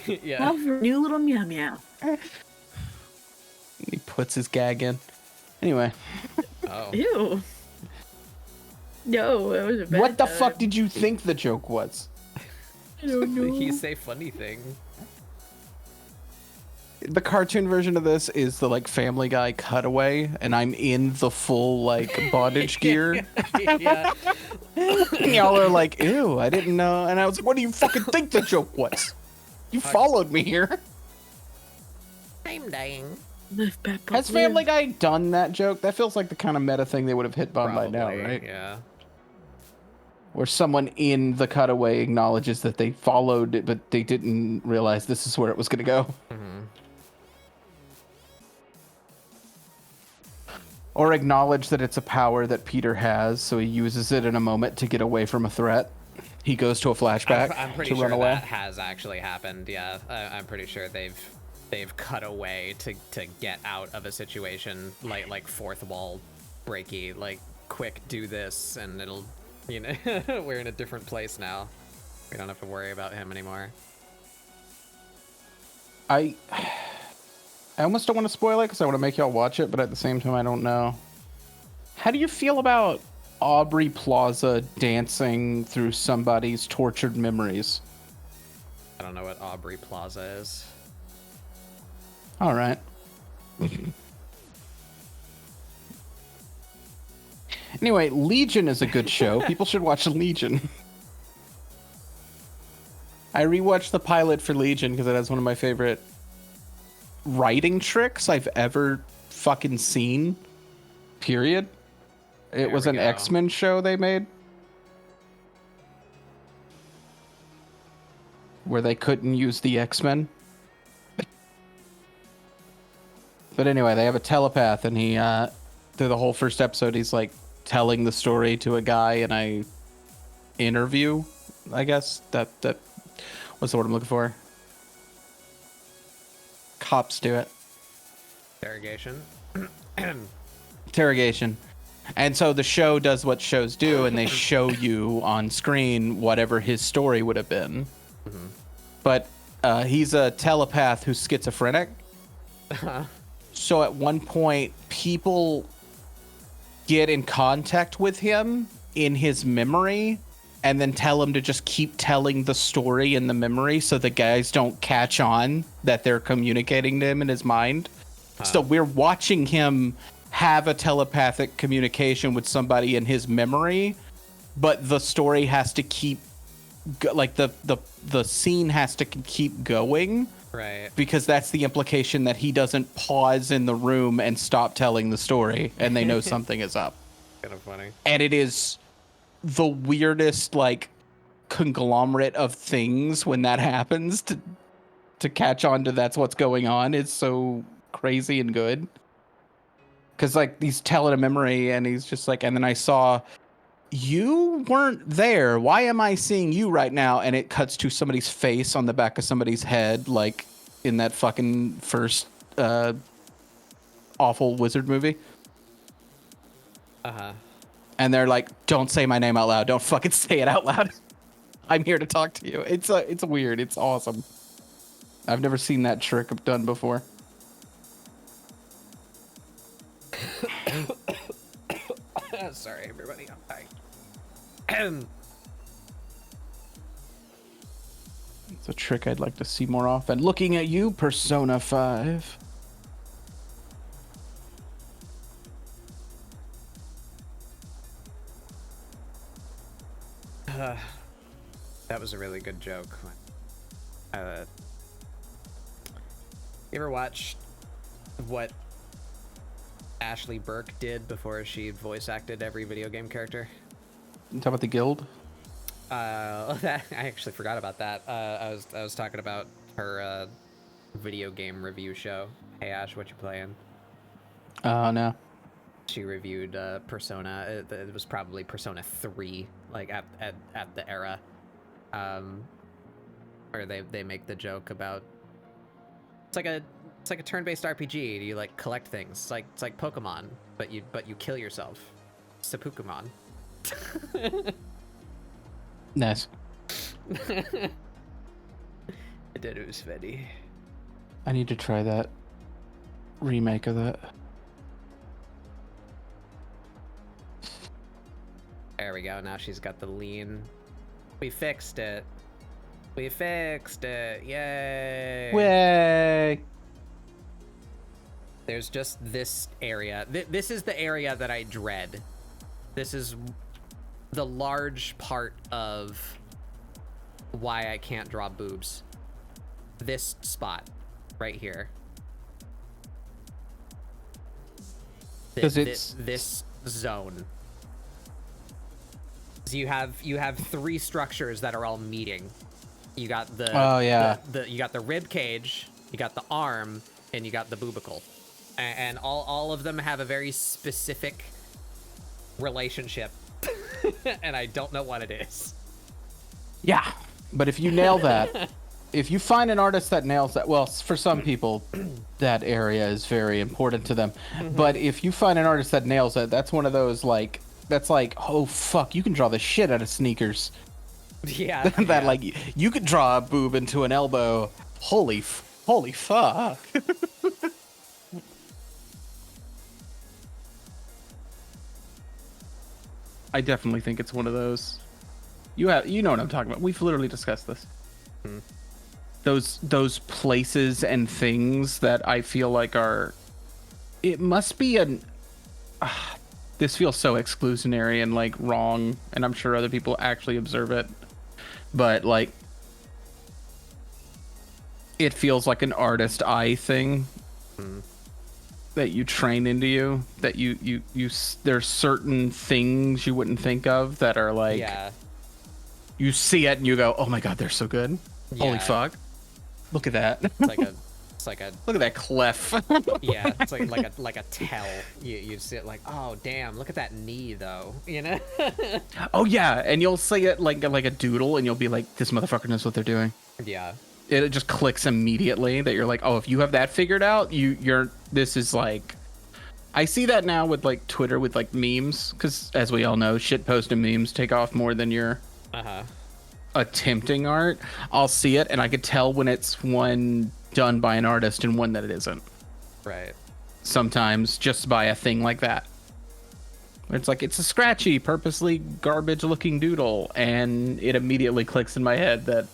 Speaker 1: Yeah.
Speaker 5: Now for a new little meow meow.
Speaker 4: He puts his gag in. Anyway,
Speaker 1: Oh.
Speaker 5: Ew. No, it was a bad
Speaker 4: what the
Speaker 5: time.
Speaker 4: fuck did you think the joke was?
Speaker 5: I don't know.
Speaker 1: He say funny thing.
Speaker 4: The cartoon version of this is the like Family Guy cutaway, and I'm in the full like bondage gear.
Speaker 1: Yeah.
Speaker 4: Y'all are like, ew, I didn't know. And I was like, what do you fucking think the joke was? You followed me here.
Speaker 1: I'm dying.
Speaker 5: Live, Peppa,
Speaker 4: Has
Speaker 5: live.
Speaker 4: Family Guy done that joke? That feels like the kind of meta thing they would have hit on by now, right?
Speaker 1: Yeah.
Speaker 4: Where someone in the cutaway acknowledges that they followed it, but they didn't realize this is where it was going to go. Or acknowledge that it's a power that Peter has, so he uses it in a moment to get away from a threat. He goes to a flashback
Speaker 1: I'm pretty
Speaker 4: to
Speaker 1: sure
Speaker 4: run away.
Speaker 1: that has actually happened. Yeah, I'm pretty sure they've cut away to get out of a situation like fourth wall breaky. Like, quick, do this, and it'll, you know, we're in a different place now. We don't have to worry about him anymore.
Speaker 4: I almost don't want to spoil it because I want to make y'all watch it, but at the same time, I don't know. How do you feel about Aubrey Plaza dancing through somebody's tortured memories?
Speaker 1: I don't know what Aubrey Plaza is.
Speaker 4: All right. Anyway, Legion is a good show. People should watch Legion. I rewatched the pilot for Legion because it has one of my favorite writing tricks I've ever fucking seen. Period. It was
Speaker 1: we
Speaker 4: an
Speaker 1: go.
Speaker 4: X-Men show they made where they couldn't use the X-Men. But anyway, they have a telepath, and he, through the whole first episode, he's like telling the story to a guy in a interview, I guess. That what's the word I'm looking for? Cops do it.
Speaker 1: Interrogation.
Speaker 4: Interrogation. And so the show does what shows do, and they show you on screen whatever his story would have been.
Speaker 1: Mm-hmm.
Speaker 4: But he's a telepath who's schizophrenic. So at one point, people get in contact with him in his memory and then tell him to just keep telling the story in the memory so the guys don't catch on that they're communicating to him in his mind. So we're watching him have a telepathic communication with somebody in his memory, but the story has to keep like the scene has to keep going.
Speaker 1: Right.
Speaker 4: Because that's the implication that he doesn't pause in the room and stop telling the story, and they know something is up.
Speaker 1: Kind of funny.
Speaker 4: And it is the weirdest, like, conglomerate of things when that happens to catch on to that's what's going on. It's so crazy and good. Because, like, he's telling a memory, and he's just like, and then I saw, you weren't there. Why am I seeing you right now? And it cuts to somebody's face on the back of somebody's head, like in that fucking first awful wizard movie.
Speaker 1: Uh-huh.
Speaker 4: And they're like, don't say my name out loud. Don't fucking say it out loud. I'm here to talk to you. It's weird. It's awesome. I've never seen that trick done before.
Speaker 1: Sorry, everybody. I'm dying.
Speaker 4: It's a trick I'd like to see more often. Looking at you, Persona 5.
Speaker 1: That was a really good joke. You ever watched what Ashley Burke did before she voice acted every video game character?
Speaker 4: You talk about the guild?
Speaker 1: I actually forgot about that. I was talking about her video game review show. Hey Ash, what you playing?
Speaker 4: Oh, no.
Speaker 1: she reviewed Persona. It was probably Persona 3, like at the era, where they make the joke about it's like a turn-based RPG. You like collect things. It's like Pokemon, but you kill yourself. It's a Pokemon.
Speaker 4: Nice.
Speaker 1: It was funny.
Speaker 4: I need to try that remake of that.
Speaker 1: There we go. Now she's got the lean. We fixed it. We fixed it. Yay.
Speaker 4: Way.
Speaker 1: There's just this area. This is the area that I dread. This is the large part of why I can't draw boobs. This spot right here.
Speaker 4: Because it's
Speaker 1: this zone. So you have three structures that are all meeting. You got the you got the rib cage, you got the arm, and you got the boobicle, and all of them have a very specific relationship, and I don't know what it is.
Speaker 4: Yeah, but if you nail that, if you find an artist that nails that, well, for some people, that area is very important to them. But if you find an artist that nails it, that's one of those like, that's like, oh fuck, you can draw the shit out of sneakers.
Speaker 1: Yeah.
Speaker 4: That like, you could draw a boob into an elbow. Holy fuck. I definitely think it's one of those. You know what I'm talking about. We've literally discussed this. Those places and things that I feel like are. It must be an. This feels so exclusionary and like wrong, and I'm sure other people actually observe it, but like. It feels like an artist eye thing. That you train into you, that you there's certain things you wouldn't think of that are like,
Speaker 1: Yeah.
Speaker 4: You see it and you go, oh my god, they're so good. Holy
Speaker 1: Yeah.
Speaker 4: fuck, look at that.
Speaker 1: It's like a
Speaker 4: Look at that clef.
Speaker 1: yeah, it's like a tell. You see it like, oh damn, look at that knee though, you know.
Speaker 4: Oh yeah, and you'll see it like a doodle and you'll be like, this motherfucker knows what they're doing.
Speaker 1: Yeah.
Speaker 4: It just clicks immediately that you're like, oh, if you have that figured out, you're this is like. I see that now with like Twitter with like memes, because as we all know, shit posting memes take off more than your attempting art. I'll see it and I could tell when it's one done by an artist and one that it isn't.
Speaker 1: Right.
Speaker 4: Sometimes just by a thing like that. It's like, it's a scratchy, purposely garbage looking doodle, and it immediately clicks in my head that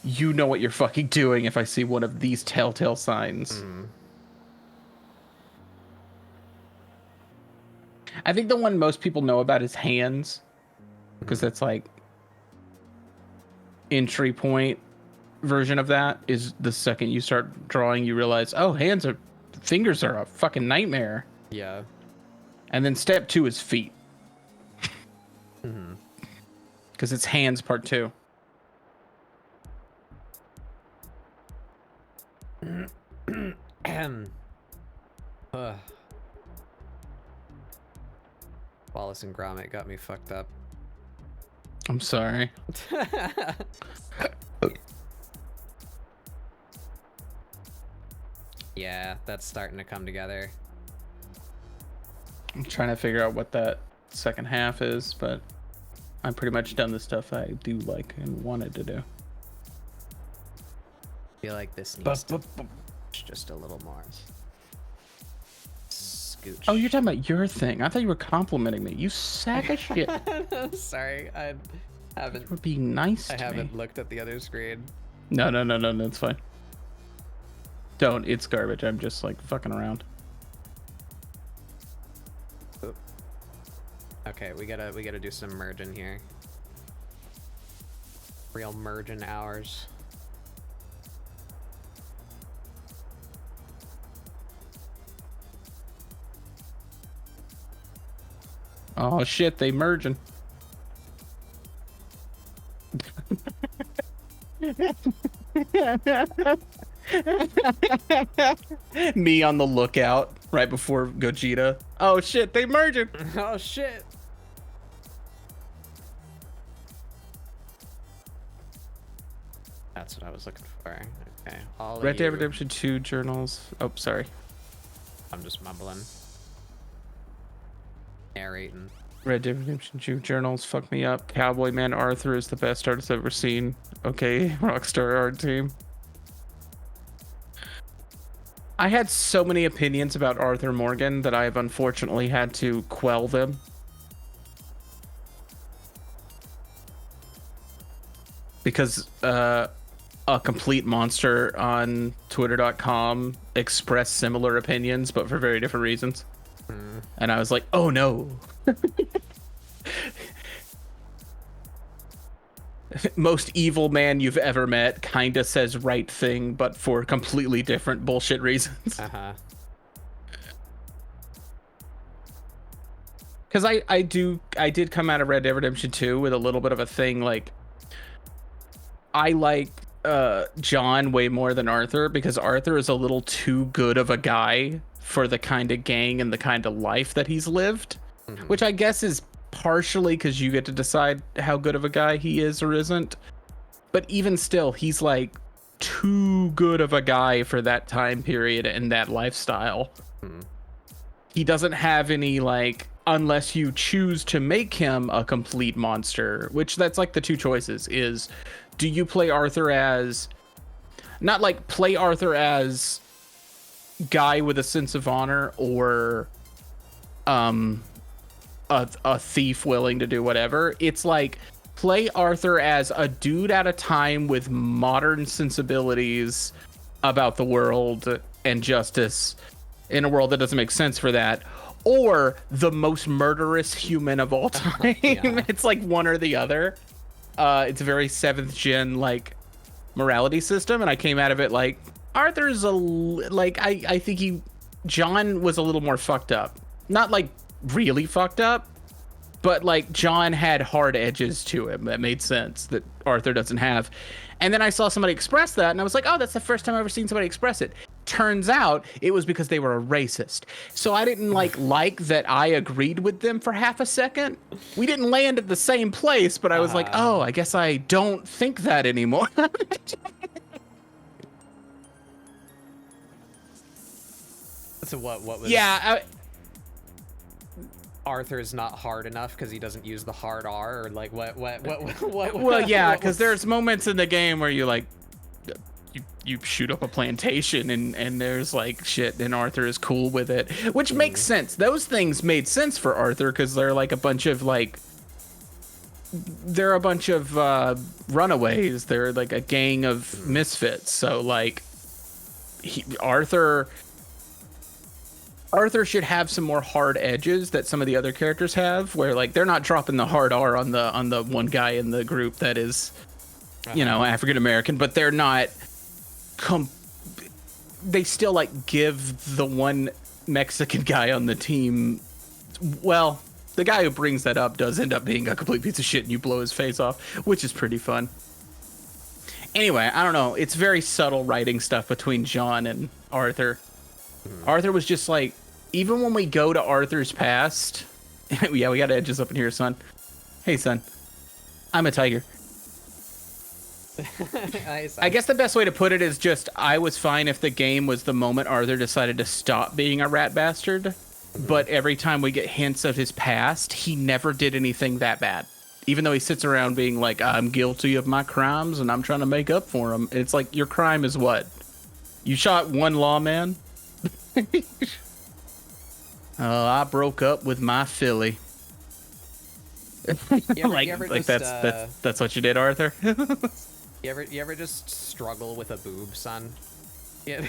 Speaker 4: you know what you're fucking doing if I see one of these telltale signs. I think the one most people know about is hands, because that's like entry point version of that is the second you start drawing, you realize, oh, fingers are a fucking nightmare.
Speaker 1: Yeah.
Speaker 4: And then step 2 is feet. Because it's hands part 2.
Speaker 1: Wallace and Gromit got me fucked up.
Speaker 4: I'm sorry.
Speaker 1: Yeah, that's starting to come together.
Speaker 4: I'm trying to figure out what that second half is, but I'm pretty much done the stuff I do like and wanted to do.
Speaker 1: I feel like this needs to just a little more. Scooch.
Speaker 4: Oh, you're talking about your thing. I thought you were complimenting me. You sack of shit.
Speaker 1: Sorry, I haven't.
Speaker 4: You're being nice
Speaker 1: I
Speaker 4: to
Speaker 1: haven't
Speaker 4: me.
Speaker 1: looked at the other screen.
Speaker 4: No, it's fine. Don't. It's garbage. I'm just like fucking around.
Speaker 1: Okay, we gotta do some merging here. Real merging hours.
Speaker 4: Oh shit, they merging. Me on the lookout right before Gogeta. Oh shit, they merging.
Speaker 1: Oh shit. That's what I was looking for. Okay. All
Speaker 3: Red
Speaker 1: of
Speaker 3: Dead
Speaker 1: you.
Speaker 3: Redemption 2 journals. Oh, sorry.
Speaker 1: I'm just mumbling. Narrating.
Speaker 3: Red Dead Redemption 2 journals fuck me up. Cowboy Man Arthur is the best artist I've ever seen. Okay, Rockstar art team. I had so many opinions about Arthur Morgan that I have unfortunately had to quell them. Because a complete monster on twitter.com expressed similar opinions, but for very different reasons. And I was like, oh no. Most evil man you've ever met kinda says right thing, but for completely different bullshit reasons.
Speaker 1: Uh-huh.
Speaker 3: Because I did come out of Red Dead Redemption 2 with a little bit of a thing, like, I like John way more than Arthur, because Arthur is a little too good of a guy for the kind of gang and the kind of life that he's lived, which I guess is partially because you get to decide how good of a guy he is or isn't. But even still, he's like too good of a guy for that time period and that lifestyle. He doesn't have any, like, unless you choose to make him a complete monster, which that's like the two choices is, do you play Arthur as, not like play Arthur as guy with a sense of honor, or a thief willing to do whatever. It's like play Arthur as a dude at a time with modern sensibilities about the world and justice in a world that doesn't make sense for that, or the most murderous human of all time.
Speaker 1: Yeah.
Speaker 3: It's like one or the other. It's a very 7th gen like morality system, and I came out of it like Arthur's I think John was a little more fucked up. Not like really fucked up, but like John had hard edges to him that made sense that Arthur doesn't have. And then I saw somebody express that, and I was like, oh, that's the first time I've ever seen somebody express it. Turns out it was because they were a racist. So I didn't like that I agreed with them for half a second. We didn't land at the same place, but I was like, oh, I guess I don't think that anymore.
Speaker 1: So what was
Speaker 3: Yeah,
Speaker 1: Arthur's not hard enough because he doesn't use the hard R, or like what
Speaker 3: well, yeah, because there's moments in the game where you like you shoot up a plantation and there's like shit, and Arthur is cool with it, which makes sense. Those things made sense for Arthur because they're like a bunch of runaways. They're like a gang of misfits. So like Arthur should have some more hard edges that some of the other characters have, where like they're not dropping the hard R on the one guy in the group that is, you know, African American, but they're not they still like give the one Mexican guy on the team, well, the guy who brings that up does end up being a complete piece of shit and you blow his face off, which is pretty fun. Anyway, I don't know, it's very subtle writing stuff between John and Arthur. Arthur was just like, even when we go to Arthur's past, yeah, we got edges up in here, son. Hey, son, I'm a tiger. I guess the best way to put it is just, I was fine if the game was the moment Arthur decided to stop being a rat bastard, but every time we get hints of his past, he never did anything that bad. Even though he sits around being like, I'm guilty of my crimes and I'm trying to make up for them. It's like, your crime is what? You shot one lawman? Oh, I broke up with my filly. That's what you did, Arthur?
Speaker 1: You ever just struggle with a boob, son? Yeah.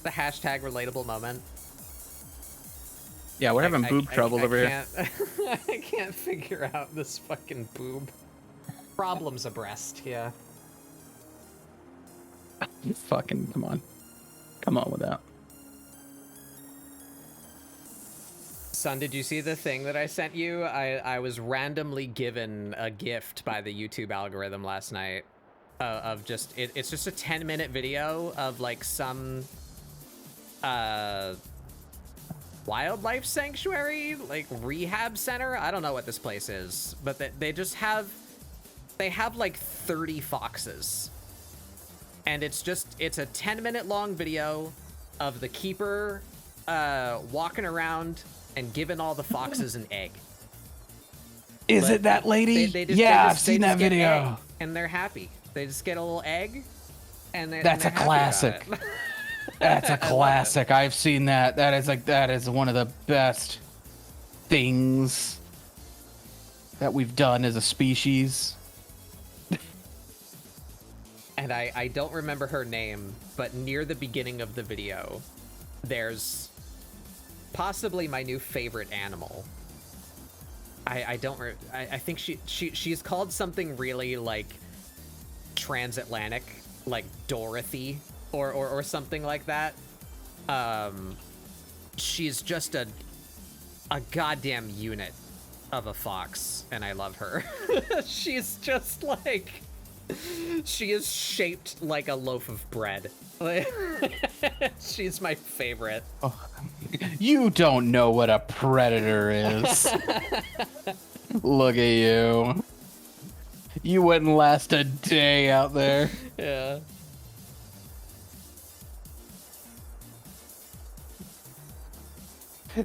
Speaker 1: The hashtag relatable moment.
Speaker 3: Yeah, we're having boob trouble over here.
Speaker 1: I can't figure out this fucking boob. Problems abreast, yeah.
Speaker 3: Fucking, come on with that.
Speaker 1: Son, did you see the thing that I sent you? I was randomly given a gift by the YouTube algorithm last night. of just it's just a 10-minute video of like some wildlife sanctuary, like rehab center. I don't know what this place is, but they have like 30 foxes, and it's a 10-minute long video of the keeper walking around and giving all the foxes an egg.
Speaker 4: Is it that lady? I've seen that video.
Speaker 1: And they're happy. They just get a little egg, and
Speaker 4: That's a classic. That's a classic. I've seen that. That is one of the best things that we've done as a species.
Speaker 1: And I don't remember her name, but near the beginning of the video, there's possibly my new favorite animal. I think she's called something really like transatlantic, like Dorothy or something like that. She's just a goddamn unit of a fox, and I love her. She's just like, she is shaped like a loaf of bread. She's my favorite.
Speaker 4: Oh, you don't know what a predator is. Look at you. You wouldn't last a day out there.
Speaker 1: Yeah.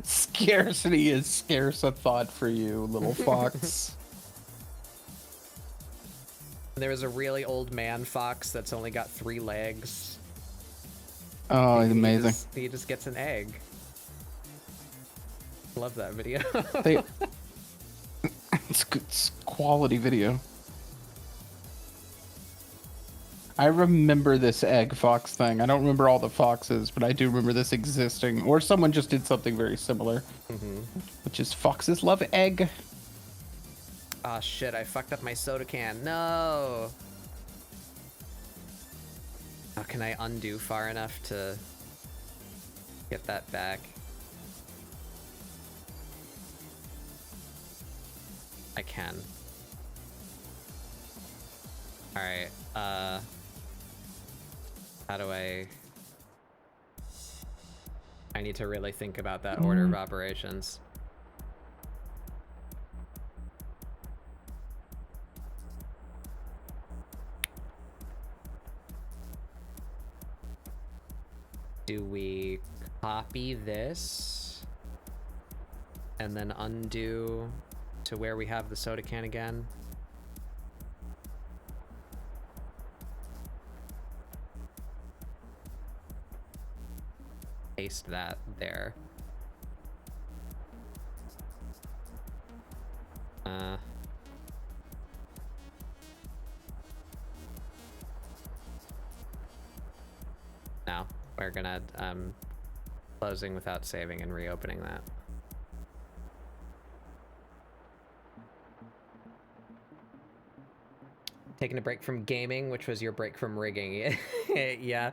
Speaker 4: Scarcity is scarce a thought for you, little fox.
Speaker 1: There was a really old man fox that's only got 3 legs.
Speaker 4: Oh, he's amazing.
Speaker 1: He just gets an egg. Love that video.
Speaker 4: It's good, it's quality video. I remember this egg fox thing. I don't remember all the foxes, but I do remember this existing. Or someone just did something very similar.
Speaker 1: Mm-hmm.
Speaker 4: Which is foxes love egg.
Speaker 1: Oh shit, I fucked up my soda can. No! How can I undo far enough to get that back? I can. Alright, how do I need to really think about that order of operations. Do we copy this and then undo to where we have the soda can again? Paste that there. Now we're gonna closing without saving and reopening that. Taking a break from gaming, which was your break from rigging. Yeah.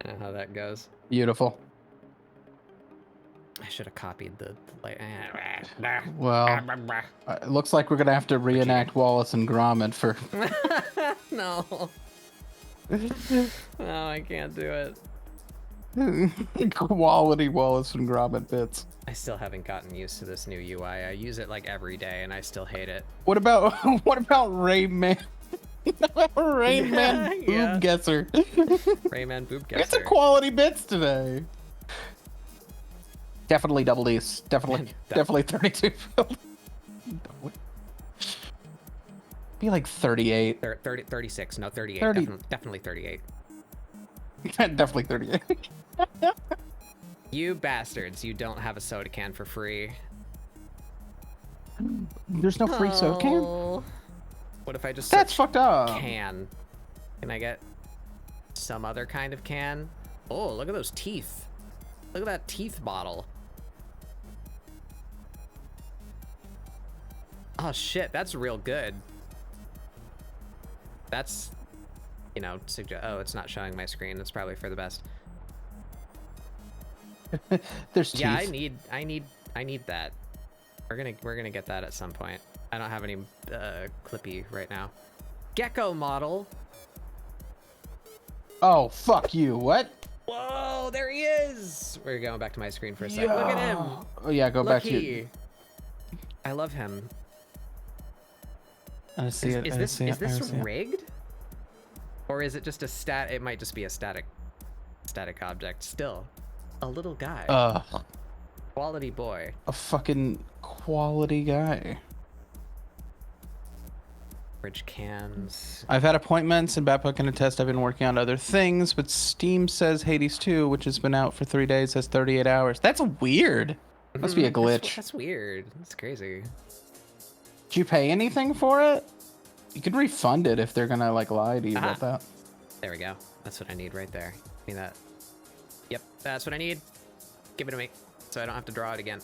Speaker 1: I know how that goes.
Speaker 4: Beautiful.
Speaker 1: I should have copied the like.
Speaker 4: Well, it looks like we're gonna have to reenact Wallace and Gromit for.
Speaker 1: No. No, I can't do it.
Speaker 4: Quality Wallace and Gromit bits.
Speaker 1: I still haven't gotten used to this new UI. I use it like every day, and I still hate it.
Speaker 4: What about Rayman? Rayman
Speaker 1: Yeah.
Speaker 4: Boob Guesser.
Speaker 1: Rayman Boob Guesser.
Speaker 4: It's a quality bits today. Definitely double D's. Definitely 32. Be like 38.
Speaker 1: 30, 36. No, 38.
Speaker 4: 30.
Speaker 1: Definitely 38.
Speaker 4: Definitely 38.
Speaker 1: You bastards! You don't have a soda can for free.
Speaker 4: There's no free soda can?
Speaker 1: Oh. What if I just
Speaker 4: That's
Speaker 1: search
Speaker 4: fucked up.
Speaker 1: can? Can I get some other kind of can? Oh, look at those teeth. Look at that teeth bottle. Oh shit, that's real good. That's, you know, oh, it's not showing my screen. That's probably for the best.
Speaker 4: There's teeth.
Speaker 1: Yeah, I need that. We're gonna get that at some point. I don't have any Clippy right now. Gecko model.
Speaker 3: Oh, fuck you. What?
Speaker 1: Whoa, there he is. We're going back to my screen for a second. Look at him.
Speaker 3: Oh, yeah, go back to
Speaker 1: Lucky.
Speaker 3: your...
Speaker 1: I love him.
Speaker 3: I see it.
Speaker 1: Is
Speaker 3: I
Speaker 1: this
Speaker 3: see it. I
Speaker 1: is this
Speaker 3: see it.
Speaker 1: rigged? Or is it just a stat? It might just be a static object. Still, a little guy. Quality boy.
Speaker 3: A fucking quality guy.
Speaker 1: Bridge cans.
Speaker 3: I've had appointments and Batbook can attest I've been working on other things, but Steam says Hades 2, which has been out for 3 days, has 38 hours. That's weird. Must be a glitch.
Speaker 1: That's weird. That's crazy.
Speaker 3: Did you pay anything for it? You could refund it if they're gonna like lie to you about that.
Speaker 1: There we go. That's what I need right there. Give me that. Yep, that's what I need. Give it to me, so I don't have to draw it again.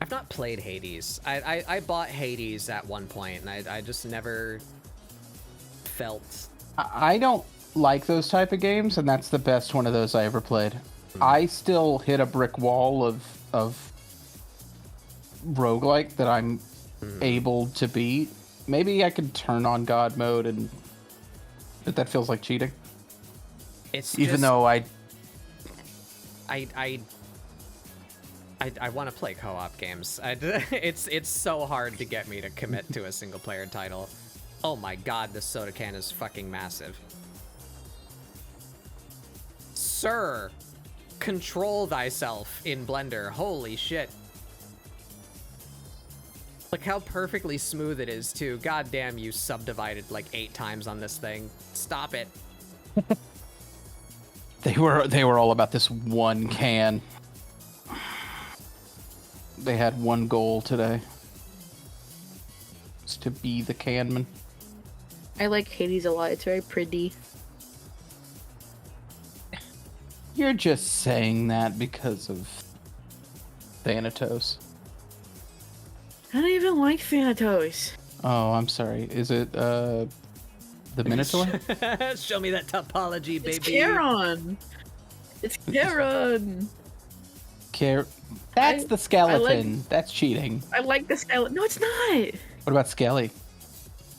Speaker 1: I've not played Hades. I bought Hades at one point, and I just never felt...
Speaker 3: I don't like those type of games, and that's the best one of those I ever played. I still hit a brick wall of roguelike that I'm able to beat. Maybe I could turn on God mode, but that feels like cheating.
Speaker 1: It's
Speaker 3: even
Speaker 1: just,
Speaker 3: though I
Speaker 1: want to play co-op games. It's so hard to get me to commit to a single player title. Oh my god, this soda can is fucking massive. Sir, control thyself in Blender. Holy shit. Look how perfectly smooth it is too. God damn, you subdivided like 8 times on this thing. Stop it.
Speaker 3: They were all about this one can. They had one goal today. It's to be the canman.
Speaker 5: I like Hades a lot. It's very pretty.
Speaker 3: You're just saying that because of Thanatos.
Speaker 5: I don't even like Thanatos.
Speaker 3: Oh, I'm sorry. Is it the Minotaur?
Speaker 1: Show me that topology, baby.
Speaker 5: It's Charon. It's Charon.
Speaker 3: That's the skeleton. That's cheating.
Speaker 5: I like the skeleton. No, it's not.
Speaker 3: What about Skelly?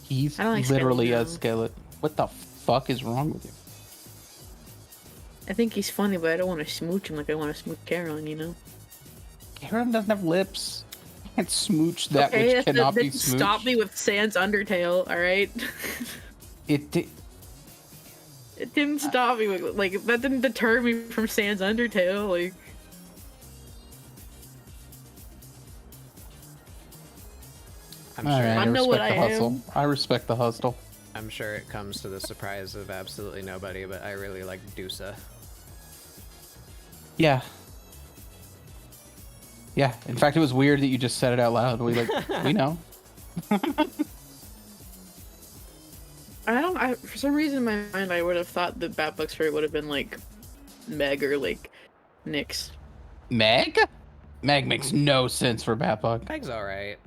Speaker 3: He's
Speaker 5: I don't like
Speaker 3: literally
Speaker 5: Skelly,
Speaker 3: a
Speaker 5: no.
Speaker 3: skeleton. What the fuck is wrong with you?
Speaker 5: I think he's funny, but I don't want to smooch him like I want to smooch Charon, you know?
Speaker 3: Charon doesn't have lips. You can't smooch that
Speaker 5: Okay,
Speaker 3: which cannot be
Speaker 5: that
Speaker 3: smooched.
Speaker 5: stop me with Sans Undertale, alright?
Speaker 3: It
Speaker 5: It didn't stop me with, like, that didn't deter me from Sans Undertale, like...
Speaker 1: I'm
Speaker 3: All
Speaker 1: sure.
Speaker 3: right, I
Speaker 5: know
Speaker 3: respect
Speaker 5: what
Speaker 3: the
Speaker 5: I
Speaker 3: hustle.
Speaker 5: am.
Speaker 3: I respect the hustle.
Speaker 1: I'm sure it comes to the surprise of absolutely nobody, but I really like Dusa.
Speaker 3: Yeah. Yeah. In fact, it was weird that you just said it out loud. We know.
Speaker 5: For some reason in my mind, I would have thought the Batbook Spirit would have been, like, Meg or, like, Nyx.
Speaker 3: Meg? Meg makes no sense for Batbug.
Speaker 1: Meg's alright.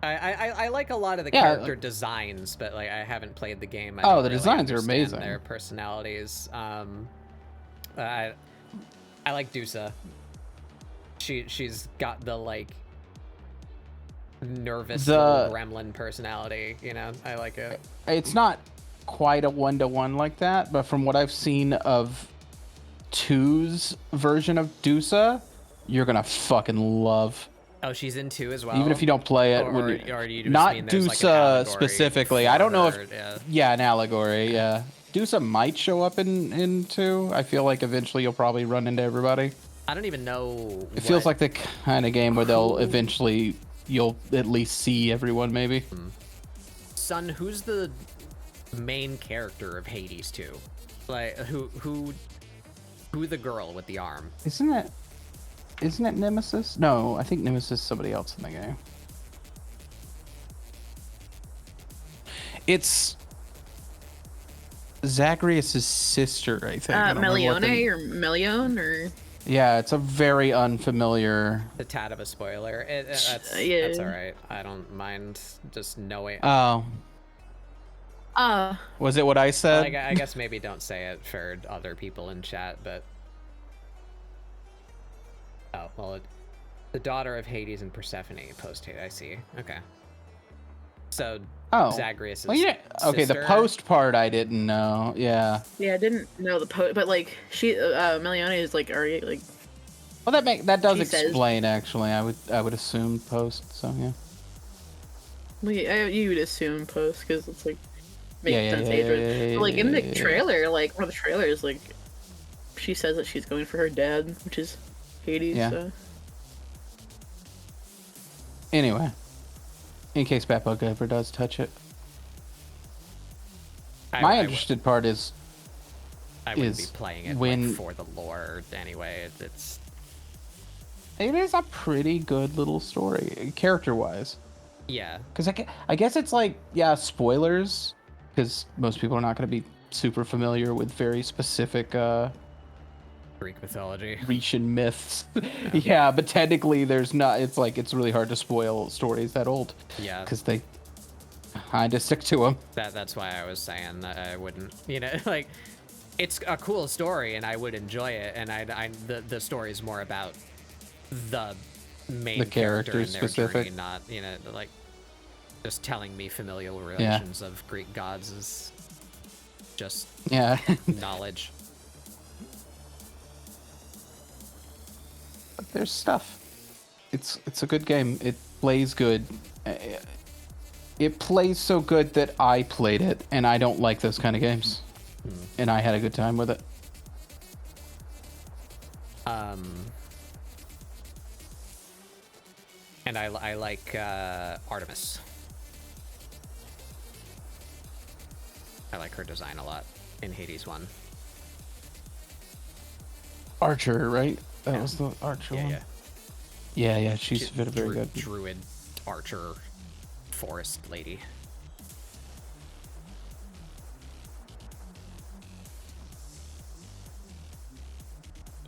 Speaker 1: I like a lot of the
Speaker 3: Yeah,
Speaker 1: character
Speaker 3: like-
Speaker 1: designs, but like I haven't played the game. I
Speaker 3: Oh,
Speaker 1: don't
Speaker 3: the
Speaker 1: really
Speaker 3: designs are
Speaker 1: understand
Speaker 3: amazing.
Speaker 1: Their personalities. I like Dusa. She's got the like nervous little gremlin personality. You know, I like it.
Speaker 3: It's not quite a 1-to-1 like that, but from what I've seen of 2's version of Dusa, you're gonna fucking love.
Speaker 1: Oh, she's in 2 as well.
Speaker 3: Even if you don't play it,
Speaker 1: or do you just
Speaker 3: not
Speaker 1: mean there's, like, an
Speaker 3: Dusa
Speaker 1: allegory
Speaker 3: specifically. I don't know if
Speaker 1: for her?
Speaker 3: yeah, an allegory. Yeah, Dusa might show up in 2. I feel like eventually you'll probably run into everybody.
Speaker 1: I don't even know.
Speaker 3: It feels like the kind of game where you'll at least see everyone maybe.
Speaker 1: Son, who's the main character of Hades 2? Like who the girl with the arm?
Speaker 3: Isn't it Nemesis? No, I think Nemesis is somebody else in the game. It's Zacharias' sister, I think. I don't remember what
Speaker 5: Melione or Melione or...
Speaker 3: Yeah, it's a very unfamiliar...
Speaker 1: The tad of a spoiler. That's
Speaker 5: Yeah.
Speaker 1: all right. I don't mind just knowing.
Speaker 3: Oh.
Speaker 4: Was it what I said?
Speaker 1: I guess maybe don't say it for other people in chat, but oh well, the daughter of Hades and Persephone post-Hades. I see. Okay. So Zagreus'
Speaker 4: well, yeah. Okay, the
Speaker 1: sister?
Speaker 4: post part I didn't know. Yeah.
Speaker 5: Yeah, I didn't know the post, but like she, Melione is like already like.
Speaker 4: Well, that does
Speaker 5: She says-
Speaker 4: explain actually. I would assume post. So yeah.
Speaker 5: You would assume post because it's like makes
Speaker 4: Yeah,
Speaker 5: sense
Speaker 4: yeah,
Speaker 5: age-wise.
Speaker 4: yeah,
Speaker 5: But, like in the
Speaker 4: yeah.
Speaker 5: trailer, like one of the trailers, like she says that she's going for her dad, which is Hades.
Speaker 4: Yeah.
Speaker 5: So.
Speaker 4: Anyway, in case Batbug ever does touch it, my interested part is
Speaker 1: I wouldn't be
Speaker 4: is
Speaker 1: playing it
Speaker 4: when-
Speaker 1: like, for the lore anyway. It's
Speaker 4: it is a pretty good little story, character-wise.
Speaker 1: yeah.
Speaker 4: Because I guess it's like, yeah, spoilers, because most people are not going to be super familiar with very specific
Speaker 1: Greek mythology.
Speaker 4: Grecian myths. Yeah, but technically there's not, it's like, it's really hard to spoil stories that old.
Speaker 1: Yeah.
Speaker 4: Because they kind of stick to them.
Speaker 1: That's why I was saying that I wouldn't, like, it's a cool story and I would enjoy it, and the story is more about the main
Speaker 4: The
Speaker 1: character
Speaker 4: characters
Speaker 1: and their
Speaker 4: specific.
Speaker 1: journey, not like just telling me familial relations of Greek gods is just
Speaker 4: Yeah.
Speaker 1: knowledge.
Speaker 4: But there's stuff. It's a good game. It plays good. It plays so good that I played it, and I don't like those kind of games. And I had a good time with it.
Speaker 1: And I like Artemis. I like her design a lot in Hades 1.
Speaker 4: Archer, right? That was the Archer
Speaker 1: Yeah,
Speaker 4: one.
Speaker 1: yeah.
Speaker 4: Yeah, she's very good.
Speaker 1: Druid, archer, forest lady.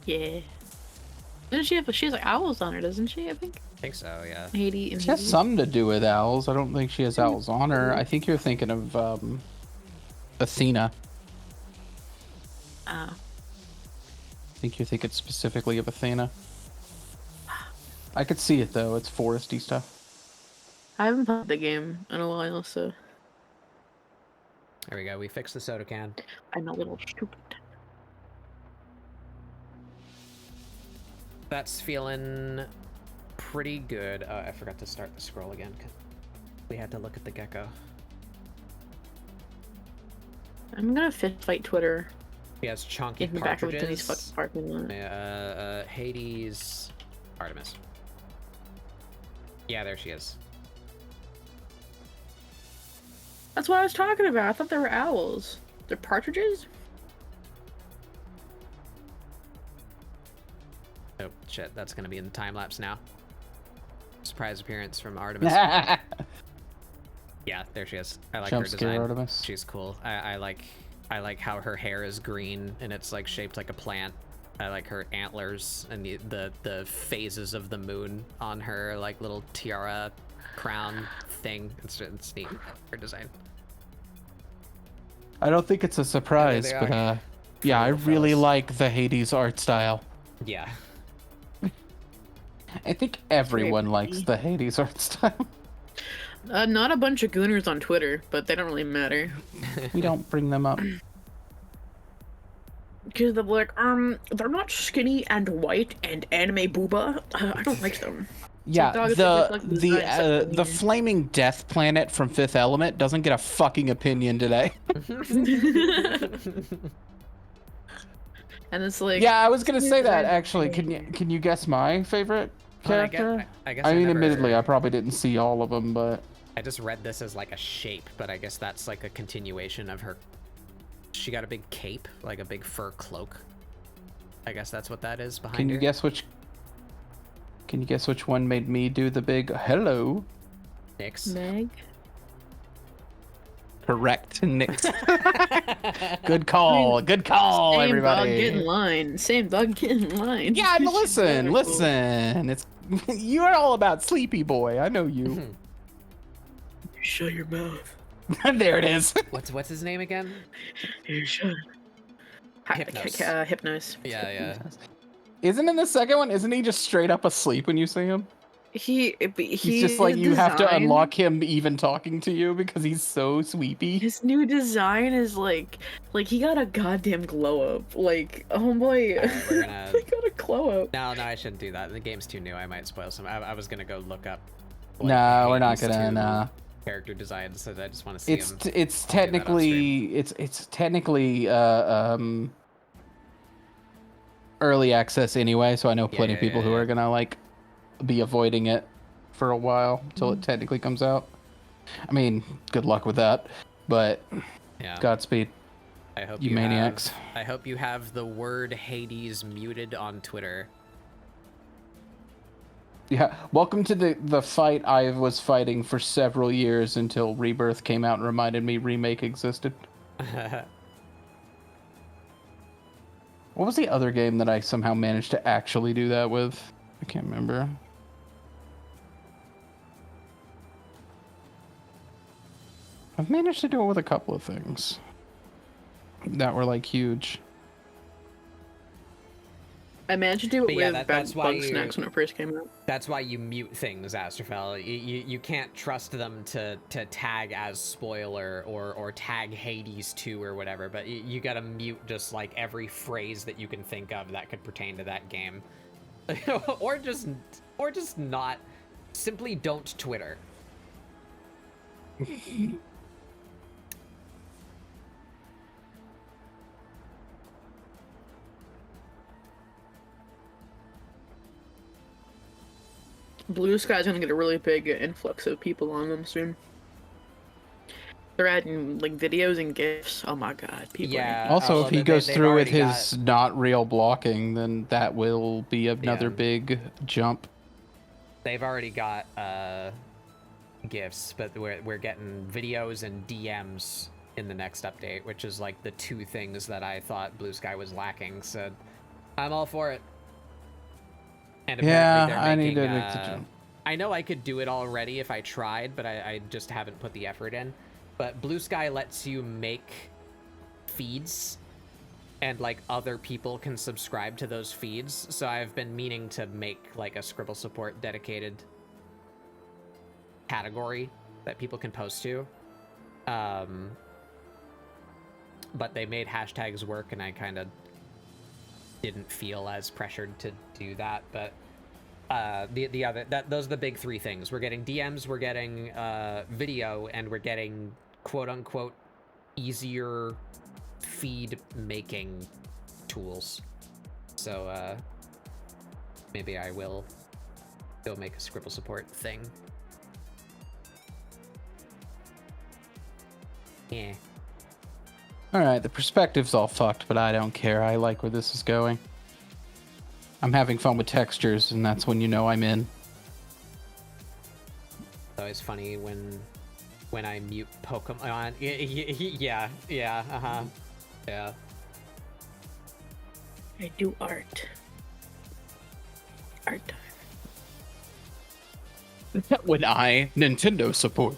Speaker 5: Yeah. Doesn't she have? She has like owls on her, doesn't she? I think.
Speaker 1: I think so, yeah.
Speaker 5: Hades.
Speaker 4: She has something to do with owls. I don't think she has owls on her. I think you're thinking of Athena. I think you're thinking specifically of Athena. I could see it though. It's foresty stuff.
Speaker 5: I haven't played the game in a while, so
Speaker 1: There we go. We fixed the soda can.
Speaker 5: I'm a little stupid.
Speaker 1: That's feeling pretty good. I forgot to start the scroll again. 'Cause we had to look at the gecko.
Speaker 5: I'm gonna fist fight Twitter.
Speaker 1: He has chunky
Speaker 5: Get me back into these
Speaker 1: partridges.
Speaker 5: fucking parking lot.
Speaker 1: Hades, Artemis. Yeah, there she is.
Speaker 5: That's what I was talking about. I thought they were owls. They're partridges?
Speaker 1: Oh shit, that's gonna be in the time lapse now. Surprise appearance from Artemis. Yeah, there she is. I like
Speaker 4: Jump
Speaker 1: her
Speaker 4: scare
Speaker 1: design.
Speaker 4: Artemis.
Speaker 1: She's cool. I like how her hair is green and it's like shaped like a plant. I like her antlers and the phases of the moon on her like little tiara crown thing. It's neat. Her design.
Speaker 4: I don't think it's a surprise,
Speaker 1: they
Speaker 4: but
Speaker 1: are.
Speaker 4: yeah, I
Speaker 1: Little
Speaker 4: really
Speaker 1: fellas.
Speaker 4: like the Hades art style.
Speaker 1: Yeah.
Speaker 4: I think everyone likes
Speaker 5: pretty.
Speaker 4: the Hades art style.
Speaker 5: Not a bunch of gooners on Twitter, but they don't really matter.
Speaker 4: We don't bring them up.
Speaker 5: Because they're like, they're not skinny and white and anime booba. I don't like them.
Speaker 4: Yeah,
Speaker 5: dog is like the design
Speaker 4: the flaming death planet from Fifth Element doesn't get a fucking opinion today.
Speaker 5: And it's like,
Speaker 4: Yeah, I was gonna say that actually. Can you guess my favorite
Speaker 1: Well,
Speaker 4: character?
Speaker 1: I guess
Speaker 4: I mean,
Speaker 1: never-
Speaker 4: admittedly, I probably didn't see all of them, but
Speaker 1: I just read this as like a shape, but I guess that's like a continuation of her. She got a big cape, like a big fur cloak. I guess that's what that is behind
Speaker 4: can you
Speaker 1: her.
Speaker 4: guess which? Can you guess which one made me do the big hello?
Speaker 1: Nyx.
Speaker 5: Meg?
Speaker 4: Correct, Nick. Good call. Good call,
Speaker 5: Same dog, get in
Speaker 4: everybody.
Speaker 5: line. Same dog, get in line.
Speaker 4: Yeah, but listen. It's you're all about Sleepy Boy. I know you.
Speaker 5: Shut your mouth.
Speaker 4: There it is.
Speaker 1: What's his name again? Hypnos.
Speaker 5: Hypnos.
Speaker 1: Yeah.
Speaker 4: Isn't in the second one? Isn't he just straight up asleep when you see him?
Speaker 5: He's
Speaker 4: He's just like you have to unlock him even talking to you because he's so sweepy.
Speaker 5: His new design is like he got a goddamn glow up. Like, homeboy,
Speaker 1: Alright, we're gonna.
Speaker 5: he got a glow up.
Speaker 1: No, I shouldn't do that. The game's too new. I might spoil some. I was gonna go look up. like,
Speaker 4: No, we're not
Speaker 1: Hades
Speaker 4: gonna.
Speaker 1: 2
Speaker 4: Nah.
Speaker 1: Character designs, so I just want to see
Speaker 4: It's
Speaker 1: him.
Speaker 4: it's
Speaker 1: I'll do that off stream.
Speaker 4: technically it's technically early access anyway, so I know plenty of people who are gonna like be avoiding it for a while until it technically comes out. I mean, good luck with that, but
Speaker 1: Yeah.
Speaker 4: Godspeed,
Speaker 1: I hope
Speaker 4: you maniacs.
Speaker 1: I hope you have the word Hades muted on Twitter.
Speaker 4: Yeah, welcome to the fight I was fighting for several years until Rebirth came out and reminded me Remake existed. What was the other game that I somehow managed to actually do that with? I can't remember. I've managed to do it with a couple of things that were like huge.
Speaker 5: I managed to do it
Speaker 1: But yeah,
Speaker 5: with
Speaker 1: that's why
Speaker 5: Bug Snacks when it first came out.
Speaker 1: That's why you mute things, Astrofel. You can't trust them to tag as spoiler or tag Hades 2 or whatever, but you gotta mute just like every phrase that you can think of that could pertain to that game. or just not. Simply don't Twitter.
Speaker 5: Blue Sky's gonna get a really big influx of people on them soon. They're adding like videos and gifs. Oh my god, people.
Speaker 1: Yeah.
Speaker 4: Also,
Speaker 1: although
Speaker 4: if he
Speaker 1: they-
Speaker 4: goes
Speaker 1: they've
Speaker 4: through with
Speaker 1: already
Speaker 4: his not real blocking, then that will be another
Speaker 1: Yeah.
Speaker 4: big jump.
Speaker 1: They've already got gifts, but we're getting videos and DMs in the next update, which is like the two things that I thought Blue Sky was lacking. So I'm all for it. And
Speaker 4: Yeah,
Speaker 1: apparently they're
Speaker 4: I need
Speaker 1: making,
Speaker 4: to make the jump.
Speaker 1: I know I could do it already if I tried, but I just haven't put the effort in. But Blue Sky lets you make feeds, and like other people can subscribe to those feeds. So I've been meaning to make like a ScribbleSupport dedicated category that people can post to. But they made hashtags work, and I kind of didn't feel as pressured to do that. But the other those are the big three things. We're getting DMs, we're getting video, and we're getting quote unquote easier feed making tools. So maybe I will go make a ScribbleSupport thing. Yeah.
Speaker 4: Alright, the perspective's all fucked, but I don't care. I like where this is going. I'm having fun with textures, and that's when you know I'm in.
Speaker 1: It's always funny when I mute Pokemon. Yeah, yeah.
Speaker 5: I do art. Art time.
Speaker 4: When Nintendo support.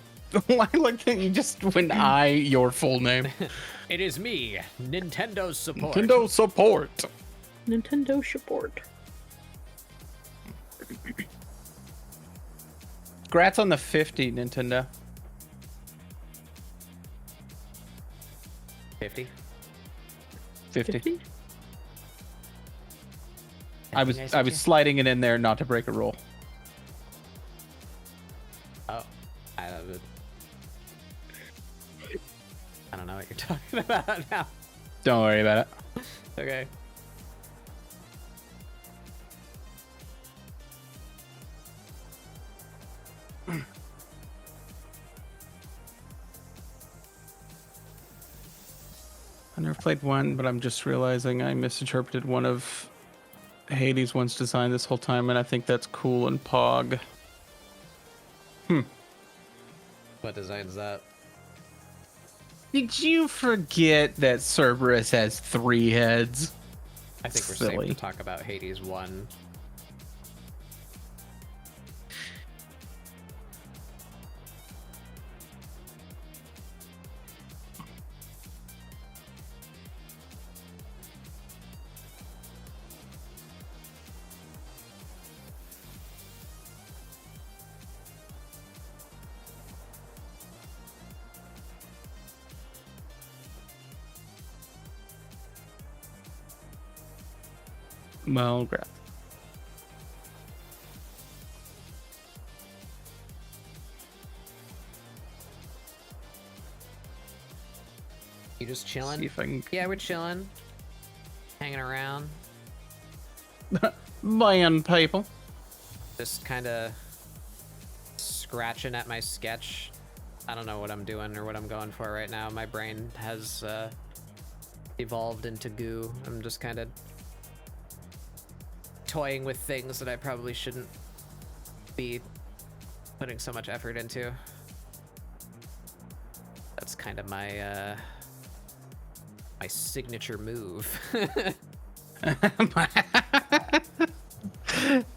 Speaker 4: I like that you just your full name.
Speaker 1: It is me, Nintendo's support.
Speaker 4: Nintendo support.
Speaker 5: Nintendo support.
Speaker 4: Congrats on the 50, Nintendo.
Speaker 1: 50.
Speaker 4: 50. I was sliding it in there not to break a rule.
Speaker 1: Oh, I don't know what you're talking about now.
Speaker 4: Don't worry about it.
Speaker 1: Okay.
Speaker 3: I never played one, but I'm just realizing I misinterpreted one of Hades' one's design this whole time, and I think that's cool and Pog.
Speaker 1: What design is that?
Speaker 4: Did you forget that Cerberus has 3 heads?
Speaker 1: I think we're
Speaker 4: Silly.
Speaker 1: safe to talk about Hades 1.
Speaker 3: Well, crap.
Speaker 1: You just chilling?
Speaker 3: See if I can.
Speaker 1: Yeah, we're chilling. Hanging around.
Speaker 3: Band people.
Speaker 1: Just kind of scratching at my sketch. I don't know what I'm doing or what I'm going for right now. My brain has evolved into goo. I'm just kind of toying with things that I probably shouldn't be putting so much effort into. That's kind of my my signature move.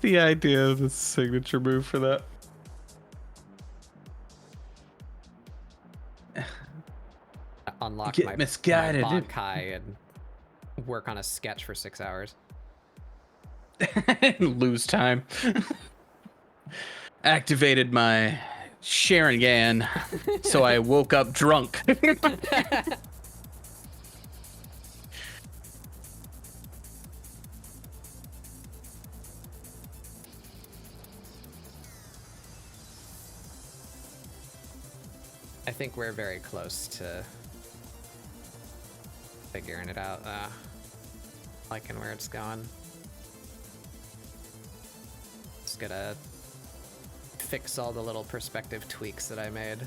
Speaker 3: The idea of the signature move for that.
Speaker 1: Unlock
Speaker 3: Get
Speaker 1: my
Speaker 3: misguided.
Speaker 1: Bankai and work on a sketch for 6 hours.
Speaker 3: Lose time. Activated my Sharingan, so I woke up drunk.
Speaker 1: I think we're very close to figuring it out. Liking where it's going. Just gotta fix all the little perspective tweaks that I made.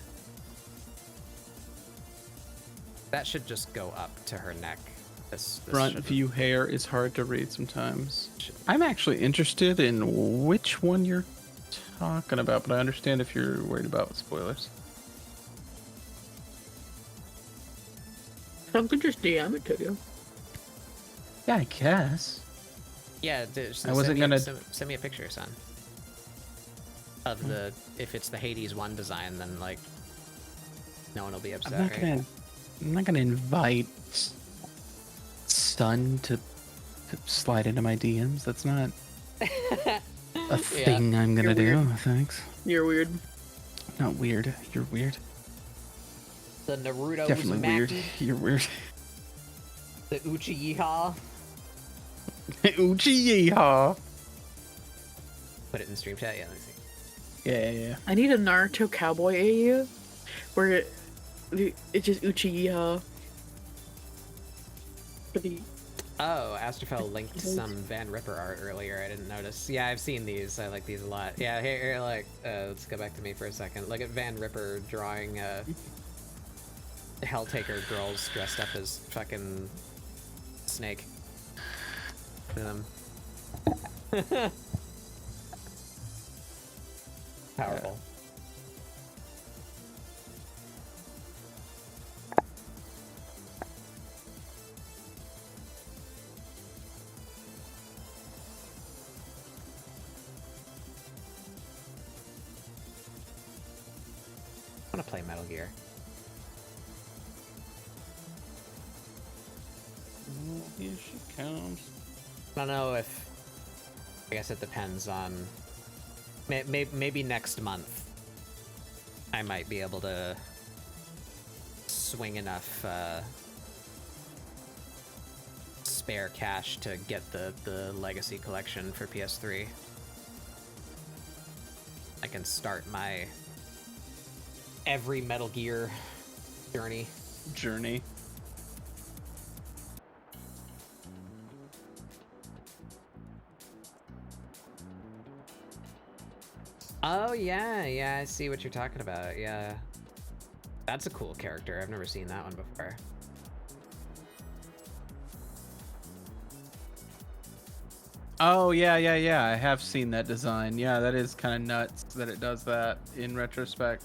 Speaker 1: That should just go up to her neck. This
Speaker 3: Front
Speaker 1: shouldn't-
Speaker 3: view hair is hard to read sometimes. I'm actually interested in which one you're talking about, but I understand if you're worried about spoilers.
Speaker 5: I could just DM it to you.
Speaker 3: Yeah, I guess.
Speaker 1: Yeah,
Speaker 3: I wasn't gonna-
Speaker 1: send me a picture, son. Of the if it's the Hades one design, then like no one will be upset.
Speaker 3: I'm not gonna invite Sun to slide into my DMs. That's not a thing I'm gonna do.
Speaker 5: weird.
Speaker 3: Thanks.
Speaker 5: You're weird.
Speaker 3: Not weird. You're weird.
Speaker 1: The Naruto
Speaker 3: Definitely weird.
Speaker 1: Uzumaki,
Speaker 3: You're weird.
Speaker 1: the Uchiha.
Speaker 3: Uchiha.
Speaker 1: Put it in stream chat. Yeah, let me see.
Speaker 3: Yeah.
Speaker 5: I need a Naruto cowboy AU where it's just Uchiha. For the
Speaker 1: Oh, Astrofel linked some Van Ripper art earlier. I didn't notice. Yeah, I've seen these. I like these a lot. Yeah, here like, let's go back to me for a second. Look at Van Ripper drawing Helltaker girls dressed up as fucking Snake. Look at them. Powerful. I want to play Metal Gear.
Speaker 3: Here she comes.
Speaker 1: I don't know if. I guess it depends on. Maybe next month. I might be able to swing enough spare cash to get the Legacy Collection for PS3. I can start my every Metal Gear journey. Oh yeah, I see what you're talking about. Yeah, that's a cool character. I've never seen that one before.
Speaker 3: Oh yeah. I have seen that design. Yeah, that is kind of nuts that it does that in retrospect.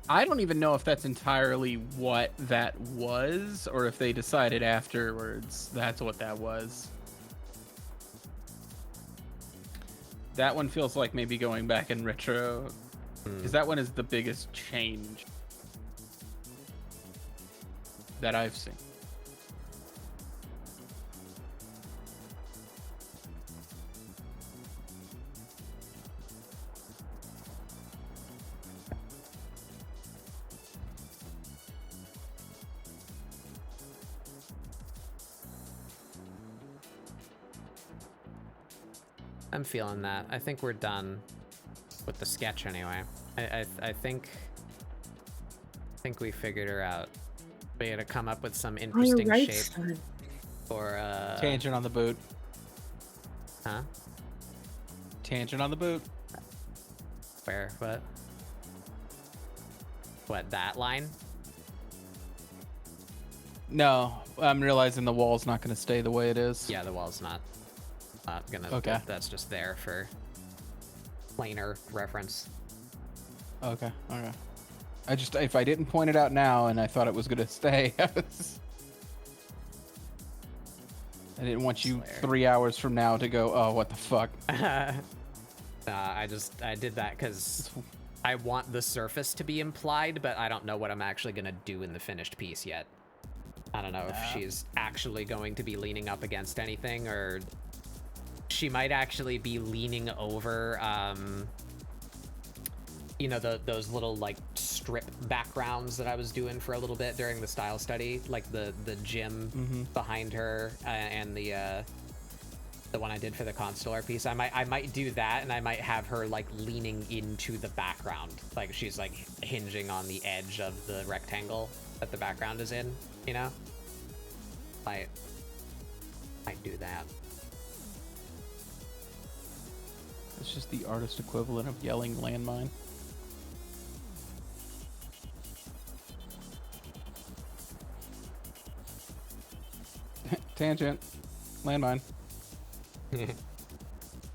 Speaker 3: I don't even know if that's entirely what that was, or if they decided afterwards that's what that was. That one feels like maybe going back in retro, because that one is the biggest change that I've seen.
Speaker 1: I'm feeling that. I think we're done with the sketch anyway. I think we figured her out. We had to come up with some
Speaker 5: Oh, you're
Speaker 1: interesting
Speaker 5: right,
Speaker 1: shape
Speaker 5: son.
Speaker 1: for
Speaker 3: Tangent on the boot.
Speaker 1: huh?
Speaker 3: Tangent on the boot.
Speaker 1: Where? What, that line?
Speaker 3: No, I'm realizing the wall's not going to stay the way it is.
Speaker 1: Yeah, the wall's not gonna.
Speaker 3: Okay.
Speaker 1: That's just there for planar reference.
Speaker 3: Okay. Okay. If I didn't point it out now and I thought it was going to stay, I didn't want you
Speaker 1: Slayer.
Speaker 3: 3 hours from now to go, oh, what the fuck?
Speaker 1: I did that because I want the surface to be implied, but I don't know what I'm actually gonna do in the finished piece yet. I don't know if she's actually going to be leaning up against anything, or she might actually be leaning over, you know, those little like strip backgrounds that I was doing for a little bit during the style study, like the gym behind her and the one I did for the constellar piece. I might do that, and I might have her like leaning into the background, like she's like hinging on the edge of the rectangle that the background is in, you know? Might do that.
Speaker 3: It's just the artist equivalent of yelling landmine. Tangent. Landmine.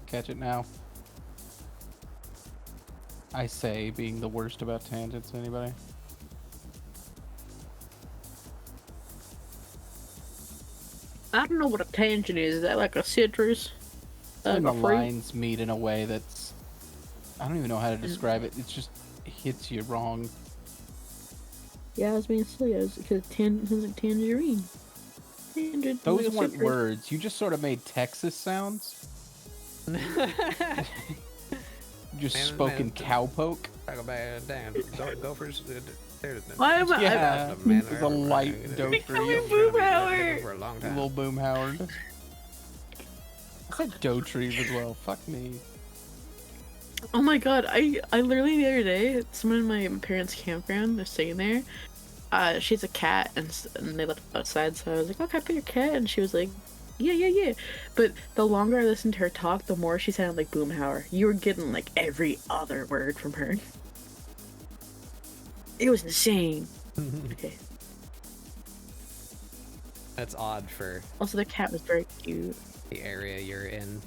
Speaker 3: Catch it now. I say, being the worst about tangents. Anybody?
Speaker 5: I don't know what a tangent is. Is that like a citrus?
Speaker 3: When the
Speaker 5: A fruit?
Speaker 3: lines meet in a way that's... I don't even know how to describe it. It just hits you wrong.
Speaker 5: Yeah, I was being silly. Because tangent sounds like tangerine. Tangent.
Speaker 3: Those
Speaker 5: like a
Speaker 3: weren't
Speaker 5: citrus.
Speaker 3: words. You just sort of made Texas sounds. You just spoke in cowpoke.
Speaker 1: Gophers.
Speaker 5: Why am I?
Speaker 3: Yeah,
Speaker 1: man,
Speaker 3: it's a light dope for
Speaker 5: Becoming
Speaker 3: you.
Speaker 5: Boom Howard.
Speaker 1: For a long
Speaker 3: A
Speaker 1: time.
Speaker 3: little boom Howard. I said Dotry as well. Fuck me.
Speaker 5: Oh my god, I literally the other day, someone in my parents' campground, they're staying there. She has a cat, and they left it outside, so I was like, oh, can I pet your cat? And she was like, yeah. But the longer I listened to her talk, the more she sounded like Boomhauer. You were getting like every other word from her. It was insane. Okay.
Speaker 1: That's odd for
Speaker 5: Also, the cat was very cute.
Speaker 1: the area you're in.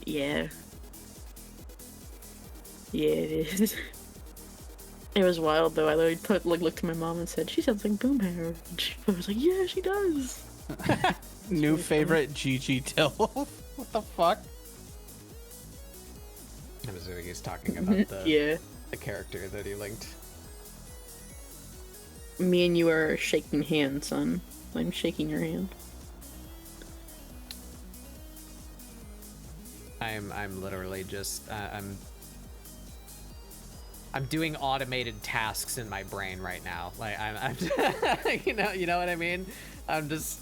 Speaker 5: Yeah. Yeah, it is. It was wild though. I literally looked at my mom and said, "She sounds like Boomhauer." I was like, "Yeah, she does."
Speaker 3: New
Speaker 5: really
Speaker 3: favorite, Gigi Till. What the fuck?
Speaker 1: I'm assuming he's talking about the
Speaker 5: Yeah.
Speaker 1: the character that he linked.
Speaker 5: Me and you are shaking hands, son. I'm shaking your hand.
Speaker 1: I'm literally just I'm doing automated tasks in my brain right now. Like I'm you know what I mean? I'm just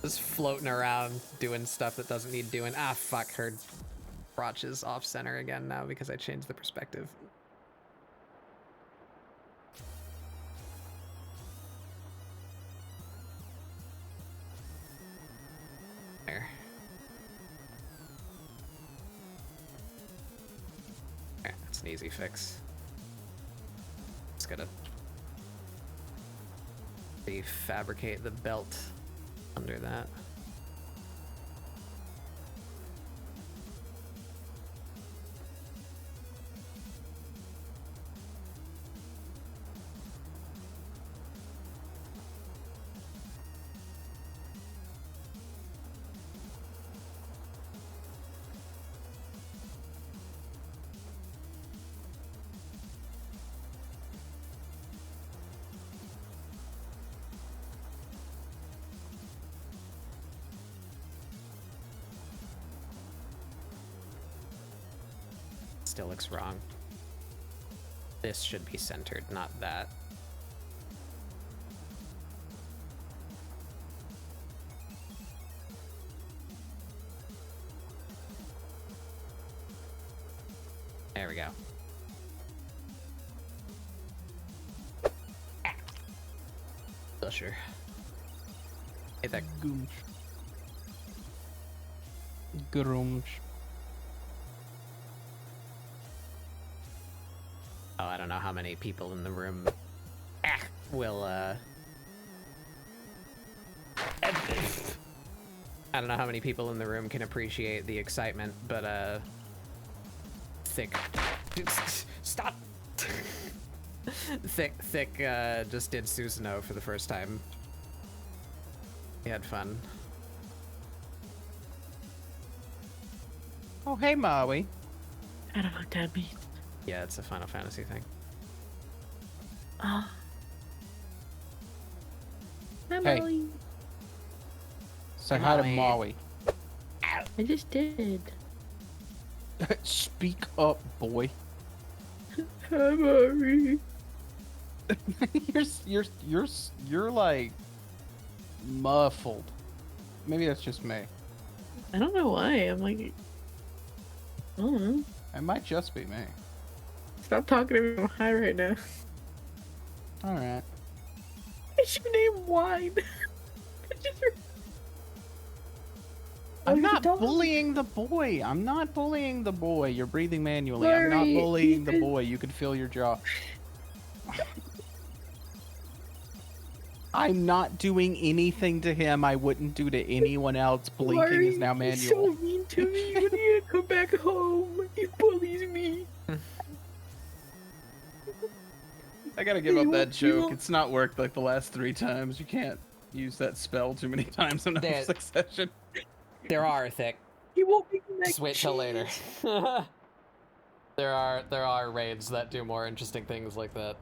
Speaker 1: floating around doing stuff that doesn't need doing. Ah, fuck, her crotch is off center again now because I changed the perspective. There. Alright, that's an easy fix. Just gotta refabricate the belt under that. Still looks wrong. This should be centered, not that. There we go. Oh, sure. Hit that.
Speaker 3: Goomsh. Grumsh.
Speaker 1: Oh, I don't know how many people in the room will, I don't know how many people in the room can appreciate the excitement, but, Thick... Stop! Thick, just did Susanoo for the first time. He had fun.
Speaker 3: Oh, hey, Maui.
Speaker 5: I don't know what that means.
Speaker 1: Yeah, it's a Final Fantasy thing.
Speaker 5: Oh. Hi,
Speaker 3: Hey.
Speaker 5: Molly.
Speaker 3: Say hi to
Speaker 1: Maui.
Speaker 3: Maui.
Speaker 5: I just did.
Speaker 3: Speak up, boy.
Speaker 5: Hi, Molly.
Speaker 3: you're like muffled. Maybe that's just me.
Speaker 5: I don't know why. I'm like, I don't know.
Speaker 3: It might just be me.
Speaker 5: Stop talking to me. I'm high right now.
Speaker 3: All right.
Speaker 5: It's your name Wine.
Speaker 3: I'm
Speaker 5: Why
Speaker 3: not
Speaker 5: did you
Speaker 3: bullying the boy. I'm not bullying the boy. You're breathing manually. I'm not
Speaker 5: Sorry,
Speaker 3: bullying the
Speaker 5: Ethan.
Speaker 3: boy. You can feel your jaw. I'm not doing anything to him I wouldn't do to anyone else. Blinking is now
Speaker 5: He's
Speaker 3: manual.
Speaker 5: so mean to me. When he come back home, he bullies me.
Speaker 3: I gotta give
Speaker 5: You
Speaker 3: up
Speaker 5: won't-
Speaker 3: that
Speaker 5: you
Speaker 3: joke.
Speaker 5: won't-
Speaker 3: It's not worked like the last 3 times. You can't use that spell too many times in
Speaker 1: There-
Speaker 3: a succession.
Speaker 1: There are, Thick.
Speaker 5: He won't make me mac
Speaker 1: Just
Speaker 5: and
Speaker 1: wait till later.
Speaker 5: cheese.
Speaker 1: There are raids that do more interesting things like that.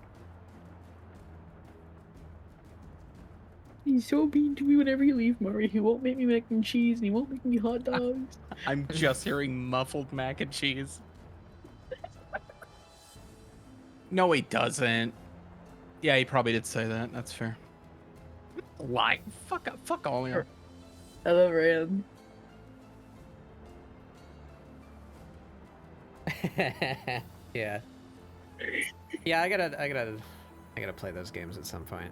Speaker 5: He's so mean to me whenever you leave, Murray. He won't make me mac and cheese, and he won't make me hot dogs.
Speaker 3: I'm just hearing muffled mac and cheese. No, he doesn't. Yeah, he probably did say that. That's fair. Lie. Fuck up. Fuck all of you.
Speaker 5: I love Rand.
Speaker 1: Yeah. Yeah, I gotta play those games at some point.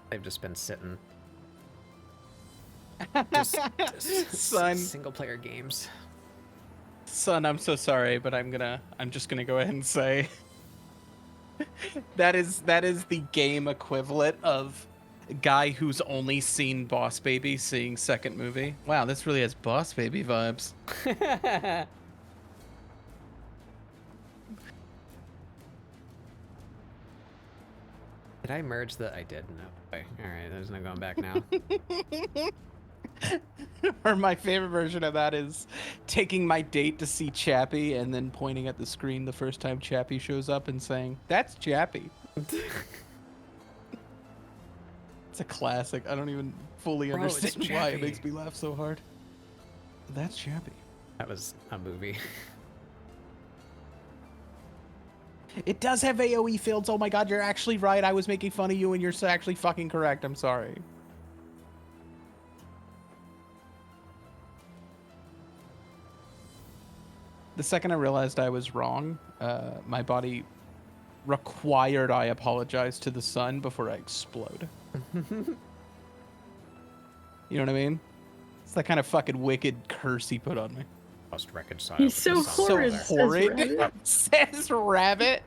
Speaker 1: They've just been sitting. Just
Speaker 3: Son.
Speaker 1: single player games.
Speaker 3: Son, I'm so sorry, but I'm just gonna go ahead and say that is the game equivalent of a guy who's only seen Boss Baby seeing second movie. Wow, this really has Boss Baby vibes.
Speaker 1: Did I merge the? I did. No. Okay. All right. There's no going back now.
Speaker 3: Or my favorite version of that is taking my date to see Chappie and then pointing at the screen the first time Chappie shows up and saying, "That's Chappie." It's a classic. I don't even fully
Speaker 1: Bro, it's
Speaker 3: understand why it
Speaker 1: Chappie.
Speaker 3: makes me laugh so hard. That's Chappie.
Speaker 1: That was a movie.
Speaker 3: It does have AoE fields. Oh my god, you're actually right. I was making fun of you and you're actually fucking correct. I'm sorry. The second I realized I was wrong, my body required I apologize to the sun before I explode. You know what I mean? It's that kind of fucking wicked curse he put on me.
Speaker 1: Must reconcile.
Speaker 5: He's
Speaker 1: with the
Speaker 5: so
Speaker 1: sun.
Speaker 5: horrid.
Speaker 3: So
Speaker 5: says
Speaker 3: horrid.
Speaker 5: Rabbit.
Speaker 3: Says Rabbit.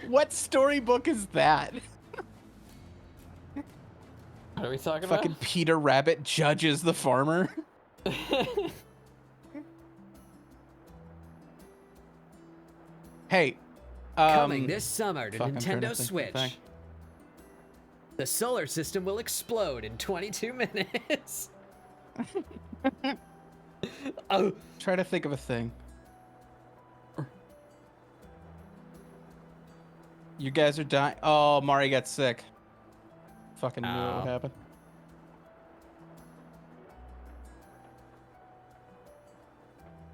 Speaker 3: What storybook is that?
Speaker 1: What are we talking
Speaker 3: Fucking Peter Rabbit judges the farmer.
Speaker 1: about?
Speaker 3: Hey.
Speaker 1: Coming this summer to
Speaker 3: fuck, I'm trying to
Speaker 1: Nintendo
Speaker 3: think of a
Speaker 1: Switch.
Speaker 3: thing.
Speaker 1: The solar system will explode in 22 minutes. Oh,
Speaker 3: Try to think of a thing. You guys are dying. Oh, Mari got sick. Fucking knew it
Speaker 1: Oh.
Speaker 3: would happen.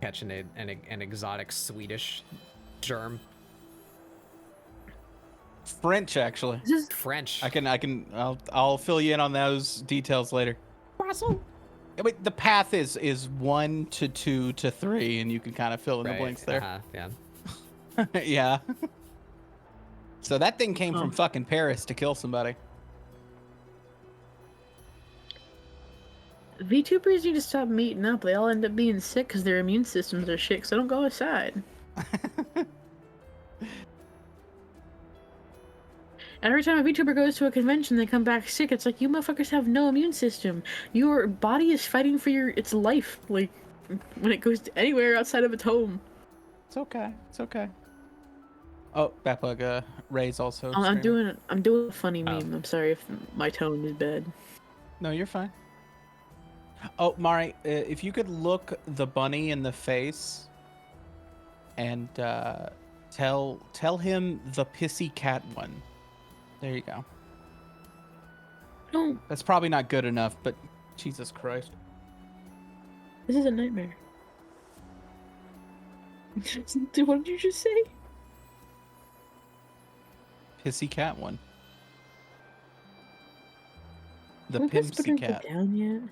Speaker 1: catching an exotic Swedish germ.
Speaker 3: French, actually.
Speaker 5: This is
Speaker 1: French.
Speaker 3: I'll fill you in on those details later.
Speaker 4: But the path is 1 to 2 to 3, and you can kind of fill in the
Speaker 1: Right,
Speaker 4: blanks there.
Speaker 1: Yeah.
Speaker 4: Yeah. So that thing came from
Speaker 5: Oh.
Speaker 4: fucking Paris to kill somebody.
Speaker 5: VTubers need to stop meeting up. They all end up being sick because their immune systems are shit, so don't go outside. Every time a VTuber goes to a convention, they come back sick. It's like, you motherfuckers have no immune system. Your body is fighting for its life, like, when it goes to anywhere outside of its home.
Speaker 4: It's okay. It's okay. Oh, Backplug, Ray's also
Speaker 5: I'm
Speaker 4: streaming.
Speaker 5: doing a funny
Speaker 1: Oh.
Speaker 5: meme. I'm sorry if my tone is bad.
Speaker 4: No, you're fine. Oh, Mari, if you could look the bunny in the face and tell him the pissy cat one. There you go.
Speaker 5: No,
Speaker 4: That's probably not good enough, but Jesus Christ.
Speaker 5: this is a nightmare. What did you just say?
Speaker 4: Pissy cat one. The
Speaker 5: Can we put
Speaker 4: Pimpsy
Speaker 5: Splinter
Speaker 4: cat.
Speaker 5: down yet?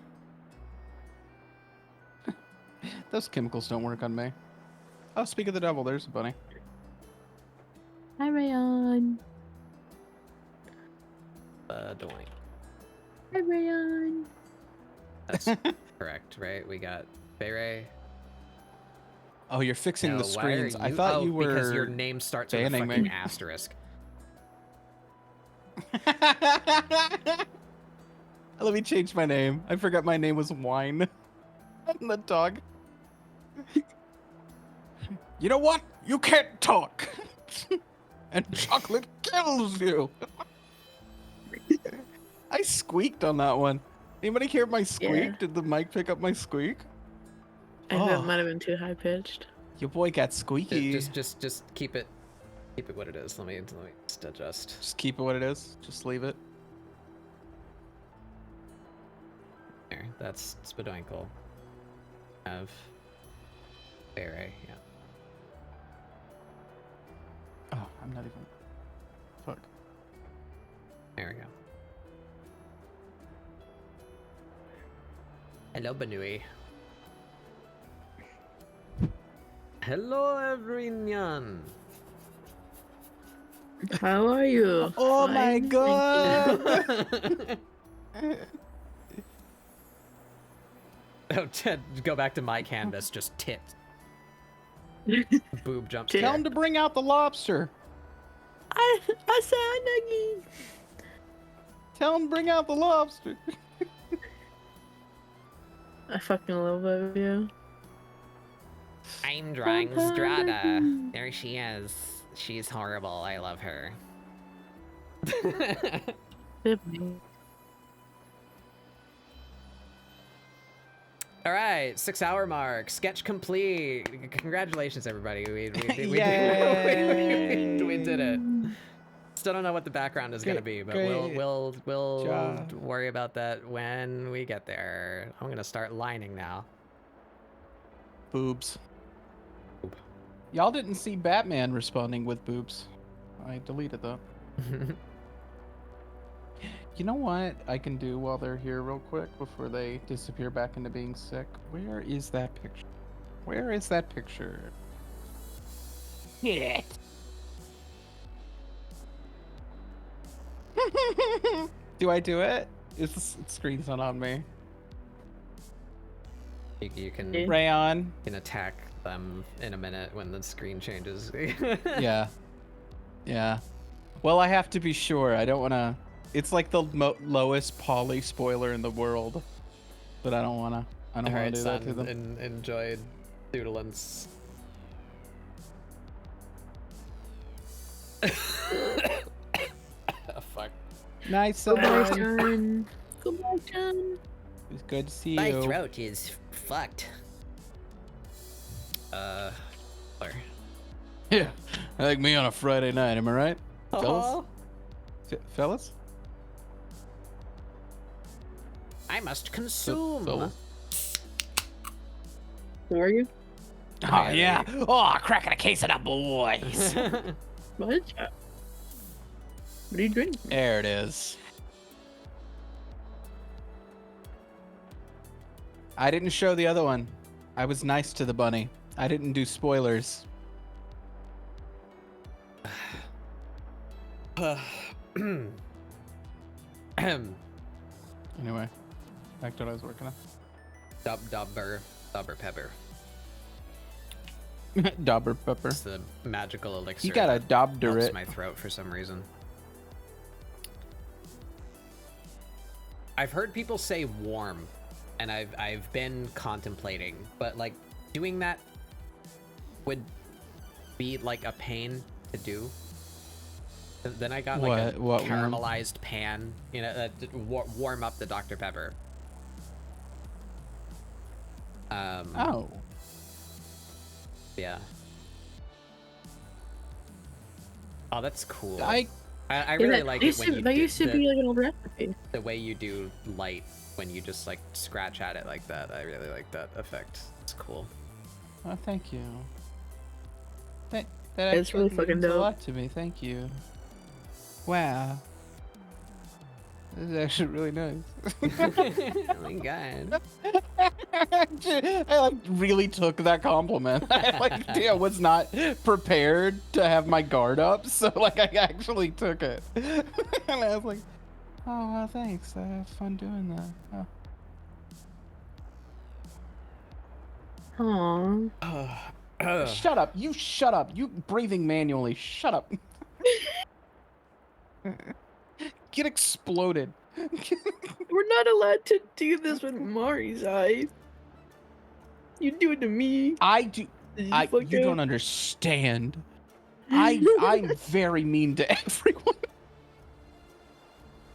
Speaker 4: Those chemicals don't work on me. Oh, speak of the devil, there's a bunny.
Speaker 5: Hi, Rayon.
Speaker 1: Doink.
Speaker 5: Hi, Rayon.
Speaker 1: That's correct, right? We got Beret.
Speaker 4: Oh, you're fixing the
Speaker 1: No, why are
Speaker 4: screens. I thought you were
Speaker 1: because your name starts with a
Speaker 4: banning
Speaker 1: fucking
Speaker 4: me.
Speaker 1: asterisk.
Speaker 4: Let me change my name. I forgot my name was Wine. I'm the dog. You know what? You can't talk. And chocolate kills you. I squeaked on that one. Anybody hear my squeak?
Speaker 5: Yeah.
Speaker 4: Did the mic pick up my squeak?
Speaker 5: I think
Speaker 4: Oh.
Speaker 5: that might have been too high pitched.
Speaker 4: Your boy got squeaky.
Speaker 1: Just keep it what it is. Let me just adjust.
Speaker 4: Just keep it what it is. Just leave it.
Speaker 1: There, that's Spadoinkle. Have Beret, yeah.
Speaker 4: Oh, I'm not even. Fuck.
Speaker 1: There we go. Hello, Banui. Hello, everyone.
Speaker 5: How are you?
Speaker 4: Oh my
Speaker 5: Fine, thank
Speaker 4: god!
Speaker 1: Oh, Ted, go back to my canvas. Just tit. Boob jump
Speaker 5: Tit.
Speaker 4: Tell
Speaker 1: scare.
Speaker 4: him to bring out the lobster.
Speaker 5: I saw a nuggie.
Speaker 4: Tell him to bring out the lobster.
Speaker 5: I fucking love that video.
Speaker 1: I'm drawing Zdrada. There she is. She's horrible. I love her. All right, 6-hour mark. Sketch complete. Congratulations, everybody. We did it. Still don't know what the background is gonna be, but we'll
Speaker 4: job.
Speaker 1: worry about that when we get there. I'm gonna start lining now.
Speaker 4: Boobs.
Speaker 1: Boob.
Speaker 4: Y'all didn't see Batman responding with boobs. I deleted that. You know what I can do while they're here real quick before they disappear back into being sick? Where is that picture? Where is that picture? Yeah. Do I do it? Is the screen's not on me?
Speaker 1: You can
Speaker 5: Yeah.
Speaker 4: Rayon.
Speaker 1: can attack them in a minute when the screen changes.
Speaker 4: Yeah. Yeah. Well, I have to be sure. I don't want to. It's like the lowest poly spoiler in the world, but I don't want to. I don't
Speaker 1: All
Speaker 4: want
Speaker 1: right,
Speaker 4: to do
Speaker 1: son.
Speaker 4: that to them.
Speaker 1: Enjoy doodlance. Oh, fuck.
Speaker 4: Nice.
Speaker 5: Goodbye,
Speaker 4: son.
Speaker 5: John. Goodbye, John.
Speaker 4: It's good to see
Speaker 1: My
Speaker 4: you.
Speaker 1: throat is fucked. Sorry.
Speaker 4: Yeah, like me on a Friday night. Am I right, fellas?
Speaker 1: Oh,
Speaker 4: Fellas?
Speaker 1: I must consume.
Speaker 4: Fellas?
Speaker 5: Who are you?
Speaker 4: Oh yeah. Oh, cracking a case of the boys.
Speaker 5: What? What are you drinking?
Speaker 4: There it is. I didn't show the other one. I was nice to the bunny. I didn't do spoilers.
Speaker 1: Ahem.
Speaker 4: Anyway, back to what I was working on.
Speaker 1: Dubber pepper.
Speaker 4: Dauber pepper.
Speaker 1: It's the magical elixir.
Speaker 4: You got a
Speaker 1: that
Speaker 4: dobder
Speaker 1: helps
Speaker 4: it.
Speaker 1: my throat for some reason. I've heard people say warm, and I've been contemplating, but like doing that would be like a pain to do. Then I got like
Speaker 4: What
Speaker 1: a
Speaker 4: warm?
Speaker 1: caramelized pan, you know, to warm up the Dr. Pepper.
Speaker 4: Oh.
Speaker 1: Yeah. Oh, that's cool.
Speaker 4: I
Speaker 1: I really like it when you
Speaker 5: that
Speaker 1: do
Speaker 5: used to be like an old recipe.
Speaker 1: the way you do light when you just like scratch at it like that. I really like that effect. It's cool.
Speaker 4: Oh, thank you. That
Speaker 5: It's
Speaker 4: actually
Speaker 5: really fucking
Speaker 4: means a
Speaker 5: dope.
Speaker 4: lot to me. Thank you. Wow. This is actually really nice.
Speaker 1: Oh my god.
Speaker 4: I like really took that compliment. I was not prepared to have my guard up, so like I actually took it. And I was like, oh well, thanks. I had fun doing that. Oh.
Speaker 5: Aww.
Speaker 4: Shut up. You shut up. You breathing manually. Shut up. Get exploded.
Speaker 5: We're not allowed to do this with Mari's eyes. You do it to me.
Speaker 4: I do.
Speaker 5: You
Speaker 4: You
Speaker 5: fuck
Speaker 4: don't
Speaker 5: up.
Speaker 4: understand. I'm very mean to everyone.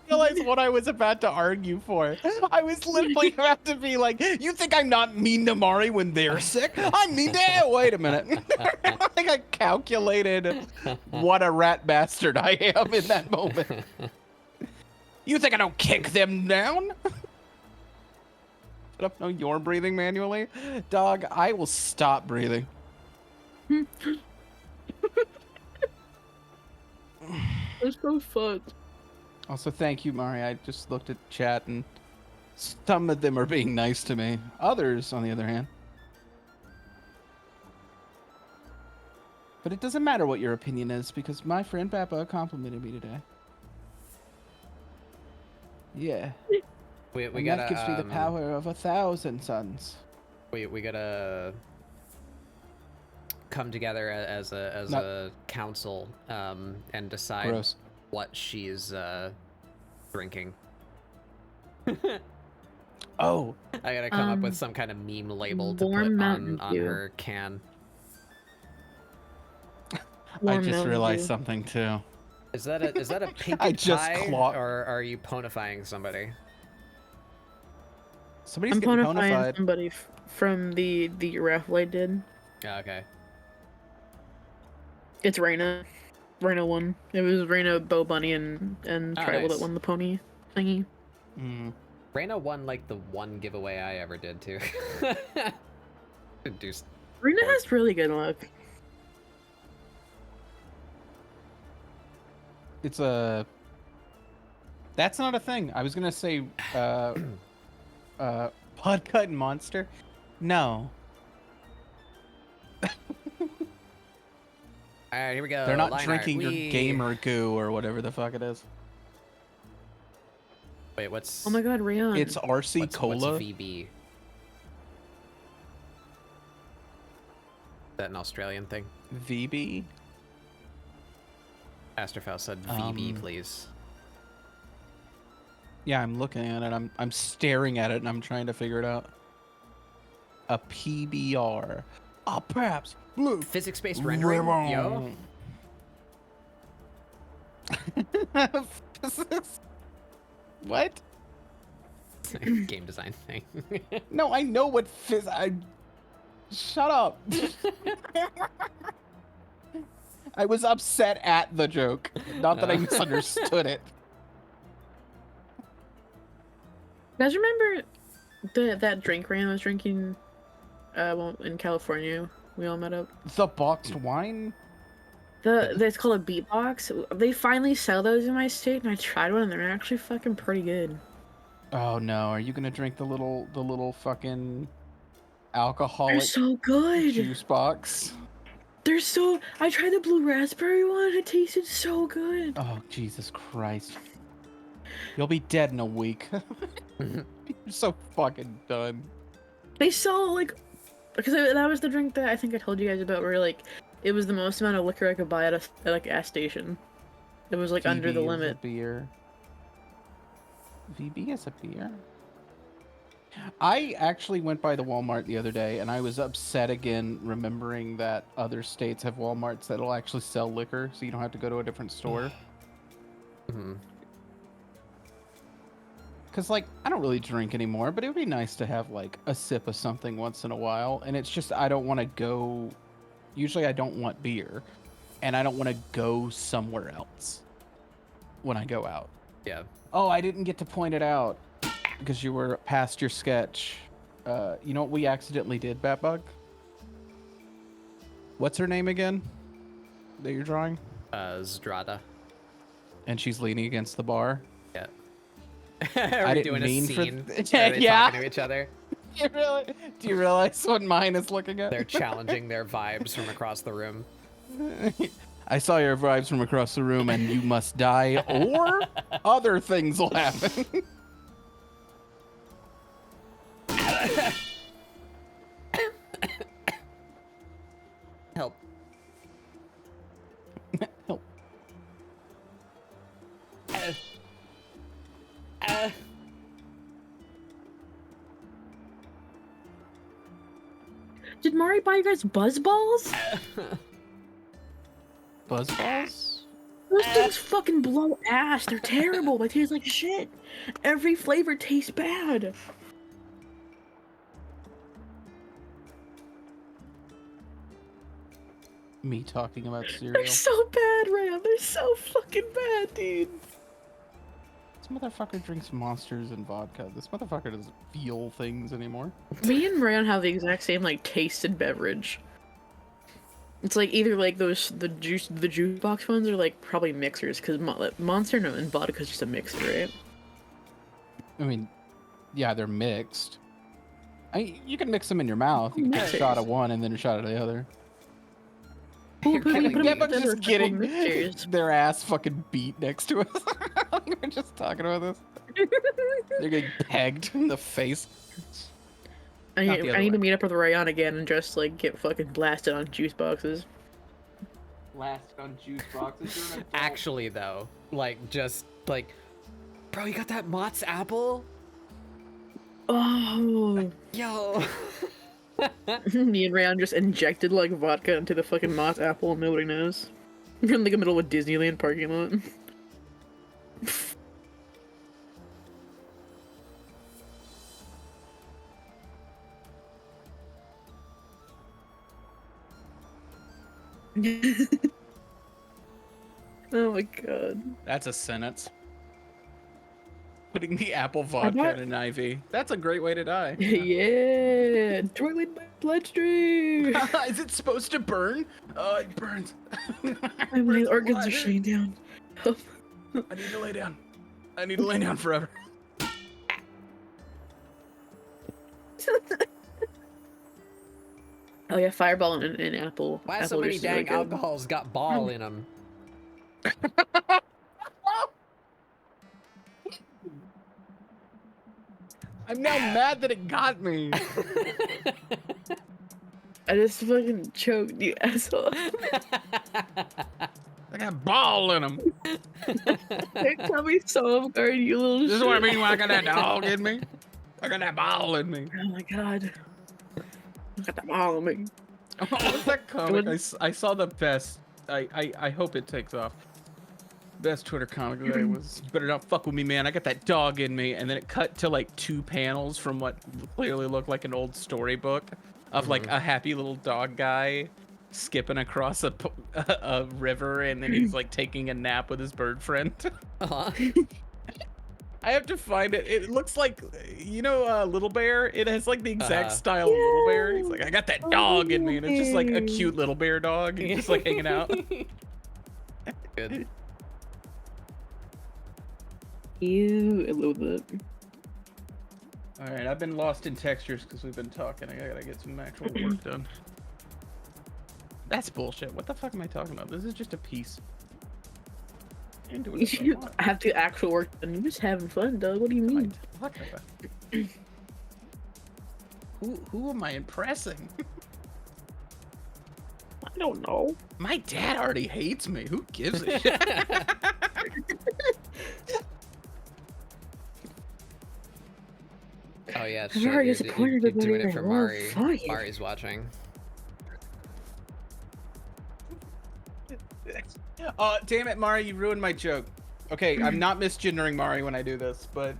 Speaker 4: Realize what I was about to argue for. I was literally about to be like, you think I'm not mean to Mari when they're sick? I'm mean to wait a minute. I think I calculated what a rat bastard I am in that moment. You think I don't kick them down? Shut up, no, you're breathing manually? Dog, I will stop breathing.
Speaker 5: It's so fun.
Speaker 4: Also, thank you, Mari. I just looked at chat and some of them are being nice to me. Others, on the other hand. But it doesn't matter what your opinion is because my friend Papa complimented me today. Yeah.
Speaker 1: We
Speaker 4: And
Speaker 1: gotta
Speaker 4: that gives me the power of 1,000 suns.
Speaker 1: we gotta come together as a council and decide
Speaker 4: Gross.
Speaker 1: what she's drinking.
Speaker 4: Oh,
Speaker 1: I gotta come up with some kind of meme label to put
Speaker 5: warm Mountain
Speaker 1: on
Speaker 5: Dew.
Speaker 1: her can.
Speaker 4: I
Speaker 5: Warm
Speaker 4: just
Speaker 5: Mountain
Speaker 4: realized
Speaker 5: Dew.
Speaker 4: something too.
Speaker 1: Is that a pink
Speaker 4: I just
Speaker 1: pie,
Speaker 4: clocked-
Speaker 1: or are you ponifying somebody?
Speaker 4: Somebody's
Speaker 5: I'm
Speaker 4: getting
Speaker 5: bonafide
Speaker 4: bonafide.
Speaker 5: somebody from the raffle I did.
Speaker 1: Yeah, okay.
Speaker 5: It's Raina. Raina won. It was Raina, Bo Bunny, and Tribal
Speaker 1: nice.
Speaker 5: that won the pony thingy.
Speaker 4: Mm.
Speaker 1: Reyna won like the one giveaway I ever did too. Do
Speaker 5: Raina has really good luck.
Speaker 4: It's a. That's not a thing. I was gonna say, Podcut and Monster. No,
Speaker 1: All right, here we go.
Speaker 4: they're not
Speaker 1: line
Speaker 4: drinking
Speaker 1: art.
Speaker 4: your gamer goo or whatever the fuck it is.
Speaker 1: Wait, what's?
Speaker 5: Oh my god, Rayon.
Speaker 4: It's RC
Speaker 1: what's
Speaker 4: Cola.
Speaker 1: VB? Is that an Australian thing?
Speaker 4: VB.
Speaker 1: Astrofaust said VB, please.
Speaker 4: Yeah, I'm looking at it. I'm staring at it and I'm trying to figure it out. A PBR. Oh, perhaps blue.
Speaker 1: Physics-based rendering, yo.
Speaker 4: What?
Speaker 1: Game design thing.
Speaker 4: No, I know what I. Shut up. I was upset at the joke, not that I misunderstood it.
Speaker 5: You guys remember that drink Raina was drinking in California? We all met up.
Speaker 4: The boxed wine?
Speaker 5: It's called a beatbox. They finally sell those in my state, and I tried one, and they're actually fucking pretty good.
Speaker 4: Oh no, are you gonna drink the little fucking
Speaker 5: They're
Speaker 4: alcoholic
Speaker 5: so good.
Speaker 4: juice box?
Speaker 5: They're so. I tried the blue raspberry one. It tasted so good.
Speaker 4: Oh Jesus Christ! You'll be dead in a week. You're so fucking done.
Speaker 5: They sell like, because that was the drink that I think I told you guys about, where like it was the most amount of liquor I could buy at like a gas station. It was like under the
Speaker 4: VB is
Speaker 5: limit.
Speaker 4: a beer. VB is a beer. I actually went by the Walmart the other day, and I was upset again, remembering that other states have Walmarts that'll actually sell liquor, so you don't have to go to a different store. Because, like, I don't really drink anymore, but it would be nice to have, like, a sip of something once in a while. And it's just, I don't want to go... Usually I don't want beer. And I don't want to go somewhere else when I go out.
Speaker 1: Yeah.
Speaker 4: Oh, I didn't get to point it out because you were past your sketch. You know what we accidentally did, Batbug? What's her name again that you're drawing?
Speaker 1: Zdrada.
Speaker 4: And she's leaning against the bar.
Speaker 1: Yeah.
Speaker 4: I
Speaker 1: Are we
Speaker 4: didn't
Speaker 1: doing a
Speaker 4: mean for
Speaker 1: scene?
Speaker 4: th-
Speaker 1: Are they
Speaker 4: Yeah.
Speaker 1: talking to each other?
Speaker 4: Do you realize what mine is looking at?
Speaker 1: They're challenging their vibes from across the room.
Speaker 4: I saw your vibes from across the room, and you must die, or other things will happen.
Speaker 1: Help.
Speaker 4: Help.
Speaker 5: Did Mari buy you guys buzz balls?
Speaker 4: Buzzballs?
Speaker 5: Those things fucking blow ass. They're terrible. They taste like shit. Every flavor tastes bad.
Speaker 4: Me talking about cereal.
Speaker 5: They're so bad, Ram. They're so fucking bad, dude.
Speaker 4: This motherfucker drinks Monsters and vodka. This motherfucker doesn't feel things anymore.
Speaker 5: Me and Ram have the exact same like tasted beverage. It's like either like the juice box ones, or like probably mixers, because Monster and vodka is just a mixer, right?
Speaker 4: I mean, yeah, they're mixed. You can mix them in your mouth. You can take a shot of one and then a shot of the other.
Speaker 5: Ooh, put them
Speaker 4: Yeah, but
Speaker 5: together
Speaker 4: just
Speaker 5: with
Speaker 4: kidding.
Speaker 5: mixers.
Speaker 4: Their ass fucking beat next to us. We're just talking about this. They're getting pegged in the face.
Speaker 5: I
Speaker 4: Not the
Speaker 5: need,
Speaker 4: other
Speaker 5: I need
Speaker 4: way.
Speaker 5: to meet up with Rayan again and just like get fucking blasted on juice boxes.
Speaker 4: Last on juice boxes.
Speaker 1: Actually, though, like, just, like, bro, you got that Mott's apple?
Speaker 5: Oh,
Speaker 1: Yo.
Speaker 5: me and Rayan just injected like vodka into the fucking Mott's apple and nobody knows. We're in like the middle of a Disneyland parking lot. Oh my god.
Speaker 4: That's a sentence. Putting the apple vodka in an IV. That's a great way to die.
Speaker 5: Yeah, join my bloodstream.
Speaker 4: Is it supposed to burn? Oh, it burns.
Speaker 5: My organs are shutting down.
Speaker 4: I need to lay down. I need to lay down forever.
Speaker 5: Oh yeah, Fireball and Apple.
Speaker 1: Why
Speaker 5: Apple
Speaker 1: so many
Speaker 5: juice is really
Speaker 1: dang
Speaker 5: good.
Speaker 1: alcohols got ball in them?
Speaker 4: I'm now mad that it got me.
Speaker 5: I just fucking choked, you asshole.
Speaker 4: I got ball in them.
Speaker 5: They caught me so off guard, you little
Speaker 4: This
Speaker 5: shit.
Speaker 4: is what I mean when I got that dog in me. I got that ball in me.
Speaker 5: Oh my god. I got that ball on me.
Speaker 4: What's that comic? I saw the best. I hope it takes off. Best Twitter comic today was "You better not fuck with me, man. I got that dog in me." And then it cut to like 2 panels from what clearly looked like an old storybook of like a happy little dog guy skipping across a river, and then he's like taking a nap with his bird friend.
Speaker 1: Uh-huh.
Speaker 4: I have to find it. It looks like, you know, Little Bear. It has like the exact style of Little Bear. He's like, I got that dog in me, and it's just like a cute little bear dog, and just like hanging out.
Speaker 1: Good.
Speaker 5: Ew, I love that.
Speaker 3: All right, I've been lost in textures because we've been talking. I gotta get some actual work done. That's bullshit. What the fuck am I talking about? This is just a piece. I ain't doing this
Speaker 5: You have to actual work done. You're just having fun, Doug. What do you mean?
Speaker 3: Whatever. Who am I impressing?
Speaker 5: I don't know.
Speaker 3: My dad already hates me. Who gives a shit?
Speaker 1: Oh yeah,
Speaker 5: I'm
Speaker 1: shit,
Speaker 5: very
Speaker 1: you're
Speaker 5: disappointed
Speaker 1: doing
Speaker 5: about
Speaker 1: it
Speaker 5: it.
Speaker 1: for
Speaker 5: Oh,
Speaker 1: Mari.
Speaker 5: fuck.
Speaker 1: Mari's watching.
Speaker 3: Oh, damn it, Mari, you ruined my joke. Okay, I'm not misgendering Mari when I do this, but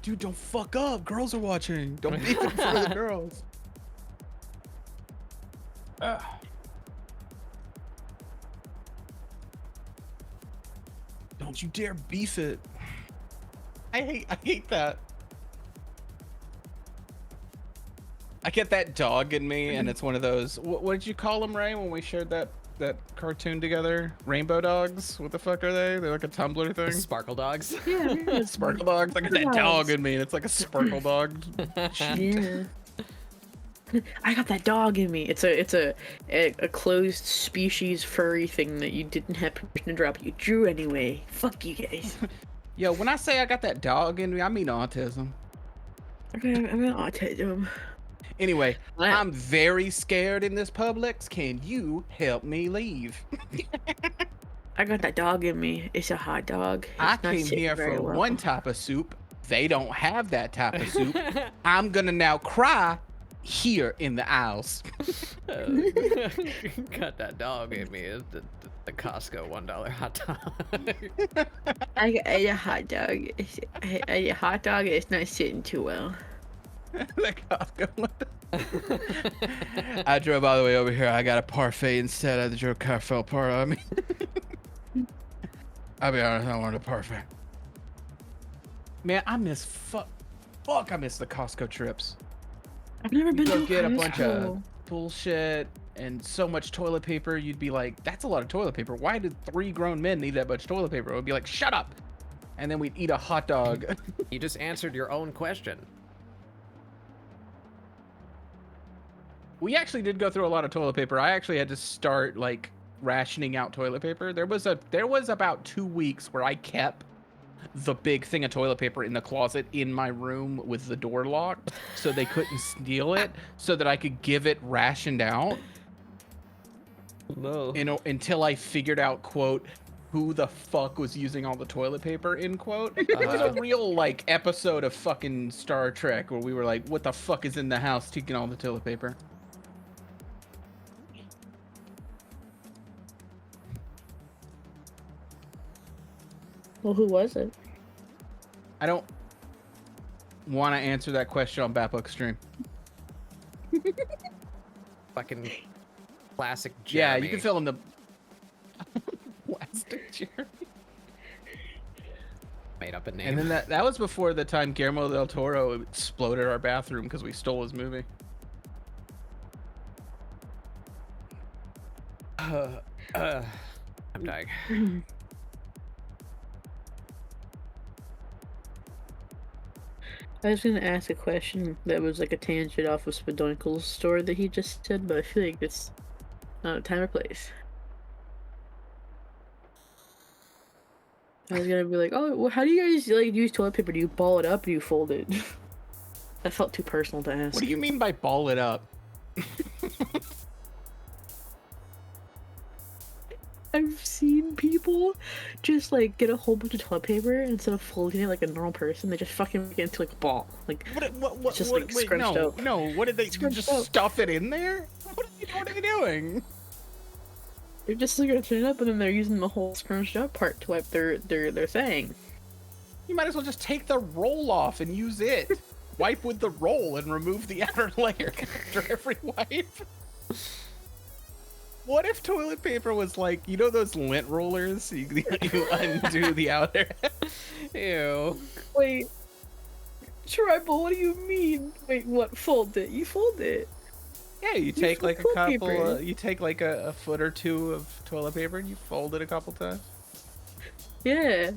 Speaker 3: dude, don't fuck up. Girls are watching. Don't be in front of the girls. Don't you dare beef it. I hate that. I get that dog in me, and it's one of those. What did you call them, Ray, when we shared that cartoon together? Rainbow dogs? What the fuck are they? They're like a Tumblr thing.
Speaker 1: Sparkle dogs.
Speaker 5: Yeah.
Speaker 3: Sparkle dogs. I got that dog in me, and it's like a sparkle dog.
Speaker 5: Yeah. I got that dog in me. It's a closed species furry thing that you didn't have permission to drop. You drew anyway. Fuck you guys.
Speaker 3: Yo, when I say I got that dog in me, I mean autism.
Speaker 5: Okay, I'm an autism.
Speaker 3: Anyway,
Speaker 5: What?
Speaker 3: I'm very scared in this Publix. Can you help me leave?
Speaker 5: I got that dog in me. It's a hot dog. It's
Speaker 3: I
Speaker 5: not
Speaker 3: came
Speaker 5: sitting
Speaker 3: here
Speaker 5: very
Speaker 3: for
Speaker 5: well.
Speaker 3: one type of soup. They don't have that type of soup. I'm gonna now cry here in the aisles.
Speaker 1: Got that dog in me. It's the Costco $1 hot dog.
Speaker 5: I got a hot dog. A hot dog is not sitting too well.
Speaker 3: The Costco one. I drove all the way over here. I got a parfait instead. I drove car fell apart on me. I'll be honest, I wanted a parfait. Man, I miss fuck. I miss the Costco trips.
Speaker 5: I've never been
Speaker 3: Go
Speaker 5: to
Speaker 3: get a bunch
Speaker 5: Costco.
Speaker 3: of bullshit and so much toilet paper. You'd be like, that's a lot of toilet paper. Why did 3 grown men need that much toilet paper? It would be like, shut up. And then we'd eat a hot dog.
Speaker 1: You just answered your own question.
Speaker 3: We actually did go through a lot of toilet paper. I actually had to start like rationing out toilet paper. There was about 2 weeks where I kept the big thing of toilet paper in the closet in my room with the door locked so they couldn't steal it, so that I could give it rationed out.
Speaker 1: No.
Speaker 3: Until I figured out, quote, who the fuck was using all the toilet paper, end quote. It was a real like episode of fucking Star Trek where we were like, what the fuck is in the house taking all the toilet paper?
Speaker 5: Well, who was it?
Speaker 3: I don't want to answer that question on Batbook stream.
Speaker 1: Fucking classic
Speaker 3: Yeah,
Speaker 1: Jeremy.
Speaker 3: you can fill in the plastic Jeremy.
Speaker 1: Made up a name.
Speaker 3: And then that was before the time Guillermo del Toro exploded our bathroom because we stole his movie.
Speaker 1: I'm dying.
Speaker 5: I was gonna ask a question that was like a tangent off of Spadonkle's story that he just said, but I feel like it's not a time or place. I was gonna be like, oh, well, how do you guys like use toilet paper? Do you ball it up or do you fold it? That felt too personal to ask.
Speaker 3: What do you mean by ball it up?
Speaker 5: I've seen people just like get a whole bunch of toilet paper and instead of folding it like a normal person, they just fucking make it into like a ball. Like
Speaker 3: What,
Speaker 5: just, like,
Speaker 3: wait,
Speaker 5: scrunched
Speaker 3: no,
Speaker 5: up.
Speaker 3: no, what did they
Speaker 5: Scrunched
Speaker 3: just
Speaker 5: up.
Speaker 3: stuff it in there? What are they doing?
Speaker 5: they're just scrunching it up and then they're using the whole scrunched up part to wipe their thing.
Speaker 3: You might as well just take the roll off and use it. Wipe with the roll and remove the outer layer after every wipe. What if toilet paper was like, you know those lint rollers? You undo the outer.
Speaker 1: Ew.
Speaker 5: Wait, Tribal, what do you mean? Wait, what? Fold it? You fold it?
Speaker 3: Yeah, you take
Speaker 5: fold
Speaker 3: like a
Speaker 5: toilet
Speaker 3: couple,
Speaker 5: paper.
Speaker 3: you take like a foot or two of toilet paper and you fold it a couple times.
Speaker 5: Yeah.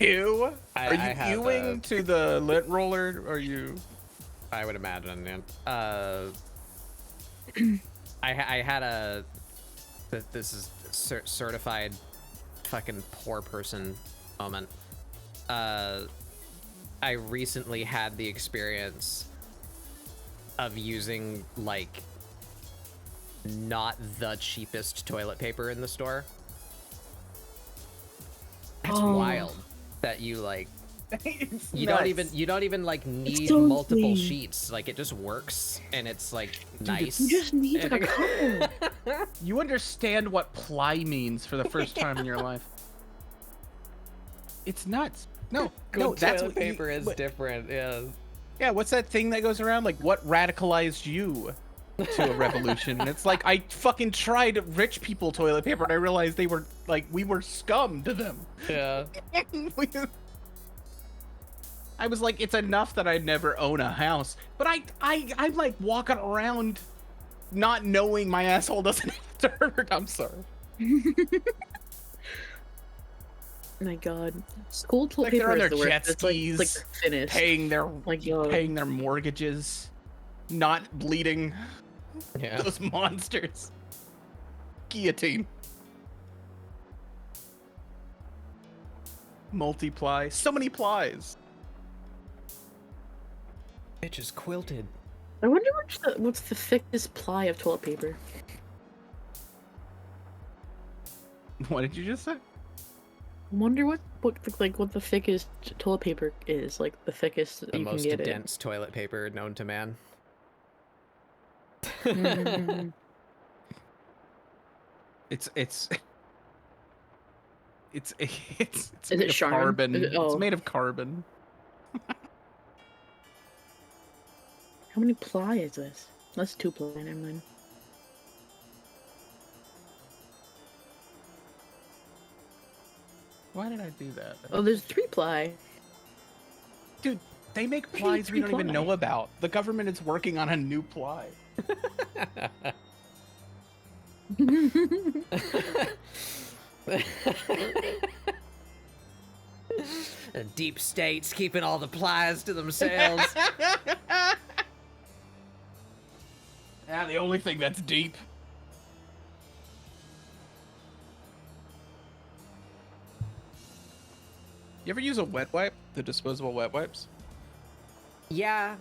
Speaker 4: Ew.
Speaker 1: I
Speaker 4: Are you
Speaker 1: have,
Speaker 4: ewing to the lint roller? Or are you?
Speaker 1: I would imagine, yeah. I had a... This is certified fucking poor person moment. I recently had the experience of using, like, not the cheapest toilet paper in the store. It's wild that you, like, you don't even like need
Speaker 5: so
Speaker 1: multiple
Speaker 5: insane.
Speaker 1: sheets. Like, it just works, and it's like nice.
Speaker 5: You just need like a couple.
Speaker 4: You understand what ply means for the first time in your life. It's nuts. No, no, that's
Speaker 1: toilet
Speaker 4: what
Speaker 1: paper is different. Yeah.
Speaker 4: Yeah, what's that thing that goes around? Like, what radicalized you to a revolution? And it's like, I fucking tried rich people toilet paper, and I realized they were, like, we were scum to them.
Speaker 1: Yeah.
Speaker 4: I was like, it's enough that I never own a house. But I'm, like, walking around not knowing my asshole doesn't have to hurt. I'm sorry.
Speaker 5: My God, school toilet
Speaker 4: Like,
Speaker 5: paper
Speaker 4: they're on
Speaker 5: is
Speaker 4: their
Speaker 5: the worst.
Speaker 4: jet
Speaker 5: It's like
Speaker 4: skis,
Speaker 5: the thinnest.
Speaker 4: paying their
Speaker 5: God.
Speaker 4: paying their mortgages, not bleeding.
Speaker 1: Yeah.
Speaker 4: Those monsters. Guillotine. Multiply. So many plies.
Speaker 1: Bitch is quilted.
Speaker 5: I wonder what's the thickest ply of toilet paper.
Speaker 4: What did you just say?
Speaker 5: I wonder what the thickest toilet paper is, like the thickest
Speaker 1: The
Speaker 5: you can
Speaker 1: most
Speaker 5: get it.
Speaker 1: dense toilet paper known to man.
Speaker 5: Mm.
Speaker 4: It's
Speaker 5: Is
Speaker 4: made
Speaker 5: it
Speaker 4: of
Speaker 5: Charmin?
Speaker 4: carbon.
Speaker 5: Is it- oh.
Speaker 4: It's made of carbon.
Speaker 5: How many ply is this? That's 2 ply. Never mind.
Speaker 4: Why did I do that?
Speaker 5: Oh, there's 3 ply.
Speaker 4: Dude, they make
Speaker 5: Three-
Speaker 4: plies we
Speaker 5: three
Speaker 4: don't even
Speaker 5: ply.
Speaker 4: know about. The government is working on a new ply.
Speaker 1: The deep state's keeping all the plies to themselves.
Speaker 4: Yeah, the only thing that's deep. You ever use a wet wipe? The disposable wet wipes?
Speaker 1: Yeah,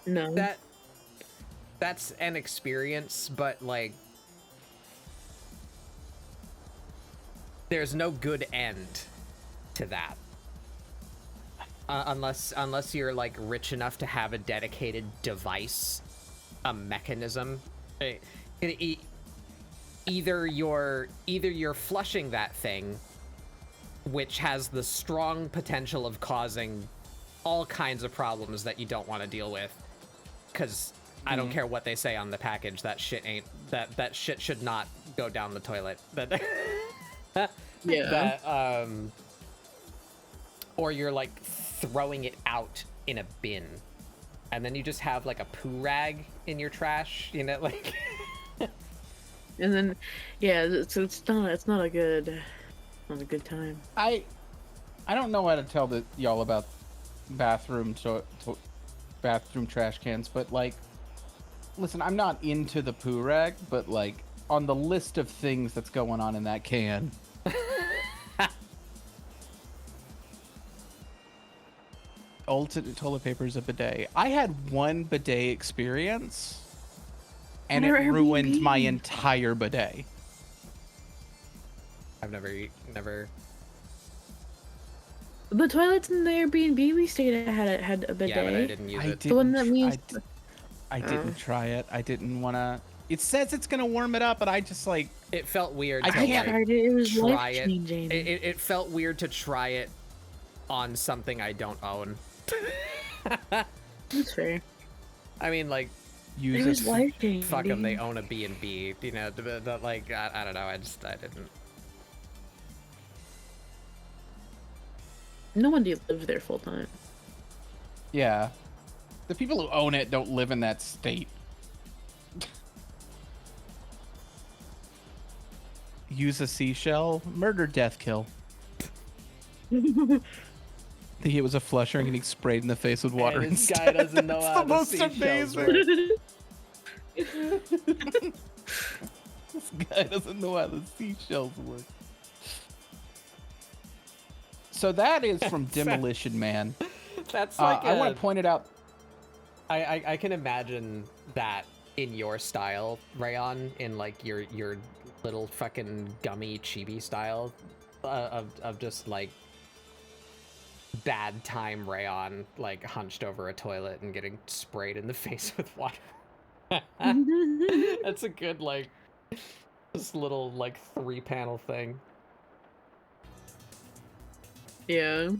Speaker 5: No.
Speaker 1: that's an experience, but like there's no good end to that. Unless you're like rich enough to have a dedicated device, a mechanism. Either you're flushing that thing, which has the strong potential of causing all kinds of problems that you don't want to deal with, because I don't care what they say on the package, that shit should not go down the toilet.
Speaker 5: Yeah.
Speaker 1: Or you're like throwing it out in a bin, and then you just have like a poo rag in your trash, you know, like.
Speaker 5: And then, yeah, it's not a good time.
Speaker 4: I don't know how to tell y'all about bathroom trash cans, but like, listen, I'm not into the poo rag, but like on the list of things that's going on in that can. Toilet paper is a bidet. I had one bidet experience, and it
Speaker 5: Never
Speaker 4: ruined
Speaker 5: Airbnb.
Speaker 4: my entire bidet.
Speaker 1: I've never.
Speaker 5: The toilets in the Airbnb we stayed at had a bidet.
Speaker 1: Yeah, but I didn't use it.
Speaker 5: The one that we used.
Speaker 4: I didn't try it. I didn't want to. It says it's gonna warm it up, but I just like.
Speaker 1: It felt weird.
Speaker 4: I
Speaker 1: to,
Speaker 4: can't-
Speaker 1: like,
Speaker 5: tried it. It was
Speaker 1: try
Speaker 5: life
Speaker 1: it.
Speaker 5: changing.
Speaker 1: It felt weird to try it on something I don't own.
Speaker 5: That's fair.
Speaker 1: I mean, like,
Speaker 4: Use
Speaker 5: It was life changing.
Speaker 1: fuck them. They own a B&B, you know. Like, I don't know. I didn't.
Speaker 5: No one lives there full time.
Speaker 4: Yeah. The people who own it don't live in that state. Use a seashell. Murder, death, kill.
Speaker 3: I think it was a flusher and getting sprayed in the face with water.
Speaker 1: And this
Speaker 3: instead.
Speaker 1: guy doesn't know
Speaker 3: That's
Speaker 1: how
Speaker 3: the
Speaker 1: the
Speaker 3: most
Speaker 1: seashells
Speaker 3: amazing.
Speaker 1: work.
Speaker 3: This guy doesn't know how the seashells work. So that is from Demolition Man.
Speaker 1: That's like
Speaker 3: I want to point it out.
Speaker 1: I can imagine that in your style, Rayon, in like your little fucking gummy chibi style of just like bad time Rayon, like hunched over a toilet and getting sprayed in the face with water. That's a good like this little like 3-panel thing.
Speaker 5: Yeah.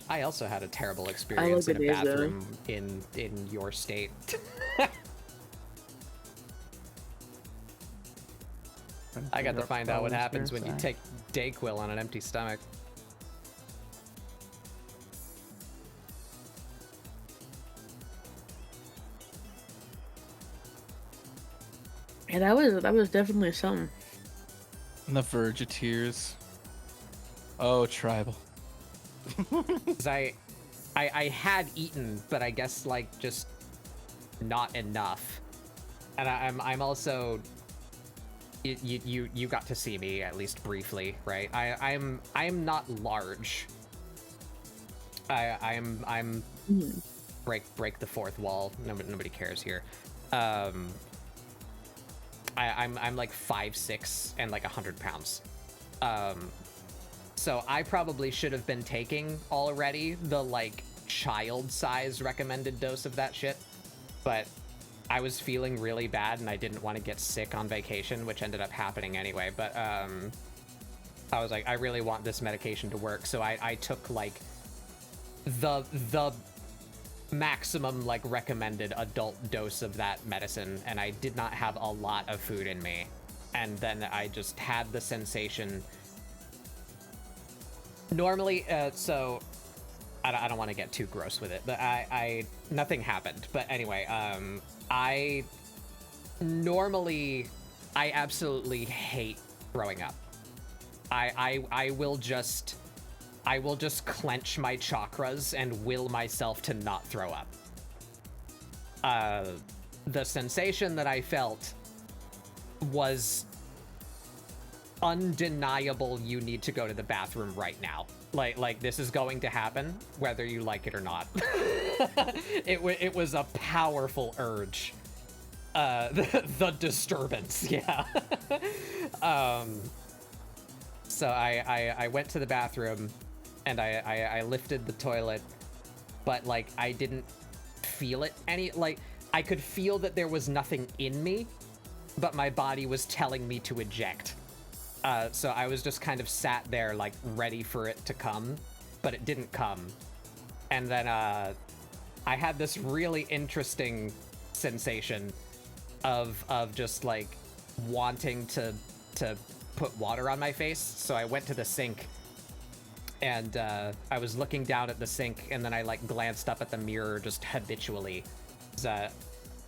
Speaker 1: I also had a terrible experience in a
Speaker 5: the days, though.
Speaker 1: bathroom in your state. I got to find out what happens when you take Dayquil on an empty stomach.
Speaker 5: Yeah, that was definitely something.
Speaker 3: On the verge of tears. Oh, tribal.
Speaker 1: 'Cause I had eaten, but I guess like just not enough. And I'm also you got to see me at least briefly, right? I'm not large. I'm break the fourth wall. Nobody cares here. I'm like 5'6" and like 100 pounds. So I probably should have been taking already the like child size recommended dose of that shit, but I was feeling really bad and I didn't want to get sick on vacation, which ended up happening anyway. But I was like, I really want this medication to work, so I took like the maximum like recommended adult dose of that medicine, and I did not have a lot of food in me, and then I just had the sensation. Normally, so I don't want to get too gross with it, but I nothing happened. But anyway, I absolutely hate throwing up. I will just clench my chakras and will myself to not throw up. The sensation that I felt was undeniable. You need to go to the bathroom right now. Like this is going to happen whether you like it or not. It was a powerful urge. The disturbance, yeah. So I went to the bathroom and I lifted the toilet, but like I didn't feel it like I could feel that there was nothing in me, but my body was telling me to eject. So I was just kind of sat there like ready for it to come, but it didn't come. And then I had this really interesting sensation of just like wanting to put water on my face. So I went to the sink and I was looking down at the sink, and then I like glanced up at the mirror just habitually.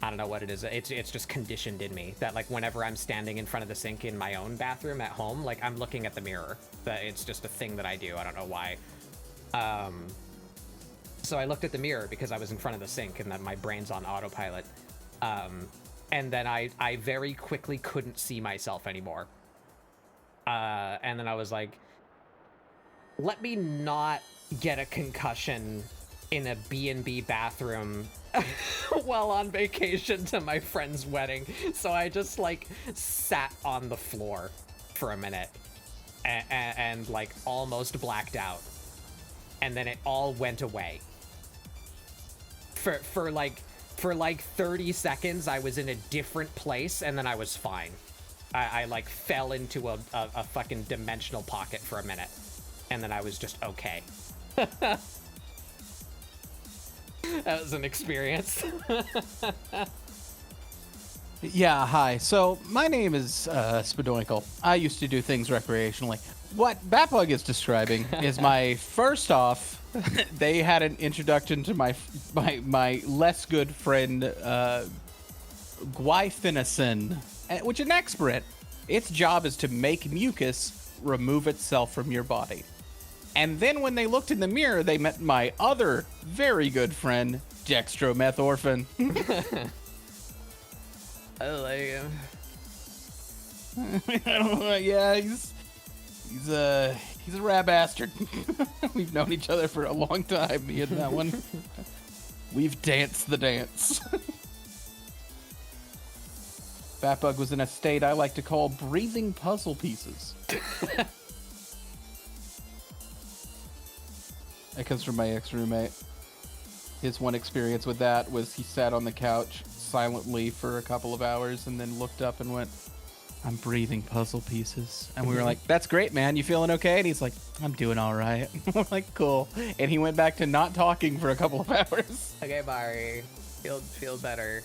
Speaker 1: I don't know what it is. It's just conditioned in me that like whenever I'm standing in front of the sink in my own bathroom at home, like I'm looking at the mirror. That it's just a thing that I do. I don't know why. So I looked at the mirror because I was in front of the sink and that my brain's on autopilot. And then I very quickly couldn't see myself anymore. And then I was like, let me not get a concussion in a B&B bathroom while on vacation to my friend's wedding. So I just like sat on the floor for a minute and like almost blacked out. And then it all went away. For like 30 seconds, I was in a different place, and then I was fine. I like fell into a fucking dimensional pocket for a minute, and then I was just okay. That was an experience.
Speaker 3: Yeah, hi. So my name is Spadoinkle. I used to do things recreationally. What Batbug is describing is my first off. They had an introduction to my less good friend Gwyfinison, which is an expert. Its job is to make mucus remove itself from your body.
Speaker 4: And then when they looked in the mirror, they met my other very good friend, Dextromethorphan.
Speaker 1: I like him.
Speaker 4: I don't know. Yeah, he's a rad bastard. We've known each other for a long time, me and that one. We've danced the dance. Fatbug was in a state I like to call breathing puzzle pieces. That comes from my ex-roommate. His one experience with that was he sat on the couch silently for a couple of hours and then looked up and went, I'm breathing puzzle pieces. And we were like, that's great, man. You feeling okay? And he's like, I'm doing all right. We're like, cool. And he went back to not talking for a couple of hours.
Speaker 1: Okay, Mari. Feel better.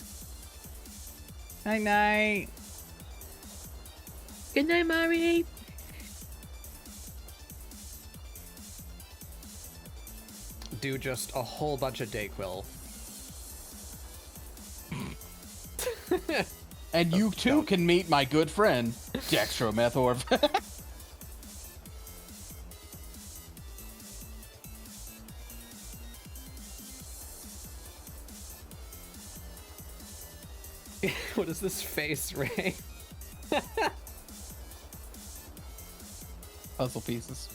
Speaker 4: Night night.
Speaker 5: Good night, Mari.
Speaker 1: Do just a whole bunch of Dayquil.
Speaker 4: And you too can meet my good friend, Dextromethorph.
Speaker 1: What is this face, Ray?
Speaker 4: Puzzle pieces.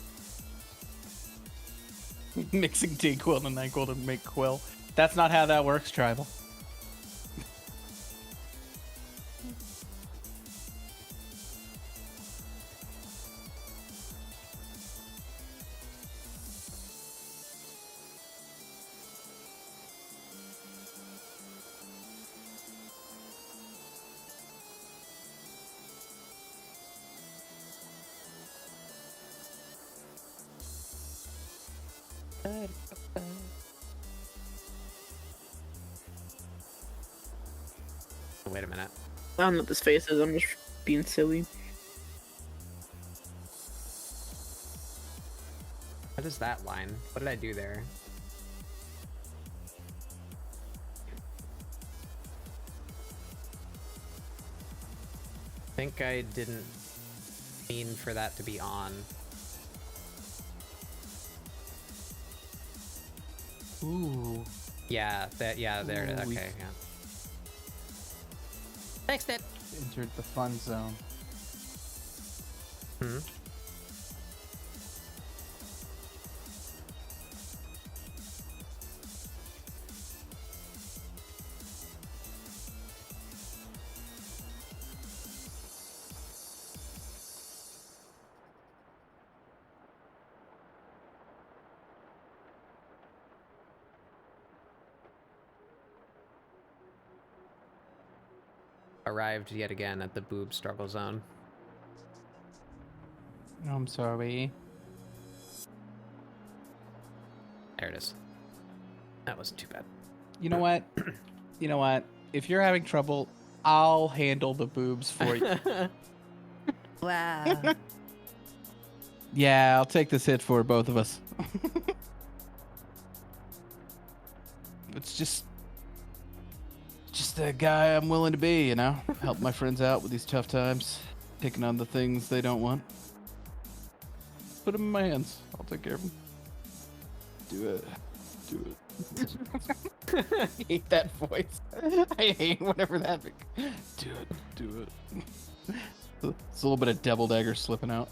Speaker 4: Mixing Dayquil and NyQuil to make Quill. That's not how that works, Tribal.
Speaker 1: Wait a minute.
Speaker 5: I don't know what this face is. I'm just being silly.
Speaker 1: What is that line? What did I do there? I think I didn't mean for that to be on.
Speaker 4: Ooh.
Speaker 1: Yeah, there it is.
Speaker 4: Ooh, we-
Speaker 1: Okay, yeah. Fixed it.
Speaker 4: Entered the fun zone.
Speaker 1: Hmm. Arrived yet again at the boob struggle zone.
Speaker 4: I'm sorry.
Speaker 1: There it is. That wasn't too bad.
Speaker 4: You know what? You know what? If you're having trouble, I'll handle the boobs for you.
Speaker 1: Wow.
Speaker 4: Yeah, I'll take this hit for both of us. It's just the guy I'm willing to be, you know? Help my friends out with these tough times, taking on the things they don't want. Put them in my hands. I'll take care of them. Do it. Do it. I hate that voice. I hate whatever that. Do it. Do it. It's a little bit of devil dagger slipping out.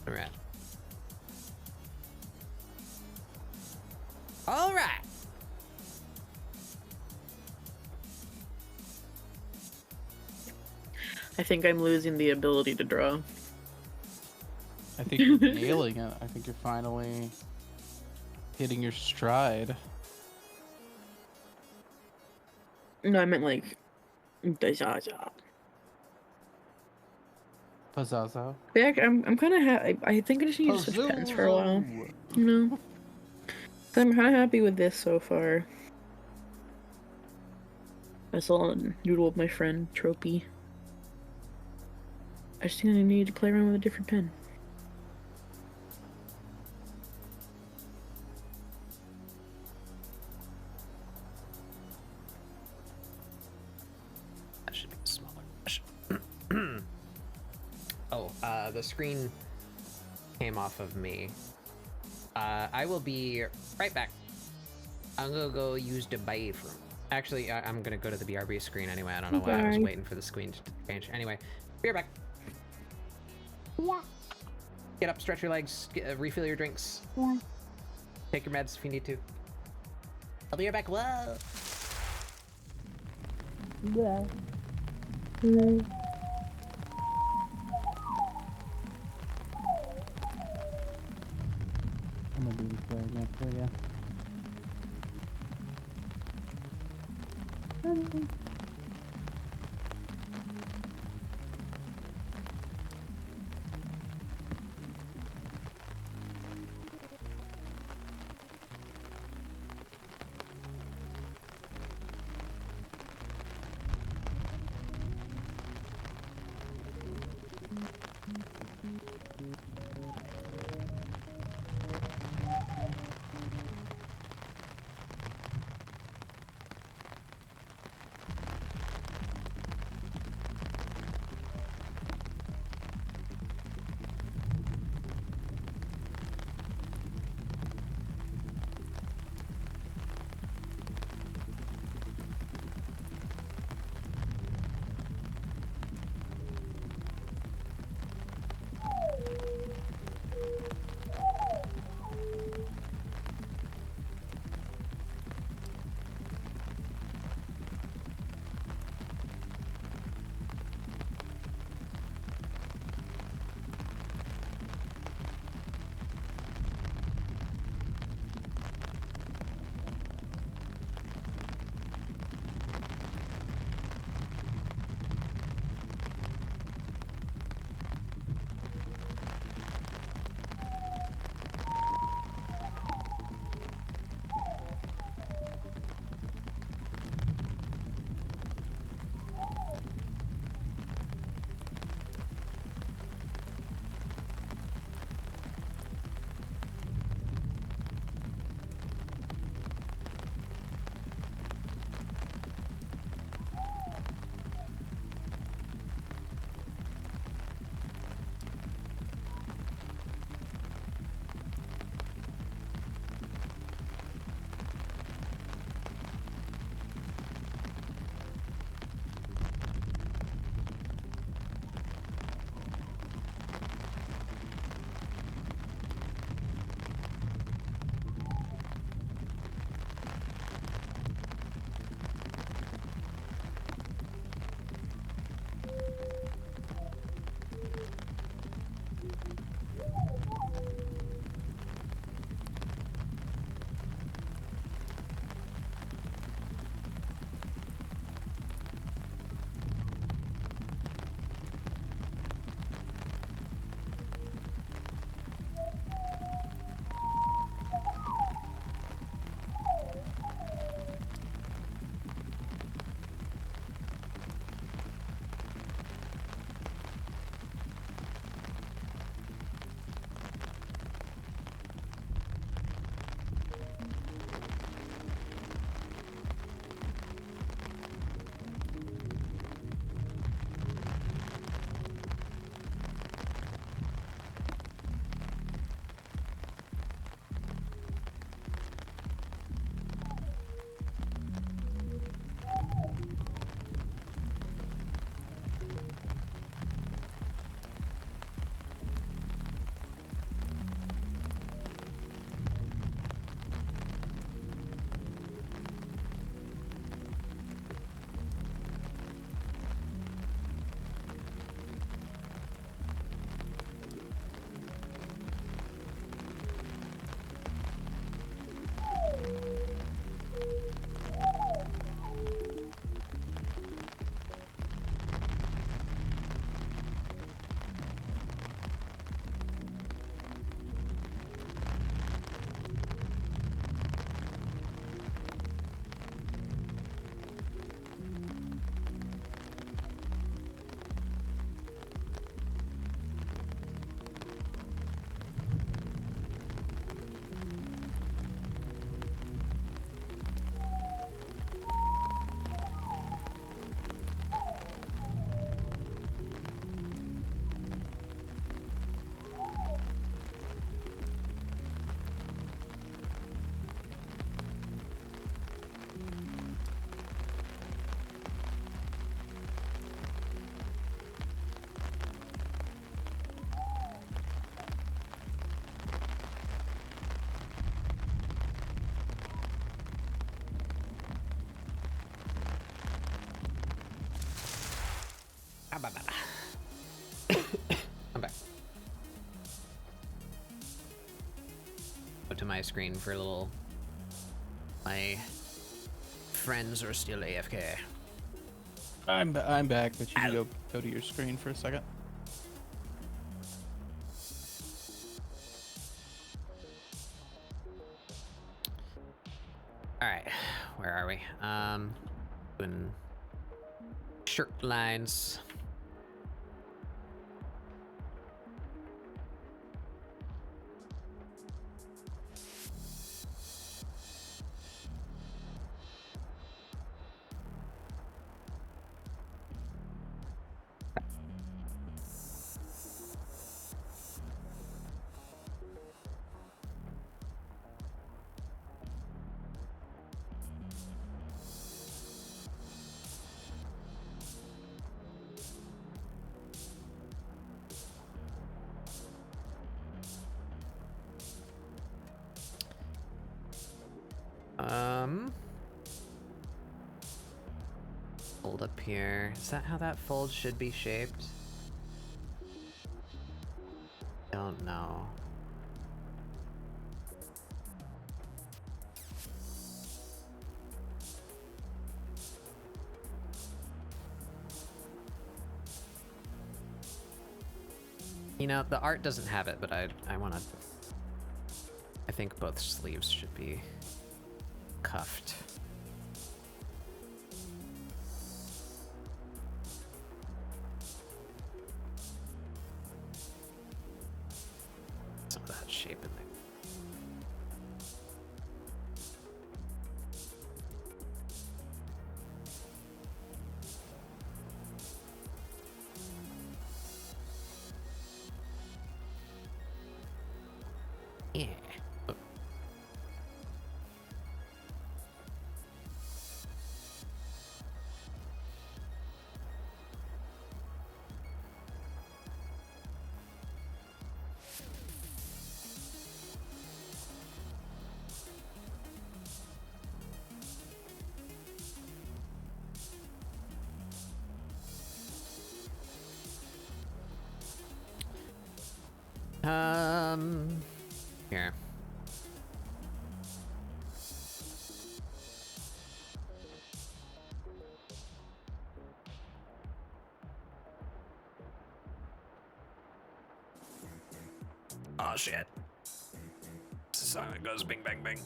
Speaker 1: All right. All right.
Speaker 5: I think I'm losing the ability to draw.
Speaker 4: I think you're nailing it. I think you're finally hitting your stride.
Speaker 5: No, I meant like. Deja.
Speaker 3: Pazzazo.
Speaker 5: Yeah, I'm kind of I think I just need to switch pens for a while. You know, I'm kind of happy with this so far. I saw Noodle with my friend Tropy. I just think I need to play around with a different pen.
Speaker 1: That should be a smaller brush. Oh, the screen came off of me. I will be right back. I'm gonna go use the bathroom. Actually, I'm gonna go to the BRB screen anyway. I don't know why I was
Speaker 5: Okay.
Speaker 1: waiting for the screen to change. Anyway, be right back. Get up, stretch your legs, refill your drinks. Take your meds if you need to. I'll be right back. Whoa.
Speaker 3: I'm gonna do this right now for you.
Speaker 1: I'm back. Go to my screen for a little. My friends are still AFK.
Speaker 3: I'm back, but you can go to your screen for a second.
Speaker 1: All right, where are we? Doing shirt lines. Fold up here. Is that how that fold should be shaped? Don't know. You know, the art doesn't have it, but I want to... I think both sleeves should be cuffed. Some of that shape in there. Yeah. Oh. Here. Oh shit. It's a song that goes bing bang bing.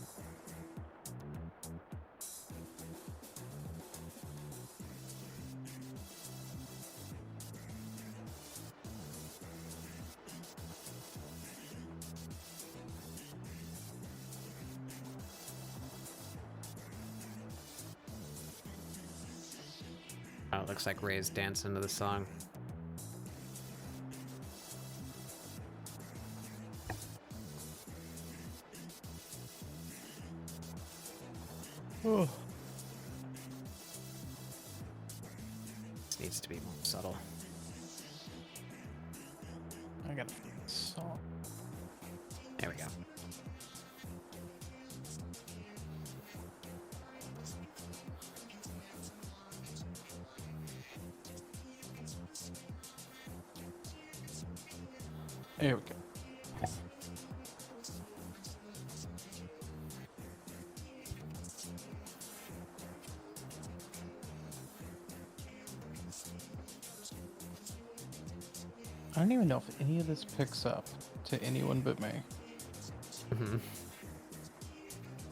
Speaker 1: Oh, it looks like Ray's dancing to the song.
Speaker 3: Oh.
Speaker 1: This needs to be more subtle.
Speaker 3: I gotta find this song.
Speaker 1: There we go.
Speaker 3: There we go. I don't even know if any of this picks up to anyone but me.
Speaker 1: Mm-hmm.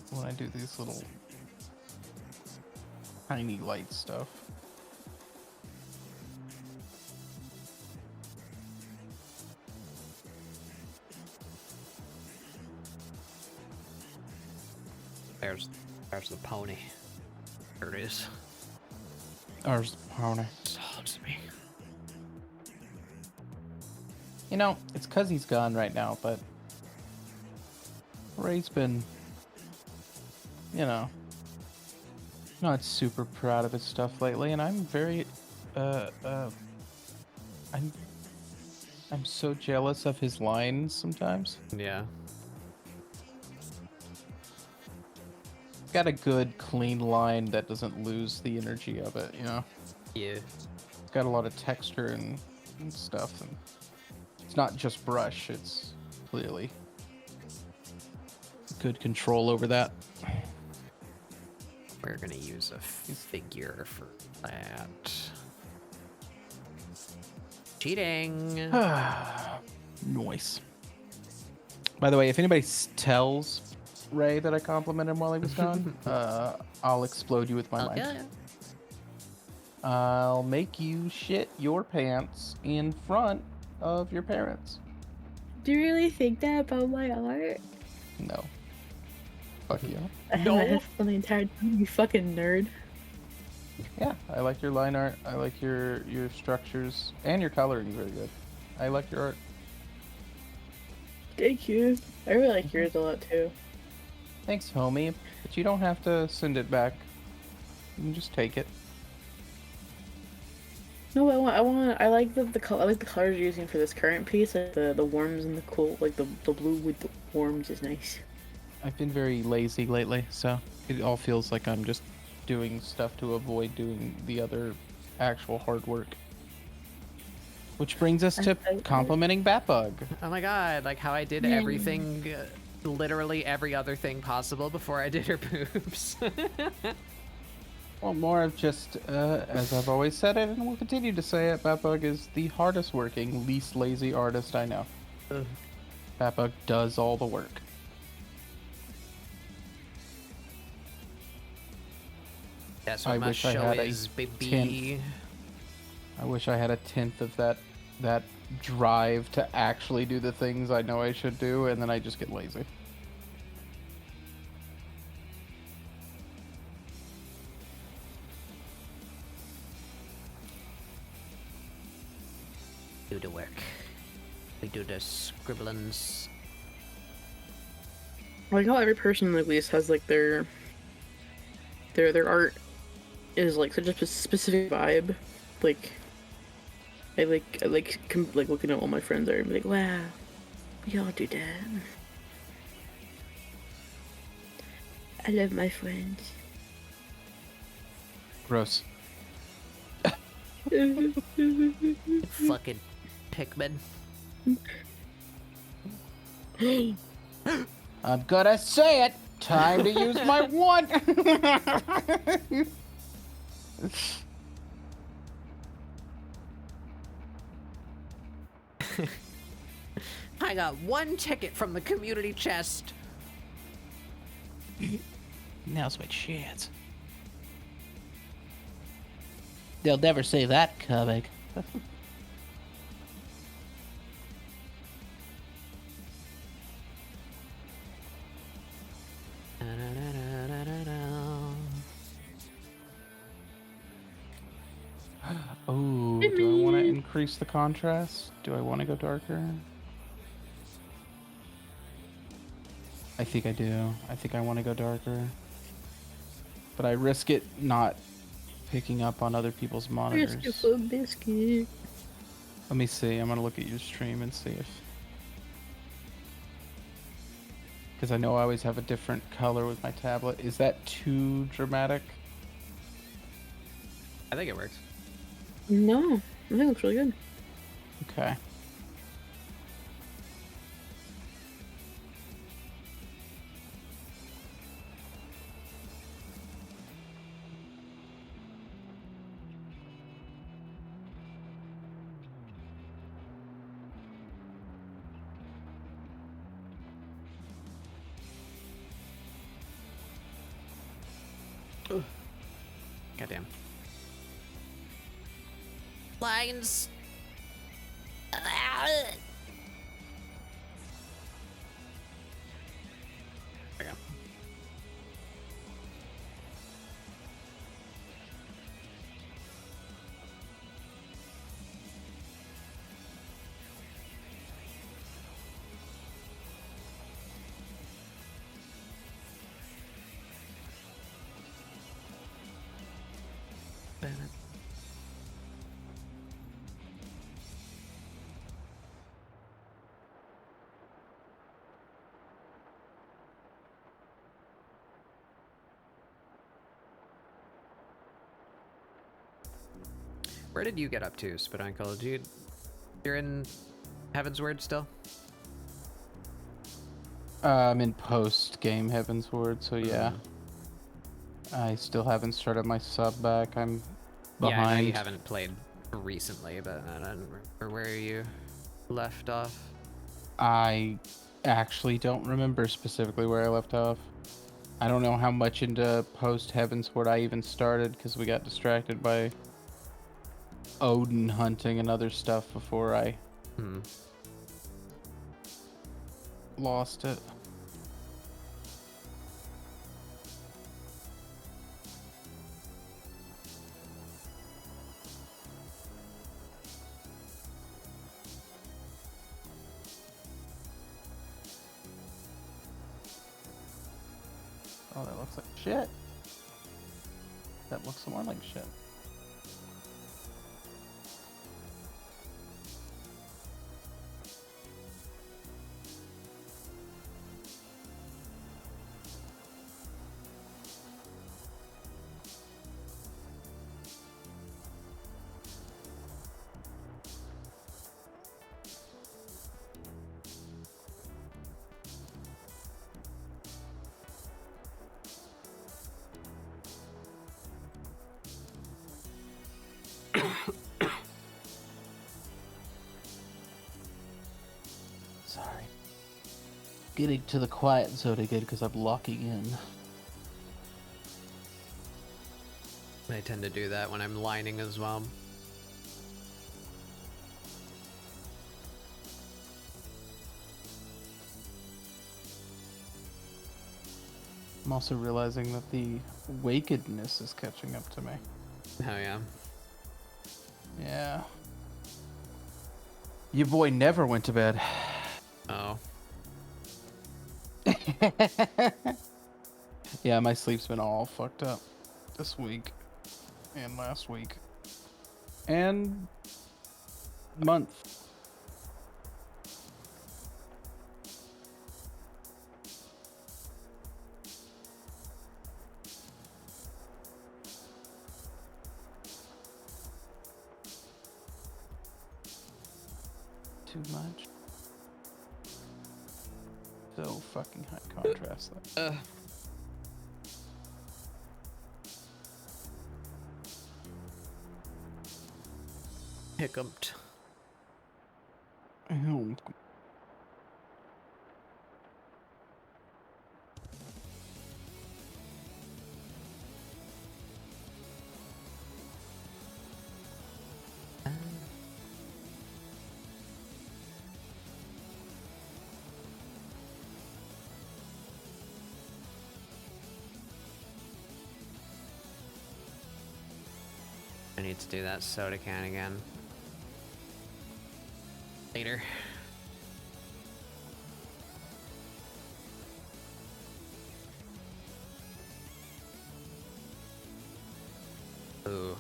Speaker 3: When I do these little tiny light stuff.
Speaker 1: There's the pony. There it is.
Speaker 3: There's the pony.
Speaker 1: Talk to me.
Speaker 3: You know, it's because he's gone right now, but Ray's been, you know, not super proud of his stuff lately, and I'm very, I'm so jealous of his lines sometimes.
Speaker 1: Yeah.
Speaker 3: Got a good, clean line that doesn't lose the energy of it, you know?
Speaker 1: Yeah.
Speaker 3: got a lot of texture and stuff, and it's not just brush. It's clearly good control over that.
Speaker 1: We're gonna use a figure for that. Cheating.
Speaker 3: Nice. By the way, if anybody tells Ray that I complimented him while he was gone, I'll explode you with my mic.
Speaker 1: Yeah.
Speaker 3: I'll make you shit your pants in front of your parents.
Speaker 5: Do you really think that about my art?
Speaker 3: No. Fuck you.
Speaker 5: I had my headphones on the entire time, you fucking nerd.
Speaker 3: Yeah, I like your line art. I like your structures, and your coloring is very good. I like your art.
Speaker 5: Thank you. I really like yours a lot too.
Speaker 3: Thanks, homie. But you don't have to send it back. You can just take it.
Speaker 5: No, I like the color. I like the colors you're using for this current piece. Like the worms and the cool, like the blue with the worms is nice.
Speaker 3: I've been very lazy lately, so it all feels like I'm just doing stuff to avoid doing the other actual hard work. Which brings us to complimenting Batbug.
Speaker 1: Oh my god, like how I did everything, literally every other thing possible before I did her boobs.
Speaker 3: Well, more of just, as I've always said it, and will continue to say it, Batbug is the hardest working, least lazy artist I know. Batbug does all the work.
Speaker 1: That's what
Speaker 3: I
Speaker 1: my
Speaker 3: wish I
Speaker 1: show
Speaker 3: had a
Speaker 1: is, baby.
Speaker 3: tenth. I wish I had a tenth of that drive to actually do the things I know I should do, and then I just get lazy.
Speaker 1: Do the work. We do the scribblings.
Speaker 5: I like how every person at least has like their art is like such a specific vibe. Like I like looking at all my friends are and be like, wow, we all do that. I love my friends.
Speaker 3: Gross.
Speaker 1: Fucking Pikmin.
Speaker 3: I'm gonna say it. Time to use my one.
Speaker 1: I got one ticket from the community chest.
Speaker 3: Now's my chance. They'll never say that coming. Oh, do I want to increase the contrast? Do I want to go darker? I think I do. I think I want to go darker. But I risk it not picking up on other people's monitors.
Speaker 5: Biscuit.
Speaker 3: Let me see. I'm going to look at your stream and see if... Because I know I always have a different color with my tablet. Is that too dramatic?
Speaker 1: I think it works.
Speaker 5: No, I think it looks really good.
Speaker 3: Okay.
Speaker 1: Goddamn. Lines. There we go. Where did you get up to, Speduncle? You're in Heaven's Word still?
Speaker 3: I'm in post-game Heaven's Ward, so yeah. I still haven't started my sub back. I'm behind.
Speaker 1: Yeah, I know you haven't played recently, but I don't remember where you left off.
Speaker 3: I actually don't remember specifically where I left off. I don't know how much into post Heaven's Ward I even started because we got distracted by Odin hunting and other stuff before I lost it. Oh, that looks like shit. That looks more like shit. Sorry. Getting to the quiet zone again because I'm locking in.
Speaker 1: I tend to do that when I'm lining as well.
Speaker 3: I'm also realizing that the wakedness is catching up to me.
Speaker 1: Oh yeah.
Speaker 3: Yeah. Your boy never went to bed.
Speaker 1: Oh.
Speaker 3: Yeah, my sleep's been all fucked up this week and last week and month. Too much. So fucking high contrast.
Speaker 1: Hiccuped.
Speaker 3: Ew.
Speaker 1: I need to do that soda can again. Later. Ooh.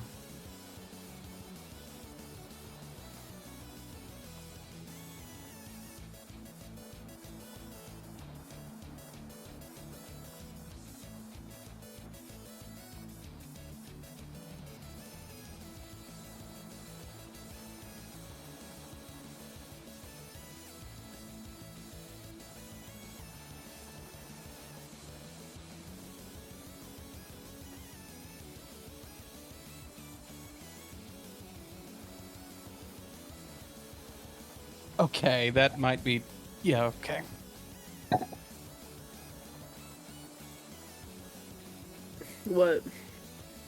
Speaker 3: Okay, that might be. Yeah, okay.
Speaker 5: What?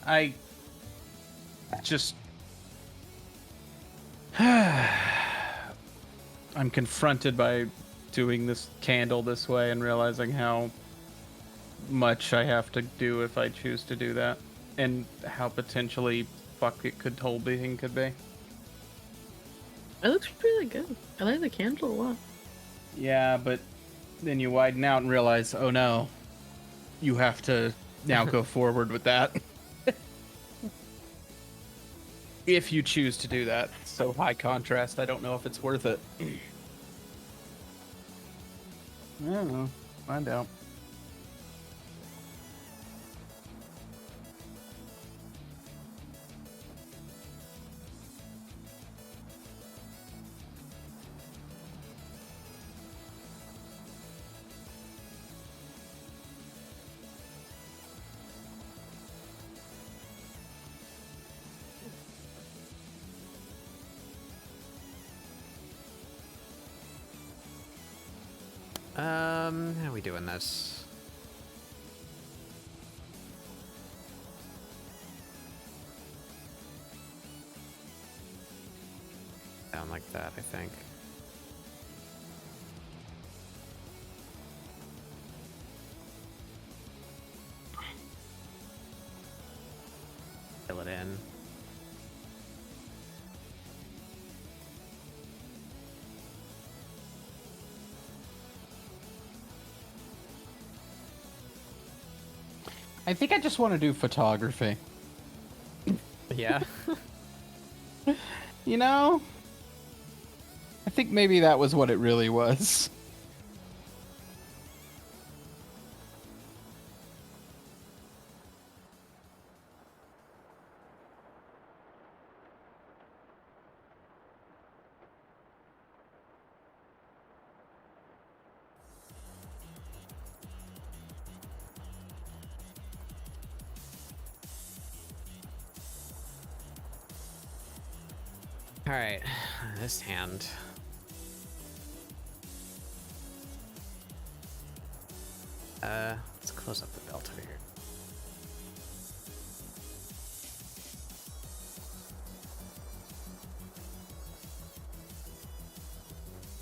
Speaker 3: I just. I'm confronted by doing this candle this way and realizing how much I have to do if I choose to do that, and how potentially fuck it could whole thing could be.
Speaker 5: It looks really good. I like the candle a lot.
Speaker 3: Yeah, but then you widen out and realize, oh no, you have to now go forward with that. If you choose to do that. So high contrast, I don't know if it's worth it. I don't know. Find out.
Speaker 1: How are we doing this? Down like that, I think. Fill it in.
Speaker 4: I think I just want to do photography.
Speaker 1: Yeah.
Speaker 4: You know? I think maybe that was what it really was.
Speaker 1: All right, this hand. Let's close up the belt over here.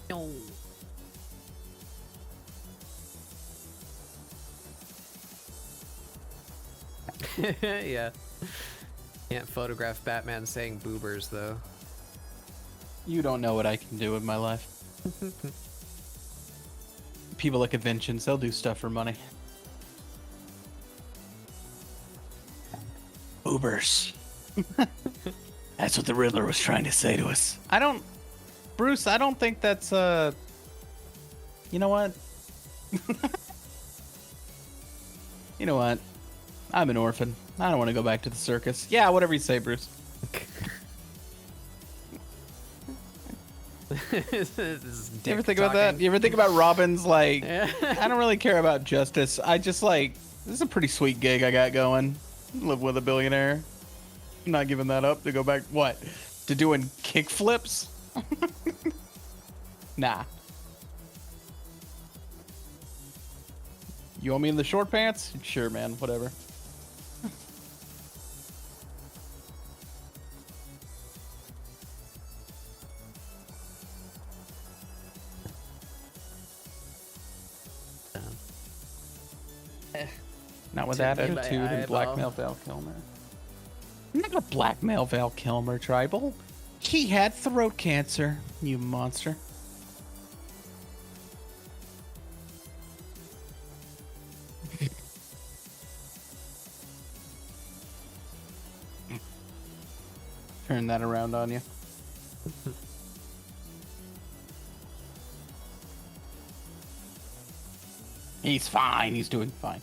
Speaker 1: No. Yeah. Can't photograph Batman saying boobers though.
Speaker 4: You don't know what I can do with my life. People at conventions, they'll do stuff for money. Ubers. That's what the Riddler was trying to say to us. Bruce, I don't think that's, you know what? You know what? I'm an orphan. I don't want to go back to the circus. Yeah, whatever you say, Bruce. You ever think about that? You ever think about Robin's, like, I don't really care about justice. I just, like, this is a pretty sweet gig I got going. Live with a billionaire. I'm not giving that up to go back, what? To doing kick flips? Nah. You want me in the short pants? Sure, man, whatever. Not with that attitude and blackmail Val Kilmer. I'm not gonna blackmail Val Kilmer, Tribal. He had throat cancer, you monster. Turn that around on you. He's fine. He's doing fine.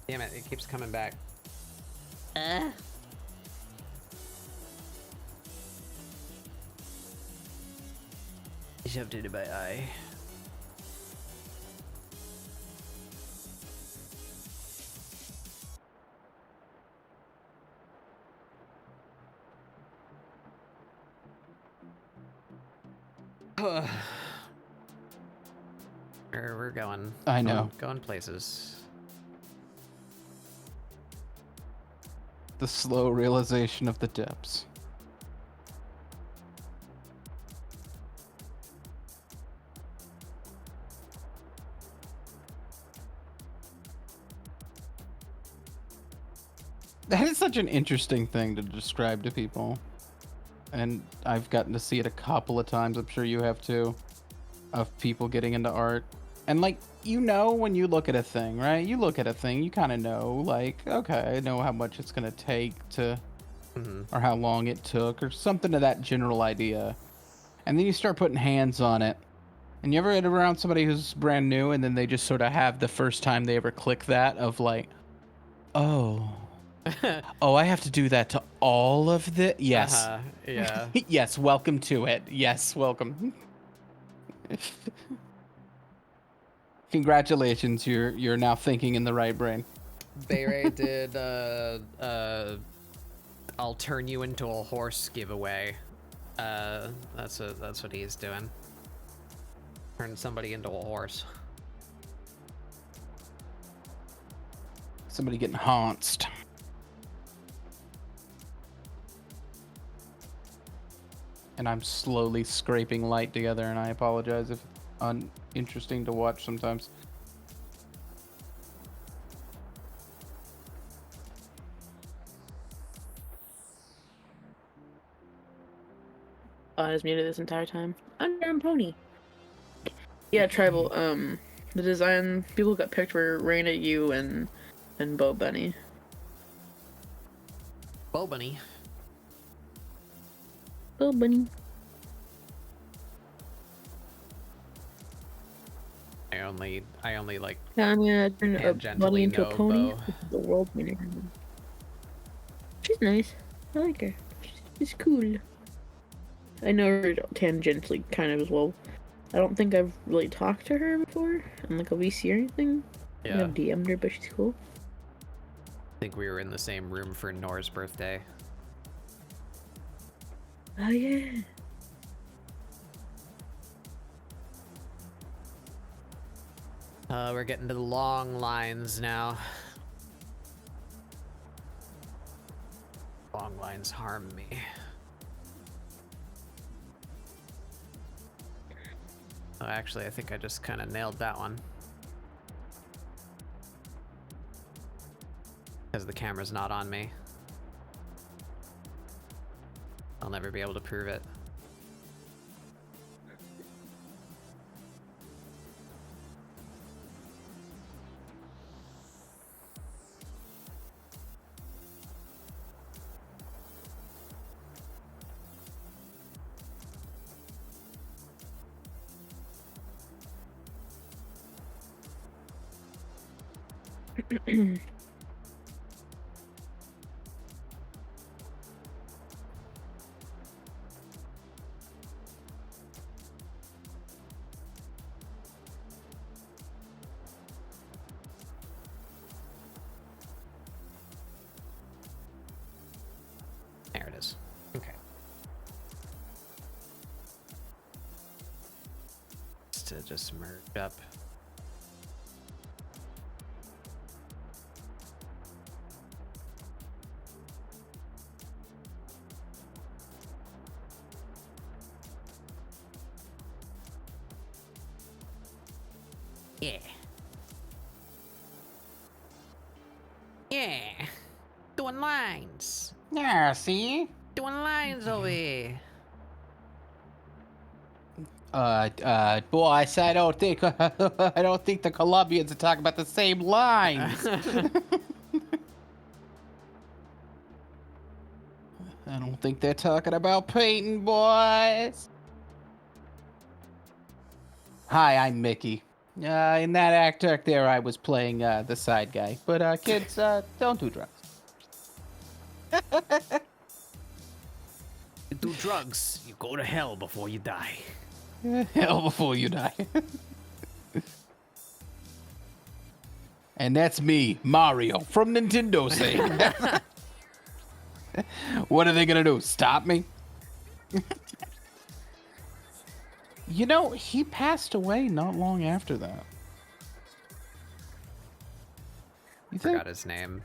Speaker 1: Damn it, it keeps coming back. Shoved it in my eye. We're going.
Speaker 4: I know.
Speaker 1: Going places.
Speaker 4: The slow realization of the depths. That is such an interesting thing to describe to people. And I've gotten to see it a couple of times, I'm sure you have too, of people getting into art. And like, you know, when you look at a thing, right? You look at a thing, you kind of know, like, okay, I know how much it's going to take to, or how long it took, or something of that general idea. And then you start putting hands on it. And you ever get around somebody who's brand new and then they just sort of have the first time they ever click that of like, oh, oh, I have to do that to all of the, yes.
Speaker 1: Yeah.
Speaker 4: Yes, welcome to it. Yes, welcome. Congratulations, you're now thinking in the right brain.
Speaker 1: Bayray did I'll turn you into a horse giveaway. That's what he's doing. Turn somebody into a horse.
Speaker 4: Somebody getting haunced. And I'm slowly scraping light together, and I apologize if it's uninteresting to watch sometimes.
Speaker 5: I was muted this entire time. Under pony. Yeah, tribal. The design people who got picked were Raina, you, and Bo Bunny.
Speaker 1: Bo Bunny.
Speaker 5: Bo Bunny.
Speaker 1: I only like
Speaker 5: I'm gonna turn a bunny
Speaker 1: tangentially
Speaker 5: into
Speaker 1: know
Speaker 5: a pony.
Speaker 1: Bo.
Speaker 5: The world winner. She's nice. I like her. She's cool. I know her tangentially kind of as well. I don't think I've really talked to her before on like a VC or anything.
Speaker 1: Yeah.
Speaker 5: I've DM'd her, but she's cool.
Speaker 1: I think we were in the same room for Nor's birthday.
Speaker 5: Oh yeah.
Speaker 1: We're getting to the long lines now. Long lines harm me. Oh, actually, I think I just kind of nailed that one. Because the camera's not on me. I'll never be able to prove it. There it is. Okay. Just merge up. Yeah. Yeah. Doing lines.
Speaker 4: Yeah, see?
Speaker 1: Doing lines over here.
Speaker 4: Boss, I don't think I don't think the Colombians are talking about the same lines. I don't think they're talking about painting, boys. Hi, I'm Mickey. In that act there, I was playing the side guy. But kids, don't do drugs.
Speaker 1: You do drugs, you go to hell before you die.
Speaker 4: Hell before you die. And that's me, Mario, from Nintendo saying. What are they gonna do? Stop me? You know, he passed away not long after that. You think?
Speaker 1: Forgot his name.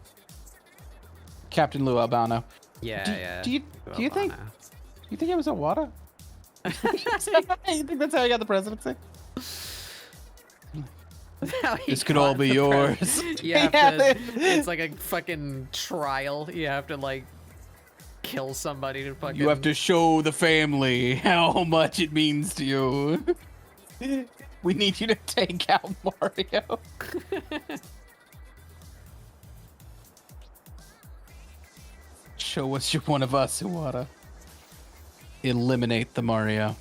Speaker 4: Captain Lou Albano.
Speaker 1: Yeah, yeah.
Speaker 4: Do you think?
Speaker 1: Obama.
Speaker 4: Do you think it was Iwata? You think that's how he got the presidency?
Speaker 1: How he
Speaker 4: This could
Speaker 1: got
Speaker 4: all be
Speaker 1: the
Speaker 4: yours.
Speaker 1: You have to, it's like a fucking trial. You have to like kill somebody to fucking.
Speaker 4: You have to show the family how much it means to you. We need you to take out Mario. Show us you're one of us, Iwata. Eliminate the Mario.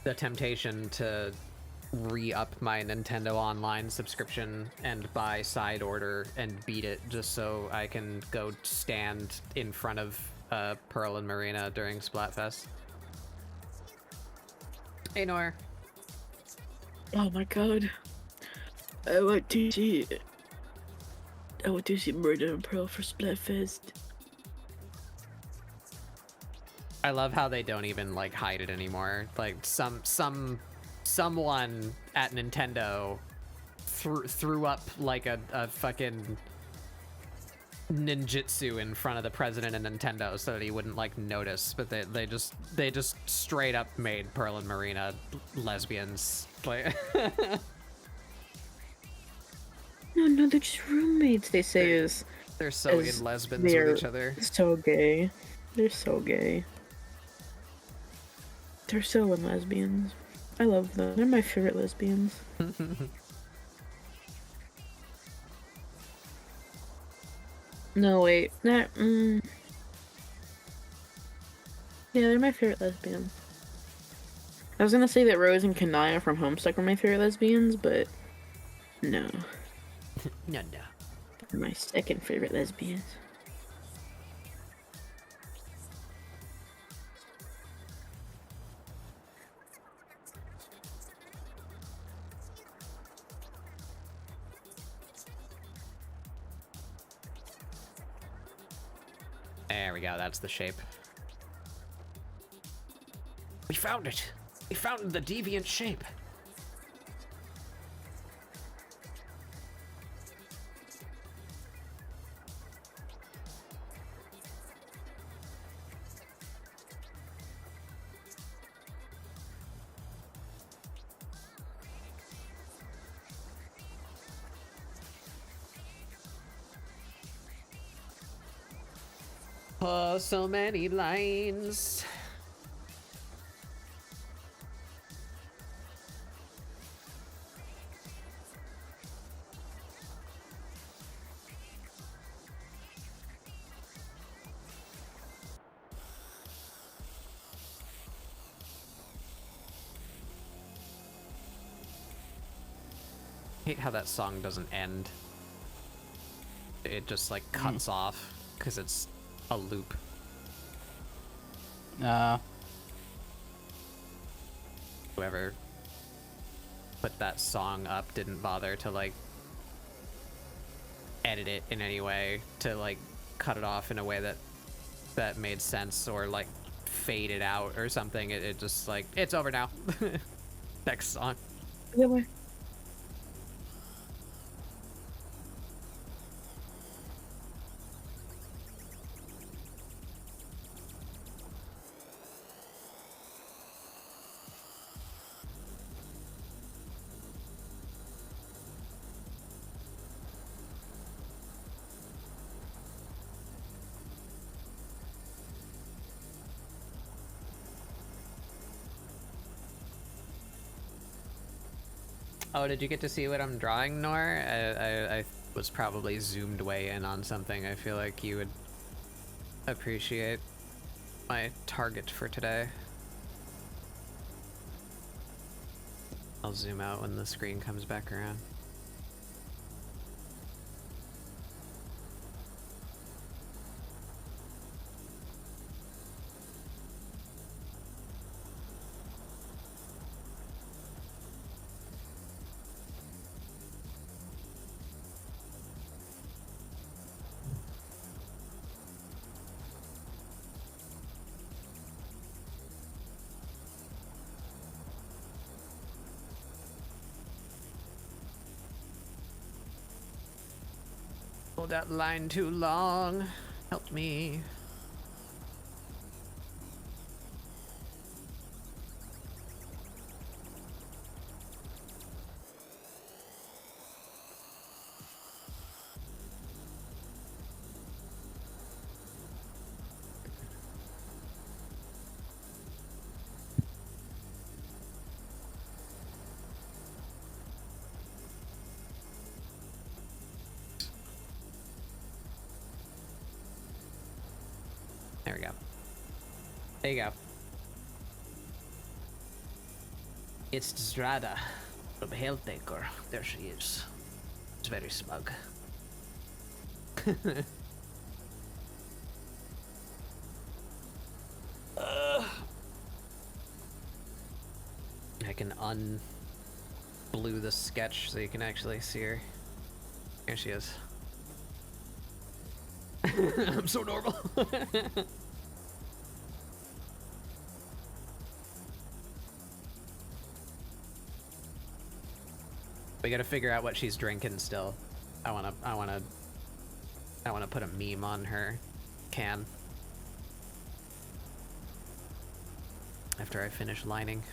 Speaker 1: the temptation to re-up my Nintendo Online subscription and buy Side Order and beat it just so I can go stand in front of Pearl and Marina during Splatfest. Hey, Nor.
Speaker 5: Oh my god. I want to see Murder and Pearl for Splatfest.
Speaker 1: I love how they don't even like hide it anymore. Like someone at Nintendo threw up like a fucking ninjutsu in front of the president of Nintendo so that he wouldn't like notice. But they just straight up made Pearl and Marina lesbians. Like
Speaker 5: No, they're just roommates. They say is
Speaker 1: they're so
Speaker 5: as
Speaker 1: in lesbians
Speaker 5: they're
Speaker 1: with each other.
Speaker 5: so gay. They're so gay. They're so in lesbians. I love them. They're my favorite lesbians. No, wait. Yeah, they're my favorite lesbians. I was gonna say that Rose and Kanaya from Homestuck were my favorite lesbians, but no.
Speaker 1: No.
Speaker 5: They're my second favorite lesbians.
Speaker 1: There we go, that's the shape. We found it! We found the deviant shape! Oh, so many lines. I hate how that song doesn't end. It just like cuts off because it's a loop. Whoever put that song up didn't bother to like edit it in any way to like cut it off in a way that made sense or like fade it out or something. It just like, it's over now. Next song.
Speaker 5: Yeah, boy.
Speaker 1: Oh, did you get to see what I'm drawing, Nor? I was probably zoomed way in on something. I feel like you would appreciate my target for today. I'll zoom out when the screen comes back around. Oh, that line too long. Help me. There we go. There you go. It's Zdrada from Helltaker. There she is. It's very smug. I can unblue the sketch so you can actually see her. Here she is. I'm so normal. We gotta figure out what she's drinking still. I wanna put a meme on her can. After I finish lining.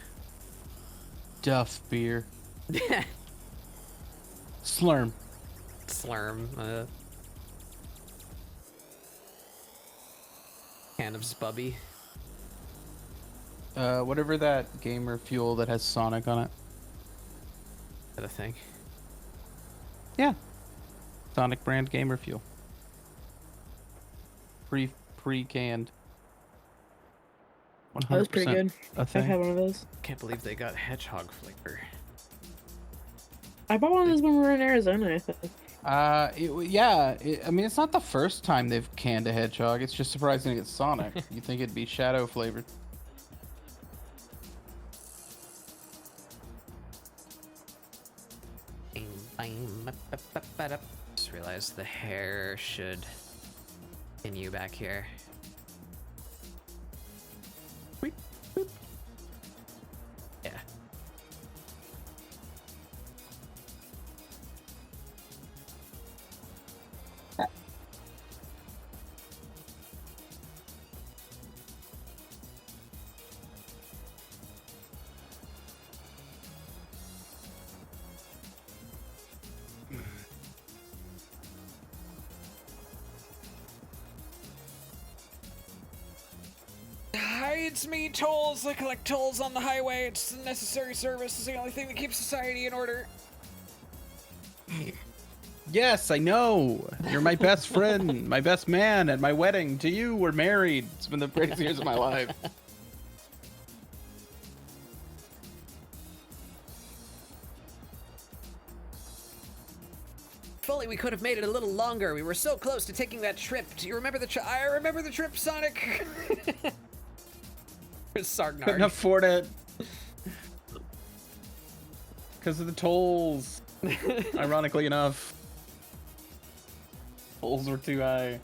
Speaker 4: Duff beer. Slurm.
Speaker 1: Slurm. Can of Spubby.
Speaker 4: Whatever that gamer fuel that has Sonic on it.
Speaker 1: Is that a thing?
Speaker 4: Yeah. Sonic brand gamer fuel. Pre-canned.
Speaker 5: That was pretty good.
Speaker 4: A
Speaker 5: I've
Speaker 4: thing.
Speaker 5: had one of those.
Speaker 1: Can't believe they got hedgehog flavor.
Speaker 5: I bought one of those when we were in Arizona, I think.
Speaker 4: I mean, it's not the first time they've canned a hedgehog. It's just surprising it's Sonic. You'd think it'd be shadow flavored.
Speaker 1: Just realized the hair should continue back here. Weep, boop. Yeah. Hi, it's me, tolls. I collect tolls on the highway. It's a necessary service. It's the only thing that keeps society in order.
Speaker 4: Yes, I know. You're my best friend, my best man at my wedding. To you, we're married. It's been the greatest years of my life.
Speaker 1: If only we could have made it a little longer. We were so close to taking that trip. Do you remember the trip? I remember the trip, Sonic.
Speaker 4: Couldn't
Speaker 1: Sargnarg.
Speaker 4: afford it. Because of the tolls. Ironically enough. Tolls were too high.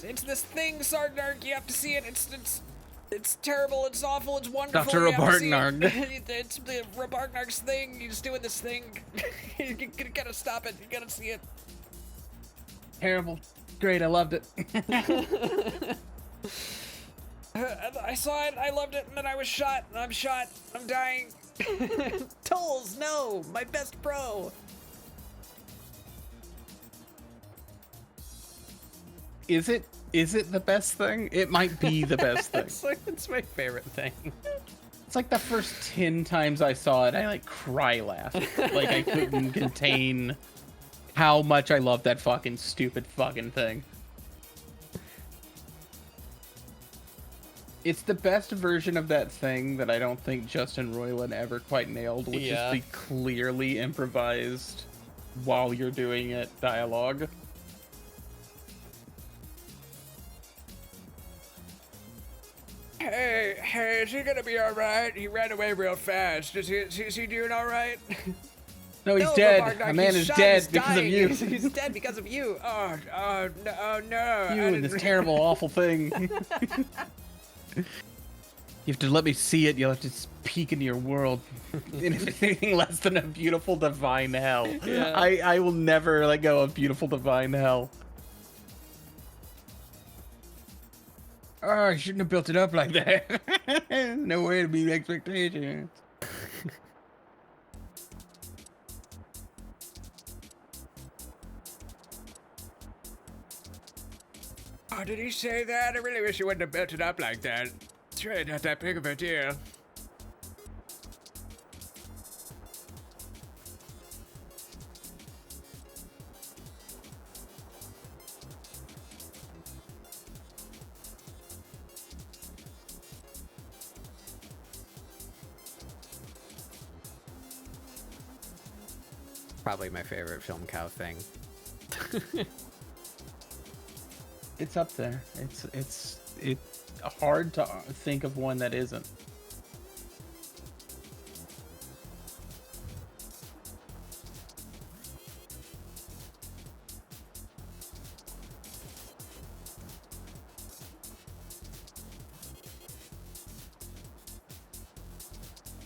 Speaker 1: It's this thing, Sargnarg. You have to see it. It's terrible. It's awful. It's wonderful.
Speaker 4: Dr.
Speaker 1: You have to see
Speaker 4: Rabartnarg.
Speaker 1: it. It's the Rabartnarg's thing. He's doing this thing. You gotta stop it. You gotta see it.
Speaker 4: Terrible. Great, I loved it.
Speaker 1: I saw it. I loved it, and then I was shot. I'm shot. I'm dying. Tolls, no, my best pro.
Speaker 4: Is it the best thing? It might be the best thing.
Speaker 1: It's my favorite thing.
Speaker 4: It's like the first 10 times I saw it, I like cry laughed. Like I couldn't contain how much I love that fucking stupid fucking thing. It's the best version of that thing that I don't think Justin Roiland ever quite nailed, which is the clearly improvised while you're doing it dialogue.
Speaker 1: Hey, is he gonna be alright? He ran away real fast. Is he doing alright?
Speaker 4: No, he's
Speaker 1: No,
Speaker 4: dead.
Speaker 1: Rabartnarg,
Speaker 4: A man
Speaker 1: he's
Speaker 4: is
Speaker 1: shot,
Speaker 4: dead
Speaker 1: he's
Speaker 4: because of
Speaker 1: dying.
Speaker 4: you.
Speaker 1: He's dead because of you. Oh no.
Speaker 4: You and this terrible, awful thing. You have to let me see it. You'll have to peek into your world. And if it's anything less than a beautiful divine hell,
Speaker 1: Yeah.
Speaker 4: I will never let go of beautiful divine hell. Oh, I shouldn't have built it up like that. No way to meet expectations.
Speaker 6: Oh, did he say that? I really wish you wouldn't have built it up like that. It's really not that big of a deal.
Speaker 1: Probably my favorite film cow thing.
Speaker 4: It's up there. It's hard to think of one that isn't.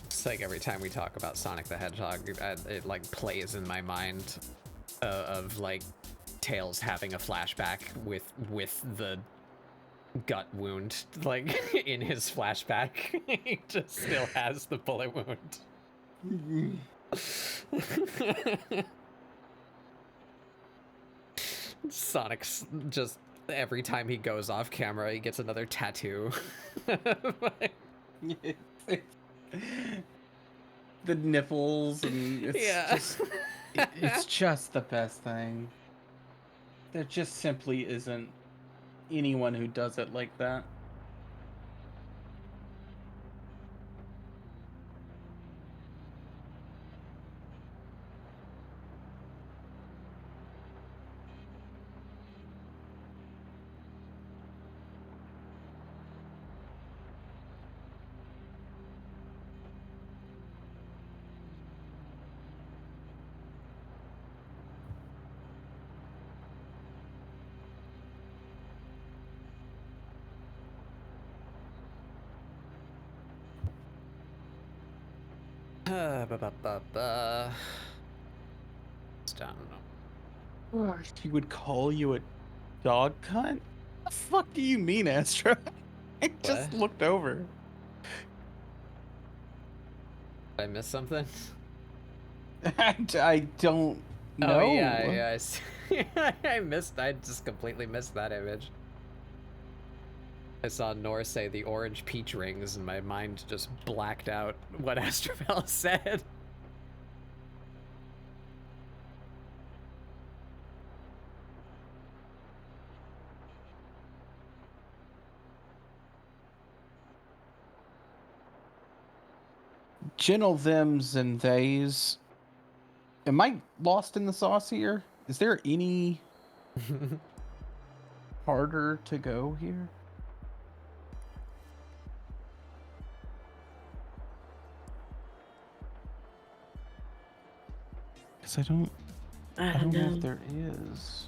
Speaker 1: It's like every time we talk about Sonic the Hedgehog, it like plays in my mind of like Tails having a flashback with the gut wound, like in his flashback. He just still has the bullet wound. Sonic's just every time he goes off camera, he gets another tattoo.
Speaker 4: The nipples and it's
Speaker 1: Yeah.
Speaker 4: just it's just the best thing. There just simply isn't anyone who does it like that.
Speaker 1: Just, I don't know.
Speaker 4: He would call you a dog cunt? What the fuck do you mean, Astra? I just
Speaker 1: What?
Speaker 4: looked over.
Speaker 1: Did I miss something?
Speaker 4: I don't know.
Speaker 1: Oh yeah, I just completely missed that image. I saw Nor say the orange peach rings, and my mind just blacked out what Astrovel said.
Speaker 4: Gentle thems and theys. Am I lost in the sauce here? Is there any harder to go here? Because I don't know if there is.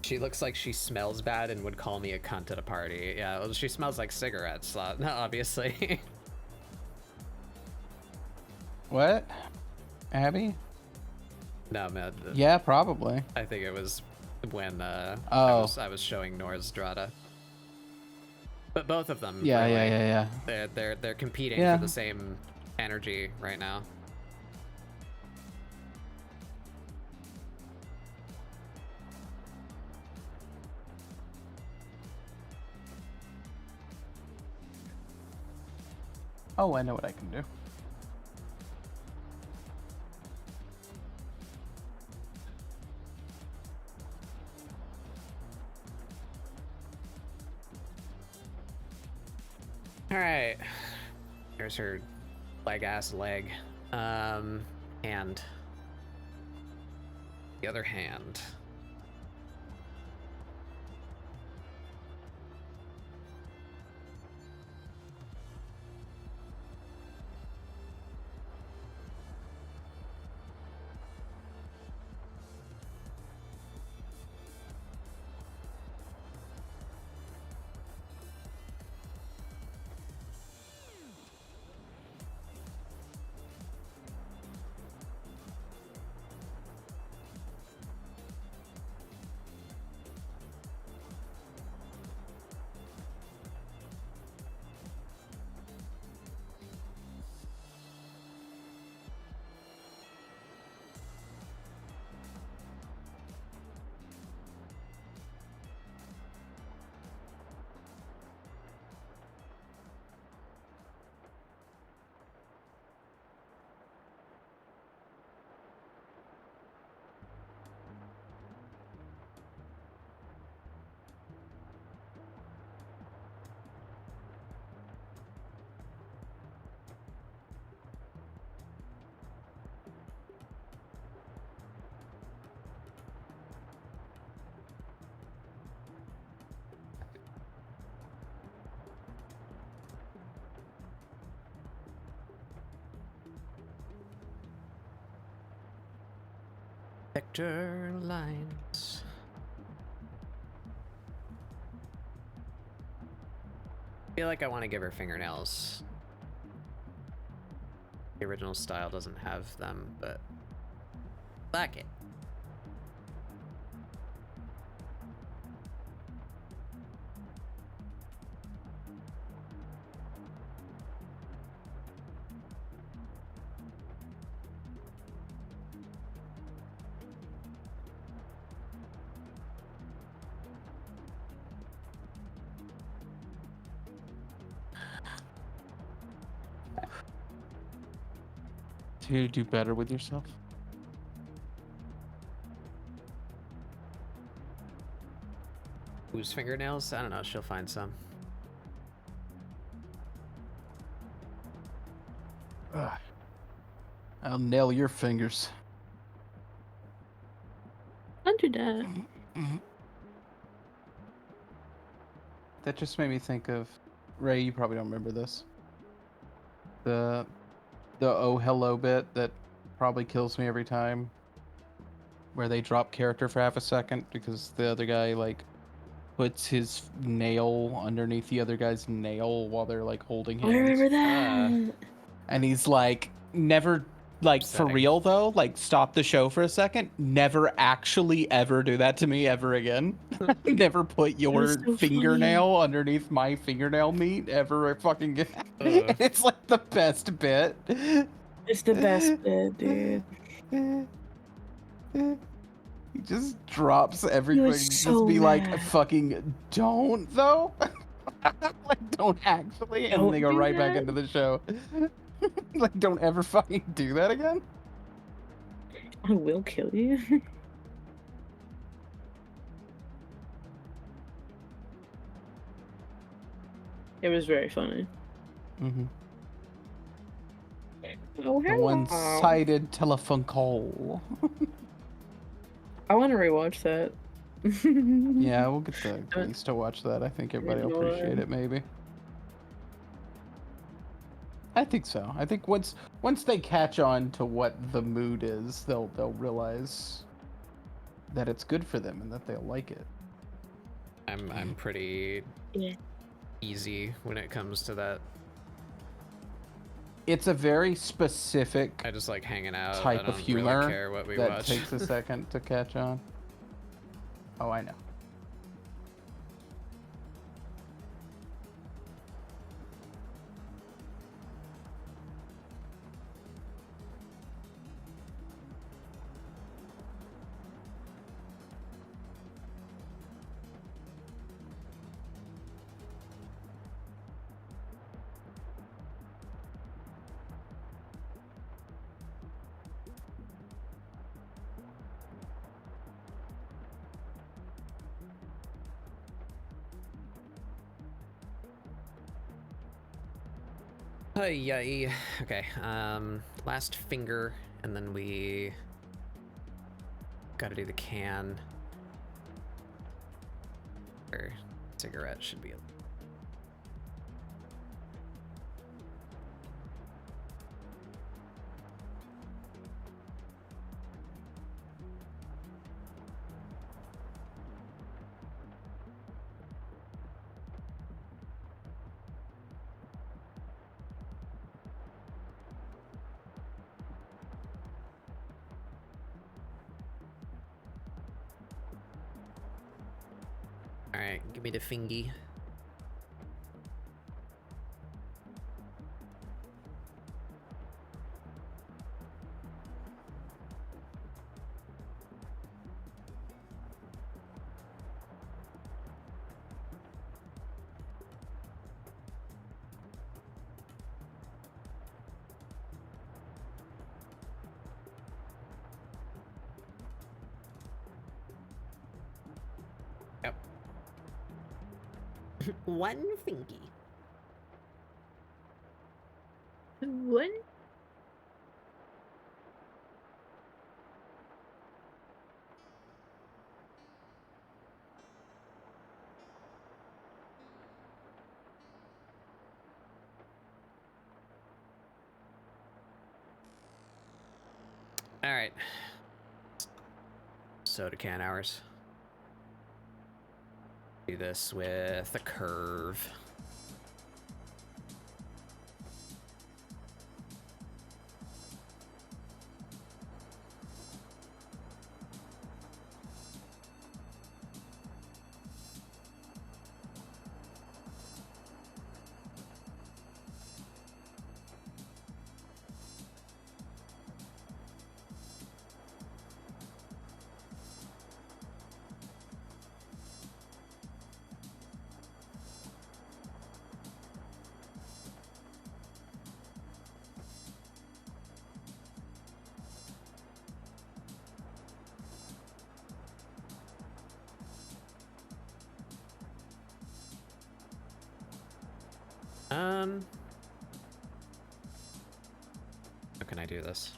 Speaker 1: She looks like she smells bad and would call me a cunt at a party. Yeah, well, she smells like cigarettes, obviously.
Speaker 4: What? Abby?
Speaker 1: No, man.
Speaker 4: Yeah, probably.
Speaker 1: I think it was when I was showing Nora's Zdrada. But both of them.
Speaker 4: Yeah,
Speaker 1: really,
Speaker 4: yeah.
Speaker 1: They're competing
Speaker 4: Yeah.
Speaker 1: for the same energy right now.
Speaker 4: Oh, I know what I can do.
Speaker 1: All right. There's her leg-ass leg. Hand. The other hand. Vector lines. I feel like I want to give her fingernails. The original style doesn't have them, but fuck it.
Speaker 3: To do better with yourself.
Speaker 1: Whose fingernails? I don't know. She'll find some.
Speaker 3: I'll nail your fingers.
Speaker 5: Don't do that.
Speaker 3: That just made me think of Ray. You probably don't remember this. The oh hello bit that probably kills me every time. Where they drop character for half a second because the other guy like puts his nail underneath the other guy's nail while they're like holding
Speaker 5: I
Speaker 3: hands.
Speaker 5: remember that.
Speaker 3: And he's like, never, like, for
Speaker 1: Upsetting.
Speaker 3: real though, like, stop the show for a second. Never actually ever do that to me ever again. Never put your
Speaker 5: so
Speaker 3: fingernail underneath my fingernail meat ever fucking again.
Speaker 1: Ugh.
Speaker 3: It's like the best bit.
Speaker 5: It's the best bit, dude.
Speaker 3: He just drops everything.
Speaker 5: was
Speaker 3: Just
Speaker 5: so
Speaker 3: be like,
Speaker 5: mad.
Speaker 3: fucking don't though. Like, don't actually. And then they
Speaker 5: Don't
Speaker 3: go
Speaker 5: do
Speaker 3: right back
Speaker 5: that?
Speaker 3: into the show. Like, don't ever fucking do that again.
Speaker 5: I will kill you. It was very funny.
Speaker 3: Mm-hmm.
Speaker 5: Oh,
Speaker 3: The
Speaker 5: hello.
Speaker 3: one-sided telephone call.
Speaker 5: I want to rewatch that.
Speaker 3: Yeah, we'll get the Greens to watch that. I think everybody will appreciate it, maybe. I think so. I think once they catch on to what the mood is, they'll realize that it's good for them and that they'll like it.
Speaker 1: I'm pretty
Speaker 5: Yeah.
Speaker 1: easy when it comes to that.
Speaker 3: It's a very specific
Speaker 1: I just like hanging out.
Speaker 3: type
Speaker 1: I don't
Speaker 3: of humor
Speaker 1: really care what we
Speaker 3: that
Speaker 1: watch.
Speaker 3: takes a second to catch on. Oh, I know.
Speaker 1: Yay. Okay, last finger, and then we gotta do the can. Or cigarette should be. Alright, give me the fingy. Yep. One fingy.
Speaker 5: What?
Speaker 1: Alright. soda can hours. Do this with a curve. How can I do this?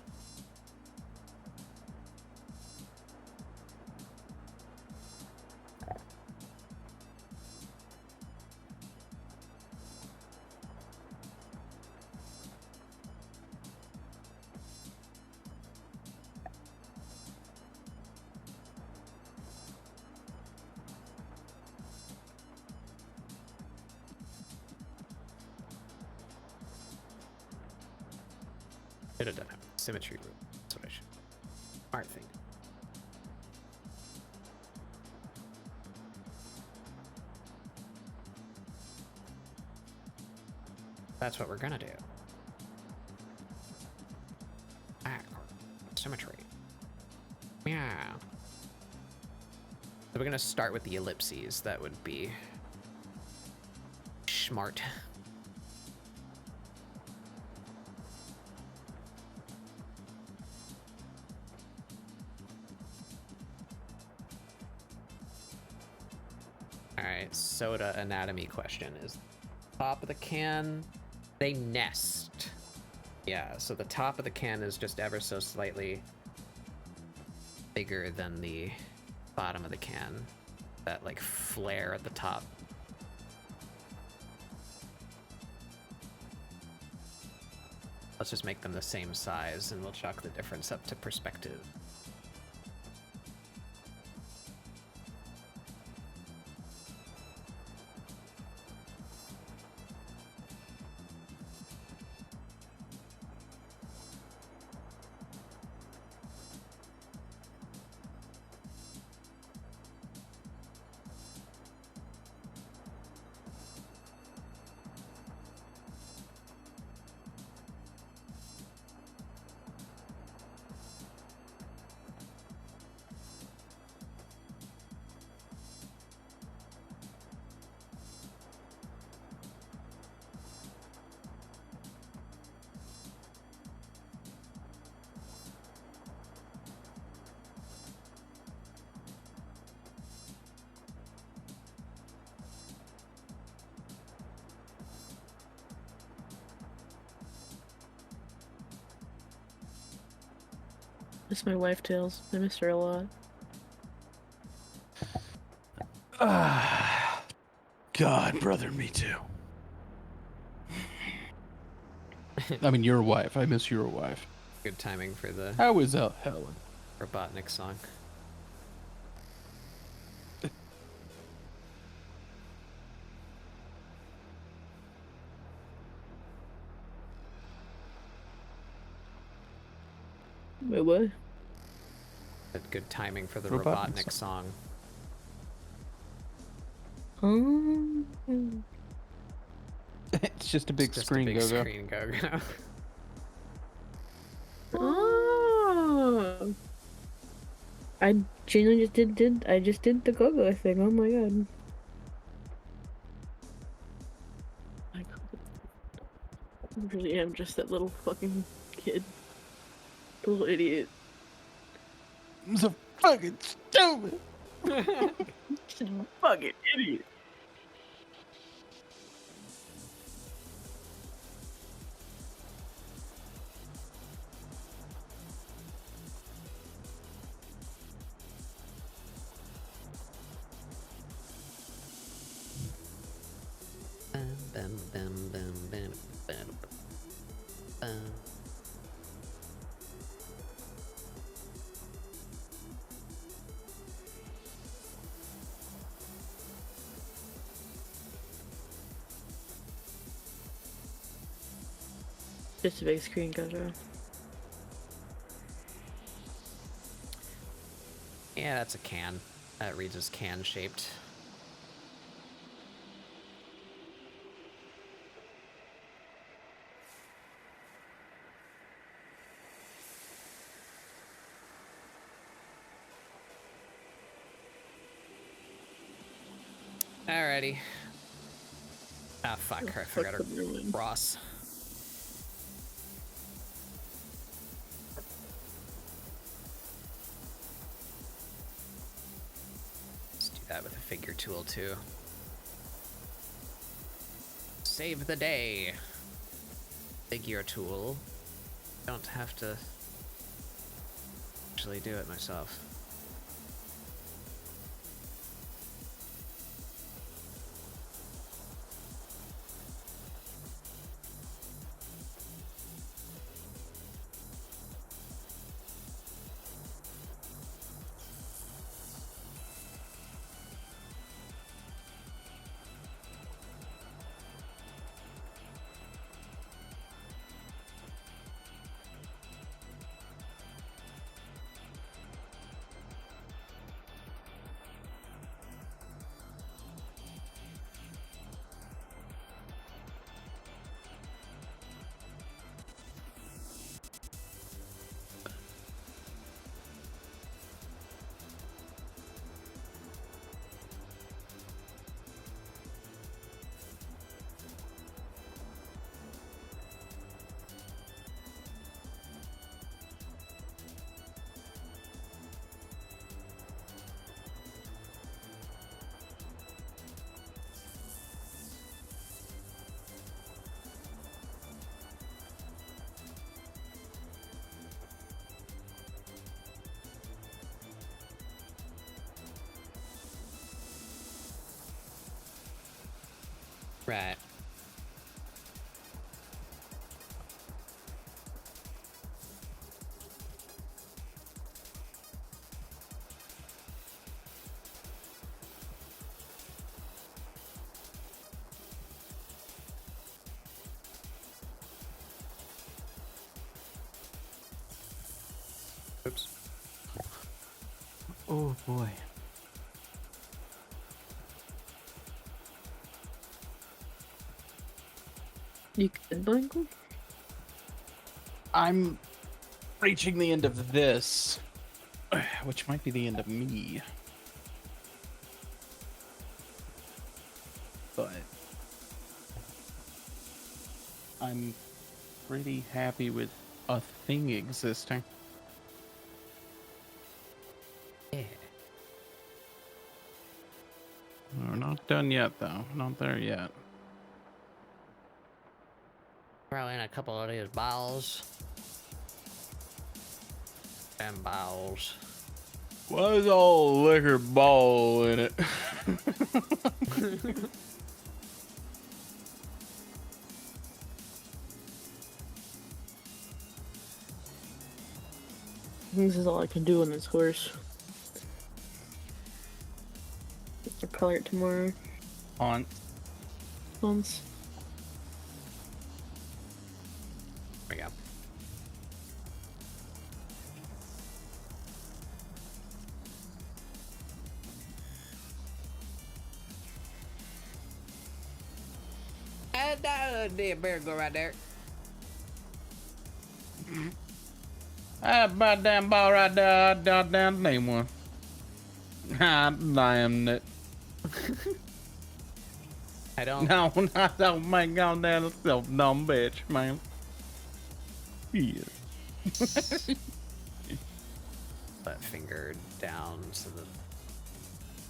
Speaker 1: Should have done a symmetry rule. That's what I should. Smart thing. That's what we're gonna do. Symmetry. Yeah. So we're gonna start with the ellipses. That would be smart. Alright, soda anatomy question is top of the can, they nest. Yeah, so the top of the can is just ever so slightly bigger than the bottom of the can. That like flare at the top. Let's just make them the same size and we'll chalk the difference up to perspective.
Speaker 5: Miss my wife, Tails. I miss her a lot.
Speaker 3: God, brother, me too. I mean, your wife. I miss your wife.
Speaker 1: Good timing for the
Speaker 3: How is Helen?
Speaker 1: Robotnik song.
Speaker 5: Wait, what?
Speaker 1: Good timing for the
Speaker 3: Robotnik
Speaker 1: Robotnik song.
Speaker 3: It's just a big
Speaker 1: It's just
Speaker 3: screen
Speaker 1: a big
Speaker 3: go-go.
Speaker 1: screen go-go.
Speaker 5: Oh. I genuinely just did the go-go thing. Oh my god. I really am just that little fucking kid. Little idiot.
Speaker 3: I'm so fucking stupid.
Speaker 5: Fucking idiot. Just a big screen cover.
Speaker 1: Yeah, that's a can. That reads as can shaped. Alrighty. Ah, fuck. I forgot her. Ross. Let's do that with a figure tool too. Save the day. Figure tool. Don't have to actually do it myself. Right. Oops.
Speaker 3: Oh boy.
Speaker 5: You could Michael?
Speaker 3: I'm reaching the end of this, which might be the end of me. But I'm pretty happy with a thing existing.
Speaker 1: Yeah.
Speaker 3: We're not done yet, though. Not there yet.
Speaker 1: Throw in a couple of these balls. And balls.
Speaker 3: Why is all liquor ball in it?
Speaker 5: This is all I can do on this horse. I'll color it tomorrow.
Speaker 3: On.
Speaker 5: Once.
Speaker 1: There we go. And that bear go right there.
Speaker 3: That about damn ball right there, goddamn name one. Ah, damn it.
Speaker 1: I don't.
Speaker 3: No, not that my goddamn self dumb bitch, man. Yeah.
Speaker 1: That finger down so the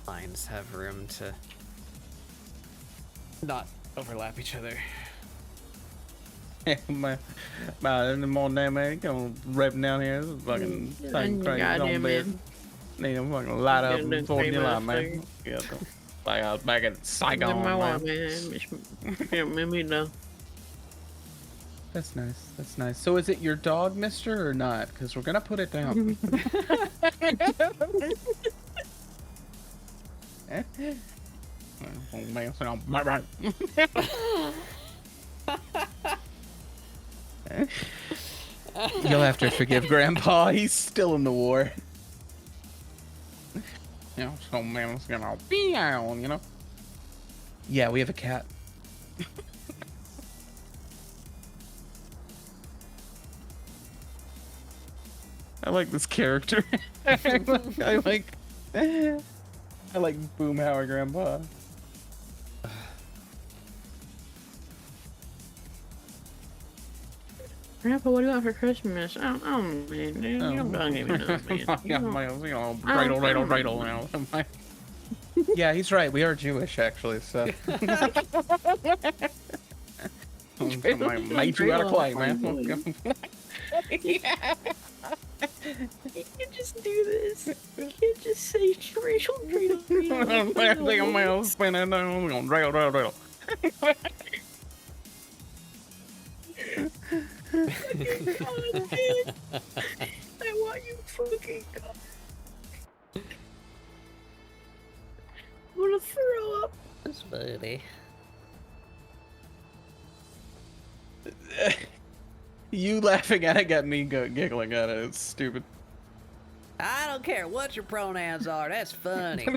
Speaker 1: lines have room to not overlap each other.
Speaker 3: my in the morning, damn man, come ripping down here. This is fucking thing crazy.
Speaker 5: Goddamn,
Speaker 3: Man. Need to fucking light up
Speaker 5: Getting
Speaker 3: before you lie,
Speaker 5: famous
Speaker 3: man.
Speaker 5: thing.
Speaker 3: Yeah, like I was back at Saigon,
Speaker 5: My
Speaker 3: man.
Speaker 5: wife, man. Yeah, maybe no.
Speaker 3: That's nice. That's nice. So is it your dog, mister, or not? Because we're gonna put it down. Oh, man, so bye-bye.
Speaker 4: You'll have to forgive Grandpa. He's still in the war. You know, so man's gonna be on, you know? Yeah, we have a cat. I like this character. I like Boomhauer Grandpa.
Speaker 5: Grandpa, what do you want for Christmas? I don't know, man. You don't gotta give me nothing, man.
Speaker 4: Yeah, dreidel now. Yeah, he's right. We are Jewish, actually, so. Made you out of clay, man.
Speaker 5: You can't just do this. You can't just say racial dreidel. I want you fucking God. I'm gonna throw up.
Speaker 1: That's funny.
Speaker 4: You laughing at it got me giggling at it. It's stupid.
Speaker 1: I don't care what your pronouns are. That's funny.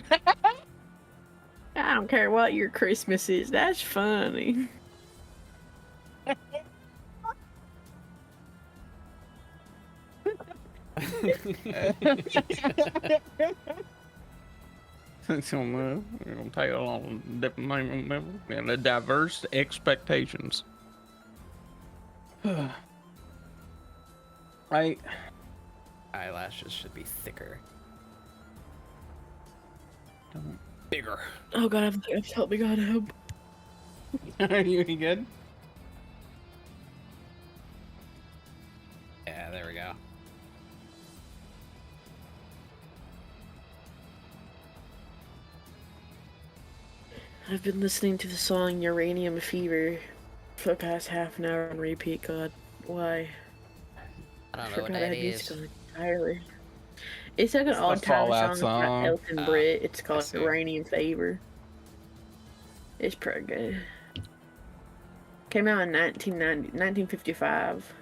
Speaker 5: I don't care what your Christmas is. That's funny. And
Speaker 4: the diverse expectations.
Speaker 1: Eyelashes should be thicker. Bigger.
Speaker 5: Oh God, help me, God, help.
Speaker 4: Are you good?
Speaker 1: Yeah, there we go.
Speaker 5: I've been listening to the song Uranium Fever for the past half an hour on repeat. God, why?
Speaker 1: I don't know what that is.
Speaker 5: Entirely. It's like an
Speaker 4: a
Speaker 5: old time
Speaker 4: Fallout
Speaker 5: song by
Speaker 4: song.
Speaker 5: Elton Britt. It's called
Speaker 1: see.
Speaker 5: Uranium Fever. It's pretty good. Came out in 1955.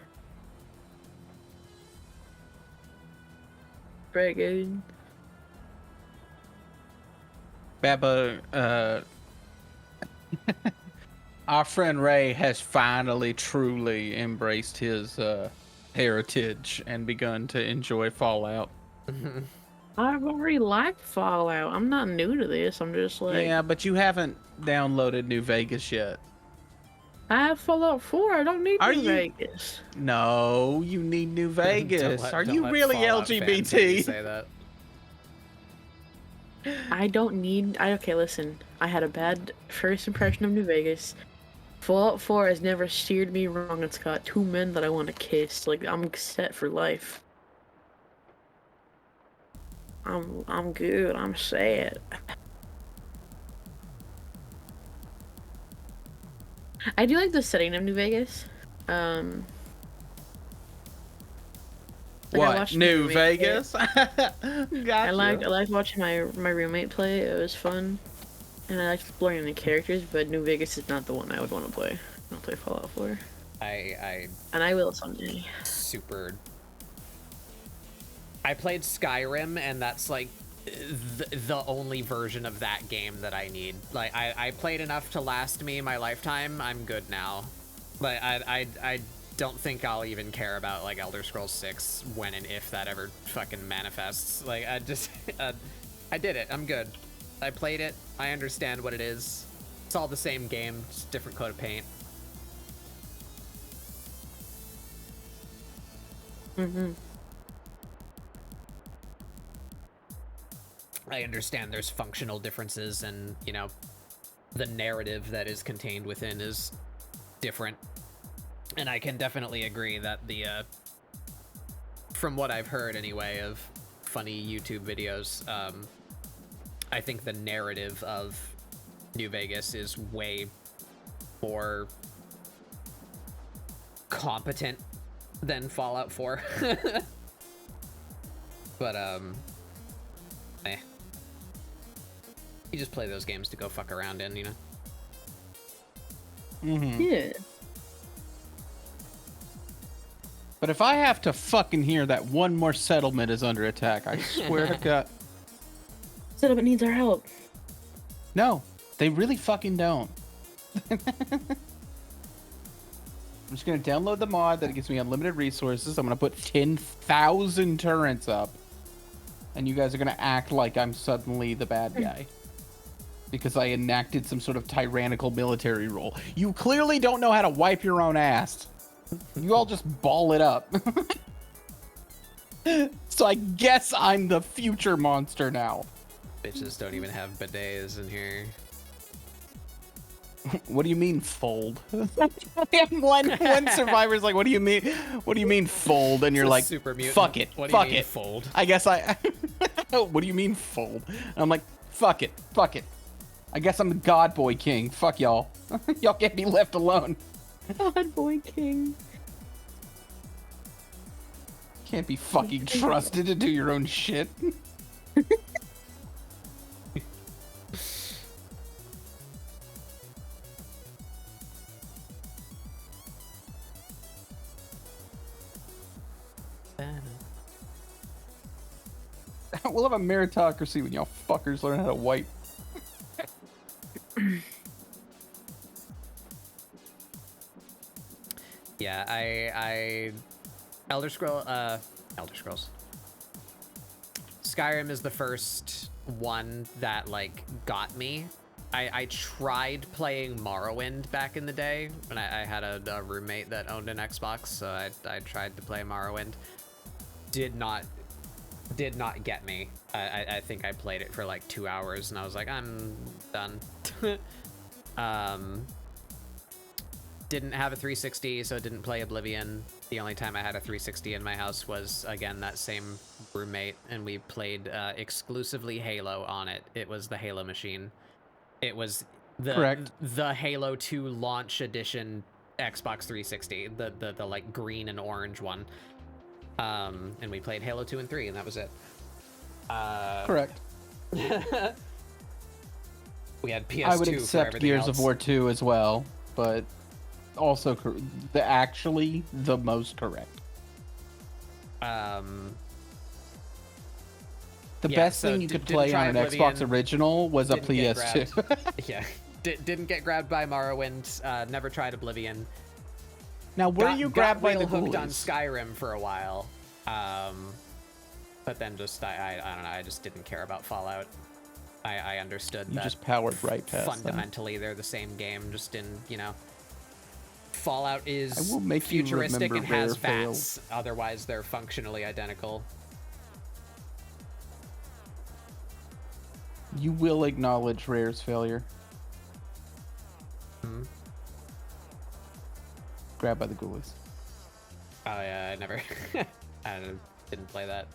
Speaker 5: Pretty good.
Speaker 4: Baba, our friend Ray has finally truly embraced his heritage and begun to enjoy Fallout.
Speaker 5: I've already liked Fallout. I'm not new to this. I'm just like,
Speaker 4: Yeah, but you haven't downloaded New Vegas yet.
Speaker 5: I have Fallout 4. I don't need
Speaker 4: Are
Speaker 5: New
Speaker 4: you-
Speaker 5: Vegas.
Speaker 4: No, you need New Vegas. Are
Speaker 1: Don't
Speaker 4: you
Speaker 1: let
Speaker 4: really
Speaker 1: Fallout fans hear you
Speaker 4: LGBT?
Speaker 1: say that.
Speaker 5: I don't need. Okay, listen. I had a bad first impression of New Vegas. Fallout 4 has never steered me wrong. It's got two men that I want to kiss. Like, I'm set for life. I'm good. I'm sad. I do like the setting of New Vegas. Like I
Speaker 4: What?
Speaker 5: watched
Speaker 4: New
Speaker 5: my roommate play it.
Speaker 4: Vegas? Gotcha.
Speaker 5: I liked watching my roommate play. It was fun, and I liked exploring the characters. But New Vegas is not the one I would want to play. I don't play Fallout 4,
Speaker 1: I
Speaker 5: and I will someday.
Speaker 1: super. I played Skyrim, and that's like the only version of that game that I need. Like, I played enough to last me my lifetime. I'm good now. Like, I don't think I'll even care about like Elder Scrolls 6 when and if that ever fucking manifests. Like, I just I did it. I'm good. I played it. I understand what it is. It's all the same game, just different coat of paint.
Speaker 5: Mm-hmm.
Speaker 1: I understand there's functional differences, and, you know, the narrative that is contained within is different. And I can definitely agree that the, from what I've heard anyway of funny YouTube videos, I think the narrative of New Vegas is way more competent than Fallout 4. But, you just play those games to go fuck around in, you know?
Speaker 4: Mm-hmm.
Speaker 5: Yeah.
Speaker 4: But if I have to fucking hear that one more settlement is under attack, I swear to God.
Speaker 5: Settlement needs our help.
Speaker 4: No, they really fucking don't. I'm just gonna download the mod that gives me unlimited resources. I'm gonna put 10,000 turrets up. And you guys are gonna act like I'm suddenly the bad guy. Because I enacted some sort of tyrannical military rule. You clearly don't know how to wipe your own ass. You all just ball it up. So I guess I'm the future monster now.
Speaker 1: Bitches don't even have bidets in here.
Speaker 4: What do you mean fold? one survivor's like, what do you mean? What do you mean fold? And you're
Speaker 1: It's a
Speaker 4: like,
Speaker 1: super mutant.
Speaker 4: fuck it,
Speaker 1: What do you
Speaker 4: fuck
Speaker 1: mean,
Speaker 4: it.
Speaker 1: fold?
Speaker 4: I guess I. What do you mean fold? And I'm like, fuck it, fuck it. I guess I'm the God Boy King. Fuck y'all. Y'all can't be left alone.
Speaker 5: God boy king.
Speaker 4: Can't be fucking trusted to do your own shit. We'll have a meritocracy when y'all fuckers learn how to wipe.
Speaker 1: Yeah, I Elder Scrolls. Skyrim is the first one that like got me. I tried playing Morrowind back in the day when I had a roommate that owned an Xbox, so I tried to play Morrowind. Did not get me. I think I played it for like 2 hours and I was like, I'm done. Didn't have a 360, so didn't play Oblivion. The only time I had a 360 in my house was, again, that same roommate, and we played exclusively Halo on it. It was the Halo machine. It was the Halo 2 launch edition Xbox 360, the like green and orange one. And we played Halo 2 and 3, and that was it.
Speaker 4: Correct.
Speaker 1: We had PS2
Speaker 4: I would
Speaker 1: for
Speaker 4: accept
Speaker 1: everything
Speaker 4: Gears
Speaker 1: else.
Speaker 4: of War 2 as well, but also actually the most correct.
Speaker 1: The
Speaker 4: The best thing you could play on an Xbox original was a PS2.
Speaker 1: Yeah, didn't get grabbed by Morrowind. Never tried Oblivion.
Speaker 4: Now, were you grabbed by the
Speaker 1: hooked on
Speaker 4: ghoulies?
Speaker 1: Skyrim for a while, but then just I don't know. I just didn't care about Fallout. I understood
Speaker 4: You
Speaker 1: that
Speaker 4: just powered right past that.
Speaker 1: fundamentally they're the same game, just in Fallout is
Speaker 4: I will make you
Speaker 1: futuristic and
Speaker 4: remember
Speaker 1: has
Speaker 4: Rare
Speaker 1: vats. Otherwise, they're functionally identical.
Speaker 4: You will acknowledge Rare's failure.
Speaker 1: Hmm.
Speaker 4: Grabbed by the ghoulies.
Speaker 1: Oh yeah, I never. I didn't play that.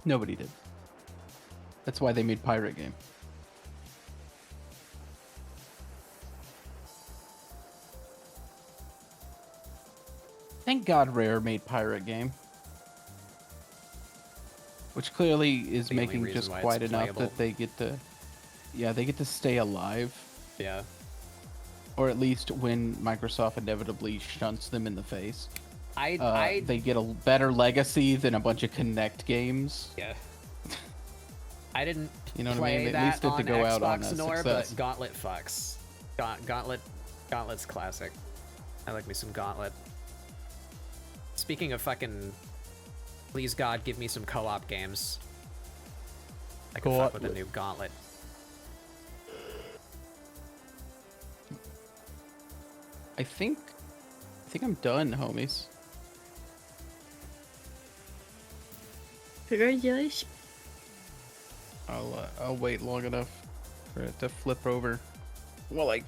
Speaker 4: Nobody did. That's why they made Pirate Game. Thank God Rare made Pirate Game. Which clearly is
Speaker 1: The only
Speaker 4: making
Speaker 1: reason
Speaker 4: just
Speaker 1: why it's
Speaker 4: quite enough
Speaker 1: playable.
Speaker 4: that they get to... Yeah, they get to stay alive.
Speaker 1: Yeah.
Speaker 4: Or at least when Microsoft inevitably shunts them in the face. They get a better legacy than a bunch of Connect games.
Speaker 1: Yeah. I didn't
Speaker 4: You know what I
Speaker 1: play
Speaker 4: mean? They at
Speaker 1: that
Speaker 4: least get
Speaker 1: on
Speaker 4: to go out on
Speaker 1: Xbox
Speaker 4: a
Speaker 1: nor,
Speaker 4: success.
Speaker 1: but Gauntlet fucks. Gauntlet's classic. I like me some Gauntlet. Speaking of fucking, please God, give me some co-op games. I can fuck with a new Gauntlet.
Speaker 4: I think I'm done, homies.
Speaker 5: Congratulations.
Speaker 4: I'll wait long enough for it to flip over while I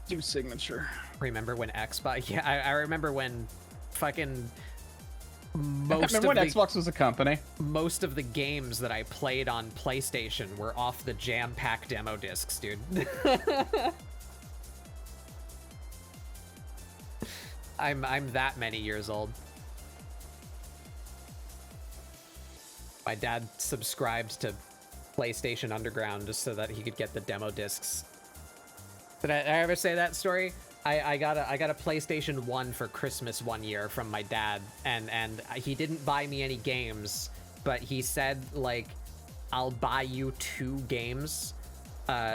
Speaker 4: do signature.
Speaker 1: Remember when Xbox? Yeah, I remember when fucking
Speaker 4: Remember when Xbox was a company?
Speaker 1: most of the games that I played on PlayStation were off the Jam Pack demo discs, dude. I'm that many years old. My dad subscribed to PlayStation Underground just so that he could get the demo discs. Did I ever say that story? I got a PlayStation 1 for Christmas one year from my dad, and he didn't buy me any games, but he said, like, I'll buy you 2 games.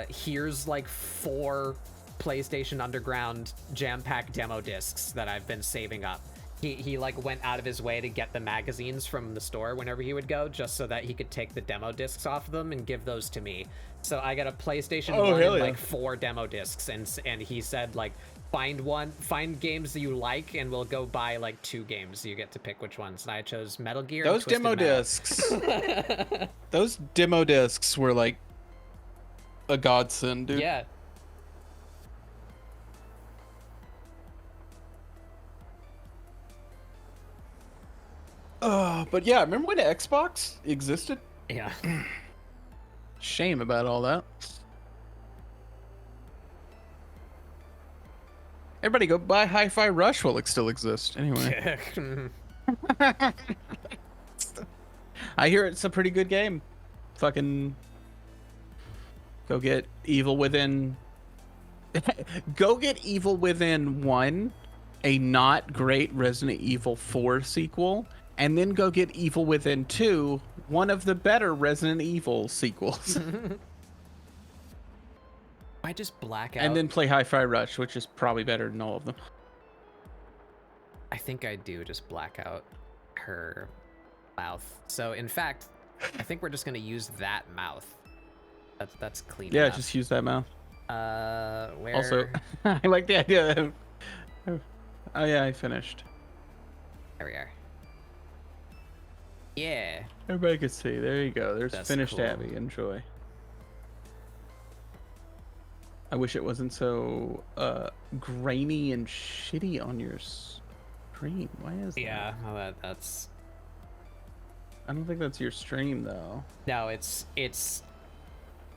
Speaker 1: Here's like 4 PlayStation Underground jam pack demo discs that I've been saving up. He like went out of his way to get the magazines from the store whenever he would go, just so that he could take the demo discs off of them and give those to me. So I got a PlayStation 1 and like 4 demo discs, and he said, like, find games that you like, and we'll go buy like 2 games. You get to pick which ones. And I chose Metal Gear.
Speaker 4: Those
Speaker 1: and Twisted
Speaker 4: demo
Speaker 1: Metal.
Speaker 4: discs. Those demo discs were like a godsend, dude.
Speaker 1: Yeah.
Speaker 4: But yeah, remember when Xbox existed?
Speaker 1: Yeah.
Speaker 4: Shame about all that. Everybody go buy Hi-Fi Rush while it still exists. Anyway, I hear it's a pretty good game. Fucking go get Evil Within. Go get Evil Within 1, a not great Resident Evil 4 sequel, and then go get Evil Within 2, one of the better Resident Evil sequels.
Speaker 1: I just black out.
Speaker 4: And then play Hi-Fi Rush, which is probably better than all of them.
Speaker 1: I think I do just black out her mouth. So in fact, I think we're just gonna use that mouth. That's clean.
Speaker 4: Yeah,
Speaker 1: enough.
Speaker 4: just use that mouth.
Speaker 1: Where?
Speaker 4: Also, I like the idea of... Oh yeah, I finished.
Speaker 1: There we are. Yeah.
Speaker 4: Everybody could see. There you go. There's
Speaker 1: That's
Speaker 4: finished
Speaker 1: cool.
Speaker 4: Abby. Enjoy. I wish it wasn't so grainy and shitty on your stream. Why is that?
Speaker 1: Yeah. Well, that's.
Speaker 4: I don't think that's your stream though.
Speaker 1: No, it's.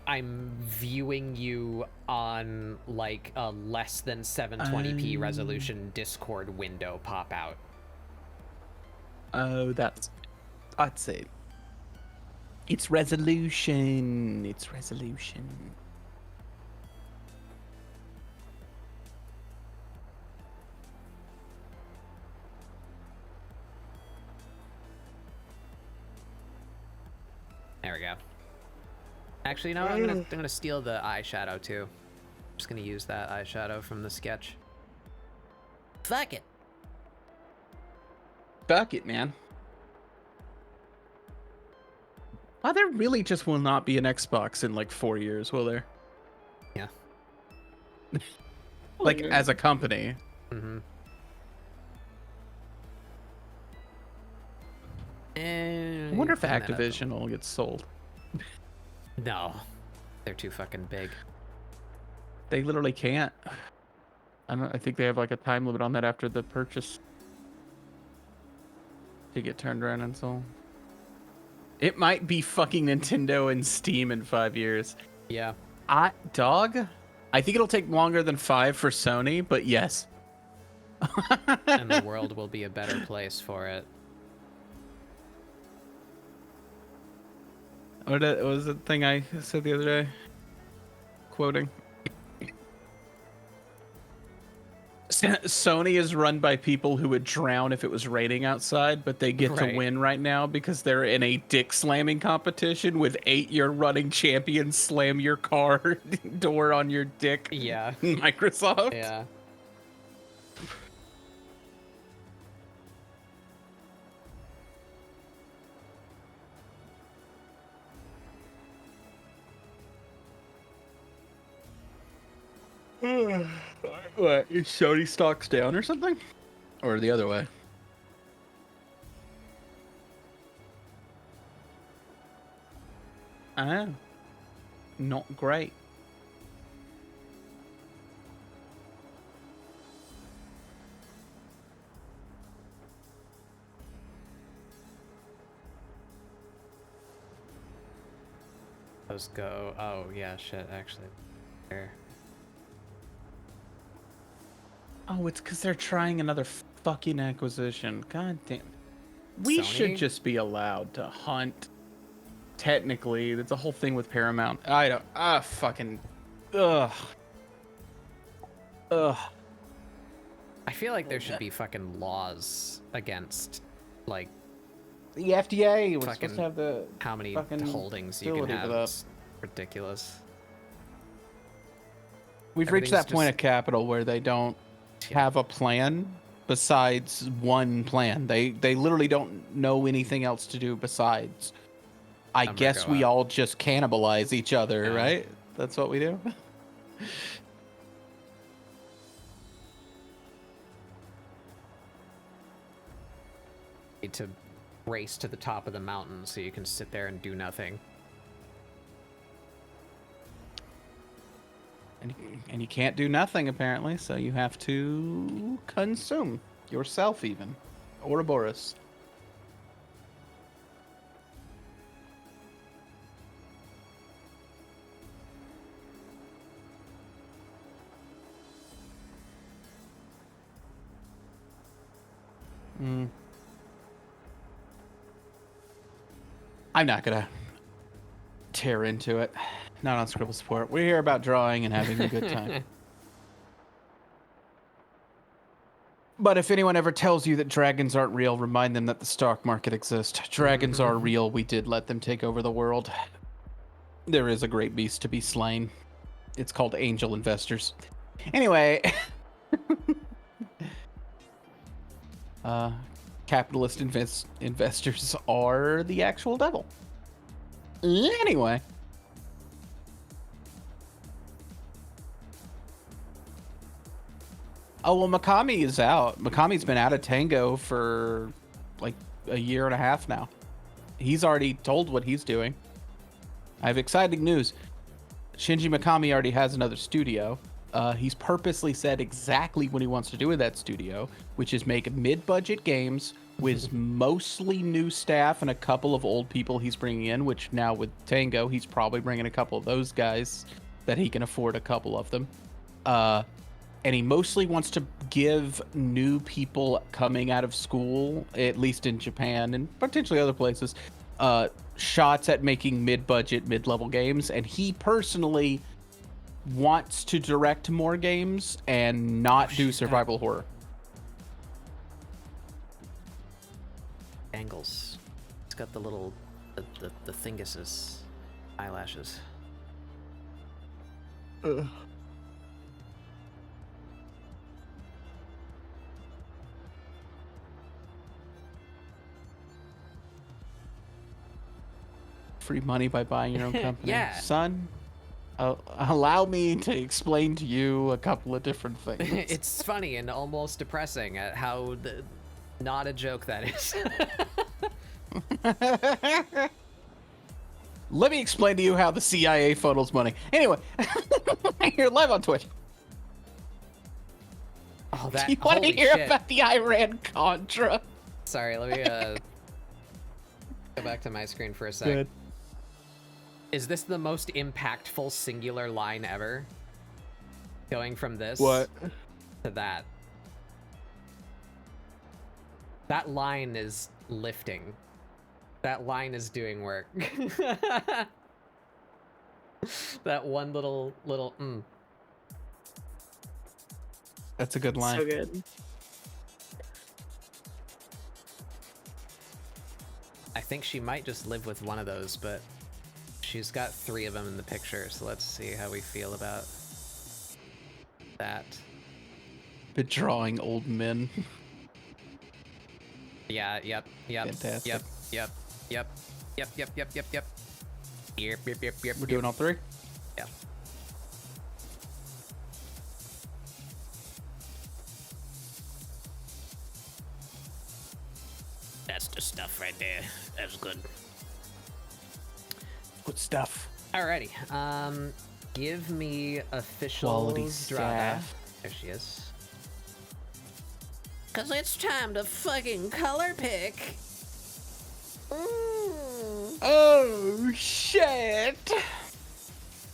Speaker 1: I'm viewing you on like a less than 720p resolution Discord window pop out.
Speaker 4: Oh, that's... I'd say... It's resolution. It's resolution.
Speaker 1: There we go. Actually, you know what? I'm gonna steal the eyeshadow too. I'm just gonna use that eyeshadow from the sketch. Fuck it.
Speaker 4: Fuck it, man. Well, there really just will not be an Xbox in like 4 years, will there?
Speaker 1: Yeah.
Speaker 4: Like, as a company.
Speaker 1: Mm-hmm. And
Speaker 4: I wonder if
Speaker 1: clean that up.
Speaker 4: Activision will get sold.
Speaker 1: No, they're too fucking big.
Speaker 4: They literally can't. I think they have like a time limit on that after the purchase to get turned around and sold. It might be fucking Nintendo and Steam in 5 years.
Speaker 1: Yeah.
Speaker 4: I think it'll take longer than 5 for Sony, but yes.
Speaker 1: And the world will be a better place for it.
Speaker 4: What was the thing I said the other day? Quoting. Sony is run by people who would drown if it was raining outside, but they get to win right now because they're in a dick slamming competition with 8-year running champions slam your car door on your dick.
Speaker 1: Yeah.
Speaker 4: Microsoft.
Speaker 1: Yeah.
Speaker 4: What? Is Sony stocks down or something? Or the other way? Oh. Not great.
Speaker 1: Those go. Oh, yeah, shit, actually. There.
Speaker 4: Oh, it's because they're trying another fucking acquisition. God damn. We should
Speaker 1: Sony?
Speaker 4: just be allowed to hunt. Technically, that's a whole thing with Paramount. I don't. Fucking. Ugh. Ugh.
Speaker 1: I feel like there should be fucking laws against, like,
Speaker 4: The FDA was
Speaker 1: fucking
Speaker 4: supposed to have the
Speaker 1: how many
Speaker 4: fucking
Speaker 1: holdings you can
Speaker 4: facility for
Speaker 1: have.
Speaker 4: that.
Speaker 1: It's ridiculous.
Speaker 4: We've reached that
Speaker 1: Everything's
Speaker 4: point
Speaker 1: just-
Speaker 4: of capital where they don't have a plan besides one plan. They literally don't know anything else to do besides. I
Speaker 1: Number
Speaker 4: guess
Speaker 1: go
Speaker 4: we
Speaker 1: up.
Speaker 4: all just cannibalize each other,
Speaker 1: Yeah.
Speaker 4: right? That's what we do.
Speaker 1: Need to race to the top of the mountain so you can sit there and do nothing.
Speaker 4: And you can't do nothing apparently, so you have to consume yourself even. Ouroboros. I'm not gonna tear into it. Not on ScribbleSupport. We're here about drawing and having a good time. But if anyone ever tells you that dragons aren't real, remind them that the stock market exists. Dragons are real. We did let them take over the world. There is a great beast to be slain. It's called angel investors. Anyway. Capitalist investors are the actual devil. Anyway. Oh, well, Mikami is out. Mikami's been out of Tango for like a year and a half now. He's already told what he's doing. I have exciting news. Shinji Mikami already has another studio. He's purposely said exactly what he wants to do with that studio, which is make mid-budget games with mostly new staff and a couple of old people he's bringing in, which now with Tango, he's probably bringing a couple of those guys that he can afford a couple of them. And he mostly wants to give new people coming out of school, at least in Japan and potentially other places, shots at making mid-budget, mid-level games. And he personally wants to direct more games and not do survival horror.
Speaker 1: Angles. It's got the little, the thinguses, eyelashes.
Speaker 4: Free money by buying your own company.
Speaker 1: Yeah.
Speaker 4: Son, allow me to explain to you a couple of different things.
Speaker 1: It's funny and almost depressing at how not a joke that is.
Speaker 4: Let me explain to you how the CIA funnels money. Anyway, you're live on Twitch.
Speaker 1: Oh, that.
Speaker 4: Do you want to
Speaker 1: holy
Speaker 4: hear
Speaker 1: shit.
Speaker 4: about the Iran-Contra?
Speaker 1: Sorry, let me go back to my screen for a sec.
Speaker 4: Good.
Speaker 1: Is this the most impactful singular line ever? Going from this
Speaker 3: What?
Speaker 1: to that. That line is lifting. That line is doing work. That one little
Speaker 4: That's a good line.
Speaker 5: So good.
Speaker 1: I think she might just live with one of those, but she's got 3 of them in the picture, so let's see how we feel about that.
Speaker 4: Been drawing old men.
Speaker 1: Yeah, yep.
Speaker 4: Fantastic.
Speaker 1: Yep. Yep.
Speaker 4: We're doing all 3?
Speaker 1: Yeah. That's the stuff right there. That's good.
Speaker 4: Good stuff.
Speaker 1: Alrighty. Give me official
Speaker 4: Quality
Speaker 1: Zdrada.
Speaker 4: staff.
Speaker 1: There she is. Cause it's time to fucking color pick.
Speaker 4: Oh shit!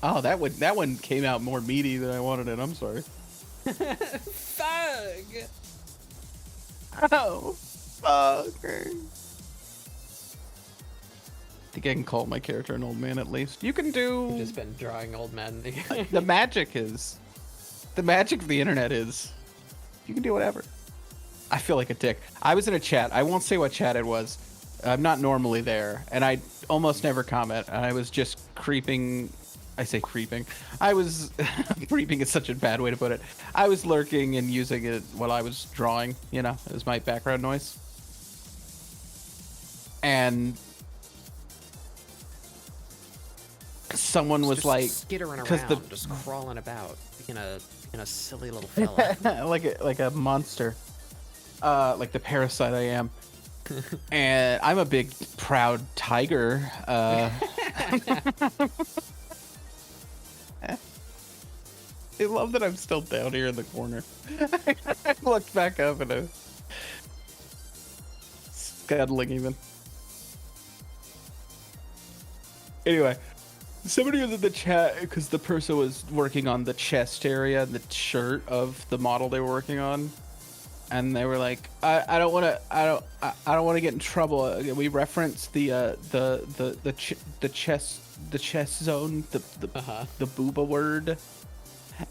Speaker 4: Oh, that one came out more meaty than I wanted it. I'm sorry.
Speaker 1: Fuck.
Speaker 4: Oh, fuck. I think I can call my character an old man at least. You can do
Speaker 1: Just been drawing old men.
Speaker 4: the magic of the internet is You can do whatever. I feel like a dick. I was in a chat. I won't say what chat it was. I'm not normally there, and I almost never comment. And I was just creeping. I say creeping. I was creeping is such a bad way to put it. I was lurking and using it while I was drawing. You know, it was my background noise. And someone was
Speaker 1: Just
Speaker 4: like,
Speaker 1: skittering
Speaker 4: because
Speaker 1: around, just crawling about, being a silly little fella.
Speaker 4: like a monster, like the parasite I am. And I'm a big proud tiger. I love that I'm still down here in the corner. I looked back up and I was scuttling even. Anyway, somebody was in the chat because the person was working on the chest area and the shirt of the model they were working on, and they were like, "I don't want to get in trouble." We referenced the chest zone, the booba word.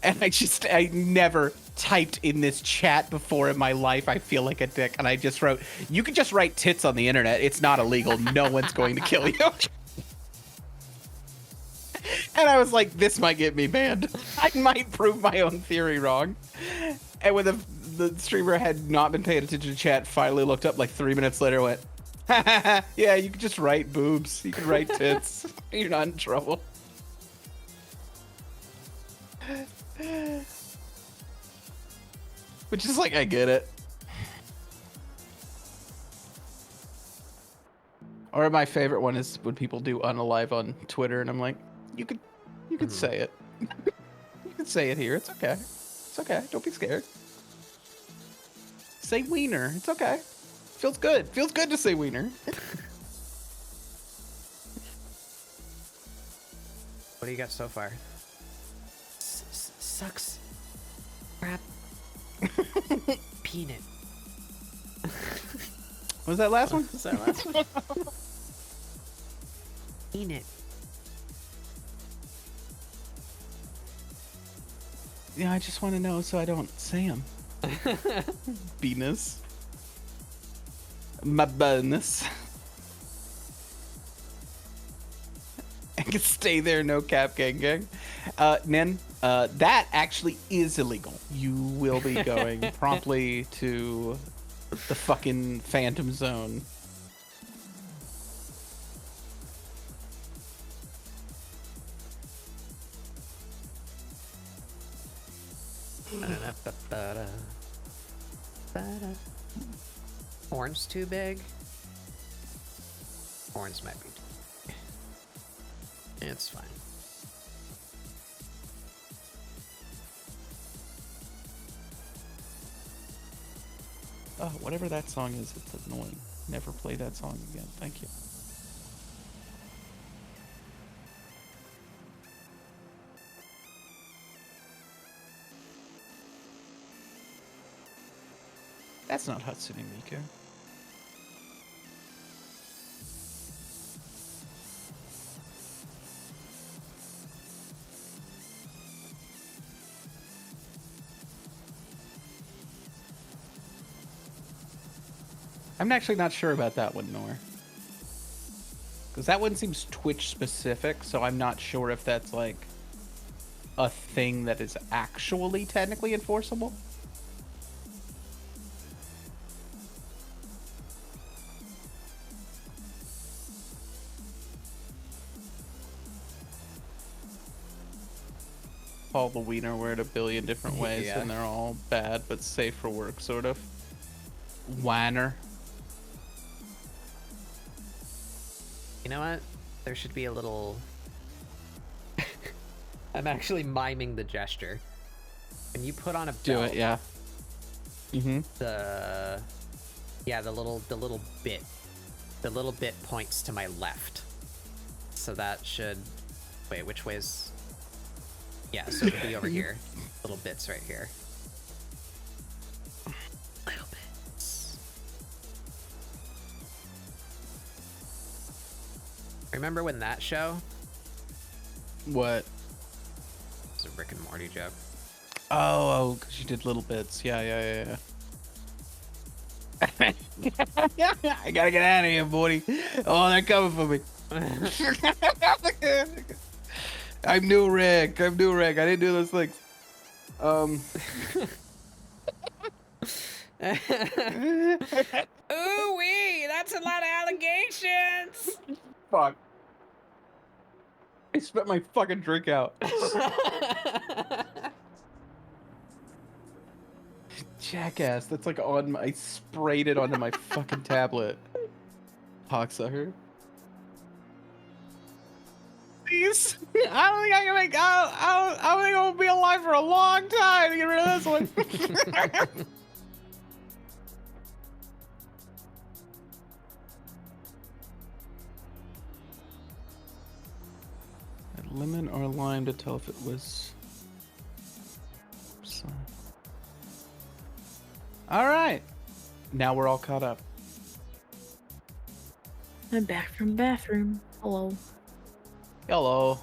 Speaker 4: And I never typed in this chat before in my life. I feel like a dick. And I just wrote, you can just write tits on the internet. It's not illegal. No one's going to kill you. And I was like, this might get me banned. I might prove my own theory wrong. And when the streamer had not been paying attention to chat, finally looked up like 3 minutes later, went, yeah, you can just write boobs. You can write tits. You're not in trouble. Which is like, I get it. Or my favorite one is when people do unalive on Twitter, and I'm like, you could say it. You can say it here. It's okay. It's okay. Don't be scared. Say wiener. It's okay. Feels good. Feels good to say wiener.
Speaker 1: What do you got so far? Sucks. Crap. Peanut.
Speaker 4: What was that last one?
Speaker 1: What's that last one? Peanut.
Speaker 4: Yeah, I just want to know so I don't say them. Venus. My bonus. I can stay there, no cap, gang. Nen, that actually is illegal. You will be going promptly to the fucking Phantom Zone.
Speaker 1: Horns too big? Horns might be too big. It's fine.
Speaker 4: Oh, whatever that song is, it's annoying. Never play that song again. Thank you. That's not Hatsune Miku. I'm actually not sure about that one, Nor. Because that one seems Twitch specific, so I'm not sure if that's like a thing that is actually technically enforceable. Call the wiener word a billion different ways,
Speaker 1: Yeah.
Speaker 4: and they're all bad but safe for work, sort of. Whiner.
Speaker 1: You know what? There should be a little... I'm actually miming the gesture. When you put on a belt,
Speaker 4: Do it, yeah. Mm-hmm.
Speaker 1: the little bit points to my left. So that should... Wait, which way's... Yeah, so it'll be over here. Little bits right here. Little bits. Remember when that show?
Speaker 4: What?
Speaker 1: It's a Rick and Morty joke.
Speaker 3: Oh, because you did little bits. Yeah. I gotta get out of here, buddy. Oh, they're coming for me. I'm new Rick. I didn't do those things.
Speaker 1: Ooh wee, that's a lot of allegations.
Speaker 3: Fuck. I spit my fucking drink out. Jackass. That's like on my. I sprayed it onto my fucking tablet. Cocksucker. Please. I don't think I can make. I don't think I'll be alive for a long time to get rid of this one. Lemon or lime to tell if it was. All right. Now we're all caught up.
Speaker 5: I'm back from bathroom. Hello.
Speaker 3: Hello.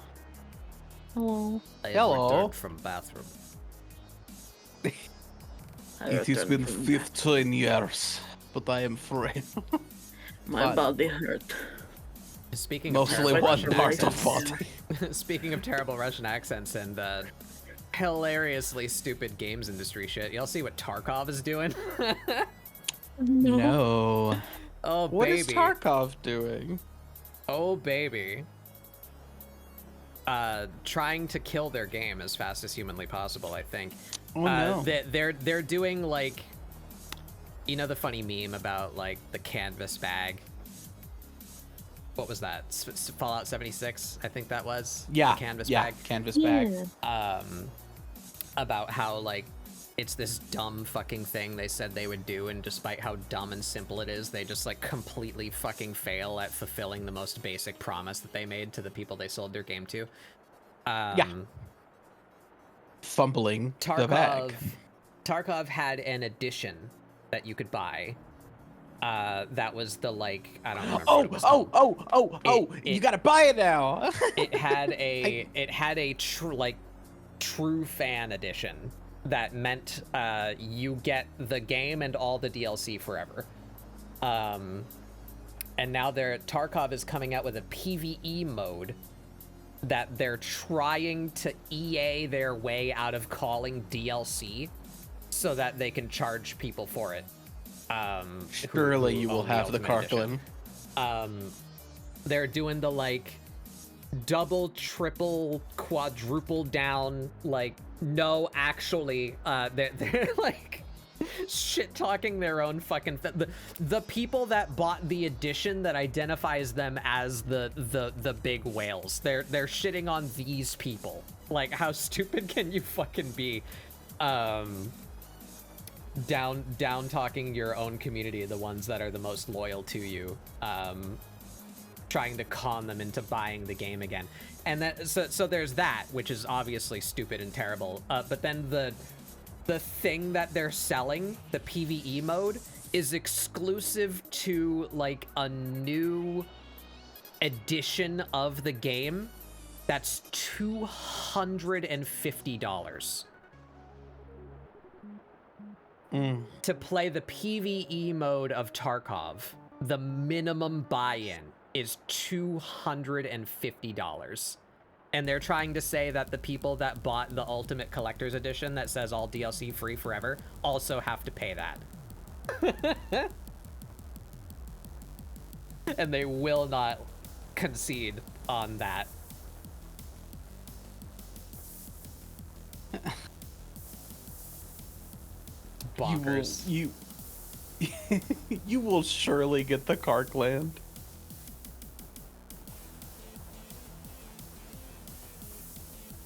Speaker 5: Hello.
Speaker 1: I
Speaker 3: Hello.
Speaker 1: returned from bathroom.
Speaker 5: I
Speaker 3: It has
Speaker 5: returned
Speaker 3: been
Speaker 5: from
Speaker 3: 15 years, but I am free.
Speaker 5: My
Speaker 3: What?
Speaker 5: body hurt.
Speaker 1: Speaking
Speaker 3: Mostly
Speaker 1: of
Speaker 3: one
Speaker 1: terrible
Speaker 3: part
Speaker 1: Russian
Speaker 3: of body.
Speaker 1: accents, speaking of terrible Russian accents and hilariously stupid games industry shit, y'all see what Tarkov is doing?
Speaker 3: No.
Speaker 1: Oh
Speaker 3: What
Speaker 1: baby.
Speaker 3: is Tarkov doing?
Speaker 1: Oh baby. Trying to kill their game as fast as humanly possible, I think.
Speaker 3: Oh no.
Speaker 1: They're doing like, you know, the funny meme about like the canvas bag. What was that? Fallout 76, I think that was.
Speaker 3: Yeah.
Speaker 1: The canvas
Speaker 3: yeah.
Speaker 1: bag.
Speaker 3: Canvas bag.
Speaker 5: Yeah.
Speaker 1: About how like it's this dumb fucking thing they said they would do, and despite how dumb and simple it is, they just like completely fucking fail at fulfilling the most basic promise that they made to the people they sold their game to.
Speaker 3: Fumbling the bag.
Speaker 1: Tarkov had an edition that you could buy. That was the like, I don't remember what it was called.
Speaker 3: You gotta buy it now.
Speaker 1: It had a true fan edition that meant you get the game and all the DLC forever. And now Tarkov is coming out with a PvE mode that they're trying to EA their way out of calling DLC so that they can charge people for it.
Speaker 3: Surely
Speaker 1: who
Speaker 3: you will
Speaker 1: own
Speaker 3: have the
Speaker 1: Ultimate Edition.
Speaker 3: Karklin.
Speaker 1: They're doing the like double, triple, quadruple down, like, no, actually, they're like shit talking their own fucking the people that bought the edition that identifies them as the big whales. They're shitting on these people. Like, how stupid can you fucking be? Down talking your own community, the ones that are the most loyal to you, trying to con them into buying the game again. And that so there's that, which is obviously stupid and terrible. But then the thing that they're selling, the PvE mode, is exclusive to like a new edition of the game that's $250. To play the PvE mode of Tarkov, the minimum buy-in is $250. And they're trying to say that the people that bought the Ultimate Collector's Edition that says all DLC free forever also have to pay that. And they will not concede on that. Bonkers.
Speaker 3: You will surely get the Karkland.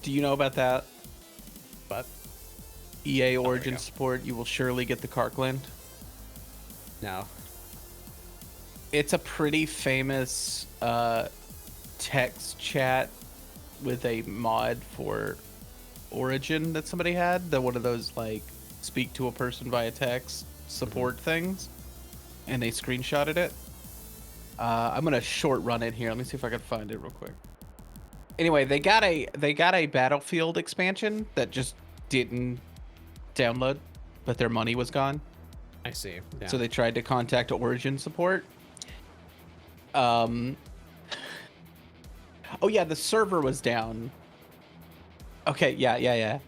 Speaker 3: Do you know about that?
Speaker 1: But
Speaker 3: EA
Speaker 1: we
Speaker 3: Origin
Speaker 1: go.
Speaker 3: support, you will surely get the Karkland.
Speaker 1: no.
Speaker 3: It's a pretty famous text chat with a mod for Origin that somebody had. One of those like speak to a person via text support things, and they screenshotted it. I'm gonna short run it here. Let me see if I can find it real quick. Anyway, they got a Battlefield expansion that just didn't download, but their money was gone.
Speaker 1: I see. Yeah.
Speaker 3: So they tried to contact Origin support. Oh yeah, the server was down. Okay, yeah.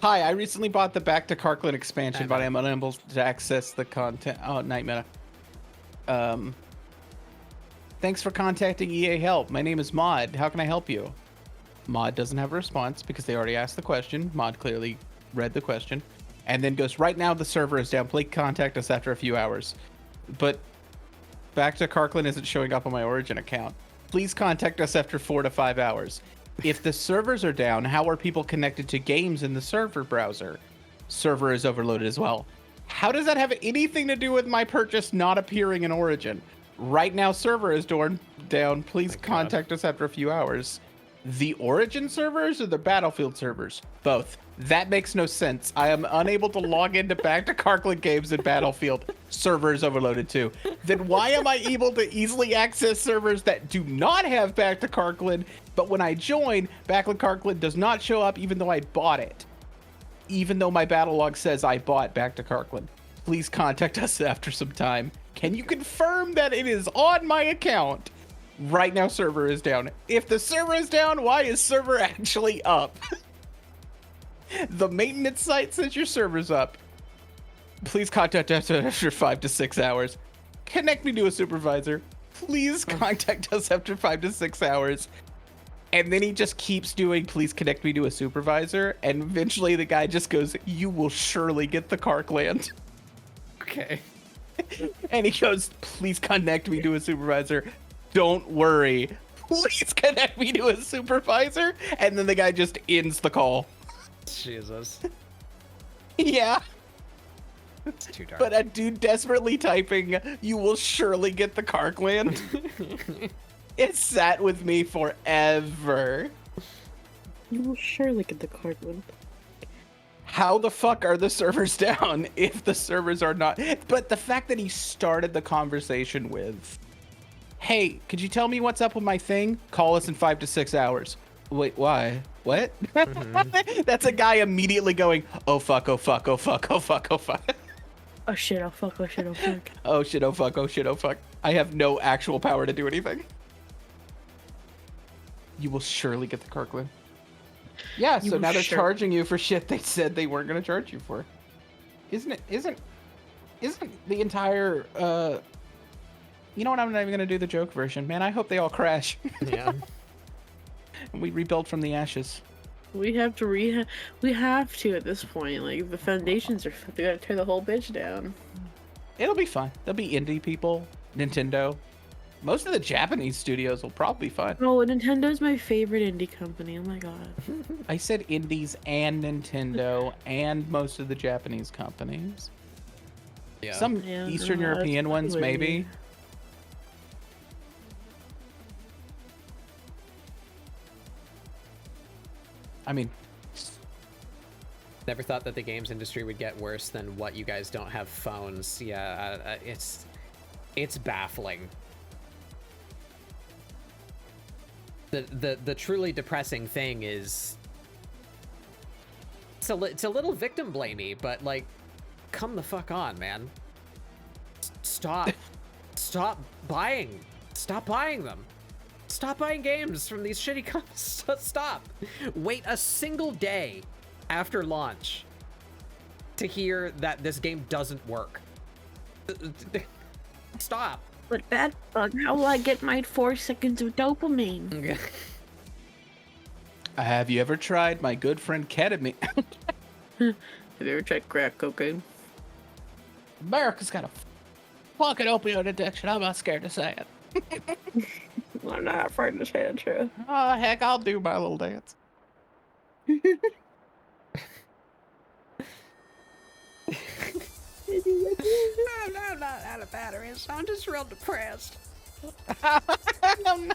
Speaker 3: Hi, I recently bought the Back to Karkland expansion, but I am unable to access the content. Oh, Night Meta. Thanks for contacting EA Help. My name is Mod. How can I help you? Mod doesn't have a response because they already asked the question. Mod clearly read the question. And then goes, right now the server is down. Please contact us after a few hours. But Back to Karkland isn't showing up on my Origin account. Please contact us after 4 to 5 hours. If the servers are down, how are people connected to games in the server browser? Server is overloaded as well. How does that have anything to do with my purchase not appearing in Origin? Right now, server is down. Please contact us after a few hours. The Origin servers or the Battlefield servers? Both. That makes no sense. I am unable to log into Back to Karkland games in Battlefield. Server is overloaded too. Then why am I able to easily access servers that do not have Back to Karkland, but when I join, Back to Karkland does not show up even though I bought it? Even though my battle log says I bought Back to Karkland. Please contact us after some time. Can you confirm that it is on my account? Right now, server is down. If the server is down, why is server actually up? The maintenance site says your server's up. Please contact us after 5 to 6 hours. Connect me to a supervisor. Please contact us after 5 to 6 hours. And then he just keeps doing, please connect me to a supervisor. And eventually the guy just goes, you will surely get the Karkland.
Speaker 1: Okay.
Speaker 3: And he goes, please connect me to a supervisor. Don't worry. Please connect me to a supervisor. And then the guy just ends the call.
Speaker 1: Jesus.
Speaker 3: Yeah.
Speaker 1: It's too dark.
Speaker 3: But a dude desperately typing, you will surely get the Karkland. It sat with me forever.
Speaker 5: You will surely get the Karkland.
Speaker 3: How the fuck are the servers down if the servers are not? But the fact that he started the conversation with, hey, could you tell me what's up with my thing? Call us in 5 to 6 hours. Wait, why? What? Mm-hmm. That's a guy immediately going, oh fuck, oh fuck, oh fuck, oh fuck, oh fuck.
Speaker 5: Oh shit, oh fuck, oh shit, oh fuck.
Speaker 3: Oh shit, oh fuck, oh shit, oh fuck. I have no actual power to do anything. You will surely get the Karkland. Yeah, so now they're charging you for shit they said they weren't going to charge you for. Isn't the entire, you know what, I'm not even going to do the joke version. Man, I hope they all crash.
Speaker 1: Yeah.
Speaker 3: And we rebuild from the ashes.
Speaker 5: We have to we have to at this point. Like, the foundations are, they gotta tear the whole bitch down.
Speaker 3: It'll be fun. There'll be indie people, Nintendo. Most of the Japanese studios will probably be fun.
Speaker 5: Oh, Nintendo's my favorite indie company. Oh my god.
Speaker 3: I said indies and Nintendo and most of the Japanese companies.
Speaker 1: Yeah.
Speaker 3: Some
Speaker 5: Yeah,
Speaker 3: Eastern
Speaker 5: no,
Speaker 3: European
Speaker 5: that's
Speaker 3: ones,
Speaker 5: probably-
Speaker 3: maybe. I mean,
Speaker 1: Never thought that the games industry would get worse than what you guys don't have phones. Yeah, it's baffling. The truly depressing thing is it's a little victim blamey, but like, come the fuck on, man. Stop buying them. Stop buying games from these shitty companies. Stop. Wait a single day after launch to hear that this game doesn't work. Stop.
Speaker 5: But that bug, how will I get my 4 seconds of dopamine?
Speaker 3: have you ever tried my good friend ketamine?
Speaker 5: Have you ever tried crack cocaine?
Speaker 3: America's got a fucking opioid addiction. I'm not scared to say it.
Speaker 5: I'm not afraid to say the truth.
Speaker 3: Oh, heck, I'll do my little dance.
Speaker 6: I'm not out of batteries. I'm just real depressed.
Speaker 3: I'm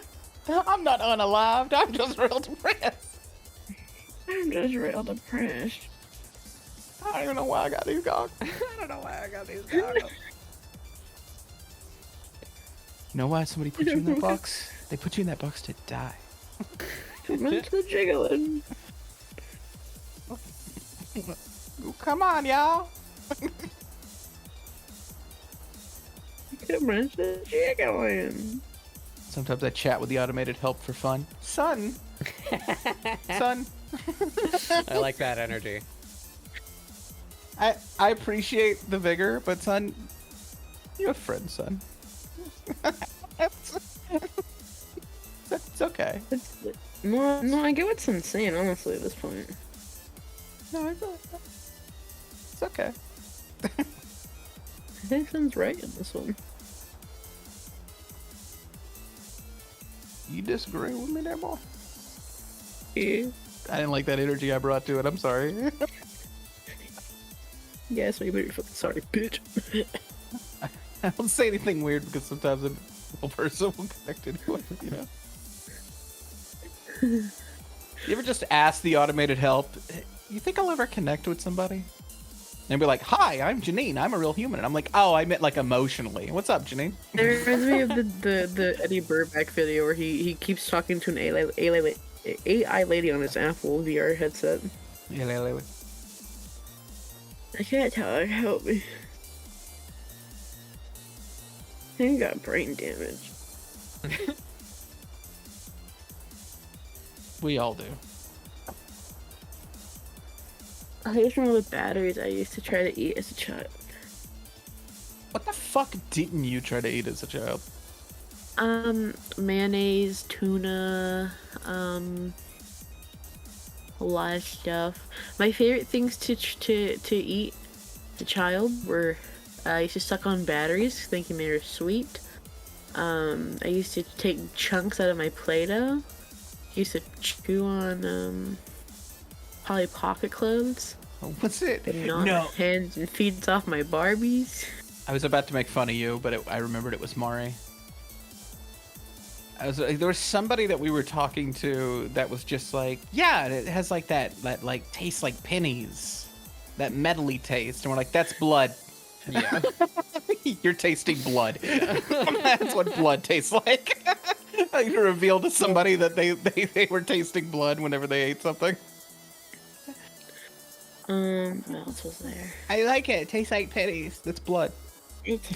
Speaker 3: not unalived. I'm just real depressed.
Speaker 5: I'm just real depressed.
Speaker 3: I don't even know why I got these goggles.
Speaker 6: I don't know why I got these goggles.
Speaker 3: You know why somebody put you in that box? They put you in that box to die.
Speaker 5: Too much the jiggling.
Speaker 3: Come on, y'all.
Speaker 5: Come on, chicken.
Speaker 3: Sometimes I chat with the automated help for fun. Son. Son.
Speaker 1: I like that energy.
Speaker 3: I appreciate the vigor, but son, you have friends, son. It's okay.
Speaker 5: No, I get what Son's saying, honestly, at this point.
Speaker 3: No, it's okay.
Speaker 5: I think Son's right in this one.
Speaker 3: You disagree with me there, boy?
Speaker 5: Yeah.
Speaker 3: I didn't like that energy I brought to it. I'm sorry.
Speaker 5: Yeah, so you better be fucking sorry, bitch.
Speaker 3: I don't say anything weird because sometimes a real person will connect anyway, you know? You ever just ask the automated help, you think I'll ever connect with somebody? And be like, hi, I'm Janine. I'm a real human. And I'm like, oh, I meant like emotionally. What's up, Janine?
Speaker 5: It reminds me of the Eddie Burback video where he keeps talking to an AI lady on his Apple VR headset. I can't talk, help me. I got brain damage.
Speaker 3: We all do.
Speaker 5: I just remember the batteries I used to try to eat as a child.
Speaker 3: What the fuck didn't you try to eat as a child?
Speaker 5: Mayonnaise, tuna, a lot of stuff. My favorite things to eat as a child were I used to suck on batteries, thinking they were sweet. I used to take chunks out of my Play-Doh. Used to chew on Polly Pocket clothes.
Speaker 3: What's it?
Speaker 5: But not
Speaker 3: No.
Speaker 5: hands and feet off my Barbies.
Speaker 3: I was about to make fun of you, but I remembered it was Mari. There was somebody that we were talking to that was just like, yeah, it has like that like tastes like pennies, that metally taste, and we're like, that's blood.
Speaker 1: Yeah.
Speaker 3: You're tasting blood. That's what blood tastes like. You reveal to somebody that they were tasting blood whenever they ate something.
Speaker 5: What else was there?
Speaker 3: I like it. It tastes like pennies. That's blood.
Speaker 5: It's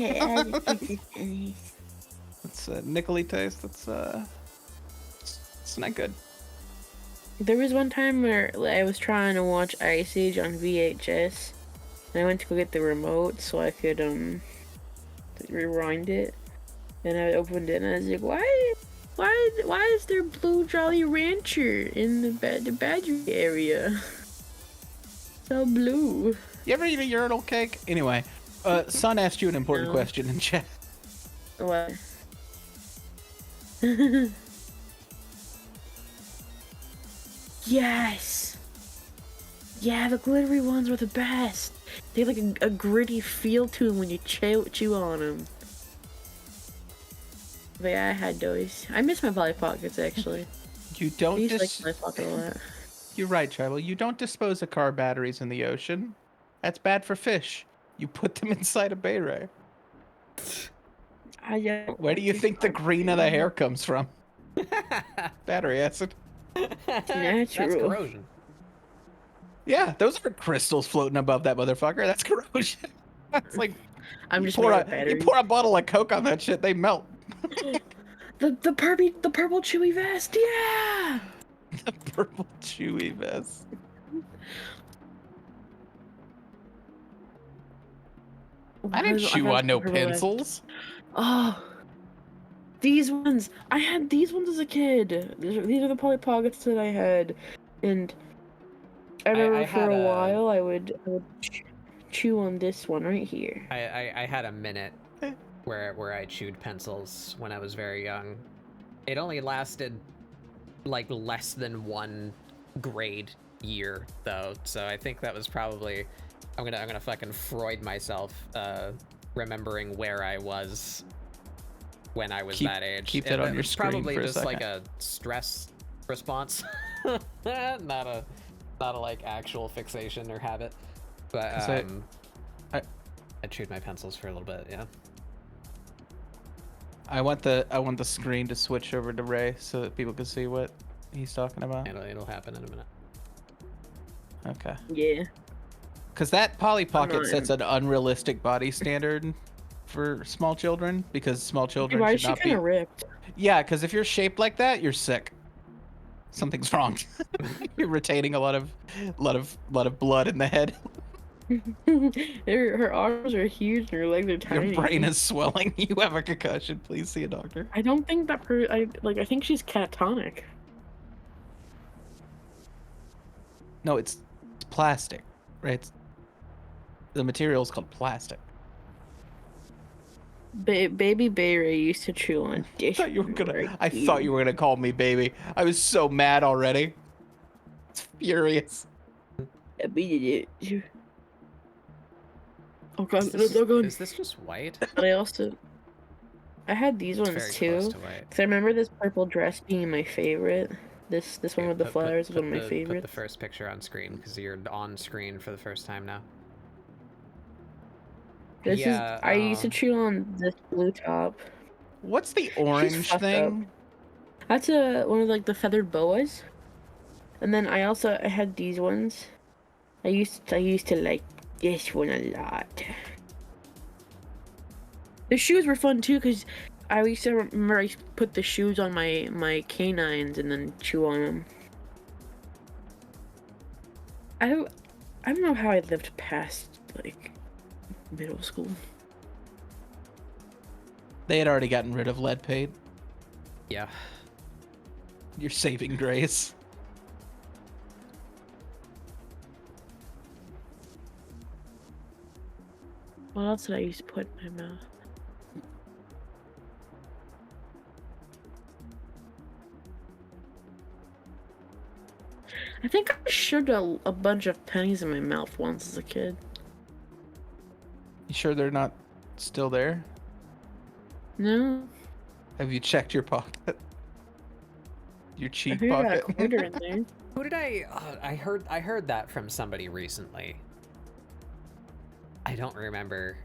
Speaker 3: It's a nickely taste. It's not good.
Speaker 5: There was one time where I was trying to watch Ice Age on VHS, and I went to go get the remote so I could rewind it, and I opened it and I was like, why is there Blue Jolly Rancher in the Badger area? So blue.
Speaker 3: You ever eat a urinal cake? Anyway, Son asked you an important
Speaker 5: No.
Speaker 3: question in chat.
Speaker 5: What? Yes. Yeah, the glittery ones were the best. They have like a gritty feel to them when you chew on them. But yeah, I had those. I miss my Polly Pockets actually.
Speaker 3: You
Speaker 5: I
Speaker 3: don't
Speaker 5: used to like Polly Pocket a lot.
Speaker 3: You're right, Tribal. You don't dispose of car batteries in the ocean. That's bad for fish. You put them inside a Bay Ray.
Speaker 5: I don't
Speaker 3: Where do you think the green of the hair comes from? Battery acid.
Speaker 1: That's
Speaker 5: natural.
Speaker 1: corrosion.
Speaker 3: Yeah, those are crystals floating above that motherfucker. That's corrosion. That's like
Speaker 5: I'm
Speaker 3: you
Speaker 5: just
Speaker 3: pour,
Speaker 5: made
Speaker 3: a,
Speaker 5: of
Speaker 3: you
Speaker 5: batteries.
Speaker 3: pour a bottle of Coke on that shit, they melt.
Speaker 5: The purple chewy vest, yeah!
Speaker 3: The purple chewy vest. I didn't chew on no pencils.
Speaker 5: Oh, these ones. I had these ones as a kid. These are the Polly Pockets that I had, and I remember
Speaker 1: I
Speaker 5: for
Speaker 1: had
Speaker 5: a
Speaker 1: a-
Speaker 5: while I would chew on this one right here.
Speaker 1: I had a minute where I chewed pencils when I was very young. It only lasted like less than one grade year though, so I think that was probably I'm gonna fucking Freud myself remembering where I was when I was that age.
Speaker 3: keep that on your
Speaker 1: was
Speaker 3: screen
Speaker 1: probably
Speaker 3: for a
Speaker 1: just like
Speaker 3: second.
Speaker 1: a stress response, not a like actual fixation or habit. But
Speaker 3: 'Cause I
Speaker 1: chewed my pencils for a little bit, yeah.
Speaker 3: I want the screen to switch over to Ray so that people can see what he's talking about.
Speaker 1: It'll happen in a minute.
Speaker 3: Okay.
Speaker 5: Yeah.
Speaker 4: Because that Polly Pocket
Speaker 5: not-
Speaker 4: sets an unrealistic body standard for small children, because small children
Speaker 5: Why is
Speaker 4: should
Speaker 5: she
Speaker 4: not
Speaker 5: kind
Speaker 4: be.
Speaker 5: of ripped?
Speaker 4: Yeah, because if you're shaped like that, you're sick. Something's wrong. You're retaining a lot of blood in the head.
Speaker 5: Her arms are huge and her legs are tiny.
Speaker 4: Your brain is swelling. You have a concussion. Please see a doctor.
Speaker 5: I don't think that I think she's catatonic.
Speaker 4: No, it's plastic, right? The material is called plastic.
Speaker 5: Baby Ray used to chew on dish.
Speaker 4: I thought you were gonna call me baby. I was so mad already. It's furious.
Speaker 5: I beat it. Oh god,
Speaker 1: Is this just white?
Speaker 5: But I had these
Speaker 1: It's
Speaker 5: ones
Speaker 1: very
Speaker 5: too.
Speaker 1: close to white.
Speaker 5: Cause I remember this purple dress being my favorite. This one with the flowers was one of my
Speaker 1: Put
Speaker 5: favorites.
Speaker 1: the first picture on screen because you're on screen for the first time now.
Speaker 5: This
Speaker 1: Yeah,
Speaker 5: is I used to chew on this blue top.
Speaker 4: What's the orange
Speaker 5: fucked
Speaker 4: thing?
Speaker 5: That's one of like the feathered boas. And then I had these ones. I used to like this one a lot. The shoes were fun too, cause I used to remember I put the shoes on my canines and then chew on them. I don't know how I lived past like middle school.
Speaker 4: They had already gotten rid of lead paint.
Speaker 1: Yeah.
Speaker 4: Your saving grace.
Speaker 5: What else did I used to put in my mouth? I think I shoved a bunch of pennies in my mouth once as a kid.
Speaker 4: You sure they're not still there?
Speaker 5: No,
Speaker 4: Have you checked your pocket? Your
Speaker 5: I
Speaker 4: cheek
Speaker 5: think I got a
Speaker 4: pocket?
Speaker 5: quarter in there.
Speaker 1: Who did I heard that from somebody recently. I don't remember.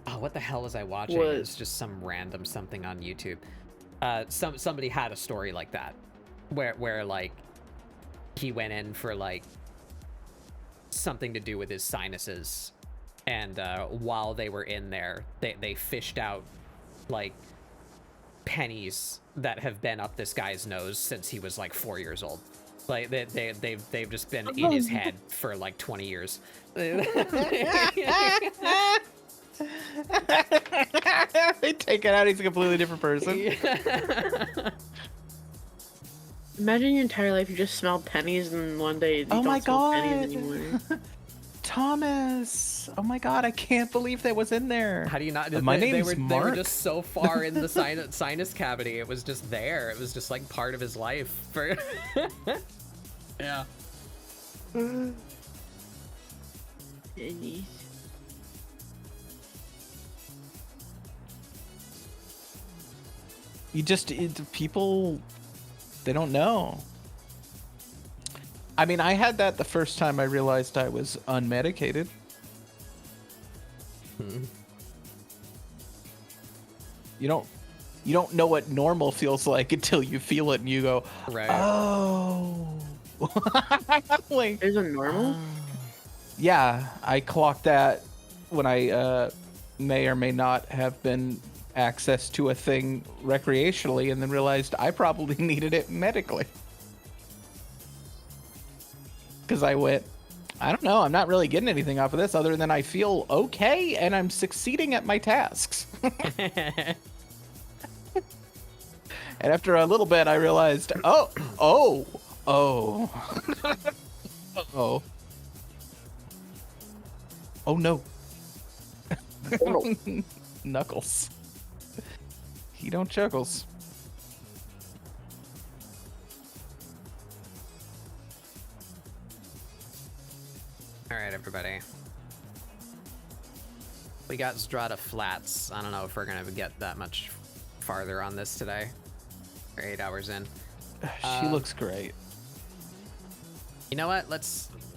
Speaker 1: Oh, what the hell was I watching?
Speaker 5: What?
Speaker 1: It was just some random something on YouTube. Somebody had a story like that, where like he went in for like something to do with his sinuses, and while they were in there, they fished out like pennies that have been up this guy's nose since he was like 4 years old. Like they've just been in his head for like 20 years.
Speaker 4: They take it out, he's a completely different person.
Speaker 5: Imagine your entire life you just smelled pennies and one day you
Speaker 4: Oh
Speaker 5: don't
Speaker 4: my
Speaker 5: smell pennies
Speaker 4: God.
Speaker 5: anymore.
Speaker 4: Thomas! Oh my god, I can't believe that was in there.
Speaker 1: How do you not?
Speaker 4: My
Speaker 1: they
Speaker 4: name's
Speaker 1: were,
Speaker 4: Mark.
Speaker 1: They were just so far in the sinus cavity. It was just there. It was just like part of his life. For yeah.
Speaker 5: Pennies.
Speaker 4: People, they don't know. I mean, I had that the first time I realized I was unmedicated. You don't know what normal feels like until you feel it and you go,
Speaker 1: Right.
Speaker 4: oh. Like,
Speaker 5: There's a normal?
Speaker 4: yeah, I clocked that when I may or may not have been access to a thing recreationally, and then realized I probably needed it medically. Because I went, I don't know, I'm not really getting anything off of this other than I feel okay and I'm succeeding at my tasks. And after a little bit, I realized, oh, oh no. Knuckles. He don't chuckles.
Speaker 1: All right, everybody. We got Zdrada flats. I don't know if we're gonna get that much farther on this today. We're 8 hours in.
Speaker 4: She looks great.
Speaker 1: You know what?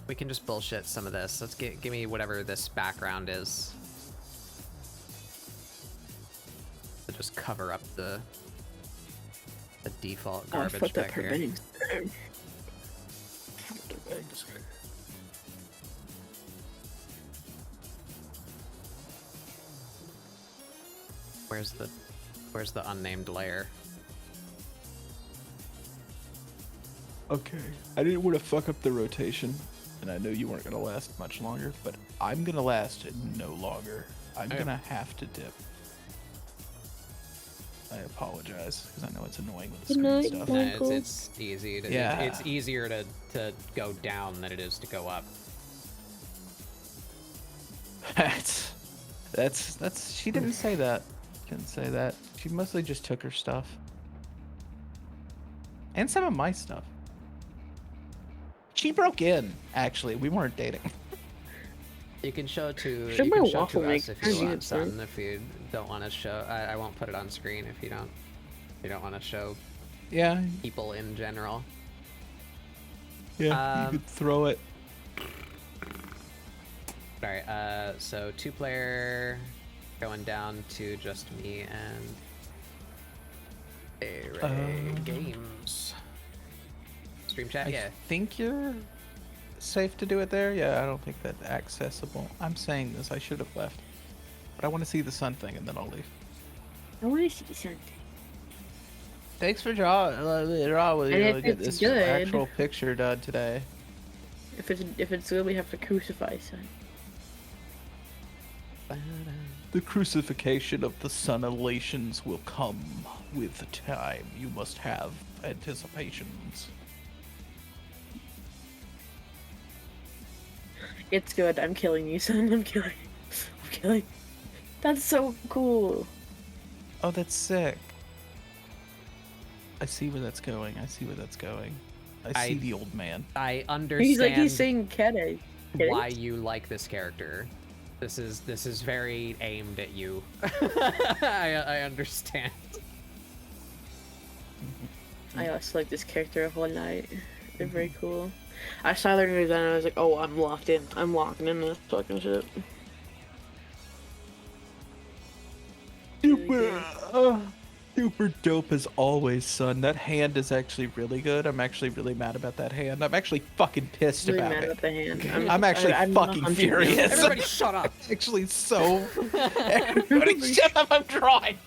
Speaker 1: We can just bullshit some of this. Let's give me whatever this background is. To just cover up the default
Speaker 5: Oh, I
Speaker 1: garbage
Speaker 5: fucked up
Speaker 1: back
Speaker 5: her
Speaker 1: here.
Speaker 5: bedding.
Speaker 1: Where's the unnamed layer?
Speaker 3: Okay. I didn't want to fuck up the rotation, and I knew you weren't gonna last much longer, but I'm gonna last no longer. I'm
Speaker 1: Okay.
Speaker 3: gonna have to dip. I apologize because I know it's annoying with the screen stuff.
Speaker 1: No, it's easy.
Speaker 3: Yeah.
Speaker 1: It's easier to go down than it is to go up.
Speaker 3: That's she didn't say that. Didn't say that. She mostly just took her stuff. And some of my stuff. She broke in, actually. We weren't dating.
Speaker 1: You can show to
Speaker 5: Should
Speaker 1: you
Speaker 5: my
Speaker 1: can show
Speaker 5: waffle
Speaker 1: to us
Speaker 5: maker
Speaker 1: if you
Speaker 5: be
Speaker 1: want,
Speaker 5: observed?
Speaker 1: son. If you don't want to show, I won't put it on screen if you don't. You don't want to show
Speaker 3: Yeah.
Speaker 1: people in general.
Speaker 3: Yeah. You could throw it.
Speaker 1: All right. So 2-player, going down to just me and Array Games. Stream chat.
Speaker 3: I
Speaker 1: Yeah.
Speaker 3: think you're safe to do it there. Yeah, I don't think that's accessible. I'm saying this. I should have left. But I want to see the sun thing, and then I'll leave.
Speaker 5: I want to see something.
Speaker 3: Thanks for drawing. Draw with
Speaker 5: And
Speaker 3: you
Speaker 5: if
Speaker 3: to get
Speaker 5: it's
Speaker 3: this
Speaker 5: good-
Speaker 3: actual picture done today.
Speaker 5: If it's good, we have to crucify son.
Speaker 3: The crucifixion of the sun elations will come with time. You must have anticipations.
Speaker 5: It's good. I'm killing you, son. I'm killing you. I'm killing. That's so cool.
Speaker 3: Oh, that's sick. I see where that's going. I see where that's going. I see the old man.
Speaker 1: I understand
Speaker 5: He's saying Kede.
Speaker 1: why you like this character. This is very aimed at you. I understand.
Speaker 5: I also like this character of one night. They're very cool. I saw their new design and I was like, oh, I'm locked in. I'm locked in this fucking shit.
Speaker 3: Super dope as always, son. That hand is actually really good. I'm actually really mad about that hand. I'm actually fucking pissed
Speaker 5: Really
Speaker 3: about
Speaker 5: mad
Speaker 3: it.
Speaker 5: at the hand.
Speaker 3: I'm actually
Speaker 5: I'm not
Speaker 3: fucking
Speaker 5: hunting
Speaker 3: furious.
Speaker 5: you.
Speaker 1: Everybody shut up.
Speaker 3: Actually, so. Everybody shut up! I'm drawing.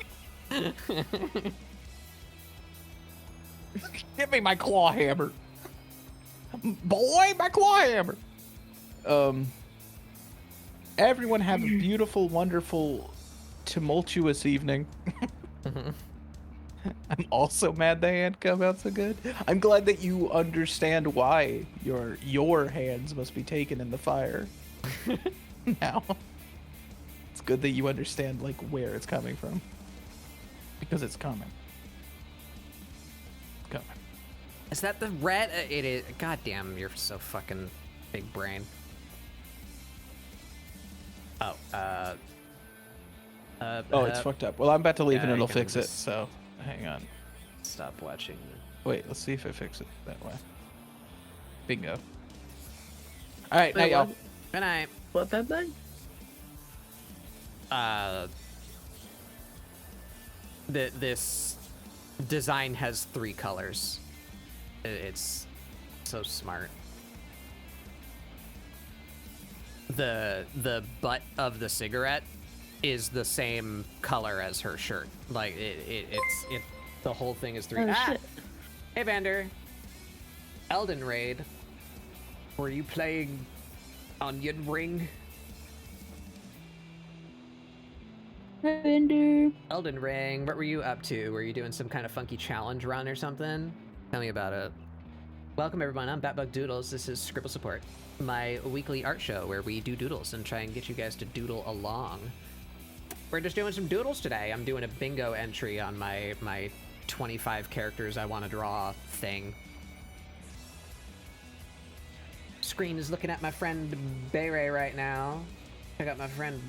Speaker 3: Give me my claw hammer, boy. My claw hammer. Everyone have a beautiful, wonderful, tumultuous evening. I'm also mad the hand come out so good. I'm glad that you understand why your hands must be taken in the fire. Now, it's good that you understand like where it's coming from, because it's coming. It's coming.
Speaker 1: Is that the red? It is. God damn, you're so fucking big brain. Oh,
Speaker 3: Oh, it's fucked up. Well, I'm about to leave
Speaker 1: yeah,
Speaker 3: and
Speaker 1: you
Speaker 3: it'll
Speaker 1: can
Speaker 3: fix it.
Speaker 1: just-
Speaker 3: So, hang on.
Speaker 1: Stop watching.
Speaker 3: Wait, let's see if it fixes it that way. Bingo. All right, now
Speaker 5: Wait,
Speaker 3: y'all.
Speaker 5: what?
Speaker 1: Good night.
Speaker 5: What that thing?
Speaker 1: This design has 3 colors. It's so smart. The butt of the cigarette is the same color as her shirt. Like it's the whole thing is 3.
Speaker 5: Oh, shit.
Speaker 1: Hey Vander. Elden Raid. Were you playing Onion Ring?
Speaker 5: Bender.
Speaker 1: Elden Ring, what were you up to? Were you doing some kind of funky challenge run or something? Tell me about it. Welcome everyone, I'm Batbug Doodles. This is ScribbleSupport, my weekly art show where we do doodles and try and get you guys to doodle along. We're just doing some doodles today. I'm doing a bingo entry on my 25 characters I want to draw thing. Screen is looking at my friend Bere right now. Check out my friend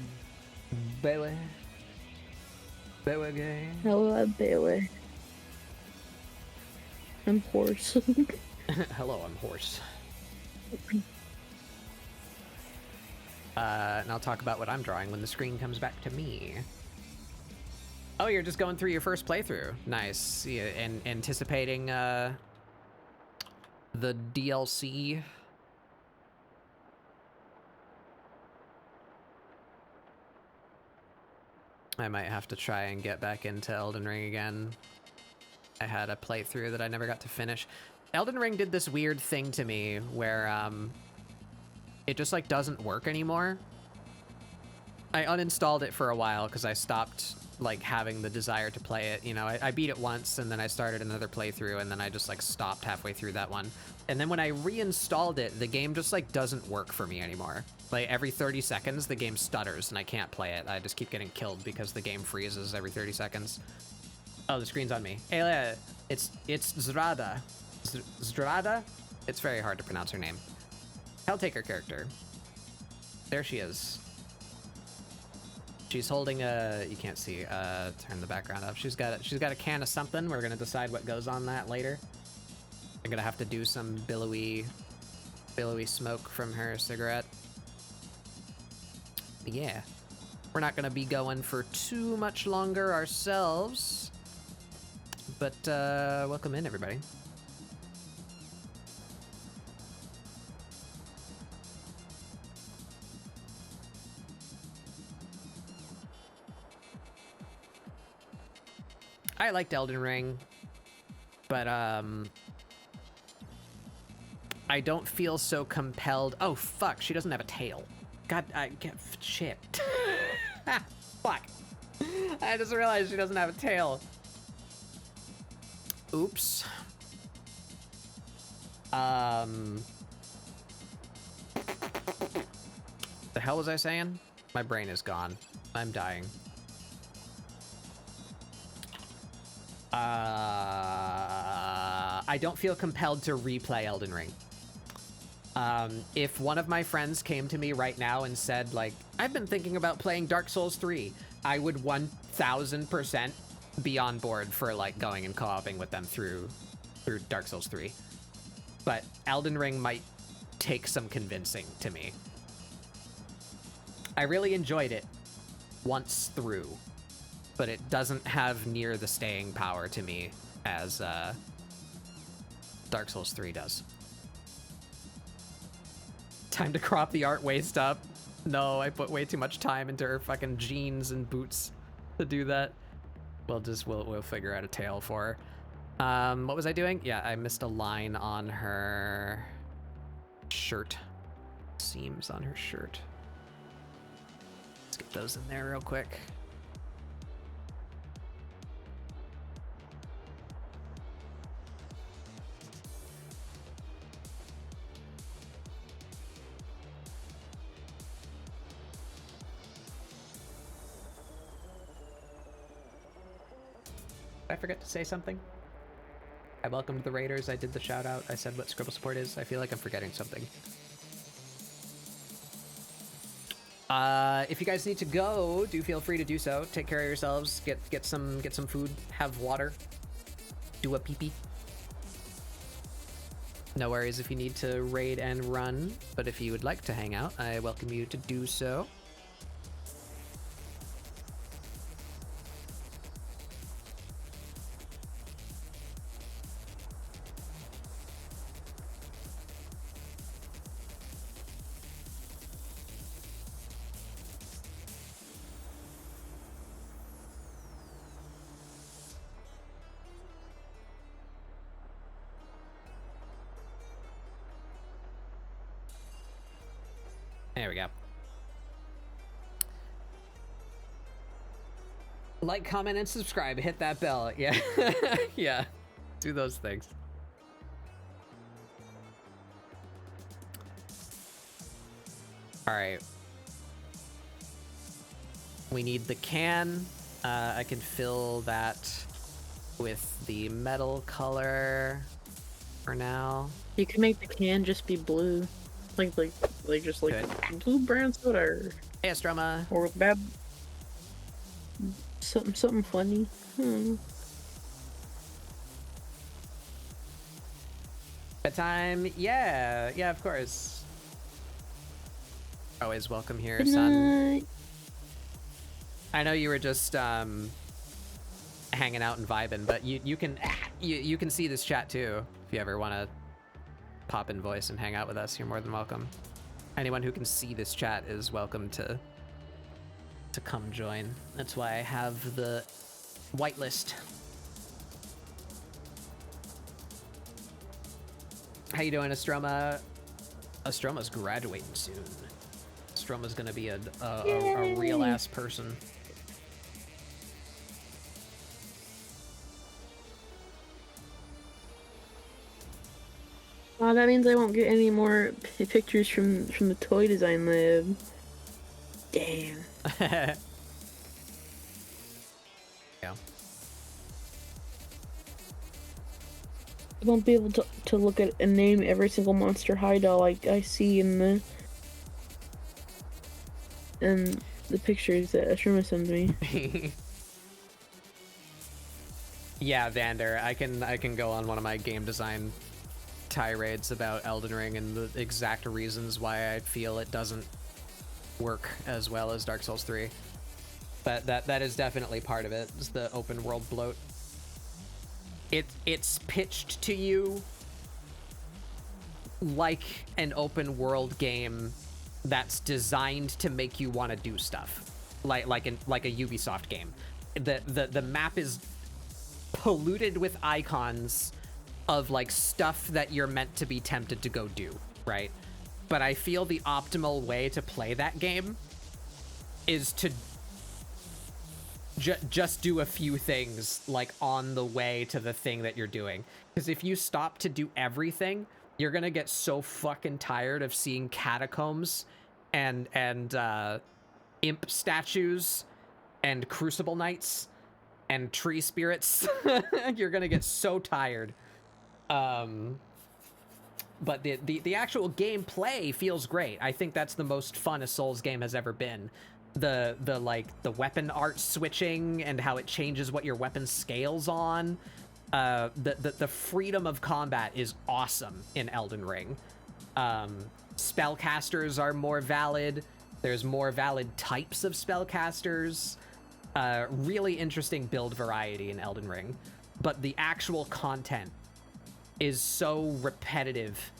Speaker 1: Bele. Bele gay.
Speaker 5: Hello, Bailey. I'm horse.
Speaker 1: Hello, I'm horse. And I'll talk about what I'm drawing when the screen comes back to me. Oh, you're just going through your first playthrough. Nice. Yeah, and anticipating the DLC. I might have to try and get back into Elden Ring again. I had a playthrough that I never got to finish. Elden Ring did this weird thing to me where it just like doesn't work anymore. I uninstalled it for a while because I stopped like having the desire to play it. You know, I beat it once and then I started another playthrough and then I just like stopped halfway through that one. And then when I reinstalled it, the game just like doesn't work for me anymore. Like every 30 seconds, the game stutters and I can't play it. I just keep getting killed because the game freezes every 30 seconds. Oh, the screen's on me. Hey, it's Zdrada. Zdrada? It's very hard to pronounce her name. Helltaker character. There she is. She's holding a, you can't see, turn the background up. She's got a can of something. We're gonna decide what goes on that later. I'm gonna have to do some billowy smoke from her cigarette. But yeah, we're not gonna be going for too much longer ourselves. But welcome in, everybody. I liked Elden Ring, but I don't feel so compelled. Oh fuck, she doesn't have a tail. God, I get shit. Fuck. I just realized she doesn't have a tail. Oops. The hell was I saying? My brain is gone. I'm dying. I don't feel compelled to replay Elden Ring. If one of my friends came to me right now and said, like, I've been thinking about playing Dark Souls 3, I would 1000% be on board for, like, going and co-oping with them through Dark Souls 3. But Elden Ring might take some convincing to me. I really enjoyed it once through, but it doesn't have near the staying power to me as Dark Souls 3 does. Time to crop the art waist up. No, I put way too much time into her fucking jeans and boots to do that. We'll figure out a tail for her. What was I doing? Yeah, I missed a line on her shirt. Seams on her shirt. Let's get those in there real quick. I forget to say something? I welcomed the raiders, I did the shout out, I said what ScribbleSupport is. I feel like I'm forgetting something. If you guys need to go, do feel free to do so. Take care of yourselves, get some food, have water, do a pee-pee. No worries if you need to raid and run, but if you would like to hang out, I welcome you to do so. There we go. Like, comment, and subscribe. Hit that bell. Yeah. Yeah. Do those things. All right. We need the can. I can fill that with the metal color for now.
Speaker 5: You can make the can just be blue. Like just like blue brown soda
Speaker 1: Hey, Astroma.
Speaker 5: or with bad something funny.
Speaker 1: Bedtime. Yeah, of course. Always welcome here,
Speaker 5: Good
Speaker 1: son.
Speaker 5: night.
Speaker 1: I know you were just hanging out and vibing, but you can see this chat too if you ever want to pop in voice and hang out with us. You're more than welcome. Anyone who can see this chat is welcome to to come join. That's why I have the whitelist. How you doing, Astroma? Astroma's graduating soon. Astroma's gonna be a real ass person.
Speaker 5: Oh, that means I won't get any more pictures from the toy design lab. Damn.
Speaker 1: Yeah.
Speaker 5: I won't be able to look at and name every single Monster High doll I see in the pictures that Ashrima sends me.
Speaker 1: Yeah, Vander, I can go on one of my game design tirades about Elden Ring and the exact reasons why I feel it doesn't work as well as Dark Souls 3. But that is definitely part of it. Is the open world bloat. It's pitched to you like an open world game that's designed to make you want to do stuff, like a Ubisoft game. The map is polluted with icons of like stuff that you're meant to be tempted to go do, right? But I feel the optimal way to play that game is to just do a few things like on the way to the thing that you're doing. Because if you stop to do everything, you're gonna get so fucking tired of seeing catacombs and imp statues and crucible knights and tree spirits. You're gonna get so tired. But the actual gameplay feels great. I think that's the most fun a Souls game has ever been. The weapon art switching and how it changes what your weapon scales on. The freedom of combat is awesome in Elden Ring. Spellcasters are more valid. There's more valid types of spellcasters. Really interesting build variety in Elden Ring. But the actual content is so repetitive.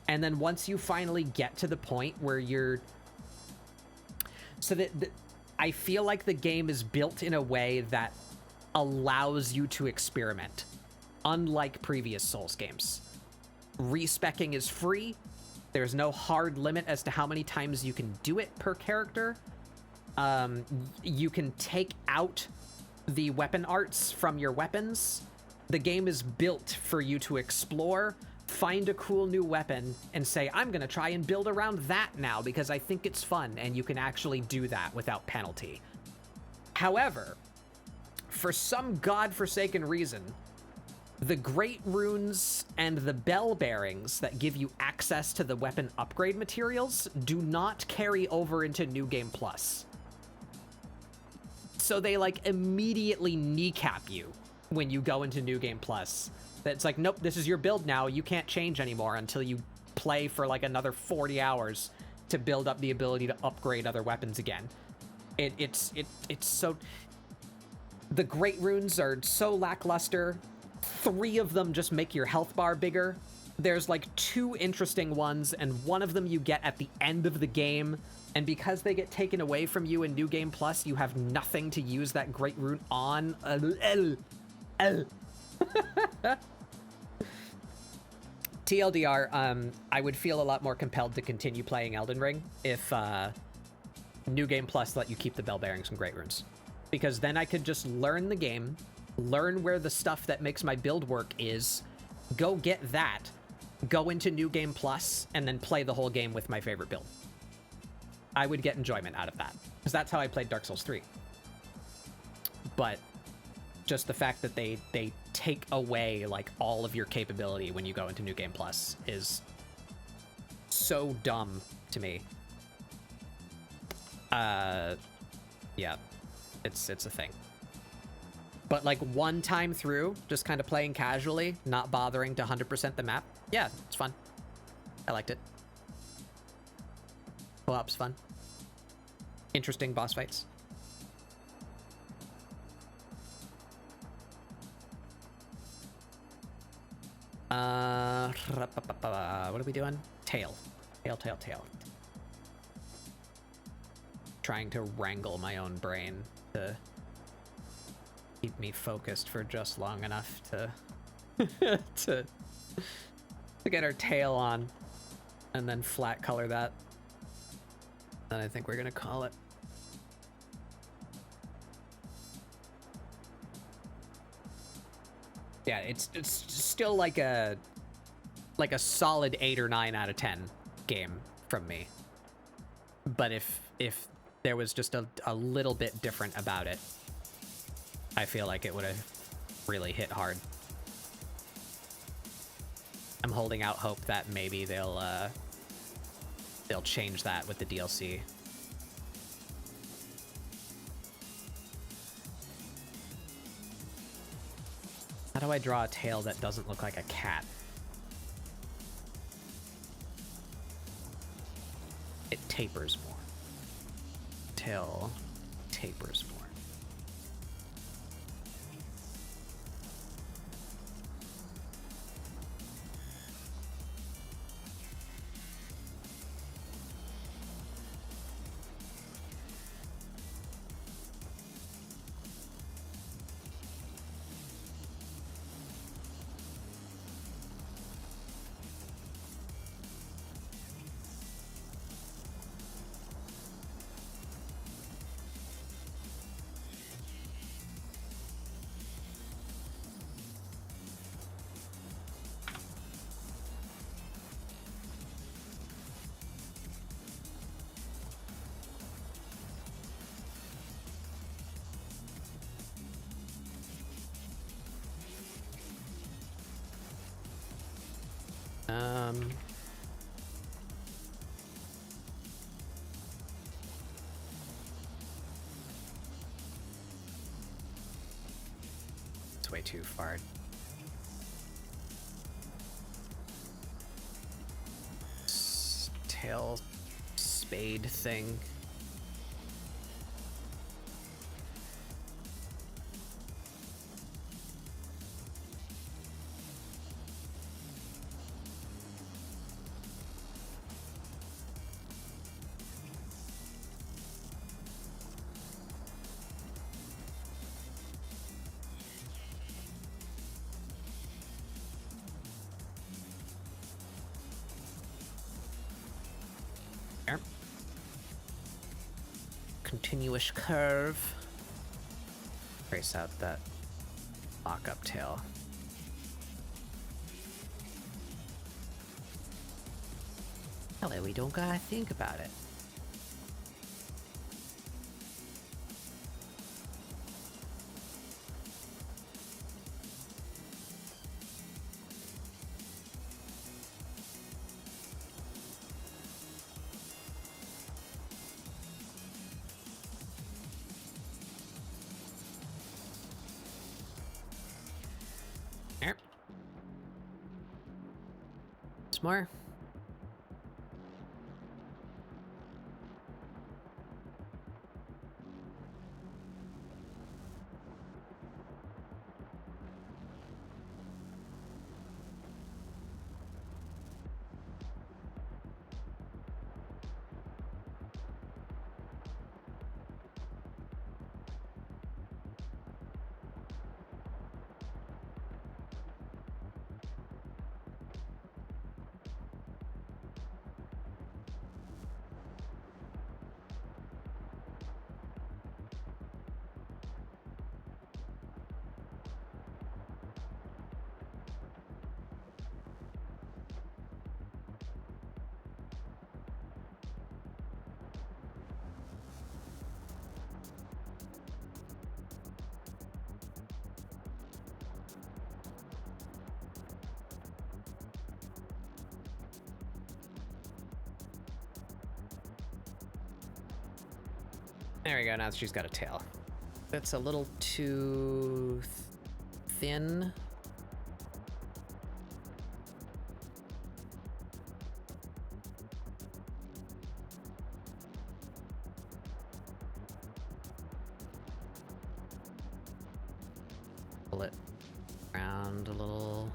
Speaker 1: And then once you finally get to the point where you're... So that I feel like the game is built in a way that allows you to experiment, unlike previous Souls games. Respecking is free. There's no hard limit as to how many times you can do it per character. You can take out the weapon arts from your weapons. The game is built for you to explore, find a cool new weapon, and say, I'm gonna try and build around that now because I think it's fun, and you can actually do that without penalty. However, for some godforsaken reason, the Great Runes and the Bell Bearings that give you access to the weapon upgrade materials do not carry over into New Game Plus. So they, like, immediately kneecap you when you go into New Game Plus. It's like, nope, this is your build now. You can't change anymore until you play for like another 40 hours to build up the ability to upgrade other weapons again. It's so... The Great Runes are so lackluster. 3 of them just make your health bar bigger. There's like 2 interesting ones, and one of them you get at the end of the game. And because they get taken away from you in New Game Plus, you have nothing to use that Great Rune on. TLDR, I would feel a lot more compelled to continue playing Elden Ring if New Game Plus let you keep the Bell Bearings and Great Runes. Because then I could just learn the game, learn where the stuff that makes my build work is, go get that, go into New Game Plus, and then play the whole game with my favorite build. I would get enjoyment out of that. Because that's how I played Dark Souls 3. But just the fact that they take away like all of your capability when you go into New Game Plus is so dumb to me. Yeah, it's a thing. But like one time through, just kind of playing casually, not bothering to 100% the map, yeah, it's fun. I liked it. Co-op's fun. Interesting boss fights. What are we doing? Tail. Tail. trying to wrangle my own brain to keep me focused for just long enough to to get our tail on, and then flat color that. Then I think we're gonna call it. Yeah, it's still like a solid 8 or 9 out of 10 game from me. But if there was just a little bit different about it, I feel like it would have really hit hard. I'm holding out hope that maybe they'll change that with the DLC. How do I draw a tail that doesn't look like a cat? It tapers more. Tail tapers more. It's way too far. Tail spade thing. Continuous curve. Trace out that lock-up tail. Hello, we don't gotta think about it. More. There we go, now she's got a tail. That's a little too thin. Pull it around a little.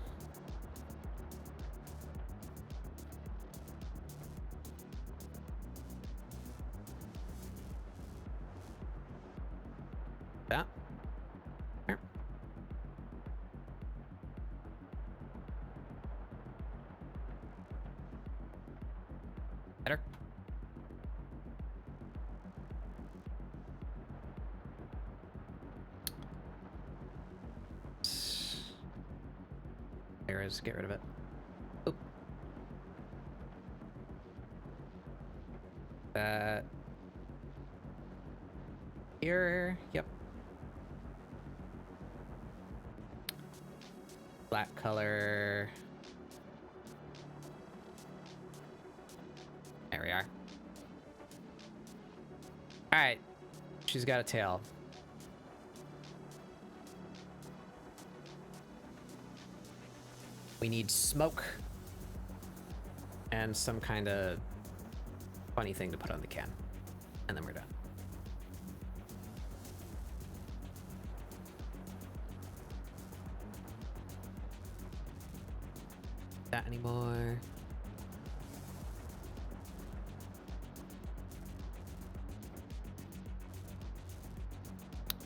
Speaker 1: there is. Get rid of it. Oop. Here. Yep. Black color. There we are. Alright. She's got a tail. We need smoke. And some kind of funny thing to put on the can. And then we're done. That anymore.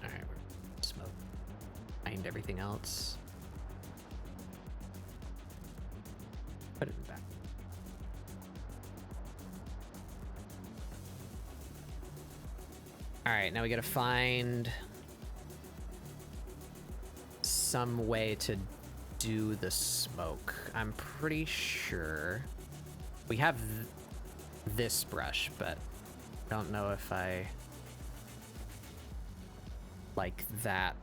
Speaker 1: Alright, we're smoke. Find everything else. Put it back. Alright, now we gotta find some way to do the smoke. I'm pretty sure we have this brush, but I don't know if I like that.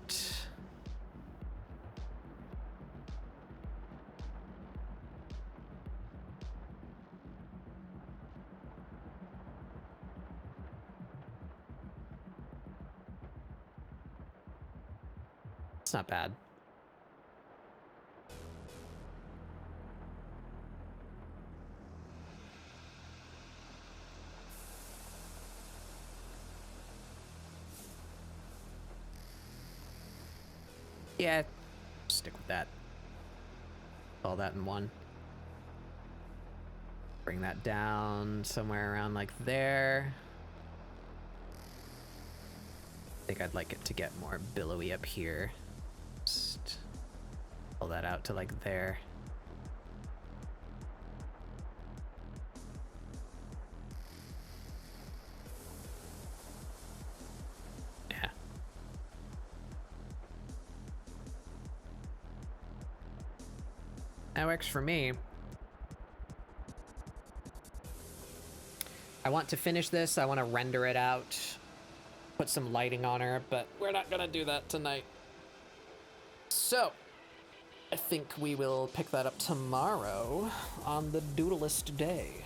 Speaker 1: It's not bad. Yeah, stick with that. All that in one. Bring that down somewhere around like there. I think I'd like it to get more billowy up here. Just pull that out to like there. Yeah. That works for me. I want to finish this. I want to render it out. Put some lighting on her, but we're not gonna do that tonight. So, I think we will pick that up tomorrow on the Doodleist day.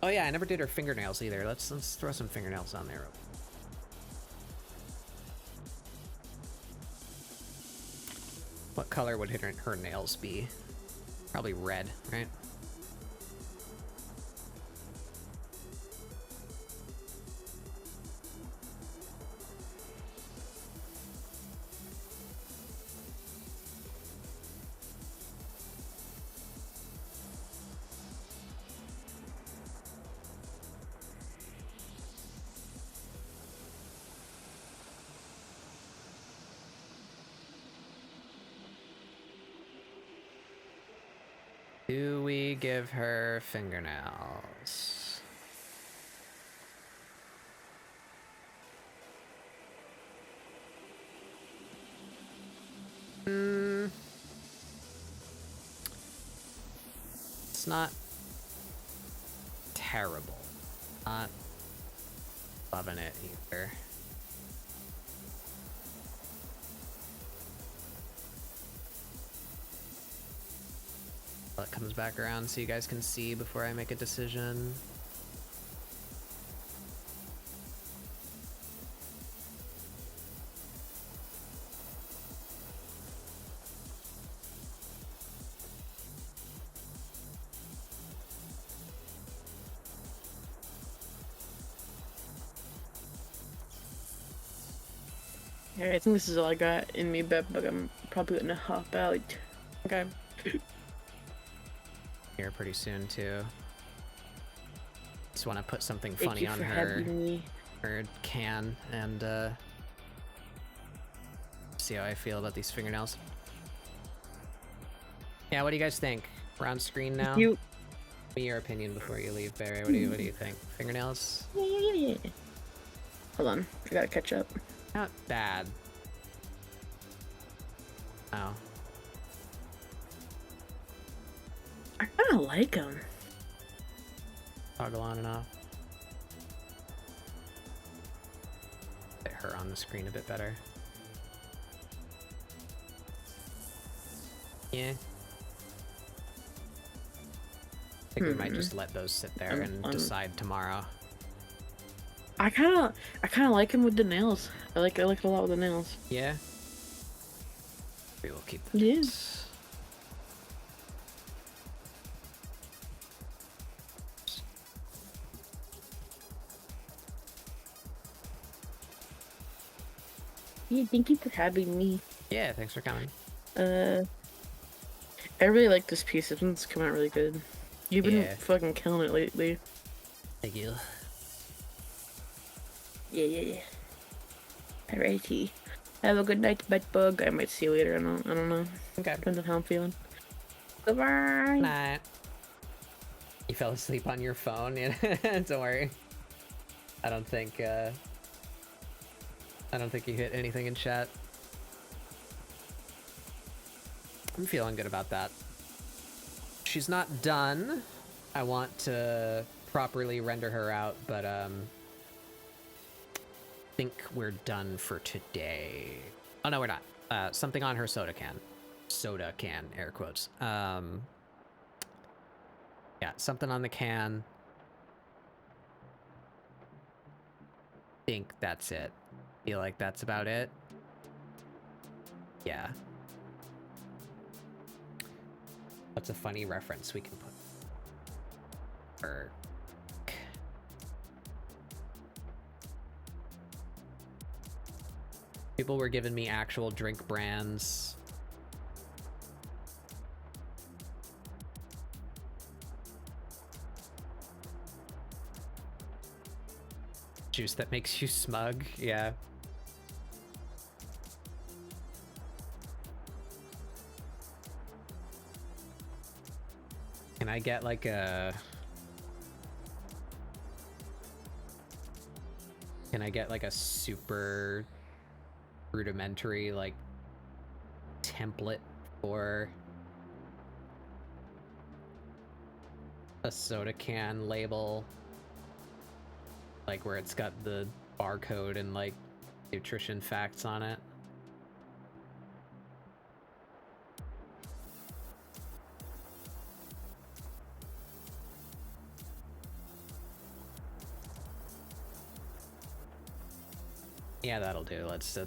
Speaker 1: Oh yeah, I never did her fingernails either. Let's throw some fingernails on there. What color would her nails be? Probably red, right? Do we give her fingernails? It's not terrible. Not loving it either. It comes back around so you guys can see before I make a decision.
Speaker 5: Alright, I think this is all I got in me, but I'm probably gonna hop out.
Speaker 1: Okay. Here pretty soon too. Just want to put something
Speaker 5: Thank
Speaker 1: funny
Speaker 5: you
Speaker 1: on
Speaker 5: for
Speaker 1: her
Speaker 5: having me.
Speaker 1: can and see how I feel about these fingernails. Yeah, what do you guys think? We're on screen now.
Speaker 5: You.
Speaker 1: Give me your opinion before you leave, Barry. What do you think? Fingernails?
Speaker 5: Yeah. Hold on, I gotta catch up.
Speaker 1: Not bad. Oh.
Speaker 5: I kind of like him.
Speaker 1: Toggle on and off. Get her on the screen a bit better. Yeah. I think we might just let those sit there and decide tomorrow.
Speaker 5: I kind of like him with the nails. I like it a lot with the nails.
Speaker 1: Yeah. We will keep them.
Speaker 5: Yeah. Yeah, thank you for having me.
Speaker 1: Yeah, thanks for coming.
Speaker 5: I really like this piece. It's come out really good. You've been
Speaker 1: Yeah.
Speaker 5: fucking killing it lately.
Speaker 1: Thank you.
Speaker 5: Yeah. Alrighty. Have a good night, bedbug. I might see you later. I don't know.
Speaker 1: Okay.
Speaker 5: Depends on how I'm feeling. Goodbye.
Speaker 1: Night. You fell asleep on your phone? Yeah. Don't worry. I don't think you hit anything in chat. I'm feeling good about that. She's not done. I want to properly render her out, but think we're done for today. Oh no, we're not. Something on her soda can. Soda can, air quotes. Yeah, something on the can. Think that's it. Feel like that's about it. Yeah. What's a funny reference we can put? People were giving me actual drink brands. Juice that makes you smug, yeah. Can I get like a... Can I get like a super rudimentary like template for a soda can label? Like where it's got the barcode and like nutrition facts on it. Yeah, that'll do. Let's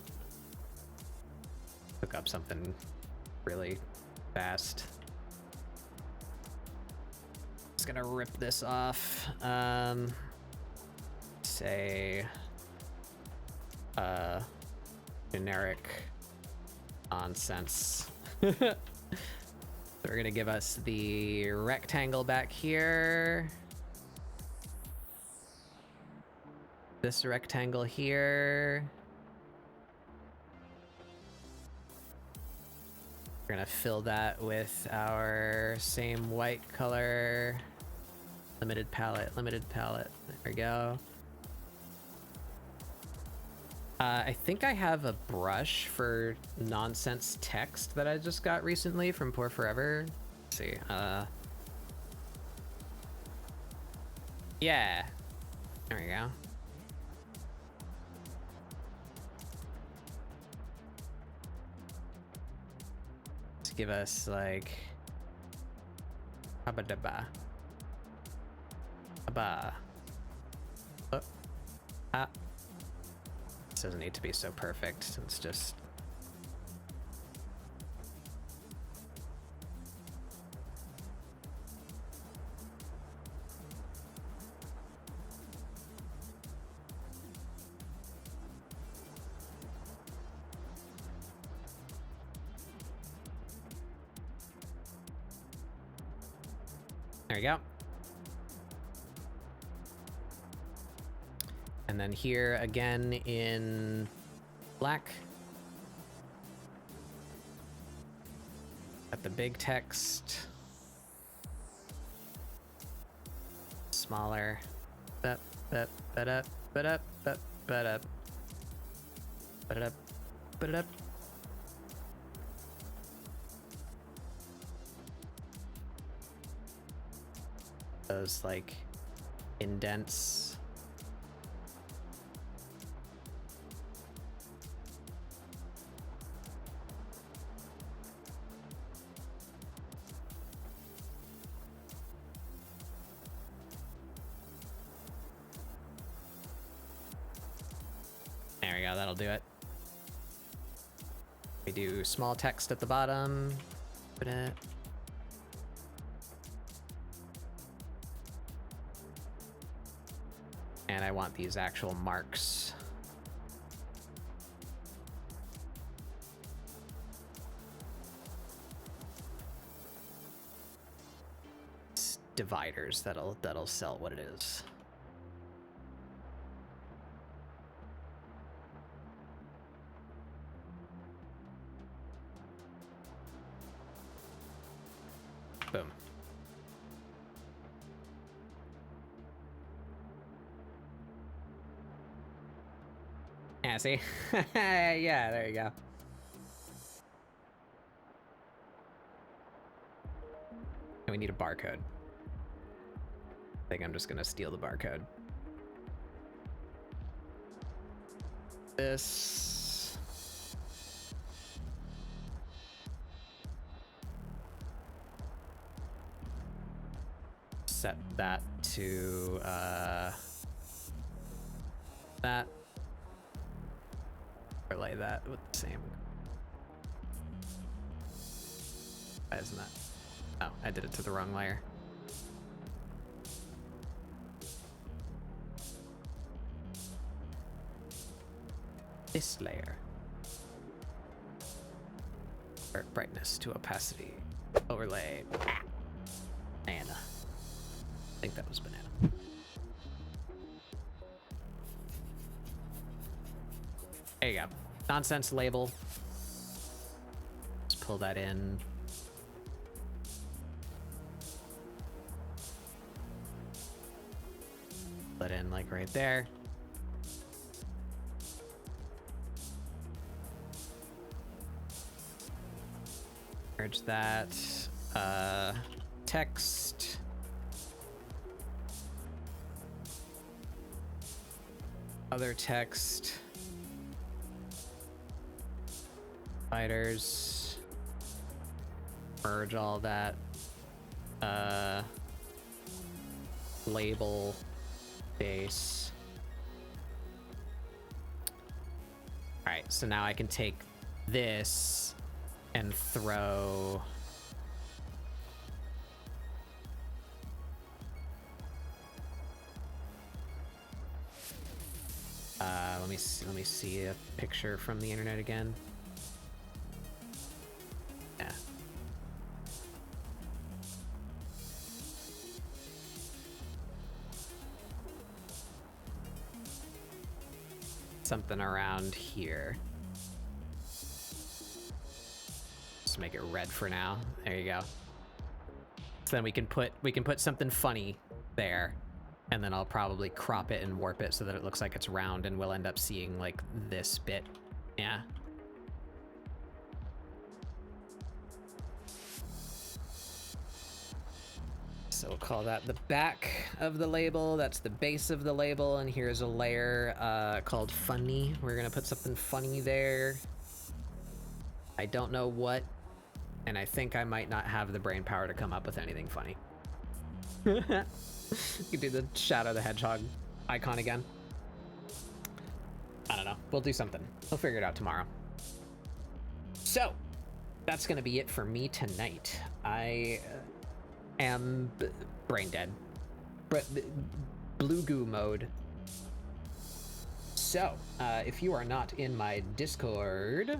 Speaker 1: hook up something really fast. Just gonna rip this off. Say generic nonsense. So we're gonna give us the rectangle back here. This rectangle here. We're gonna fill that with our same white color. Limited palette. There we go. I think I have a brush for nonsense text that I just got recently from Pour Forever. Let's see. Yeah. There we go. Let's give us like abadaba. Aba. Oh. Ah. This doesn't need to be so perfect. It's just... There we go. And then here again in black. Got the big text. Smaller. Up, up, but up, but up, but up. But up, but up. those like indents. There we go, that'll do it. We do small text at the bottom. Put it. And I want these actual marks. It's dividers that'll sell what it is. Boom. Yeah, see? Yeah, there you go. And we need a barcode. I think I'm just gonna steal the barcode. This. Set that to that. Overlay that with the same. Why isn't that? Oh, I did it to the wrong layer. This layer. Or brightness to opacity. Overlay. Banana. I think that was banana. There you go. Nonsense label. Just pull that in. Put in like right there. Merge that. Text. Other text. Spiders. Merge all that. Label. Base. Alright, so now I can take this and throw let me see a picture from the internet again. Yeah. Something around here. Just make it red for now. There you go. So then we can put something funny there, and then I'll probably crop it and warp it so that it looks like it's round, and we'll end up seeing like this bit. Yeah. So we'll call that the back of the label. That's the base of the label, and here's a layer called funny. We're gonna put something funny there. I don't know what, and I think I might not have the brain power to come up with anything funny. You can do the Shadow the Hedgehog icon again. I don't know. We'll do something. We'll figure it out tomorrow. So, that's gonna be it for me tonight. I am brain dead. Blue goo mode. So, if you are not in my Discord,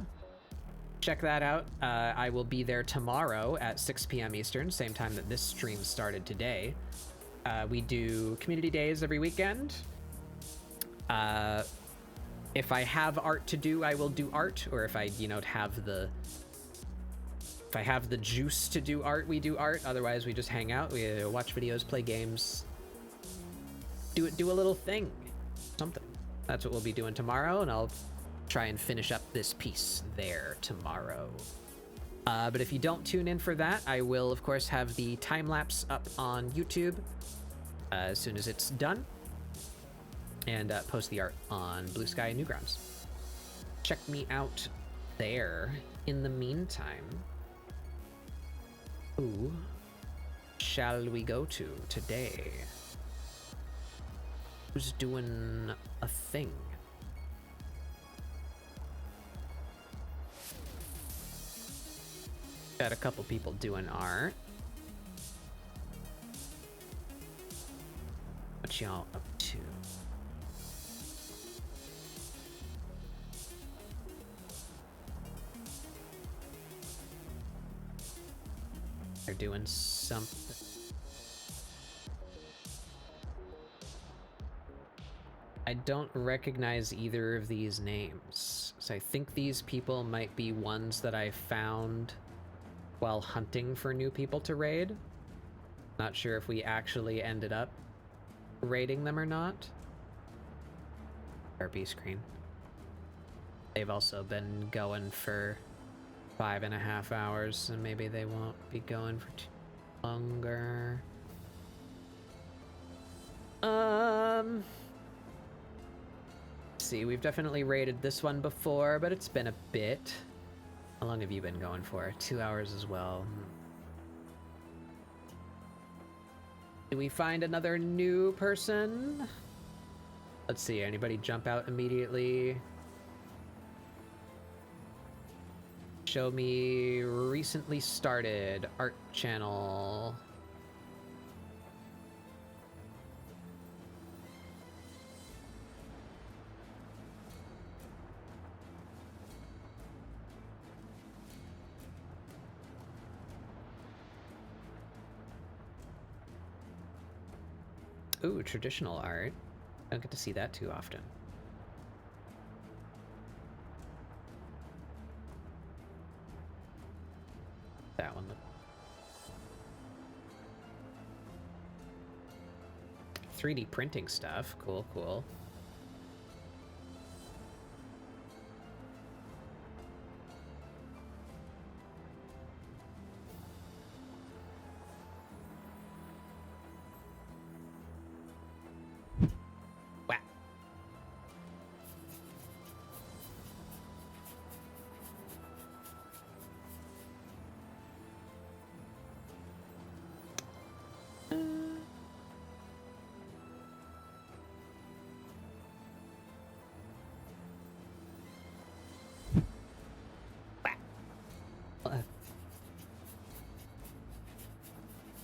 Speaker 1: check that out. I will be there tomorrow at 6 p.m. Eastern, same time that this stream started today. We do community days every weekend. If I have art to do, I will do art, or if I, have the juice to do art, we do art. Otherwise, we just hang out, we watch videos, play games, do a little thing, something. That's what we'll be doing tomorrow, and I'll try and finish up this piece there tomorrow. But if you don't tune in for that, I will, of course, have the time lapse up on YouTube as soon as it's done, and post the art on Blue Sky and Newgrounds. Check me out there. In the meantime, who shall we go to today? Who's doing a thing? Got a couple people doing art. What y'all up to? They're doing something. I don't recognize either of these names, so I think these people might be ones that I found while hunting for new people to raid. Not sure if we actually ended up raiding them or not. RB screen. They've also been going for 5.5 hours, and maybe they won't be going for too longer. See, we've definitely raided this one before, but it's been a bit. How long have you been going for? 2 hours as well. Do we find another new person? Let's see, anybody jump out immediately? Show me recently started art channel. Ooh, traditional art. Don't get to see that too often. That one. 3D printing stuff. Cool, cool. Wow.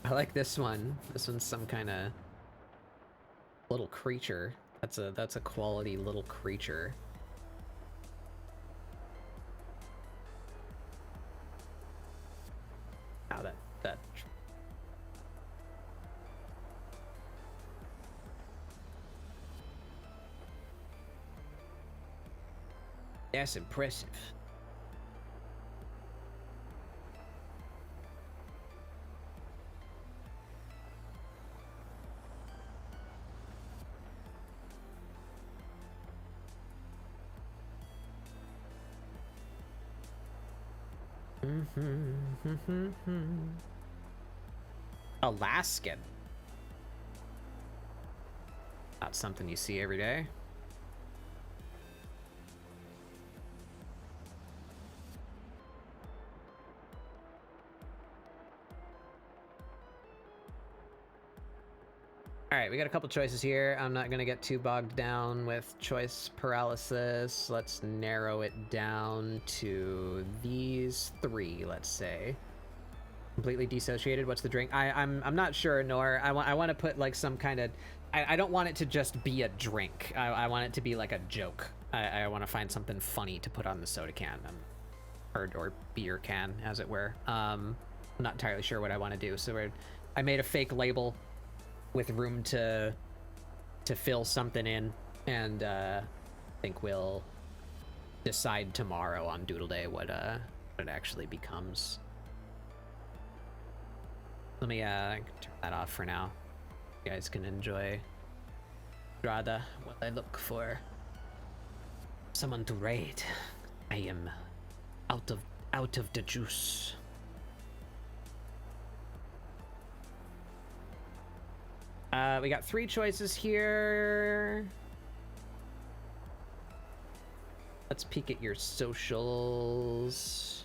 Speaker 1: I like this one. This one's some kind of little creature. That's a quality little creature. Wow, that that's impressive. Alaskan. Not something you see every day. All right, we got a couple choices here. I'm not gonna get too bogged down with choice paralysis. Let's narrow it down to these three, let's say. Completely dissociated. What's the drink? I'm not sure, nor I want to put like some kind of. I don't want it to just be a drink. I want it to be like a joke. I want to find something funny to put on the soda can, or beer can, as it were. I'm not entirely sure what I want to do. So I made a fake label with room to fill something in, and I think we'll decide tomorrow on Doodle Day what it actually becomes. Let me turn that off for now. You guys can enjoy Zdrada while I look for someone to raid. I am out of out of the juice. We got 3 choices here. Let's peek at your socials.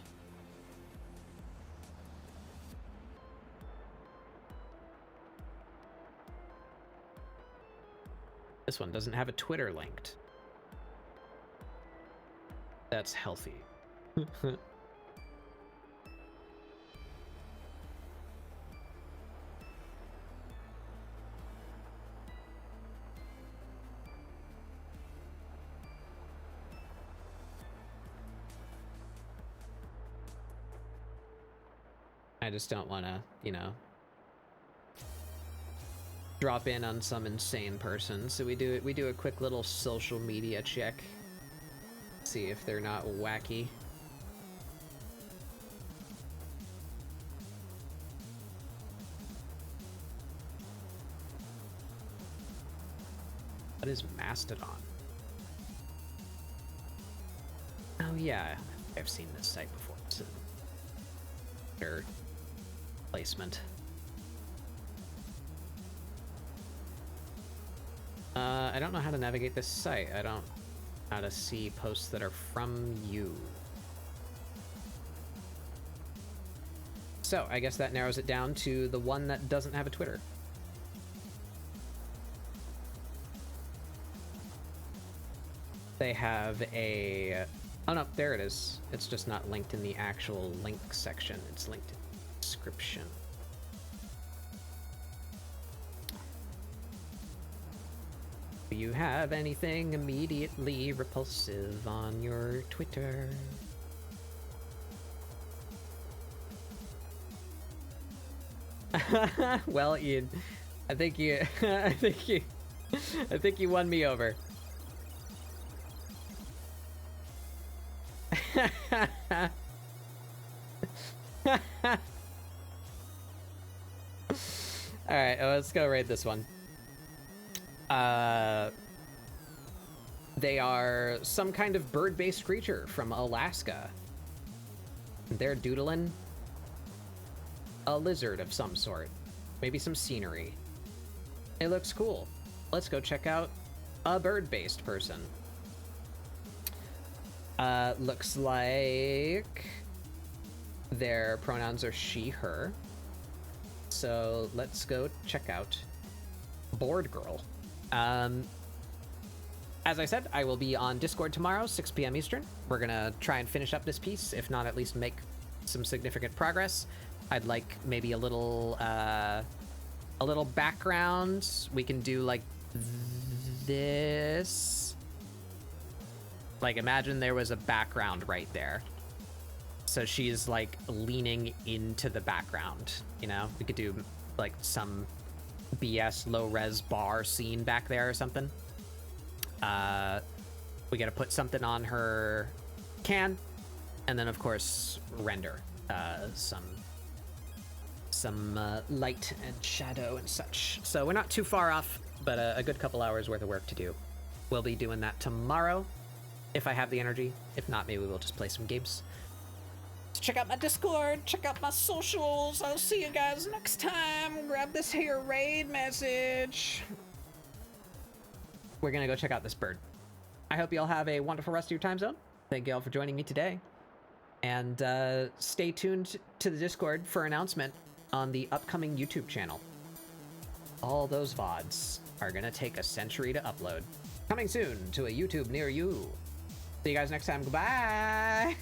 Speaker 1: This one doesn't have a Twitter linked. That's healthy. I just don't want to, you know, drop in on some insane person. So we do a quick little social media check. See if they're not wacky. What is Mastodon? Oh yeah, I've seen this site before. It's their placement. I don't know how to navigate this site. I don't know how to see posts that are from you. So I guess that narrows it down to the one that doesn't have a Twitter. They have a... Oh no, there it is. It's just not linked in the actual link section. It's linked in the description. Do you have anything immediately repulsive on your Twitter? Well, Ian, I think you won me over. All right, let's go raid this one. They are some kind of bird-based creature from Alaska. They're doodling a lizard of some sort. Maybe some scenery. It looks cool. Let's go check out a bird-based person. Looks like their pronouns are she, her. So let's go check out Board Girl. As I said, I will be on Discord tomorrow, 6 p.m. Eastern. We're gonna try and finish up this piece, if not at least make some significant progress. I'd like maybe a little background. We can do like this. Like imagine there was a background right there. So she's like leaning into the background, you know? We could do like some BS low-res bar scene back there or something. We gotta put something on her can, and then of course render some light and shadow and such. So we're not too far off, but a good couple hours worth of work to do. We'll be doing that tomorrow, if I have the energy. If not, maybe we'll just play some games. So check out my Discord, check out my socials. I'll see you guys next time. Grab this here raid message. We're gonna go check out this bird. I hope you all have a wonderful rest of your time zone. Thank you all for joining me today. And stay tuned to the Discord for announcement on the upcoming YouTube channel. All those VODs are gonna take a century to upload. Coming soon to a YouTube near you. See you guys next time. Goodbye.